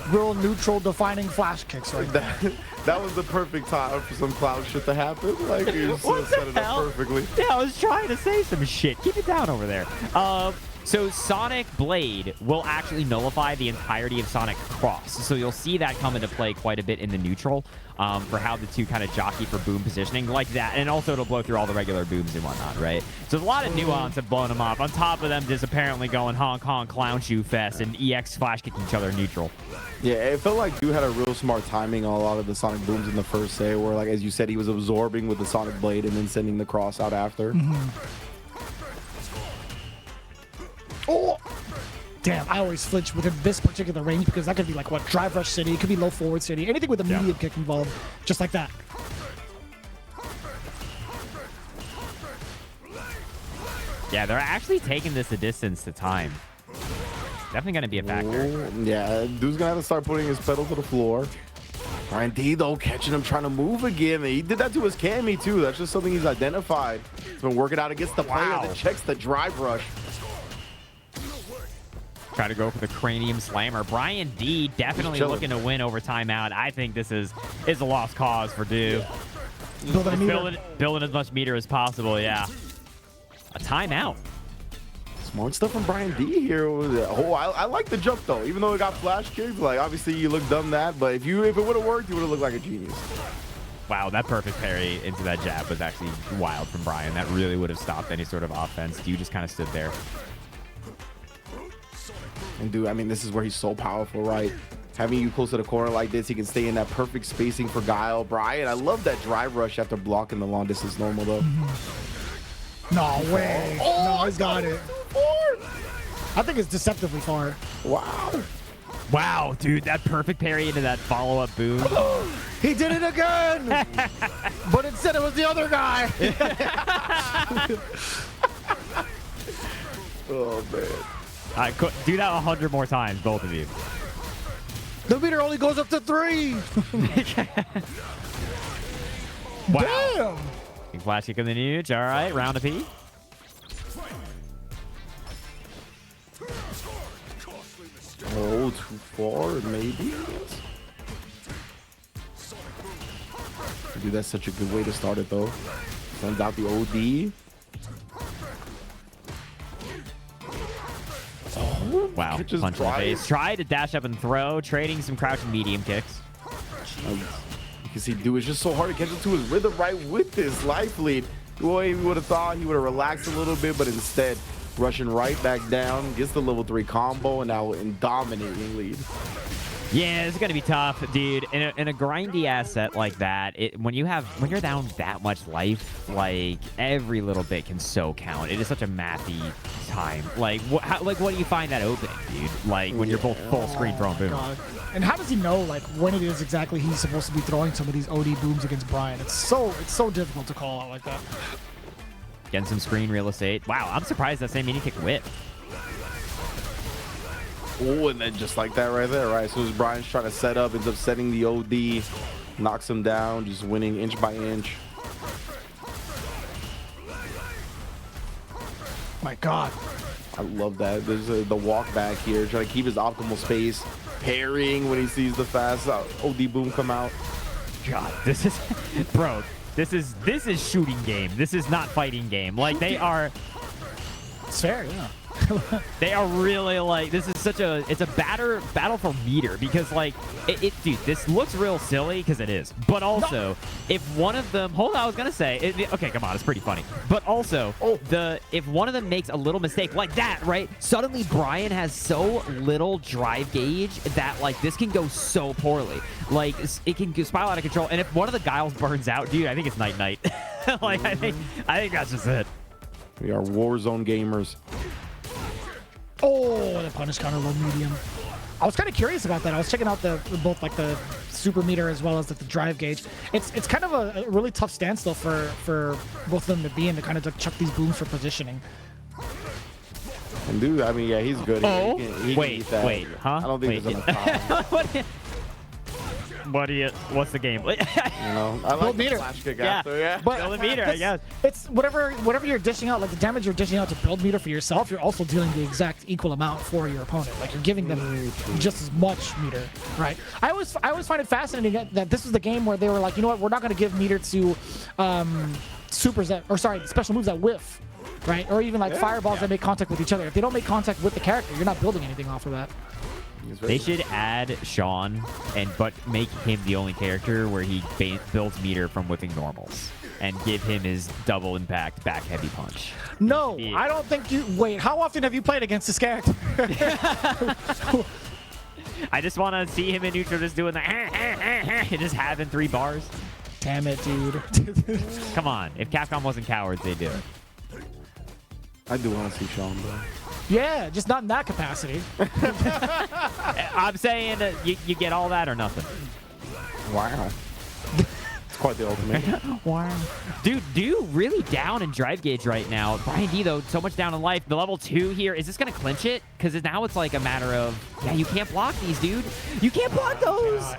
Real neutral defining flash kicks right there. That was the perfect time for some cloud shit to happen. Like, you just set it up perfectly. Yeah, I was trying to say some shit. Keep it down over there. So Sonic Blade will actually nullify the entirety of Sonic Cross. So you'll see that come into play quite a bit in the neutral for how the 2 kind of jockey for boom positioning like that. And also it'll blow through all the regular booms and whatnot, right? So there's a lot of nuance of blowing them off. On top of them just apparently going honk honk clown shoe fest and EX flash kicking each other neutral. Yeah, it felt like Du had a real smart timing on a lot of the Sonic booms in the first set where, like, as you said, he was absorbing with the Sonic Blade and then sending the cross out after. Oh, damn, I always flinch within this particular range because that could be like, what, drive rush city, it could be low forward city, anything with a medium kick involved, just like that. Yeah, they're actually taking this a distance to time. Definitely going to be a factor. Ooh, yeah, Dude's going to have to start putting his pedal to the floor. Bryan-D, though, catching him trying to move again. He did that to his Cammy, too. That's just something he's identified. He's been working out against the player that checks the drive rush. Try to go for the cranium slammer. Bryan-D definitely looking to win over timeout. I think this is a lost cause for Du. Building as much meter as possible, yeah. A timeout. Smart stuff from Bryan-D here. Oh, I like the jump though. Even though it got flash kicked, like obviously you look dumb that, but if it would have worked, you would have looked like a genius. Wow, that perfect parry into that jab was actually wild from Bryan. That really would have stopped any sort of offense. You just kind of stood there. And dude, I mean, this is where he's so powerful, right? Having you close to the corner like this, he can stay in that perfect spacing for Guile. Bryan, I love that drive rush after blocking the long distance normal though. No way. Oh, no, he's got it. I think it's deceptively far. Wow. Wow, dude, that perfect parry into that follow-up boom. He did it again! But instead it was the other guy. Oh, man. I could do that 100 more times, both of you. The meter only goes up to 3. Wow. Damn. Big flash kick on the nuge. All right, round of P. Oh, too far, maybe. Dude, that's such a good way to start it, though. Sends out the OD. Oh, Wow, punch in the face. Try to dash up and throw, trading some crouch and medium kicks. You can see dude, it's just so hard to catch into his rhythm right with this life lead. Boy, we would have thought he would have relaxed a little bit, but instead, rushing right back down, gets the level 3 combo, and now in dominating lead. Yeah, it's gonna be tough, dude. In a grindy asset like that, when you're down that much life, like every little bit can so count. It is such a mathy time. Like, what do you find that opening, dude? Like when you're both full screen throwing boom. God. And how does he know like when it is exactly he's supposed to be throwing some of these OD booms against Bryan? It's so difficult to call out like that. Getting some screen real estate. Wow, I'm surprised that same mini kick whip. Oh, and then just like that right there, right? As soon as Bryan's trying to set up, ends up setting the OD, knocks him down, just winning inch by inch. My God. I love that. There's the walk back here, trying to keep his optimal space, parrying when he sees the fast OD boom come out. God, this is, bro, this is shooting game. This is not fighting game. Like they are. It's fair, yeah. They are really like, this is such a, it's a battle for meter because like, dude, this looks real silly because it is. But also, if one of them, hold on, I was going to say, okay, come on, it's pretty funny. But also, if one of them makes a little mistake like that, right? Suddenly Bryan has so little drive gauge that like this can go so poorly. Like it can spiral out of control. And if one of the Guiles burns out, dude, I think it's night-night. Like I think that's just it. We are Warzone gamers. Oh, the punish counter low medium. I was kind of curious about that. I was checking out both like the super meter as well as like the drive gauge. It's kind of a really tough stance though for both of them to be in to kind of like chuck these booms for positioning. And dude, I mean, yeah, he's good. Oh, he can eat that. wait, huh? I don't think there's enough time. What's the game? You know, I like the flash kick after. Yeah, but build a meter, I guess. It's whatever you're dishing out, like the damage you're dishing out to build meter for yourself, you're also dealing the exact equal amount for your opponent. Like you're giving them just as much meter, right? I always find it fascinating that this was the game where they were like, you know what, we're not going to give meter to supers that, or sorry, special moves that whiff, right? Or even like fireballs that make contact with each other. If they don't make contact with the character, you're not building anything off of that. They should add Sean but make him the only character where he builds meter from whipping normals and give him his double impact back heavy punch. No, I don't think you. Wait, how often have you played against this character? I just want to see him in neutral just doing the and just having 3 bars. Damn it, dude. Come on, if Capcom wasn't cowards, they'd do it. I do want to see Sean, though. Yeah, just not in that capacity. I'm saying you get all that or nothing. Wow. It's quite the ultimate. Wow. Dude, really down in drive gauge right now. Bryan-D, though, so much down in life. The level 2 here, is this going to clinch it? Because now it's like a matter of, yeah, you can't block these, dude. You can't block those.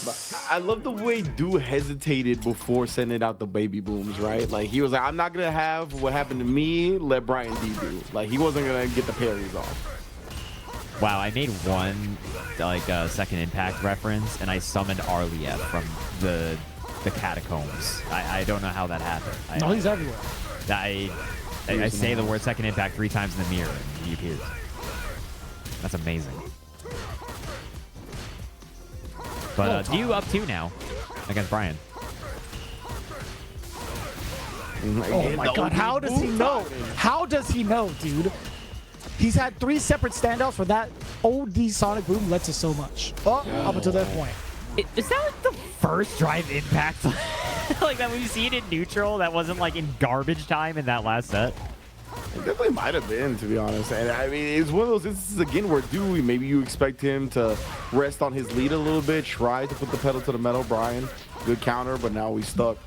But I love the way dude hesitated before sending out the baby booms, right? Like he was like, I'm not gonna have what happened to me, let Bryan-D do. Like he wasn't gonna get the parries off. Wow, I made one like second impact reference and I summoned Arlief from the catacombs. I don't know how that happened. No, he's everywhere. I say the word second impact 3 times in the mirror and he appears. That's amazing. But Dew up 2 now against Bryan. Oh my god, how does he know? How does he know, dude? He's had 3 separate standouts where that OD Sonic Boom lets us so much. Up until that point. Is that like the first drive impact like that we've seen in neutral that wasn't like in garbage time in that last set? It definitely might have been, to be honest. And I mean, it's one of those instances again where Dewey, maybe you expect him to rest on his lead a little bit, try to put the pedal to the metal. Bryan, good counter, but now he's stuck.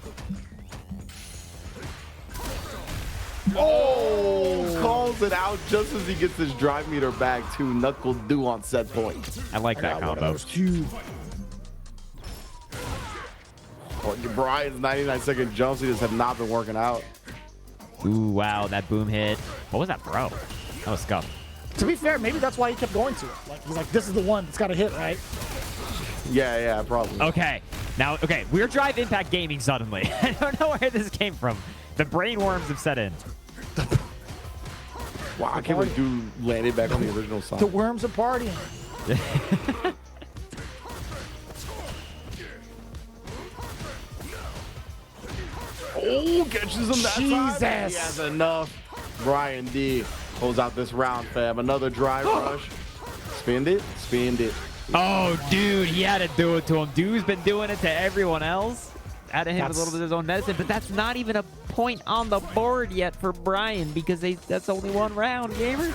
Oh, calls it out just as he gets his drive meter back to NuckleDu on set point. I like that combo. Oh, Bryan's 99-second jumps, he just have not been working out. Ooh, wow, that boom hit. What was that throw? That was scuff. To be fair, maybe that's why he kept going to it. Like, he's like, this is the one that's got to hit, right? Yeah, probably. Okay, now, we're drive impact gaming suddenly. I don't know where this came from. The brain worms have set in. Wow, I can't believe Dew landed back on the original side. The worms are partying. Oh, catches him that Jesus. time. He has enough. Bryan-D pulls out this round, fam. Another drive rush. Spin it. Oh, dude, he had to do it to him. Dew's been doing it to everyone else. Added him a little bit of his own medicine, but that's not even a point on the board yet for Bryan because that's only 1 round, gamer.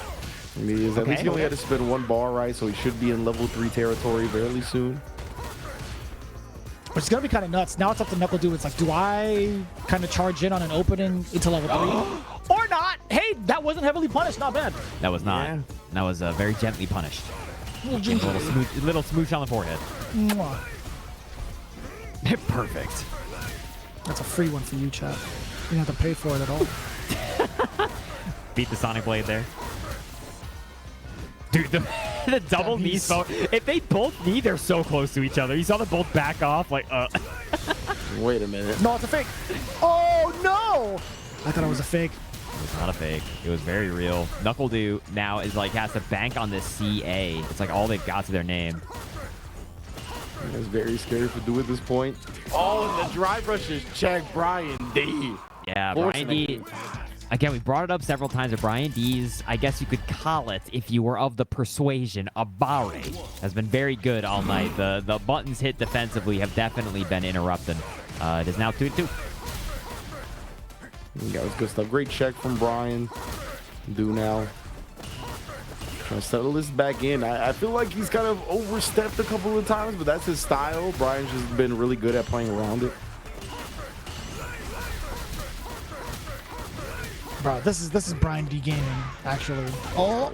At least he only had to spin 1 bar, right? So he should be in level 3 territory fairly soon. Which is going to be kind of nuts. Now it's up to NuckleDu. It's like, do I kind of charge in on an opening into level 3? Or not? Hey, that wasn't heavily punished. Not bad. That was not. Yeah. That was very gently punished. Little smooch on the forehead. Mwah. Perfect. That's a free one for you, chat. You don't have to pay for it at all. Beat the Sonic Blade there. Dude, the double knee smoke. If they both knee, they're so close to each other. You saw them both back off like, Wait a minute. No, it's a fake. Oh, no! I thought it was a fake. It was not a fake. It was very real. NuckleDu now is like, has to bank on this CA. It's like all they've got to their name. It's very scary for Dew at this point. Oh, and the drive rush is checked. Bryan-D. Yeah, Bryan-D. Again, we brought it up several times, but Bryan-D's, I guess you could call it, if you were of the persuasion, Abare has been very good all night. The buttons hit defensively have definitely been interrupted. It is now 2-2. Yeah, it was good stuff. Great check from Bryan-D now. Trying to settle this back in. I feel like he's kind of overstepped a couple of times, but that's his style. Bryan's just been really good at playing around it. Bro, this is Bryan-D gaming, actually. Oh,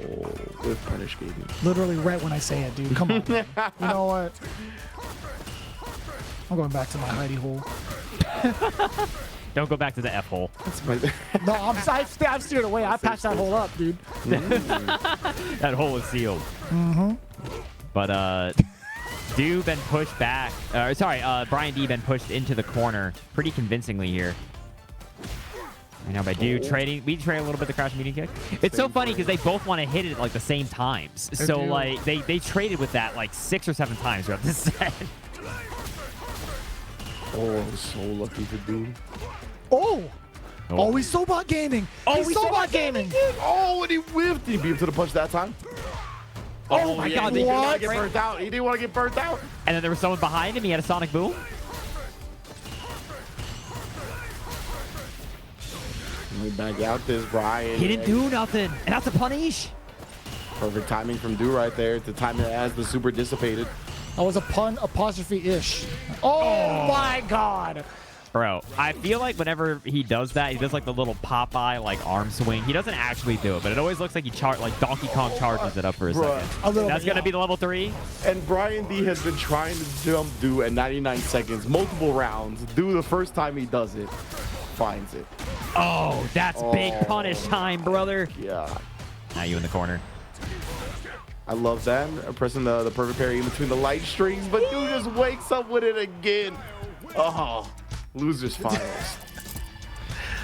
With punish gaming. literally right when I say it, dude. Come on. You know what? I'm going back to my hidey hole. Don't go back to the F hole. No, I've steered away. I patched that hole up, dude. That hole is sealed. But Dew been pushed back. Bryan-D been pushed into the corner pretty convincingly here. Right now by Dew trading. We trade a little bit the crouch medium kick. It's so funny because they both want to hit it at like the same times. So like they traded with that like 6 or 7 times throughout this set. Oh, so lucky for Dew. Oh, he's so bot gaming. He's so bot gaming. Oh, and he whiffed. Did he beat him to the punch that time? Oh my God! He didn't want to get burnt out. He didn't want to get burnt out. And then there was someone behind him. He had a Sonic Boom. We back out this Bryan. He didn't do nothing, and that's a punish. Perfect timing from Dew right there to time it as the super dissipated. That was a pun apostrophe-ish. Oh my God. Bro, I feel like whenever he does that, he does like the little Popeye like arm swing. He doesn't actually do it, but it always looks like he like Donkey Kong charges it up for a second. That's gonna be the level 3. And Bryan-D has been trying to jump Dew at 99 seconds, multiple rounds. Dew, the first time he does it, finds it. Oh, that's big punish time, brother. Yeah. Now you in the corner. I love that. Pressing the perfect parry in between the light strings, but Dew just wakes up with it again. Oh, losers finals.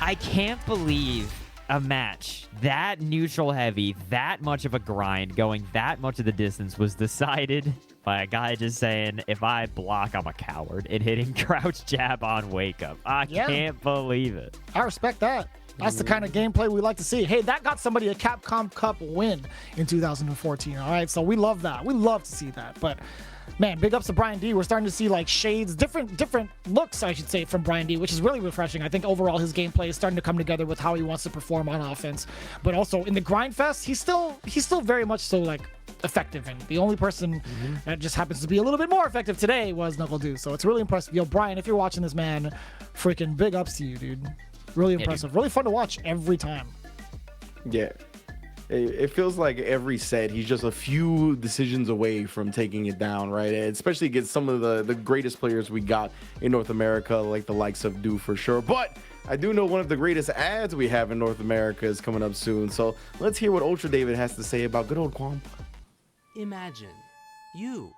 I can't believe a match that neutral heavy, that much of a grind, going that much of the distance was decided by a guy just saying, if I block, I'm a coward, and hitting crouch jab on wake up. I can't believe it. I respect that. That's the kind of gameplay we like to see. Hey, that got somebody a Capcom Cup win in 2014. All right, so we love that. We love to see that. But man, big ups to Bryan-D. We're starting to see like shades, different looks, I should say, from Bryan-D, which is really refreshing. I think overall his gameplay is starting to come together with how he wants to perform on offense. But also in the grind fest, he's still very much so like effective. And the only person that just happens to be a little bit more effective today was NuckleDu. So it's really impressive. Yo, Brian, if you're watching this, man, freaking big ups to you, dude. Really impressive. Really fun to watch every time. Yeah. It feels like every set he's just a few decisions away from taking it down, right? And especially against some of the greatest players we got in North America, like the likes of Du for sure. But I do know one of the greatest ads we have in North America is coming up soon. So let's hear what Ultra David has to say about good old Quam. Imagine you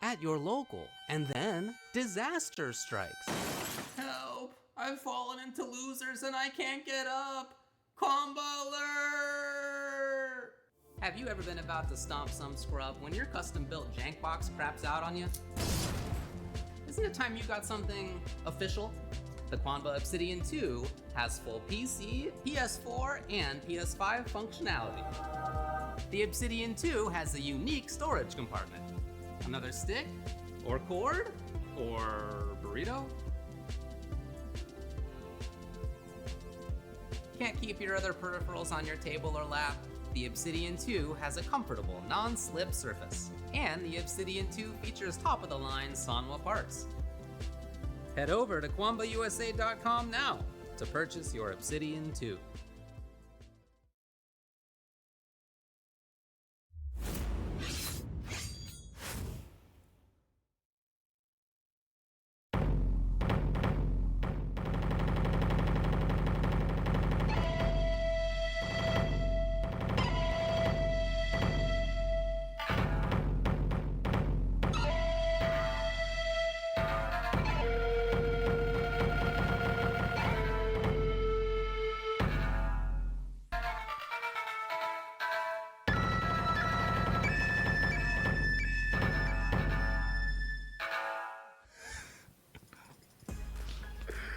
at your local, and then disaster strikes. Help! I've fallen into losers and I can't get up! Combo alert! Have you ever been about to stomp some scrub when your custom-built jank box craps out on you? Isn't it time you got something official? The Quanba Obsidian 2 has full PC, PS4, and PS5 functionality. The Obsidian 2 has a unique storage compartment. Another stick? Or cord? Or burrito? Can't keep your other peripherals on your table or lap? The Obsidian 2 has a comfortable, non-slip surface. And the Obsidian 2 features top-of-the-line Sanwa parts. Head over to QuambaUSA.com now to purchase your Obsidian 2.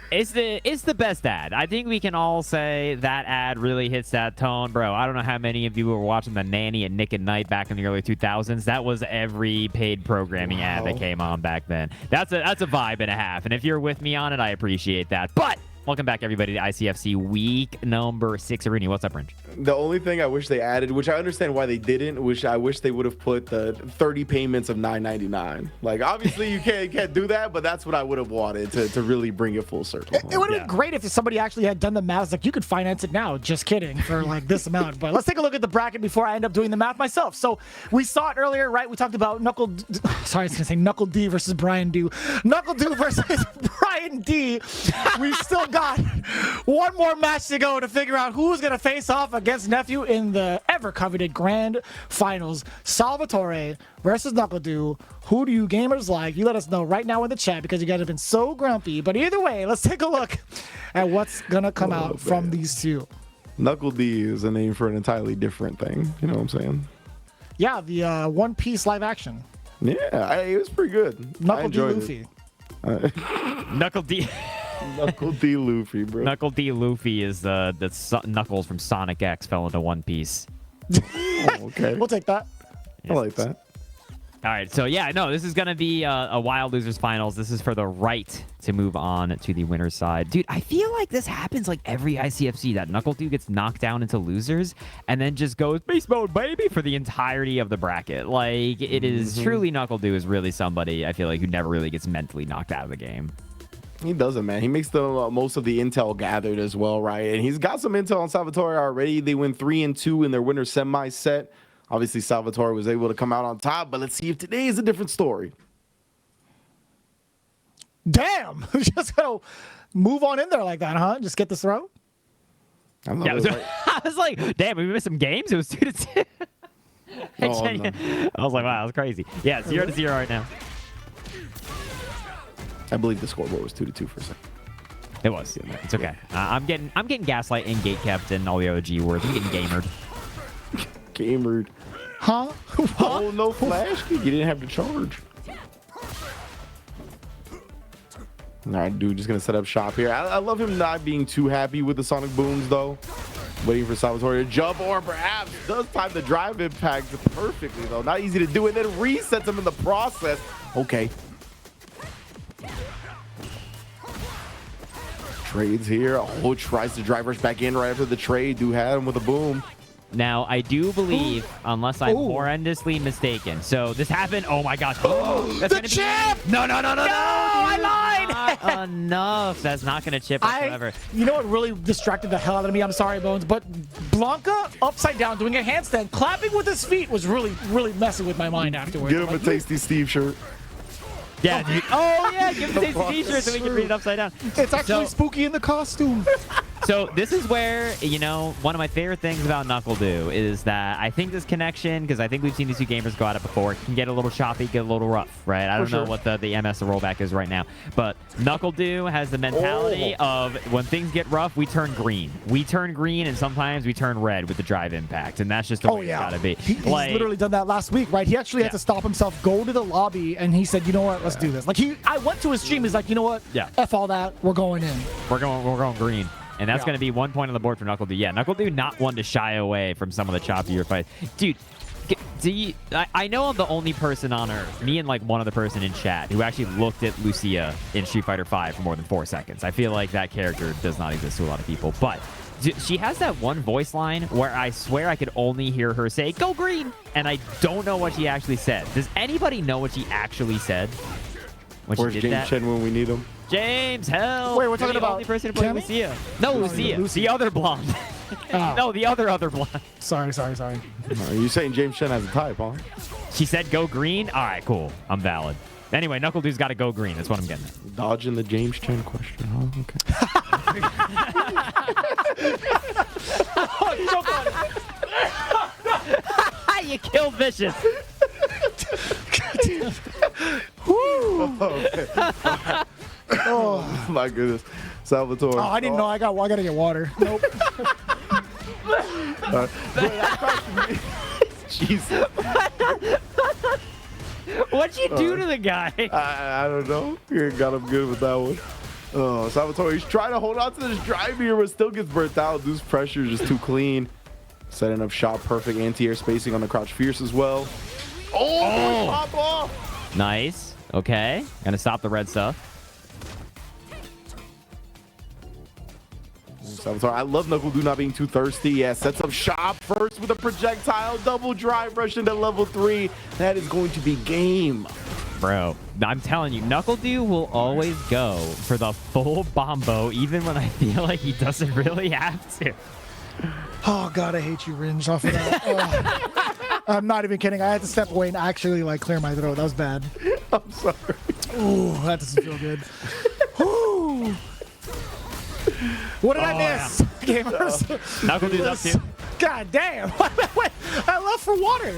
It's the best ad. I think we can all say that ad really hits that tone. Bro, I don't know how many of you were watching The Nanny and Nick at Night back in the early 2000s. That was every paid programming ad that came on back then. That's a vibe and a half. And if you're with me on it, I appreciate that. But welcome back, everybody, to ICFC week number 6. Arini, what's up, Rinch? The only thing I wish they added, which I understand why they didn't, I wish they would have put the 30 payments of $9.99. Like, obviously, you can't do that, but that's what I would have wanted to really bring it full circle. It would have been great if somebody actually had done the math. Like, you could finance it now. Just kidding, for like this amount. But let's take a look at the bracket before I end up doing the math myself. So we saw it earlier, right? We talked about NuckleD versus Bryan-D. NuckleDu versus Bryan-D. We've still got one more match to go to figure out who's going to face off against Nephew in the ever-coveted grand finals. Salvatore versus NuckleDu. Who do you gamers like? You let us know right now in the chat because you guys have been so grumpy. But either way, let's take a look at what's going to come out from these two. NuckleD is a name for an entirely different thing. You know what I'm saying? Yeah, the One Piece live action. Yeah, it was pretty good. NuckleD Luffy. NuckleD. NuckleD Luffy, bro. NuckleD Luffy is the Knuckles from Sonic X fell into One Piece. Okay. We'll take that. I like that. All right, so yeah, no, this is going to be a Wild Losers Finals. This is for the right to move on to the winner's side. Dude, I feel like this happens like every ICFC, that NuckleDu gets knocked down into losers and then just goes beast mode, baby, for the entirety of the bracket. Like, it is truly NuckleDu is really somebody, I feel like, who never really gets mentally knocked out of the game. He doesn't, man. He makes the most of the intel gathered as well, right? And he's got some intel on Salvatore already. They win 3-2 in their winner semi set. Obviously, Salvatore was able to come out on top, but let's see if today is a different story. Damn! Just gonna move on in there like that, huh? Just get the throw? I was like, damn, we missed some games. It was 2-2. I was like, wow, that's crazy. Yeah, 0-0 right now. I believe the scoreboard was 2-2 for a second. It was. It's okay. I'm getting gaslight and gate kept and all the other G words. I'm getting gamered. Gamered. Huh? Oh, no flash kick. You didn't have to charge. All right, dude, just gonna set up shop here. I love him not being too happy with the sonic booms though. Waiting for Salvatore to jump, or perhaps does time the drive impact perfectly though. Not easy to do, and then resets him in the process. Okay. Trades here. Oh, tries to drive rush back in right after the trade. Do had him with a boom. Now, I do believe, unless I'm horrendously mistaken. So this happened. Oh my gosh. That's the chip! No, I lied! Not enough. That's not going to chip whatsoever. You know what really distracted the hell out of me? I'm sorry, Bones, but Blanca upside down doing a handstand, clapping with his feet was really, really messing with my mind afterwards. Give him a Tasty Steve shirt. Yeah, dude. Oh, yeah. Give him the t-shirt so we can read it upside down. It's actually spooky in the costume. So this is where, you know, one of my favorite things about NuckleDu is that I think this connection, because I think we've seen these two gamers go at it before, it can get a little choppy, get a little rough, right? I don't know what the MS rollback is right now, but NuckleDu has the mentality of when things get rough, we turn green. We turn green, and sometimes we turn red with the drive impact, and that's just the way it's gotta be. He's literally done that last week, right? He actually had to stop himself, go to the lobby, and he said, you know what, let's do this. Like, I went to his stream, he's like, you know what, F all that, we're going in. We're going green. And that's going to be 1 point on the board for NuckleDu. Yeah, NuckleDu not one to shy away from some of the choppier fights. Dude, I know I'm the only person on Earth, me and like one other person in chat, who actually looked at Lucia in Street Fighter V for more than 4 seconds. I feel like that character does not exist to a lot of people. But she has that one voice line where I swear I could only hear her say, "Go green!" And I don't know what she actually said. Does anybody know what she actually said when Where's she did James that? Chen when we need him? James, help! Wait, we're talking about the only person to play Cammy? Lucia. No, Lucia. The other blonde. No, the other blonde. Sorry. Are you saying James Chen has a type, huh? She said go green? All right, cool. I'm valid. Anyway, NuckleDu's got to go green. That's what I'm getting at. Dodging the James Chen question, huh? Okay. You killed Vicious. Oh my goodness, Salvatore. Oh, I didn't know. I gotta get water. Nope. Jesus. What'd you do to the guy? I don't know. You got him good with that one. Oh, Salvatore, he's trying to hold on to this drive here, but still gets burnt out. Dude's pressure is just too clean. Setting up shot perfect anti-air spacing on the crouch fierce as well. Oh, pop off. Nice. Okay. Gonna stop the red stuff. Salvatore, I love NuckleDu not being too thirsty. Yeah, sets up shop first with a projectile. Double drive rush into level 3. That is going to be game. Bro, I'm telling you, NuckleDu will always go for the full bombo, even when I feel like he doesn't really have to. Oh, God, I hate you, Ringe, off of that. Oh. I'm not even kidding. I had to step away and actually, like, clear my throat. That was bad. I'm sorry. Ooh, that doesn't feel good. Ooh. What did I miss? Gamers. NuckleDu's up too. God damn. Wait, I left for water.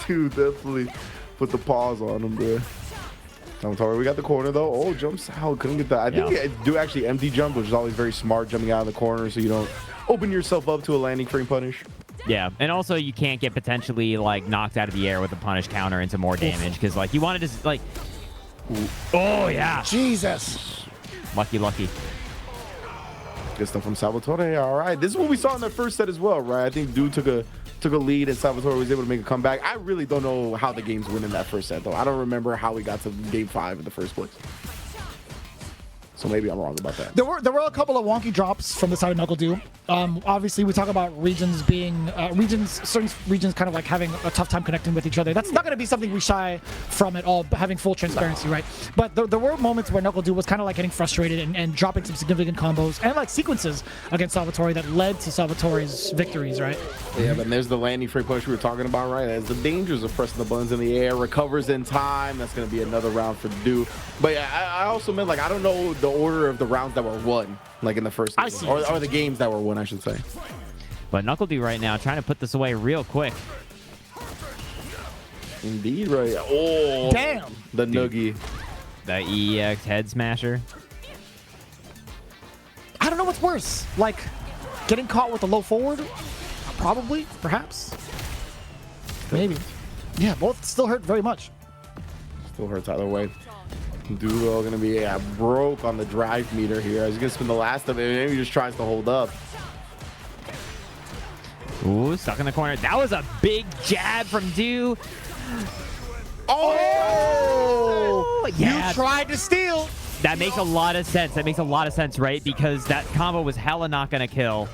Dude, definitely put the pause on him there. Salvatore, we got the corner though. Oh, jumps out. Couldn't get that. I think you do actually empty jump, which is always very smart, jumping out of the corner so you don't open yourself up to a landing frame punish. Yeah, and also you can't get potentially like knocked out of the air with a punish counter into more damage because like you wanted to like. Oh yeah. Jesus. Lucky. Good stuff from Salvatore. All right, this is what we saw in the first set as well, right? I think Dude took a lead and Salvatore was able to make a comeback. I really don't know how the games went in that first set though. I don't remember how we got to game 5 in the first place. So maybe I'm wrong about that. There were a couple of wonky drops from the side of NuckleDu. Obviously, we talk about regions being certain regions kind of like having a tough time connecting with each other. That's not going to be something we shy from at all, having full transparency, right? But there were moments where NuckleDu was kind of like getting frustrated and dropping some significant combos and like sequences against Salvatore that led to Salvatore's victories, right? Yeah, but there's the landing frame push we were talking about, right? As the dangers of pressing the buttons in the air, recovers in time. That's going to be another round for Dude. But yeah, I also meant like I don't know the order of the rounds that were won, like in the first game, or the games that were won, I should say. But NuckleDu right now trying to put this away real quick. Indeed, right? Oh, damn! The noogie. The EX head smasher. What's worse? Like, getting caught with a low forward? Probably, perhaps. Maybe. Yeah, both still hurt very much. Still hurts either way. Duo gonna be broke on the drive meter here. He's gonna spend the last of it. Maybe he just tries to hold up. Ooh, stuck in the corner. That was a big jab from Du. Oh! Yeah. You tried to steal. That makes a lot of sense. That makes a lot of sense, right? Because that combo was hella not gonna kill.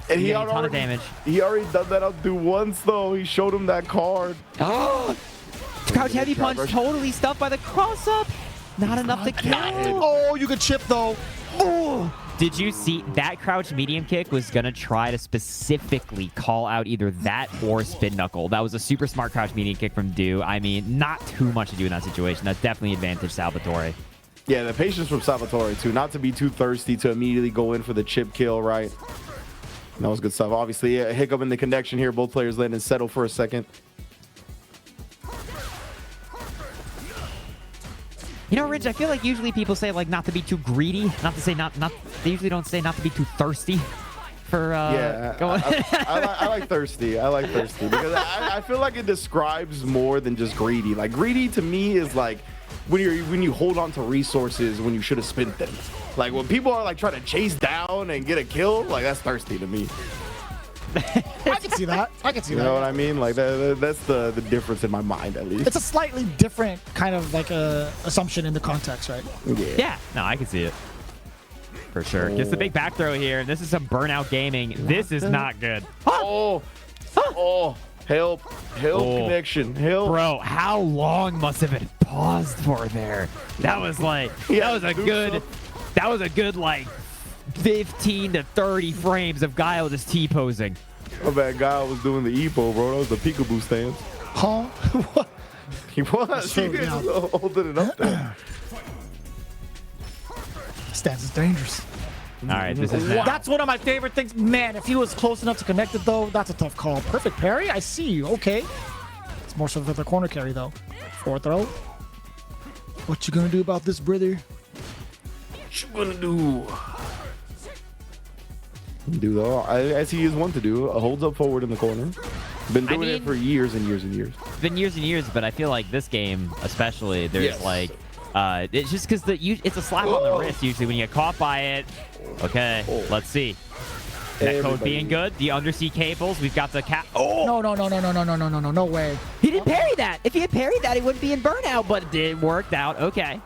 And he did had a ton of damage. He already done that up to once though. He showed him that card. Oh! Crouch heavy punch totally stuffed by the cross up. Not enough to kill. Oh, you could chip though. Oh! Did you see that crouch medium kick was gonna try to specifically call out either that or spin knuckle? That was a super smart crouch medium kick from Du. I mean, not too much to do in that situation. That's definitely advantage Salvatore. Yeah, the patience from Salvatore too. Not to be too thirsty to immediately go in for the chip kill, right? That was good stuff. Obviously, a hiccup in the connection here. Both players letting it settle for a second. You know, Ridge, I feel like usually people say like not to be too greedy, not to say not. They usually don't say not to be too thirsty. For going. I like thirsty. I like thirsty because I feel like it describes more than just greedy. Like greedy to me is like when you hold on to resources when you should have spent them. Like when people are like trying to chase down and get a kill, like that's thirsty to me. I can see that. I can see that. You know what I mean? Like that's the difference in my mind, at least. It's a slightly different kind of like assumption in the context, right? Yeah. No, I can see it. For sure. Gets the big back throw here, and this is some burnout gaming. This is not good. Oh, help, connection, help. Bro, how long must have been paused for there? That was like, that was a good like 15 to 30 frames of Guile just T-posing. Oh man, Guile was doing the E-po, bro. That was the peekaboo stance. Huh? What? He was. He was holding it up there. Stance is dangerous. All right, this is now. That's one of my favorite things. Man, if he was close enough to connect it, though, that's a tough call. Perfect parry. I see you. Okay. It's more so for the corner carry, though. Forward throw. What you gonna do about this, brother? What you gonna do? Do though, as he is one to do, holds up forward in the corner. Been doing it for years and years and years. Been years and years, but I feel like this game, especially, there's like, it's just because it's a slap on the wrist usually when you get caught by it. Okay, let's see. That code being good. The undersea cables. We've got the cap. Oh! No way. He didn't parry that. If he had parried that, he wouldn't be in burnout, but it worked out. Okay.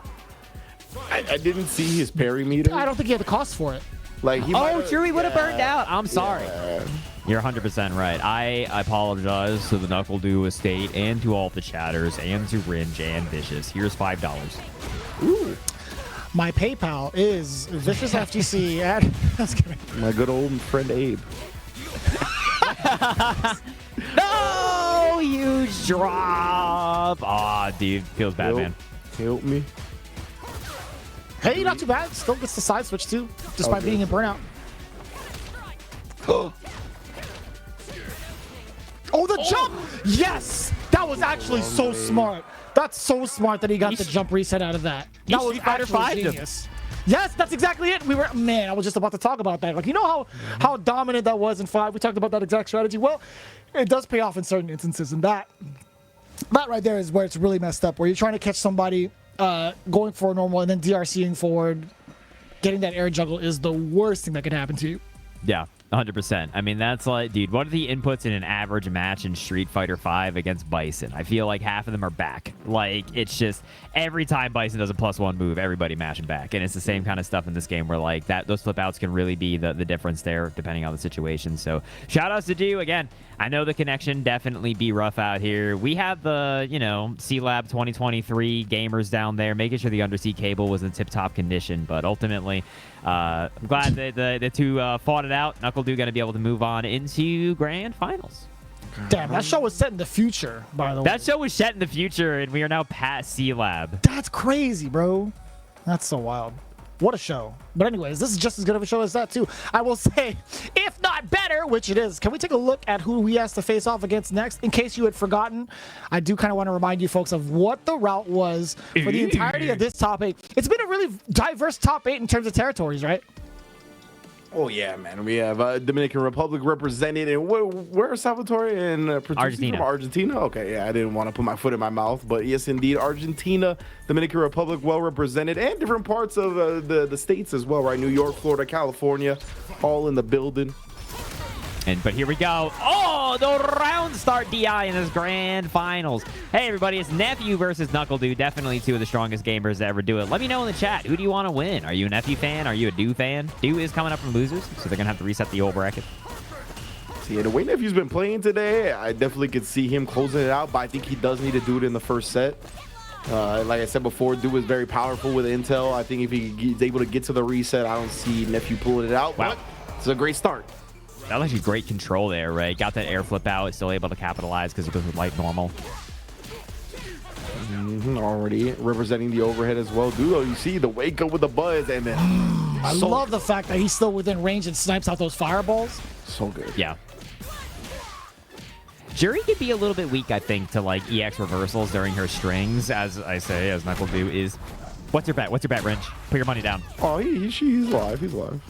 I didn't see his parry meter. I don't think he had the cost for it. Like he Juri would have burned out. I'm sorry. Yeah. You're 100% right. I apologize to the NuckleDu estate and to all the chatters and to Ringe and Vicious. Here's $5. Ooh. My PayPal is ViciousFGC at... That's kidding. My good old friend Abe. No! Huge drop. Aw, dude. Feels bad, man. Help me. Hey, not too bad. Still gets the side switch, too, despite being in burnout. Oh, the jump! Yes! That was actually so smart. That's so smart that he got the jump reset out of that. That was actually genius. Yes, that's exactly it. Man, I was just about to talk about that. Like, you know how dominant that was in 5? We talked about that exact strategy. Well, it does pay off in certain instances, and that right there is where it's really messed up, where you're trying to catch somebody going for a normal and then DRCing forward. Getting that air juggle is the worst thing that could happen to you. Yeah, 100%. I mean, that's like, dude, what are the inputs in an average match in Street Fighter V against Bison? I feel like half of them are back. Like, it's just every time Bison does a +1 move, everybody mashing back. And it's the same kind of stuff in this game where, like, those flip outs can really be the difference there, depending on the situation. So, shout outs to Du. Again, I know the connection definitely be rough out here. We have the, C-Lab 2023 gamers down there, making sure the undersea cable was in tip-top condition. But ultimately, I'm glad that the two fought it out. NuckleDu going to be able to move on into grand finals. Damn, that show was set in the future, by the way. That show was set in the future, and we are now past C-Lab. That's crazy, bro. That's so wild. What a show. But anyways, this is just as good of a show as that, too. I will say, if not better, which it is. Can we take a look at who he has to face off against next? In case you had forgotten, I do kind of want to remind you folks of what the route was for the entirety of this top 8. It's been a really diverse top 8 in terms of territories, right? Oh yeah, man. We have Dominican Republic represented, and where is Salvatore in Argentina? From Argentina. Okay, yeah, I didn't want to put my foot in my mouth, but yes, indeed, Argentina, Dominican Republic, well represented, and different parts of the states as well, right? New York, Florida, California, all in the building. But here we go. Oh, the round start DI in this grand finals. Hey, everybody, it's Nephew versus NuckleDu. Definitely two of the strongest gamers to ever do it. Let me know in the chat. Who do you want to win? Are you a Nephew fan? Are you a Du fan? Du is coming up from losers, so they're going to have to reset the old bracket. See, the way Nephew's been playing today, I definitely could see him closing it out, but I think he does need to do it in the first set. Like I said before, Du is very powerful with intel. I think if he's able to get to the reset, I don't see Nephew pulling it out. Wow. But it's a great start. That was actually great control there, right? Got that air flip out. It's still able to capitalize because it goes with light normal. Already representing the overhead as well. Du, you see the wake up with the buzz, and then I love the fact that he's still within range and snipes out those fireballs. So good. Yeah. Juri could be a little bit weak, I think, to like EX reversals during her strings, as I say, as NuckleDu is. What's your bet? What's your bet, Wrench? Put your money down. Oh, he's live. He's live.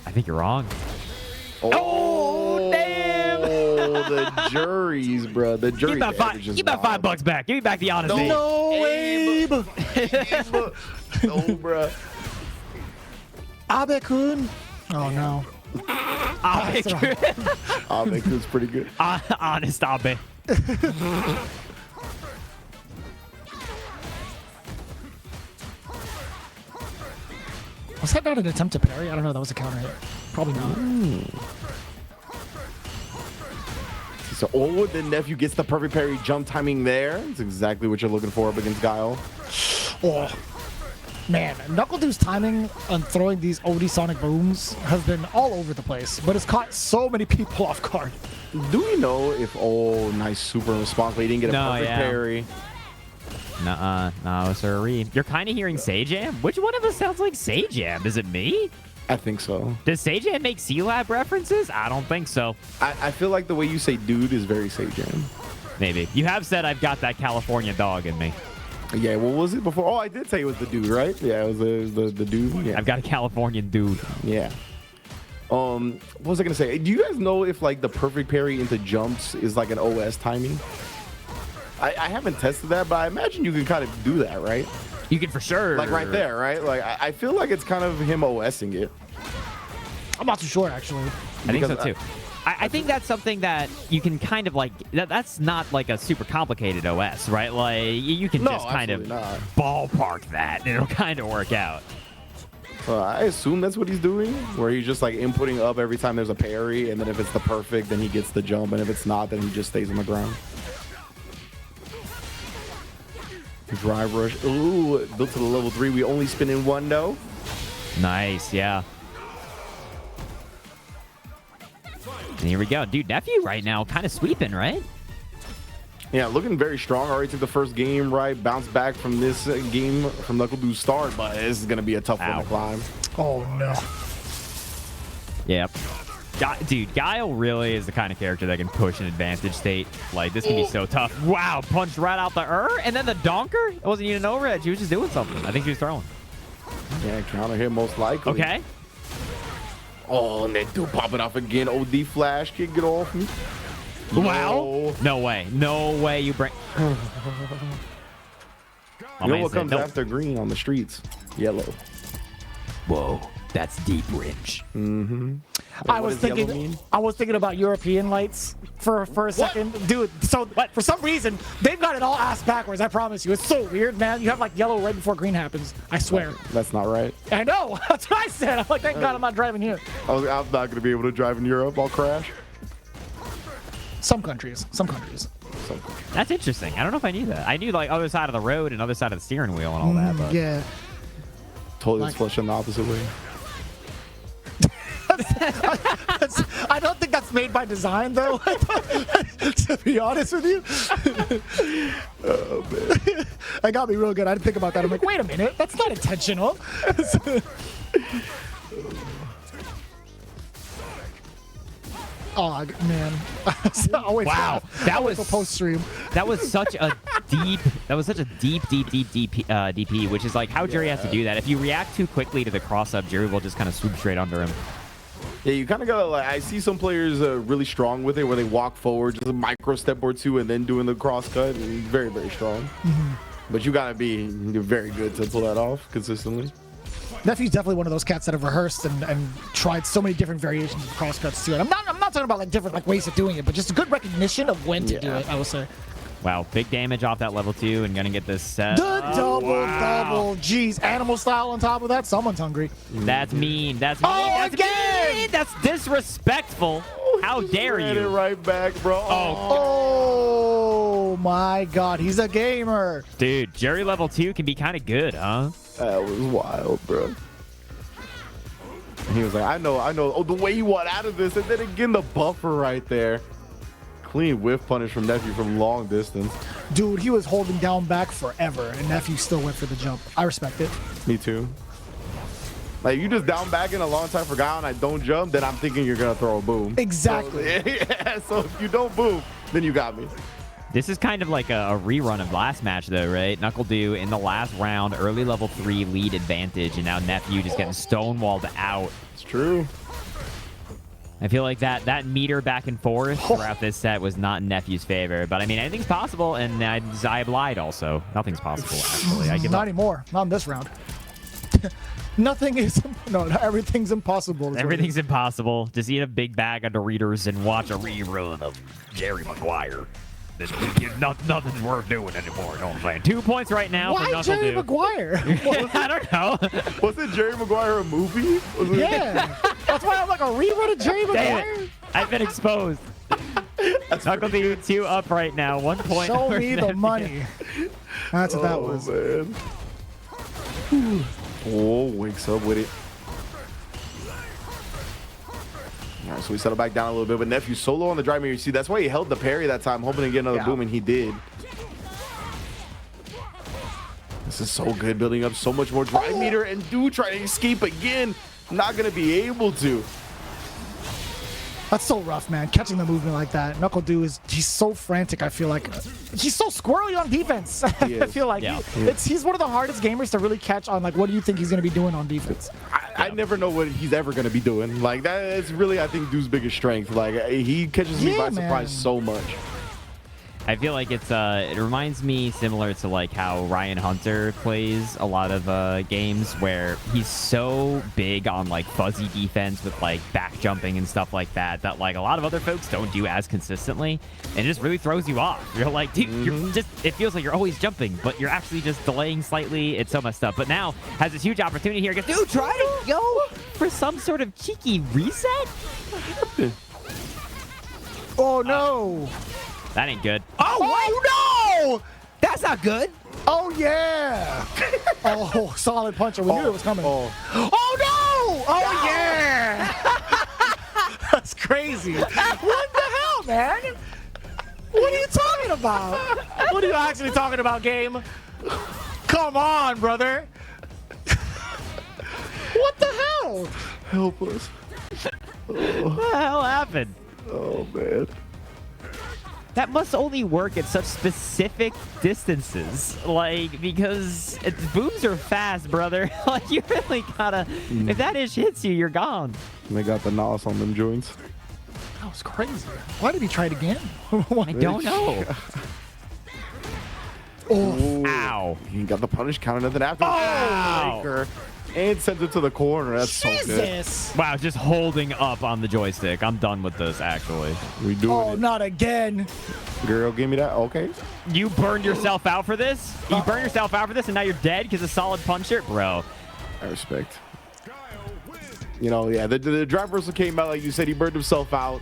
I think you're wrong. Oh, damn! Oh, the juries, bro. The jury. Give that $5 back. Give me back the honesty. No, Abe. No, bro. Abe-kun. Oh, no. Abe. Abe-kun's pretty good. Honest Abe. Was that not an attempt to parry? I don't know. That was a counter hit. Probably not. So, oh, the Nephew gets the perfect parry jump timing there. It's exactly what you're looking for up against Guile. Oh, man. NuckleDu's timing on throwing these OD Sonic Booms has been all over the place, but it's caught so many people off guard. Do we know if, oh, nice super response, but he didn't get a perfect parry? No, sirree. You're kind of hearing Sajam? Which one of us sounds like Sajam? Is it me? I think so. Does Sajam make C-Lab references? I don't think so. I feel like the way you say dude is very Sajam. Maybe. You have said I've got that California dog in me. Yeah, what was it before? Oh, I did say it was the dude, right? Yeah, it was the dude. Yeah. I've got a Californian dude. Yeah. What was I gonna say? Do you guys know if like the perfect parry into jumps is like an OS timing? I haven't tested that, but I imagine you can kind of do that, right? You can for sure. Like right there, right? Like I feel like it's kind of him OSing it. I'm not too sure, actually. I think so too. I think that's something that you can kind of like. That's not like a super complicated OS, right? Like you can just kind of ballpark that, and it'll kind of work out. I assume that's what he's doing, where he's just like inputting up every time there's a parry, and then if it's the perfect, then he gets the jump, and if it's not, then he just stays on the ground. Drive rush. Ooh, built to the level 3. We only spin in one though. Nice, yeah. And here we go. Dude, Nephew right now kind of sweeping, right? Yeah, looking very strong. Already took the first game right. Bounced back from this game from NuckleDu's start, but this is going to be a tough one to climb. Oh, no. Yep. Dude, Guile really is the kind of character that can push an advantage state. Like, this can be so tough. Wow, punched right out the and then the donker? It wasn't even an overhead. She was just doing something. I think she was throwing. Yeah, counter hit most likely. Okay. Oh, and then dude popping off again. OD flash. Can't get off me. Wow. No way. No way you bring... You know what comes after green on the streets? Yellow. Whoa, that's deep range. Mm-hmm. I was thinking about European lights for a second. Dude, so for some reason, they've got it all ass backwards, I promise you. It's so weird, man. You have like yellow right before green happens. I swear. That's not right. I know. That's what I said. I'm like, thank God I'm not driving here. I'm not going to be able to drive in Europe. I'll crash. Some countries. That's interesting. I don't know if I knew that. I knew like other side of the road and other side of the steering wheel and all that. But yeah. Totally like, flush in the opposite way. I don't think that's made by design, though. To be honest with you. Oh, man. That got me real good. I didn't think about that. I'm like, wait a minute. That's not intentional. Oh man. I'll wait Wow, for, that I'll wait was- for post stream. That was such a deep DP, DP, which is like how Juri has to do that. If you react too quickly to the cross up, Juri will just kind of swoop straight under him. Yeah, you kind of gotta like. I see some players really strong with it, where they walk forward, just a micro step or two, and then doing the cross cut. And very, very strong. But you gotta be very good to pull that off consistently. Nephew's definitely one of those cats that have rehearsed and tried so many different variations of cross cuts too. And I'm not talking about like different like ways of doing it, but just a good recognition of when to do it, I will say. Wow, big damage off that level 2 and gonna get this set. The double. Jeez, animal style on top of that. Someone's hungry. That's mean. That's mean. Oh, That's again! mean. That's disrespectful. How dare Ran it you? right back, bro. Oh my God, he's a gamer. Dude, Juri level 2 can be kind of good, huh? That was wild, bro. And he was like, I know. Oh, the way he won out of this, and then again the buffer right there. Clean whiff punish from Nephew from long distance. Dude, he was holding down back forever, and Nephew still went for the jump. I respect it. Me too. Like, you just down back in a long time for Guile and I don't jump, then I'm thinking you're gonna throw a boom. Exactly. So, yeah, so if you don't boom, then you got me. This is kind of like a rerun of last match, though, right? NuckleDu in the last round, early level 3 lead advantage, and now Nephew just getting stonewalled out. It's true. I feel like that meter back and forth throughout this set was not in Nephew's favor. But, I mean, anything's possible, and I lied also. Nothing's possible, actually. I give Not up. anymore. Not in this round. Nothing is... No, everything's impossible. is what it Everything's is. impossible. Just eat a big bag of Doritos and watch a rerun of Jerry Maguire. Nothing's worth doing anymore, you know what I'm saying? 2 points right now for Why Jerry NuckleDu. Maguire? I don't know. Wasn't Jerry Maguire a movie? Was it- Yeah. That's why I'm like a rerun of Jerry Damn Maguire. it. I've been exposed. NuckleDu 2 up right now. 1 point. Show over me the Nephew. money. That's what that was. Man. Oh, wakes up with it. All right, so we settle back down a little bit, but Nephew solo on the drive mirror. You see, that's why he held the parry that time, hoping to get another boom, and he did. This is so good, building up so much more drive meter, and dude trying to escape again. Not gonna be able to. That's so rough, man. Catching the movement like that. NuckleDu he's so frantic, I feel like. He's so squirrely on defense. I is. feel like Yeah. he's one of the hardest gamers to really catch on, like, what do you think he's going to be doing on defense? I never know what he's ever gonna be doing. Like, that is really, I think, Dude's biggest strength. Like, he catches me by Yeah, surprise man. so much. I feel like it reminds me similar to like how Ryan Hunter plays a lot of games where he's so big on like fuzzy defense with like back jumping and stuff like that like a lot of other folks don't do as consistently, and it just really throws you off. You're like, dude, you're just, it feels like you're always jumping, but you're actually just delaying slightly. It's so messed up. But now has this huge opportunity here. Goes, dude, try to go for some sort of cheeky reset. Oh, no. That ain't good. Oh, no! That's not good. Oh, yeah. Oh, solid puncher. We knew it was coming. Oh. Oh, no! Oh, yeah! That's crazy. What the hell, man? What are you talking about? What are you actually talking about, game? Come on, brother. What the hell? Help us. What the hell happened? Oh, man. That must only work at such specific distances, like, because booms are fast, brother. Like, you really gotta, if that ish hits you, you're gone. They got the nos on them joints. That was crazy. Why did he try it again? I don't know. Oh. Ow. He got the punish counter, nothing after. Ow. Breaker, and sent it to the corner. That's so good. Jesus. Wow, just holding up on the joystick. I'm done with this, actually. We doing Oh, it. not again. Girl, give me that. Okay. You burned yourself out for this? You burned yourself out for this, and now you're dead because of solid puncher? Bro. I respect. You know, yeah, the drive reversal came out, like you said, he burned himself out.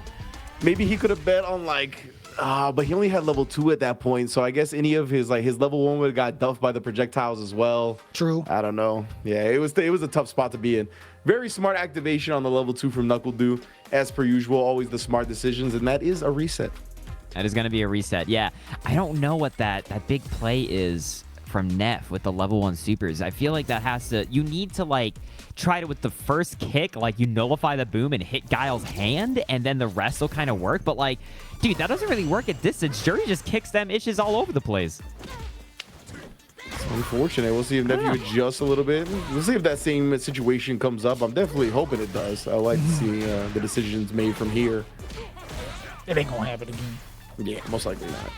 Maybe he could have bet on, like, but he only had level 2 at that point, so I guess any of his, like, his level 1 would have got duffed by the projectiles as well. True. I don't know. Yeah, it was a tough spot to be in. Very smart activation on the level 2 from NuckleDu. As per usual, always the smart decisions, and that is a reset. That is going to be a reset. Yeah, I don't know what that big play is from Neff with the level 1 supers. I feel like that has to, you need to like try to, with the first kick, like you nullify the boom and hit Guile's hand, and then the rest will kind of work. But like, dude, that doesn't really work at distance. Juri just kicks them issues all over the place. It's unfortunate. We'll see if Nephew adjusts a little bit. We'll see if that same situation comes up. I'm definitely hoping it does. I like to see the decisions made from here. It ain't gonna happen again. Yeah, most likely not.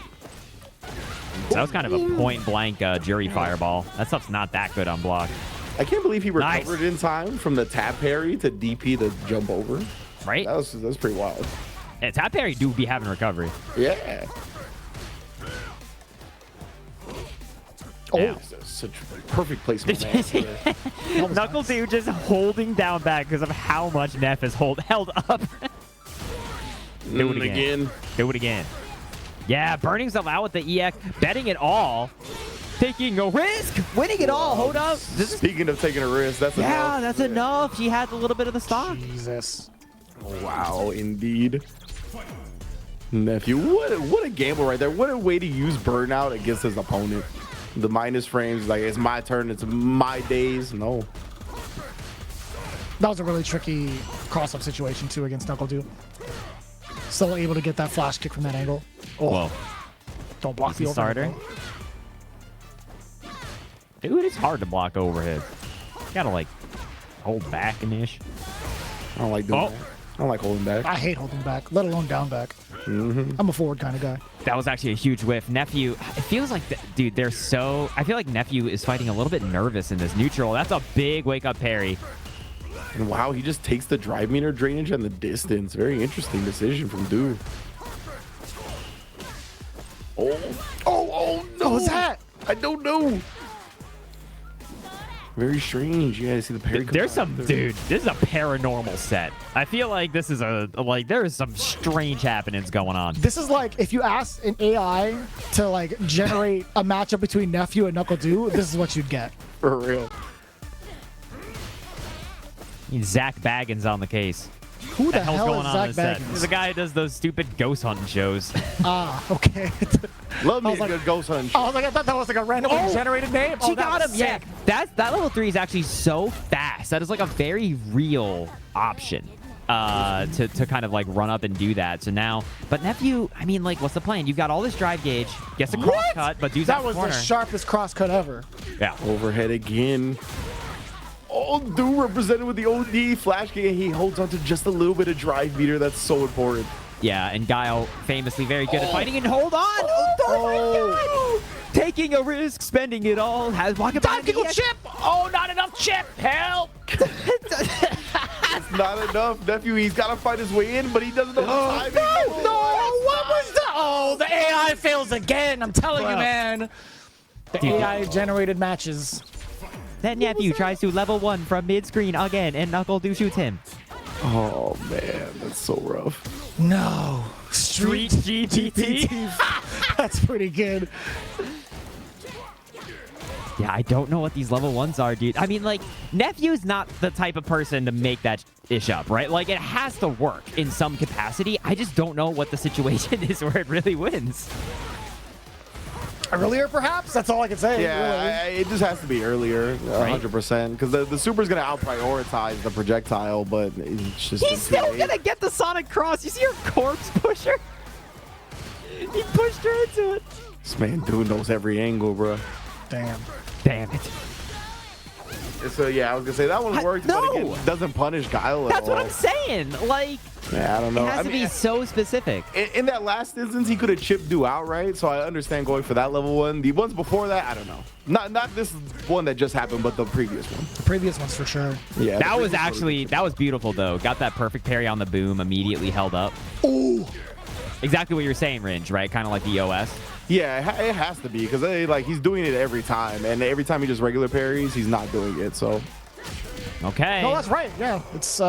So that was kind of a point-blank Juri fireball. That stuff's not that good on block. I can't believe he recovered in time from the tap parry to DP the jump over. Right? That was pretty wild. Yeah, tap parry do be having recovery. Yeah. Oh, such perfect placement. NuckleDu just holding down back because of how much Neff is held up. Do it again. Do it again. Yeah, burning himself out with the EX, betting it all, taking a risk, winning it all. Hold up. Speaking of taking a risk, that's enough. Yeah, that's enough. She had a little bit of the stock. Jesus. Wow, indeed. Nephew, what a gamble right there. What a way to use burnout against his opponent. The minus frames, like, it's my turn, it's my days. No. That was a really tricky cross-up situation, too, against NuckleDu. Still able to get that flash kick from that angle. Oh. Whoa. Don't block the starter. Dude, it's hard to block overhead. You gotta, like, hold back and ish. I don't like doing that. I don't like holding back. I hate holding back, let alone down back. I'm a forward kind of guy. That was actually a huge whiff. Nephew, it feels like, dude, they're so... I feel like Nephew is fighting a little bit nervous in this neutral. That's a big wake-up parry. And wow, he just takes the drive meter drainage and the distance. Very interesting decision from Du. Oh, no. What was that? I don't know. Very strange. Yeah, I see the parry. There's some, dude, this is a paranormal set. I feel like this is there is some strange happenings going on. This is like, if you ask an AI to like generate a matchup between Nephew and NuckleDu, this is what you'd get. For real. Zach Baggins on the case. Who the hell going is on Zach in this set? Baggins? He's the guy who does those stupid ghost hunting shows. Ah, okay. Love me a like- good ghost hunt. I was like, I thought that was like a randomly generated name. She Oh, that got was him. Yeah, sick. that level 3 is actually so fast. That is like a very real option to kind of like run up and do that. So now, but Nephew, I mean, like, what's the plan? You've got all this drive gauge, gets a cross cut, but Du's That out was the the corner. sharpest cross cut ever. Yeah. Overhead again. Oh, Du represented with the OD flash kick. He holds on to just a little bit of drive meter. That's so important. Yeah, and Guile famously very good at fighting. And hold on! Oh, taking a risk, spending it all. Has walking by the chip! Oh, not enough chip! Help! It's not enough. Nephew, he's got to find his way in, but he doesn't know the timing. No! What was that? Oh, the AI fails again. I'm telling you, man. The AI generated matches. Then Nephew tries to level 1 from mid-screen again, and NuckleDu shoots him. Oh, man. That's so rough. No. Street GPT. That's pretty good. Yeah, I don't know what these level 1s are, dude. I mean, like, Nephew's not the type of person to make that ish up, right? Like, it has to work in some capacity. I just don't know what the situation is where it really wins. Earlier, perhaps? That's all I can say. Yeah, really. it just has to be earlier, 100%. Because the super's going to out-prioritize the projectile, but it's just... He's still going to get the Sonic Cross. You see her corpse pusher? He pushed her into it. This man Du knows every angle, bro. Damn. Damn it. So, yeah, I was going to say that one worked, but again, doesn't punish Guile at all. That's what I'm saying. Like, yeah, I don't know. it has to be so specific. In that last instance, he could have chipped Du outright, so I understand going for that level 1. The ones before that, I don't know. Not this one that just happened, but the previous one. The previous ones for sure. Yeah, That was actually, that was beautiful, though. Got that perfect parry on the boom, immediately held up. Ooh. Exactly what you're saying, Ringe, right? Kind of like the OS. Yeah, it has to be, because like he's doing it every time, and every time he just regular parries, he's not doing it, so... Okay. No, that's right. Yeah, it's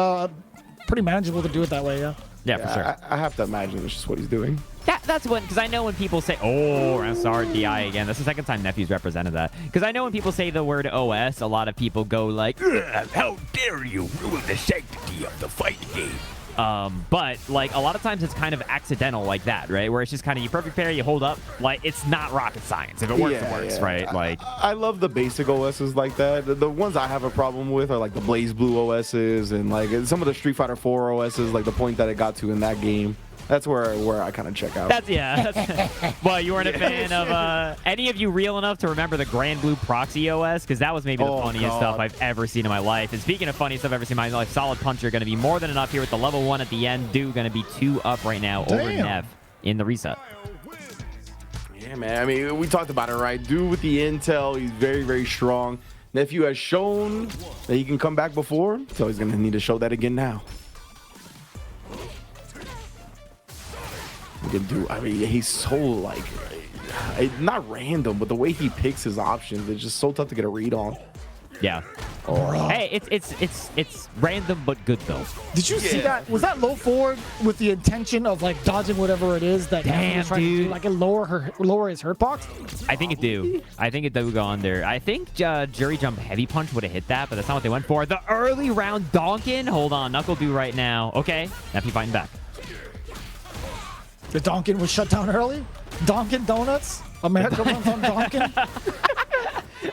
pretty manageable to do it that way. Yeah. Yeah, for sure. I have to imagine it's just what he's doing. That's when, because I know when people say, oh, SRDI again. That's the second time Nephew's represented that. Because I know when people say the word OS, a lot of people go like, How dare you ruin the sanctity of the fight game? But like a lot of times it's kind of accidental like that, right? Where it's just kind of you perfect pair, you hold up. Like it's not rocket science. If it works, it works, right? Like I love the basic OSs like that. The ones I have a problem with are like the Blaze Blue OSs and like some of the Street Fighter 4 OSs, like the point that it got to in that game. That's where I kind of check out. Well, you weren't a fan of any of you real enough to remember the Grand Blue Proxy OS? Because that was maybe the funniest stuff I've ever seen in my life. And speaking of funny stuff I've ever seen in my life, Solid Puncher going to be more than enough here with the level 1 at the end. Du going to be 2 up right now over Nev in the reset. Yeah, man. I mean, we talked about it, right? Du with the intel, he's very, very strong. Nephew has shown that he can come back before, so he's going to need to show that again now. I mean, he's so like not random, but the way he picks his options, it's just so tough to get a read on. Yeah. Hey, it's random but good though. Did you see that? Was that low forward with the intention of like dodging whatever it is that he was trying to do, like lower his hurt box? I think it do. I think it do go under. I think Juri jump heavy punch would have hit that, but that's not what they went for. The early round donkin. Hold on, NuckleDu right now. Okay, Nephew fighting back. The Donkin was shut down early? Donkin Donuts? America runs on Donkin?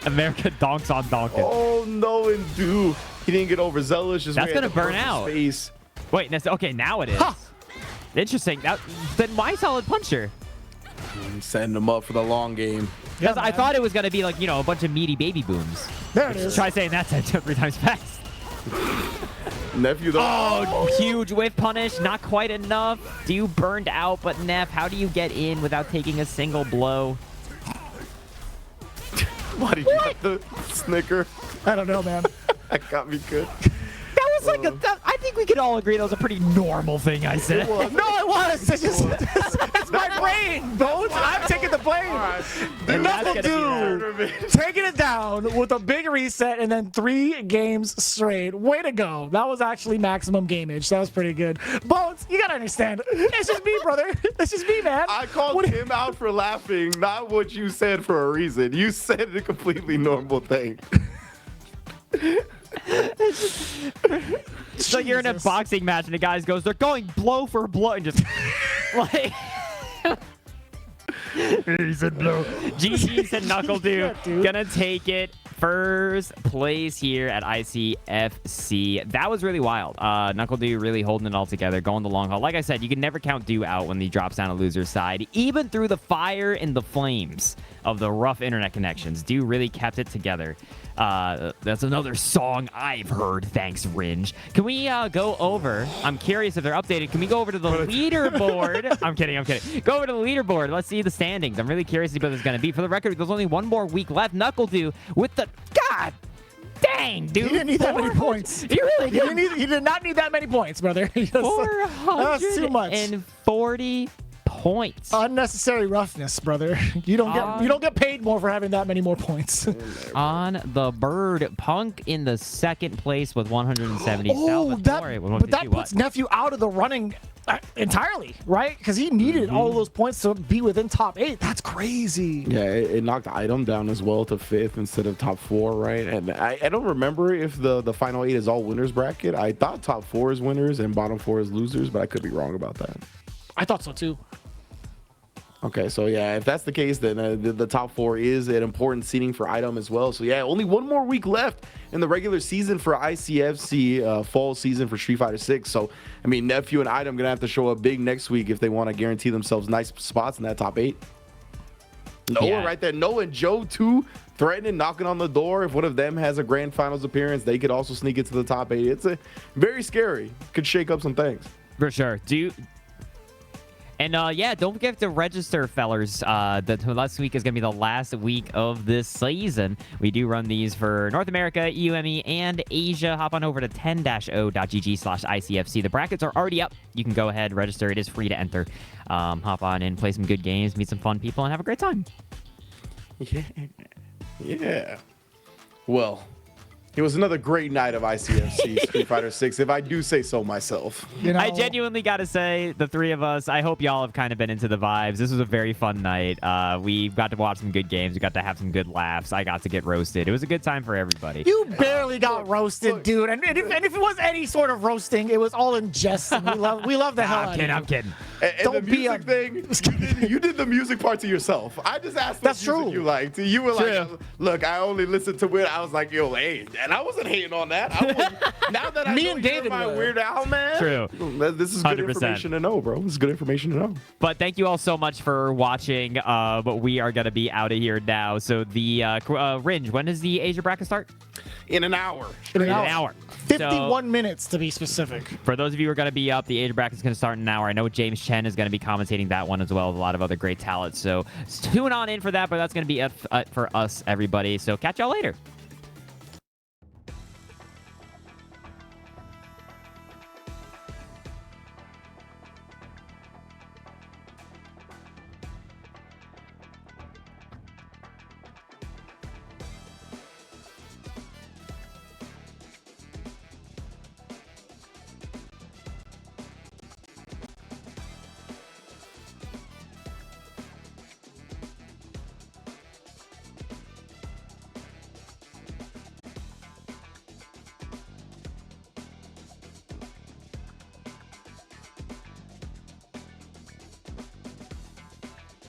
America donks on Donkin. Oh, no, and Du. He didn't get overzealous. Just that's going to burn out. Face. Wait, okay, now it is. Huh. Interesting. Then why Solid Puncher? I'm setting him up for the long game. Because I thought it was going to be like, you know, a bunch of meaty baby booms. There it is. Try saying that 3 times fast. Nephew, though. Oh, huge whiff punish. Not quite enough. Du burned out, but Neff, how do you get in without taking a single blow? Why did you have to snicker? I don't know, man. That got me good. That was like I think we could all agree that was a pretty normal thing I said. No, it was. It's my brain, Booce. I'm taking the blame. Right. NuckleDu taking it down with a big reset and then 3 games straight. Way to go. That was actually maximum gameage. That was pretty good. Booce, you gotta understand. It's just me, brother. It's just me, man. I called him out for laughing, not what you said for a reason. You said a completely normal thing. It's like you're in a boxing match and the guys goes, they're going blow for blow and just like he said blow. GG said NuckleDu gonna take it first place here at ICFC. That was really wild. NuckleDu really holding it all together, going the long haul. Like I said, you can never count Du out when he drops down a loser's side, even through the fire and the flames of the rough internet connections. Du really kept it together. That's another song I've heard. Thanks, Ringe. Can we go over? I'm curious if they're updated. Can we go over to the leaderboard? I'm kidding. Go over to the leaderboard. Let's see the standings. I'm really curious to see what it's going to be. For the record, there's only 1 more week left. NuckleDu with the... God dang, dude. He didn't need that many points. He really did. He did not need that many points, brother. 440 points. Unnecessary roughness, brother. You don't get paid more for having that many more points. On the bird, Punk in the 2nd place with 170. Oh, that puts Nephew out of the running entirely, right? Because he needed all of those points to be within top 8. That's crazy. Yeah, it knocked iDom down as well to 5th instead of top 4, right? And I don't remember if the final 8 is all winners bracket. I thought top 4 is winners and bottom 4 is losers, but I could be wrong about that. I thought so too. Okay, so yeah, if that's the case, then the top 4 is an important seeding for iDom as well. So yeah, only 1 more week left in the regular season for ICFC, fall season for Street Fighter 6. So, I mean, Nephew and iDom going to have to show up big next week if they want to guarantee themselves nice spots in that top 8. Noah right there. Noah and Joe, too, threatening, knocking on the door. If one of them has a grand finals appearance, they could also sneak into the top 8. It's very scary. Could shake up some things. For sure. And yeah, don't forget to register, fellers. The last week is going to be the last week of this season. We do run these for North America, EUME, and Asia. Hop on over to 10-o.gg/ICFC. The brackets are already up. You can go ahead, register. It is free to enter. Hop on in, play some good games, meet some fun people, and have a great time. Yeah. Well, It was another great night of ICFC Street Fighter 6, if I do say so myself. You know, I genuinely got to say, the three of us, I hope y'all have kind of been into the vibes. This was a very fun night. We got to watch some good games. We got to have some good laughs. I got to get roasted. It was a good time for everybody. You barely got roasted, dude. And if it was any sort of roasting, it was all in jest. And we love the hell out of you. I'm kidding. And Don't the be a- music thing, you did the music part to yourself. I just asked what That's music true. you liked. You were like, True. look, I only listened to it. I was like, yo, hey, and I wasn't hating on that. Now that I Me know and you're David my were. Weird Al, man. True. This is good 100%. information to know, bro. This is good information to know. But thank you all so much for watching. But we are going to be out of here now. So the Ringe, when does the Asia bracket start? In an hour. In In an hour. 51 minutes to be specific. For those of you who are going to be up, the Asia bracket is going to start in an hour. I know James Chen is going to be commentating that one as well as a lot of other great talent. So tune on in for that, but that's going to be it for us, everybody. So catch y'all later.